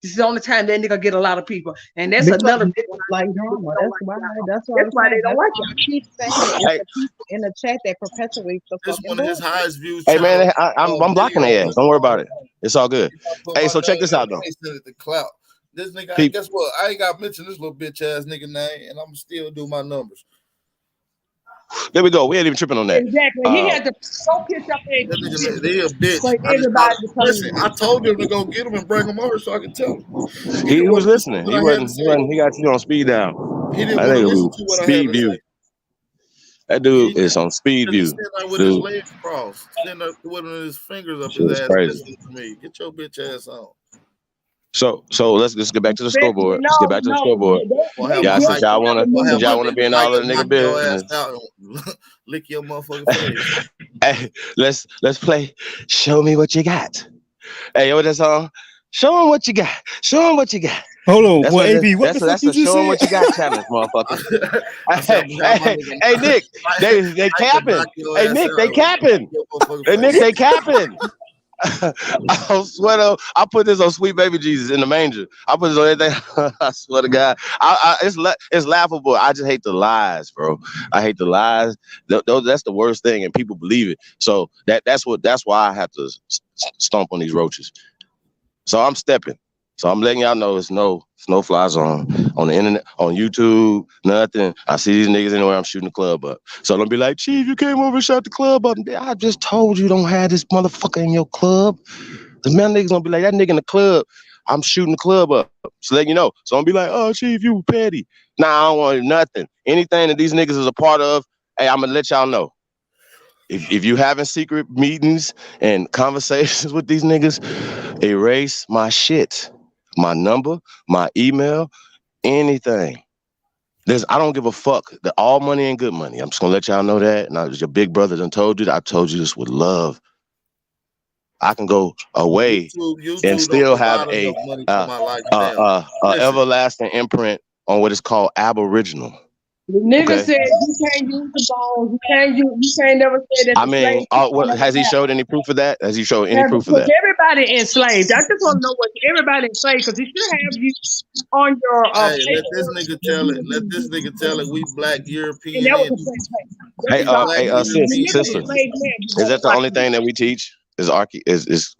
This is the only time that nigga get a lot of people, and that's Because another reason niggas why like people drama. don't That's like why. y'all. That's why I That's was why saying. they don't That's like why I y'all. keep saying it. It's Hey, the people in the chat that perpetuates the This fucking one of his bullshit. highest views hey channel man, I'm blocking video. their ass. Don't worry about it. It's all good. Put Hey, my so check name this in out though. the face of the clout. This nigga, Peep. guess what? I ain't got to mention this little bitch ass nigga name, and I'm still do my numbers. There we go. We ain't even tripping on that. Exactly. He had to go pitch up there That nigga, they a bitch. for I just everybody thought, to come listen, in. I told him to go get him and bring him over so I could tell him. He He didn't was want to listen to listening. what I had to say. He got you on speed dial. He didn't That want to nigga listen was to what I had speed to view. say. That dude is on speed Because he's view. sitting there with his Dude, legs crossed, sitting there with his fingers up shit his is ass, crazy. listening to me. Get your bitch ass on. So let's get back to the Especially, scoreboard. Let's get back to the scoreboard. Gonna have Y'all, my since hype. y'all wanna Gonna have my be in big all hype of the nigga knock your ass business. out and lick your motherfucking face. Hey, let's play. Show me what you got. Hey, what that song? Show him what you got. Show him what you got. Hold on, That's boy, what AB, what the fuck that's you a just show him said? what you got challenge, motherfucker. I said I'm gonna have my nigga. Hey, Nick, they I can capping. knock your Hey, ass Nick, out they and lick capping. your motherfucking Hey, Nick, face. they capping. I swear to, I put this on Sweet Baby Jesus in the manger. I put this on everything. I swear to God, it's laughable. I just hate the lies, bro. I hate the lies. That's the worst thing, and people believe it. So that's why I have to stomp on these roaches. So I'm stepping. So I'm letting y'all know it's no fly zone on the internet, on YouTube, nothing. I see these niggas anywhere, I'm shooting the club up. So don't be like, Chief, you came over and shot the club up. I just told you don't have this motherfucker in your club. The man niggas gonna be like, that nigga in the club, I'm shooting the club up. So let you know. So don't be like, oh, Chief, you petty. Nah, I don't want nothing. Anything that these niggas is a part of, hey, I'm gonna let y'all know. If you having secret meetings and conversations with these niggas, erase my shit. My number, my email, anything. I don't give a fuck. All money ain't good money. I'm just gonna let y'all know that. And your big brother done told you that. I told you this with love. I can go away YouTube and don't still have provide a enough money for my lifestyle. Listen, everlasting imprint on what is called Aboriginal. The nigga Okay. said you can't use the bones. You can't never say that I the mean, slave people never has he happened. showed any proof of that? Has he showed any Yeah, proof of because that? everybody enslaved. I just want to know what everybody enslaved because it should have you on your hey, let this paperwork. nigga tell it. Let this nigga tell it. We black And European that was the Indians. same thing. Hey, That's all. Black The European niggas sister, enslaved Indians. man. is that the only thing that we teach? Is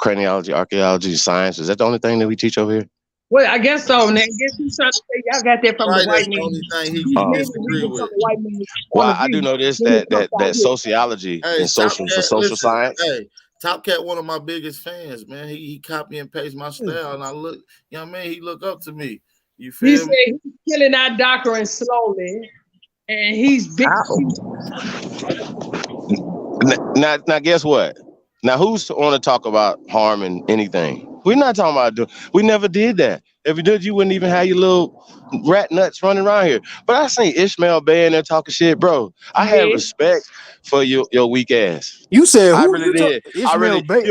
craniology, archaeology, science? Is that the only thing that we teach over here? Well, I guess so. And I guess he's trying to say y'all got that from the Right, white that's the man. only thing he You mainly disagree read it from with. the white man's point Well, of I do view know this when it comes out that here. sociology Hey, and social science. Hey, Top Cat, one of my biggest fans, man. He copy and paste my style, and I look, you know what I mean? He look up to me. You He feel said me? he's killing our doctrine slowly, and he's big. Now, guess what? Now, who's want to talk about harming anything? We're not talking about we never did that. If you did, you wouldn't even have your little rat nuts running around here. But I seen Ishmael Bay in there talking shit, bro. I had Yeah. respect for your weak ass. You said I who really you talk? did. Ishmael Bay.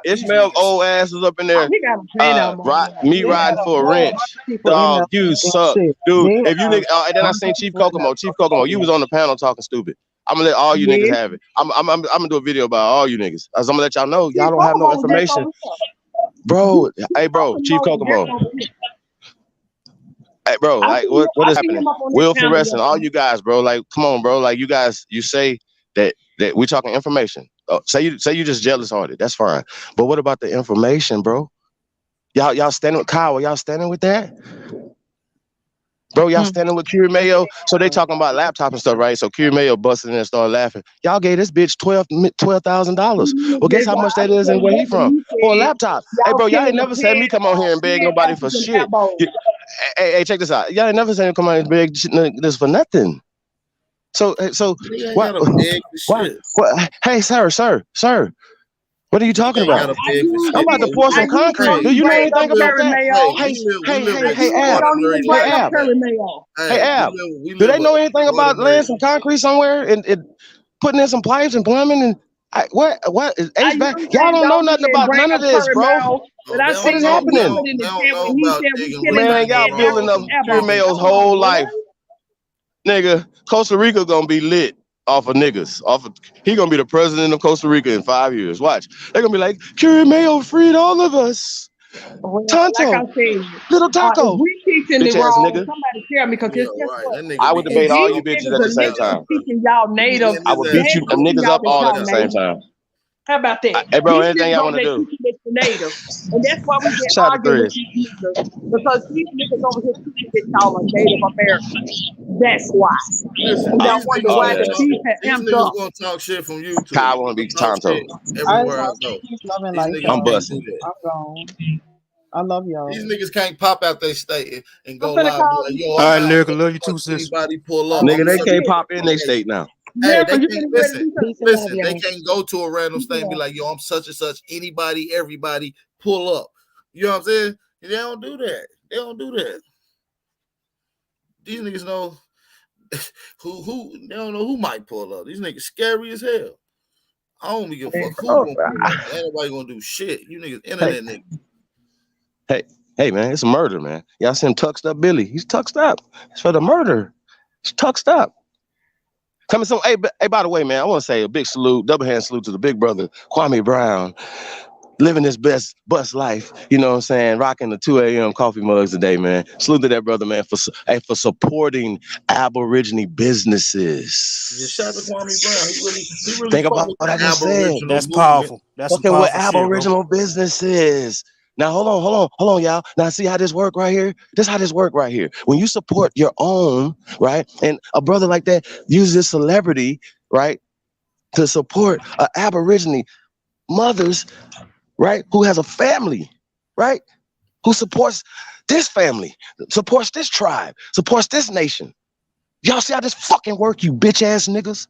These Ishmael's niggas. old ass was up in there. He got a plan out, Me riding for a wrench. People in Dog, there you saying suck, shit. dude. Then If you niggas, and then I seen Chief Kokomo. Chief Kokomo, you was on the panel talking stupid. I'm gonna let all you niggas have it. I'm gonna do a video about all you niggas. I'm gonna let y'all know y'all don't have no information, bro. Hey, bro, Chief Kokomo. Hey, bro, like what is happening? Will for wrestling, all you guys, bro. Like, come on, bro. Like, you guys, you say that we talking information. Say you just jealous hearted. That's fine. But what about the information, bro? Y'all standing with Kyle? Y'all standing with that? Bro, y'all standing with Curie Mayo. So they talking about laptop and stuff, right? So Curie Mayo busted in and started laughing. Y'all gave this bitch $12,000. Well, guess how much that is and where he from? For a laptop. Hey, bro, y'all ain't never said me come on here and beg nobody for shit. Hey, check this out. Y'all ain't never said me come on here and beg this for nothing. So what? Hey, sir. What are you talking about? I'm about to pour some concrete. Do you know anything about that? Hey, Ab. Do they know anything about laying some concrete somewhere and putting in some pipes and plumbing and what is HVAC? Y'all don't know nothing about none of this, bro. What is happening? Man, y'all building up Curie Mayo's whole life. Nigga, Costa Rica gonna be lit off of niggas. He gonna be the president of Costa Rica in 5 years. Watch. They're gonna be like, Curie Mayo freed all of us. Tonto, like I said, little taco. If we teaching Bitch the ass wrong, nigga. somebody tell me because guess what? I would debate all you bitches at the same time. Teaching y'all native. I would beat you niggas up all at the same time. How about that? Hey, bro, These anything niggas y'all over want to there do? teaching this to native, and that's why we get Shout out to arguing with Threads. these niggas because these niggas over here teaching that y'all are Native Americans. That's why. Listen, And y'all these wonder niggas why gonna the talk. beef had These amped niggas up. gonna talk shit from YouTube. Kyle wanna be Talk Tonto. shit everywhere I go. Loving These life, niggas y'all. I'm busting. I'm gone. I love y'all. These niggas can't pop out their state and go I'm finna live and be call like, you. yo, All I'm right, out. Lyrical, love you too, sis. Anybody pull up? Nigga, I'm they such can't a- pop in their state now. Hey, Yeah, they you can't finna ready to listen. do something. Listen, they can't go to a random state and be like, yo, I'm such and such. Anybody, everybody, pull up. You know what I'm saying? They don't do that. They don't do that. These niggas know who they don't know who might pull up. These niggas scary as hell. I don't give a fuck who gonna pull up. Ain't nobody gonna do shit. You niggas internet niggas. Hey, man, it's a murder, man. Y'all see him tucked up, Billy? He's tucked up. It's for the murder. He's tucked up. Coming some. Hey, by the way, man, I want to say a big salute, double hand salute to the big brother Kwame Brown, living his best life. You know what I'm saying? Rocking the 2 a.m. coffee mugs today, man. Salute to that brother, man, for supporting Aborigine businesses. Yeah, shout out to Kwame Brown. He really Think fuck about with what the I just said. Aboriginal That's movement. powerful. That's some Fucking with powerful shit, bro. Aboriginal businesses. Now hold on, y'all. Now see how this work right here? This how this work right here. When you support your own, right? And a brother like that uses a celebrity, right, to support Aborigine mothers, right, who has a family, right, who supports this family, supports this tribe, supports this nation. Y'all see how this fucking work, you bitch ass niggas?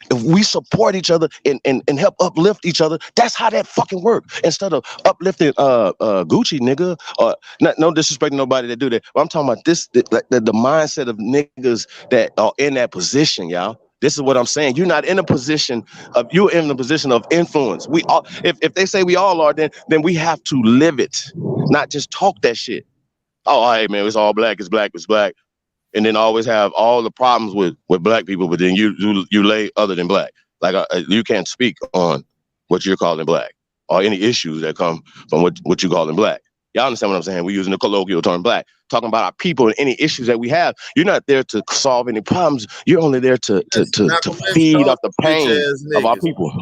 If we support each other and help uplift each other, that's how that fucking work. Instead of uplifting Gucci nigga, or no disrespect to nobody that do that. But I'm talking about this, the mindset of niggas that are in that position, y'all. This is what I'm saying. You're not in a position of, you're in the position of influence. We all, if they say we all are, then we have to live it, not just talk that shit. Oh, hey man, it's all black, it's black, it's black. And then always have all the problems with black people, but then you lay other than black. Like you can't speak on what you're calling black or any issues that come from what you calling black. Y'all understand what I'm saying? We're using the colloquial term black, talking about our people and any issues that we have. You're not there to solve any problems. You're only there to feed off the pain of our people.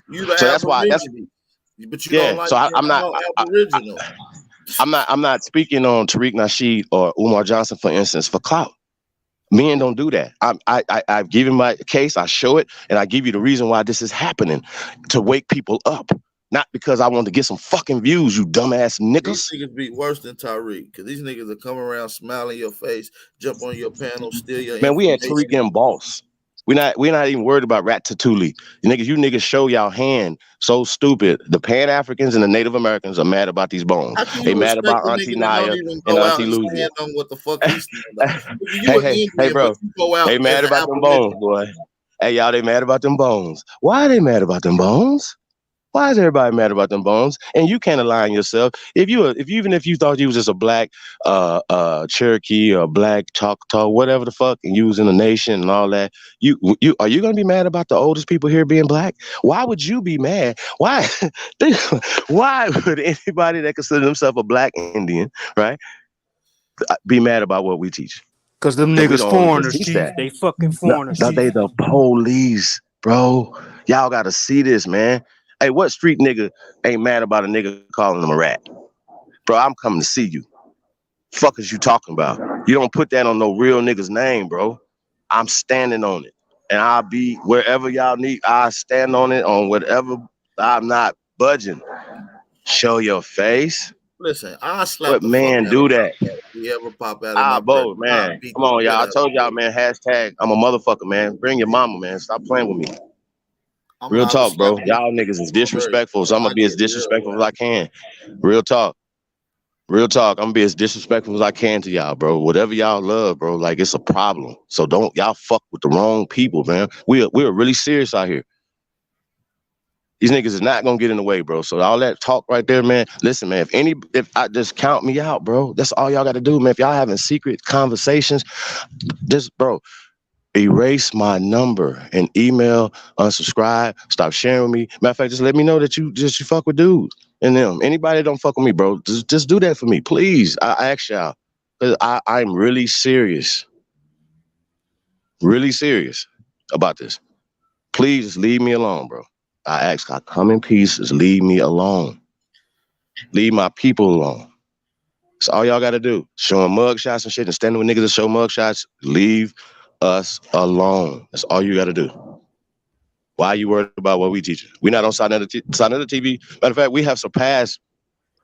You the so that's why but you don't like so I'm not Aboriginal. I'm not speaking on Tariq Nasheed or Umar Johnson, for instance, for clout. Men don't do that. I've given my case, I show it, and I give you the reason why this is happening, to wake people up. Not because I want to get some fucking views, you dumbass niggas. These niggas be worse than Tariq, because these niggas are come around, smiling your face, jump on your panel, steal your Man, we had information. Tariq and Boss. We're not even worried about Ratatouille. You niggas show y'all hand so stupid. The Pan Africans and the Native Americans are mad about these bones. How can They you mad respect about a Auntie nigga that don't Naya even and go out Auntie and Lucy. stand on what the fuck he stand on? You an Hey, Indian, bro. but you go out They as mad an about them Aboriginal. bones, boy. Hey, y'all, they mad about them bones. Why are they mad about them bones? Why is everybody mad about them bones? And you can't align yourself. Even if you thought you was just a black Cherokee or black Choctaw, whatever the fuck, and you was in a nation and all that, are you gonna be mad about the oldest people here being black? Why would you be mad? Why? Why would anybody that consider themselves a black Indian, right, be mad about what we teach? Cause them Because we niggas don't only just foreigners, teach chief. that. They fucking No, foreigners, no, chief. they the police, bro. Y'all gotta see this, man. Hey, what street nigga ain't mad about a nigga calling him a rat? Bro, I'm coming to see you. Fuck is you talking about? You don't put that on no real nigga's name, bro. I'm standing on it. And I'll be wherever y'all need. I stand on it on whatever. I'm not budging. Show your face. Listen, I'll slap What the fuck man out do of that? if he ever pop out in my Bo, presence. I'll man. beat Come the on, shit y'all. I out of told him. y'all, man, hashtag I'm a motherfucker, man. Bring your mama, man. Stop playing with me. I'm Real liable to talk, slap bro. you. Y'all niggas is Very. disrespectful, so I'm I gonna be as get real disrespectful as well. I can. Real talk. Real talk. I'm gonna be as disrespectful as I can to y'all, bro. Whatever y'all love, bro, like it's a problem. So don't y'all fuck with the wrong people, man. We're really serious out here. These niggas is not gonna get in the way, bro. So all that talk right there, man. Listen, man. If I just count me out, bro. That's all y'all got to do, man. If y'all having secret conversations, just bro. Erase my number and email, unsubscribe, stop sharing with me. Matter of fact, just let me know that you fuck with dudes and them. Anybody that don't fuck with me, bro, just do that for me, please. I ask y'all, cause I'm really serious about this. Please just leave me alone, bro. I ask, I come in peace, just leave me alone. Leave my people alone. That's all y'all got to do. Showing mugshots and shit and standing with niggas that show mugshots, leave us alone. That's all you got to do. Why are you worried about what we teach? We're not on Sign of the TV. Matter of fact, we have surpassed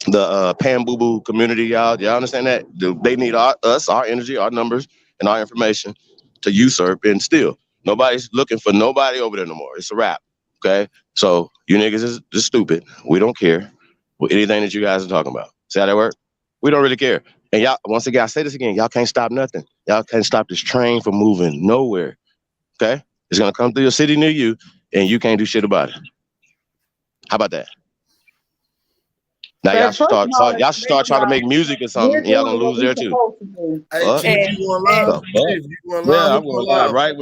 the Pan Boo Boo community, y'all. Y'all understand that? They need us, our energy, our numbers, and our information to usurp, and still, nobody's looking for nobody over there no more. It's a wrap, okay? So you niggas is just stupid. We don't care with anything that you guys are talking about. See how that work? We don't really care. And y'all, once again, I say this again, y'all can't stop nothing. Y'all can't stop this train from moving nowhere, okay? It's going to come through a city near you, and you can't do shit about it. How about that? Now y'all should start trying to make music or something, and y'all gonna lose there too. Hey, Chief, you going live? Chief, you going live? Yeah, Who I'm going going live live? right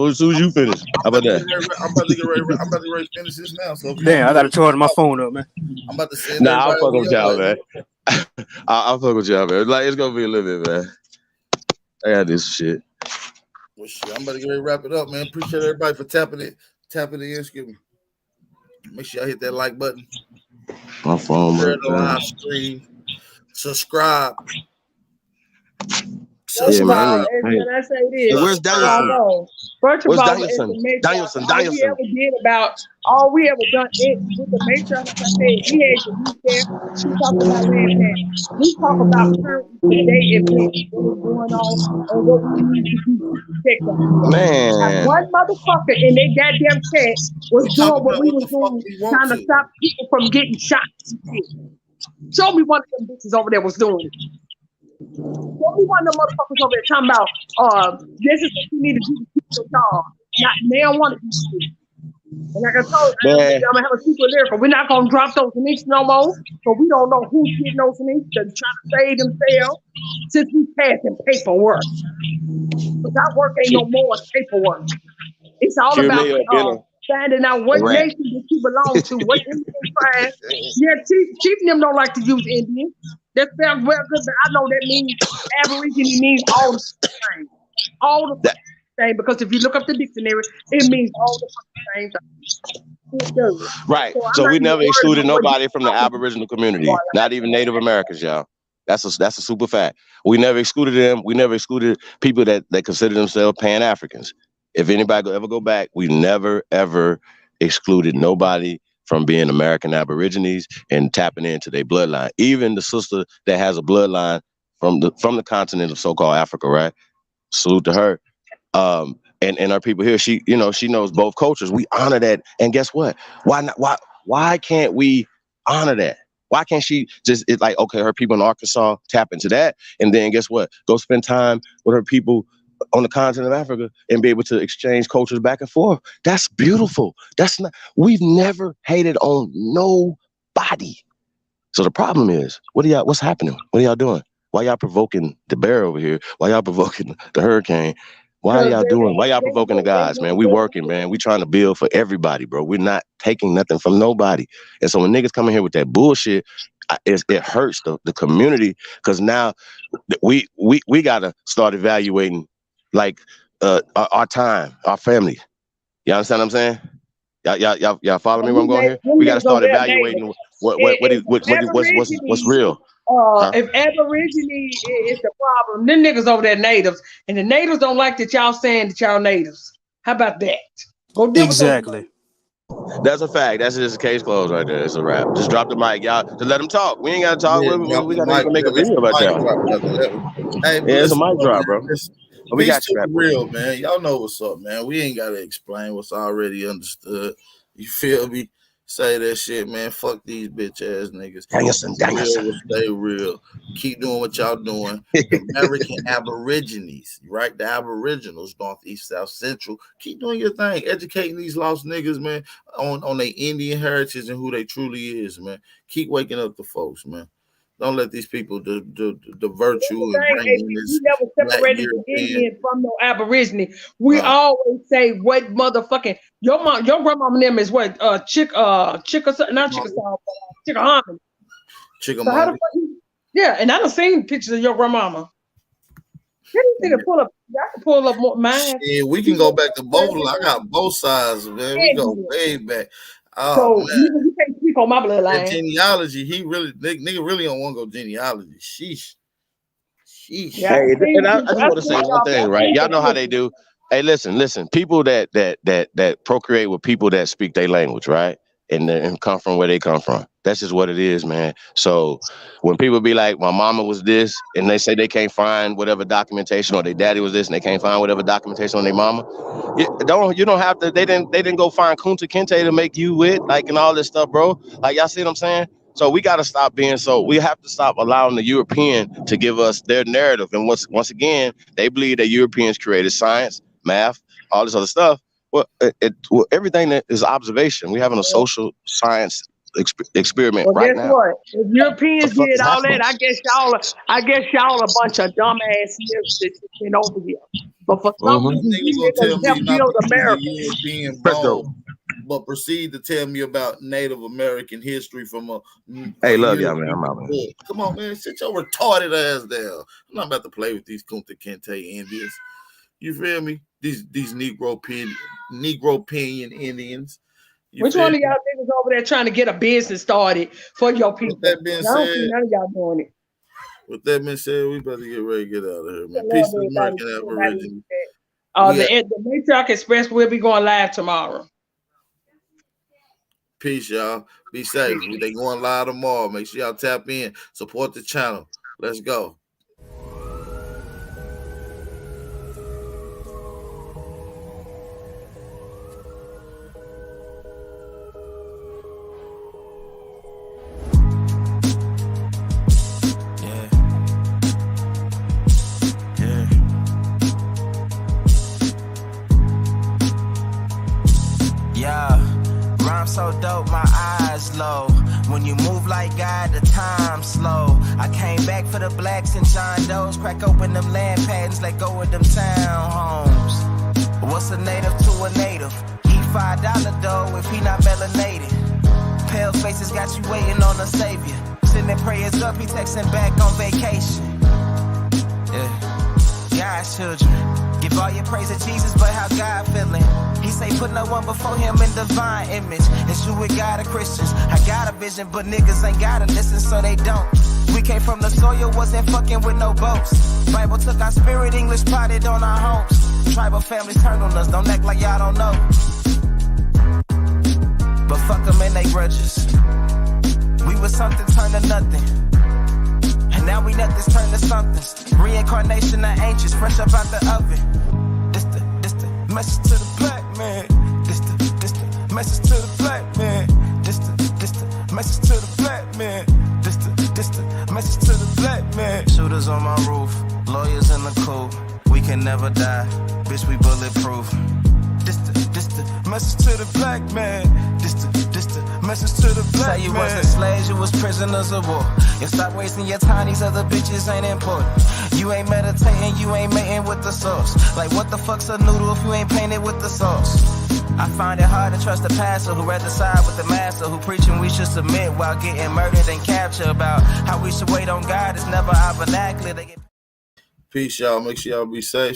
as soon as you finish. How about that? I'm about to get ready to finish this now. So if you want Damn, I to gotta charge my phone up, man. I'm about to send Nah, I'll everybody fuck over with your y'all, way. man. I'll fuck with y'all, man. Like it's gonna be a little bit, man. I got this shit. Well, shit, I'm about to get ready to wrap it up, man. Appreciate everybody for tapping it in. Excuse me. Make sure y'all hit that like button. My phone, Share man. the live stream. Subscribe. First of all, Hey, and can I say this? where's Before y'all Danielson? go, first of Where's all, and Danielson? to make sure Danielson. all we ever done it with the make sure, like I said, we had your youth there. We talked about land past. We talk about current today events, what is going on, and what we need to do to protect ourselves. Man. One motherfucker in their goddamn chat was talk doing what about we what was the fuck doing, we want trying to to. stop people from getting shot and shit. Show me one of them bitches over there was doing it. Show me one of them motherfuckers over there talking about, this is what you need to do to keep your job. They don't want to do shit. And like I told you, I'm gonna have a secret lyrical. We're not gonna drop those links no more, so we don't know who's getting those links. They're trying to save themselves since we passing paperwork. Because our work ain't no more paperwork. It's all Cure about me or dinner. finding out what Rat. nation that you belong to, what Indian tribe. Yeah, Chief and them don't like to use Indian. That spells well good, but I know that means Aborigine means all the same. All the same, because if you look up the dictionary, it means all the same thing. It does. Right. So I'm So not we even never worried excluded about what nobody from the Aboriginal community, not even Native Americans, y'all. That's a super fact. We never excluded them. We never excluded people that consider themselves Pan-Africans. If anybody ever go back, we never, ever excluded nobody from being American Aborigines and tapping into their bloodline. Even the sister that has a bloodline from the continent of so-called Africa, right? Salute to her. and our people here, she knows both cultures. We honor that. And guess what? Why not? Why can't we honor that? Why can't she just, it's like, okay, her people in Arkansas tap into that, and then guess what? Go spend time with her people on the continent of Africa and be able to exchange cultures back and forth. That's beautiful. We've never hated on nobody. So the problem is, what's happening? What are y'all doing? Why y'all provoking the bear over here? Why y'all provoking the hurricane? Why y'all provoking the guys, man? We working, man. We trying to build for everybody, bro. We're not taking nothing from nobody. And so when niggas come in here with that bullshit, it hurts the community, because now we got to start evaluating like our time, our family. You understand what I'm saying? Y'all follow me where I'm going here? We got to start evaluating what's real. If Aborigine is the problem, them niggas over there natives, and the natives don't like that y'all saying that y'all natives. How about that? Go deal Exactly. That's a fact. That's just a case closed right there. It's a wrap. Just drop the mic, y'all. Just let them talk. We ain't got to talk. Yeah, We got to even make a video about y'all. Hey, Yeah, it's a mic drop, bro. We got you, real, man. Y'all know what's up, man. We ain't got to explain what's already understood. You feel me? Say that shit, man. Fuck these bitch ass niggas. Real will stay real. Keep doing what y'all doing. The American Aborigines, right? The Aboriginals, Northeast, South, Central. Keep doing your thing. Educating these lost niggas, man, on their Indian heritage and who they truly is, man. Keep waking up the folks, man. Don't let these people divert you and bring in this. We never separated the Indian from no Aborigine. We always say what motherfucking your grandmama name is what Chickahominy. Chickamauga. Yeah, and I done seen pictures of your grandmama. You can pull up more mine. Yeah, we can go back to both. I got both sides, man. We go way back. Oh, so you can't speak on my bloodline. That genealogy, nigga really don't want to go genealogy. Sheesh. Yeah, hey, and I just want to say one thing, right? Y'all know how they do. Hey, listen. People that procreate with people that speak their language, right? And come from where they come from. That's just what it is, man. So when people be like, my mama was this, and they say they can't find whatever documentation, or their daddy was this, and they can't find whatever documentation on their mama, you don't have to. They didn't go find Kunta Kinte to make you with, like, and all this stuff, bro. Like, y'all see what I'm saying? So we got to stop being we have to stop allowing the European to give us their narrative. And once again, they believe that Europeans created science, math, all this other stuff. Well, everything that is observation. We're having a social science experiment right now. What? If Europeans did all that, I guess y'all a bunch of dumbass niggas that been over here. But for some reason, you niggas help build America. European bone, but proceed to tell me about Native American history from a. Hey, love y'all, man. I'm out, man. Come on, man. Sit your retarded ass down. I'm not about to play with these Kunta Kinte Indians. You feel me? These Negro Pinion Indians. Which one of y'all niggas over there trying to get a business started for your people? With that being said, none of y'all doing it. With that being said, we better get ready to get out of here, man. Peace to the American Aborigines. The Matriarch Express will be going live tomorrow. Peace, y'all. Be safe. They going live tomorrow. Make sure y'all tap in. Support the channel. Let's go. So dope, my eyes low. When you move like God, the time slow. I came back for the blacks and John Doe's. Crack open them land patents, let go of them townhomes. What's a native to a native? He $5 dough if he not melanated. Pale faces got you waiting on a savior. Sending prayers up, he texting back on vacation. Yeah, God's children. Give all your praise to Jesus, but how God feeling? He say put no one before him in divine image. It's you with God and Christians. I got a vision, but niggas ain't gotta listen, so they don't. We came from the soil, wasn't fucking with no boats. Bible took our spirit, English plotted on our homes. Tribal families turned on us, don't act like y'all don't know. But fuck them and they grudges. We was something turned to nothing. And now we nothing's turned to something. Reincarnation of ancients, fresh up out the oven. This the message to the black man. This the message to the black man. This the message to the black man. This the message to the black man. Shooters on my roof, lawyers in the coop. We can never die, bitch, we bulletproof. This the message to the black man. This the message to the black man. Say you wasn't slaves, you was prisoners of war. You stop wasting your time, these other bitches ain't important. You ain't meditating, you ain't mating with the sauce. Like what the fuck's a noodle if you ain't painted with the sauce? I find it hard to trust the pastor who rather side with the master, who preaching we should submit while getting murdered and captured. About how we should wait on God is never our vernacular. Peace, y'all. Make sure y'all be safe.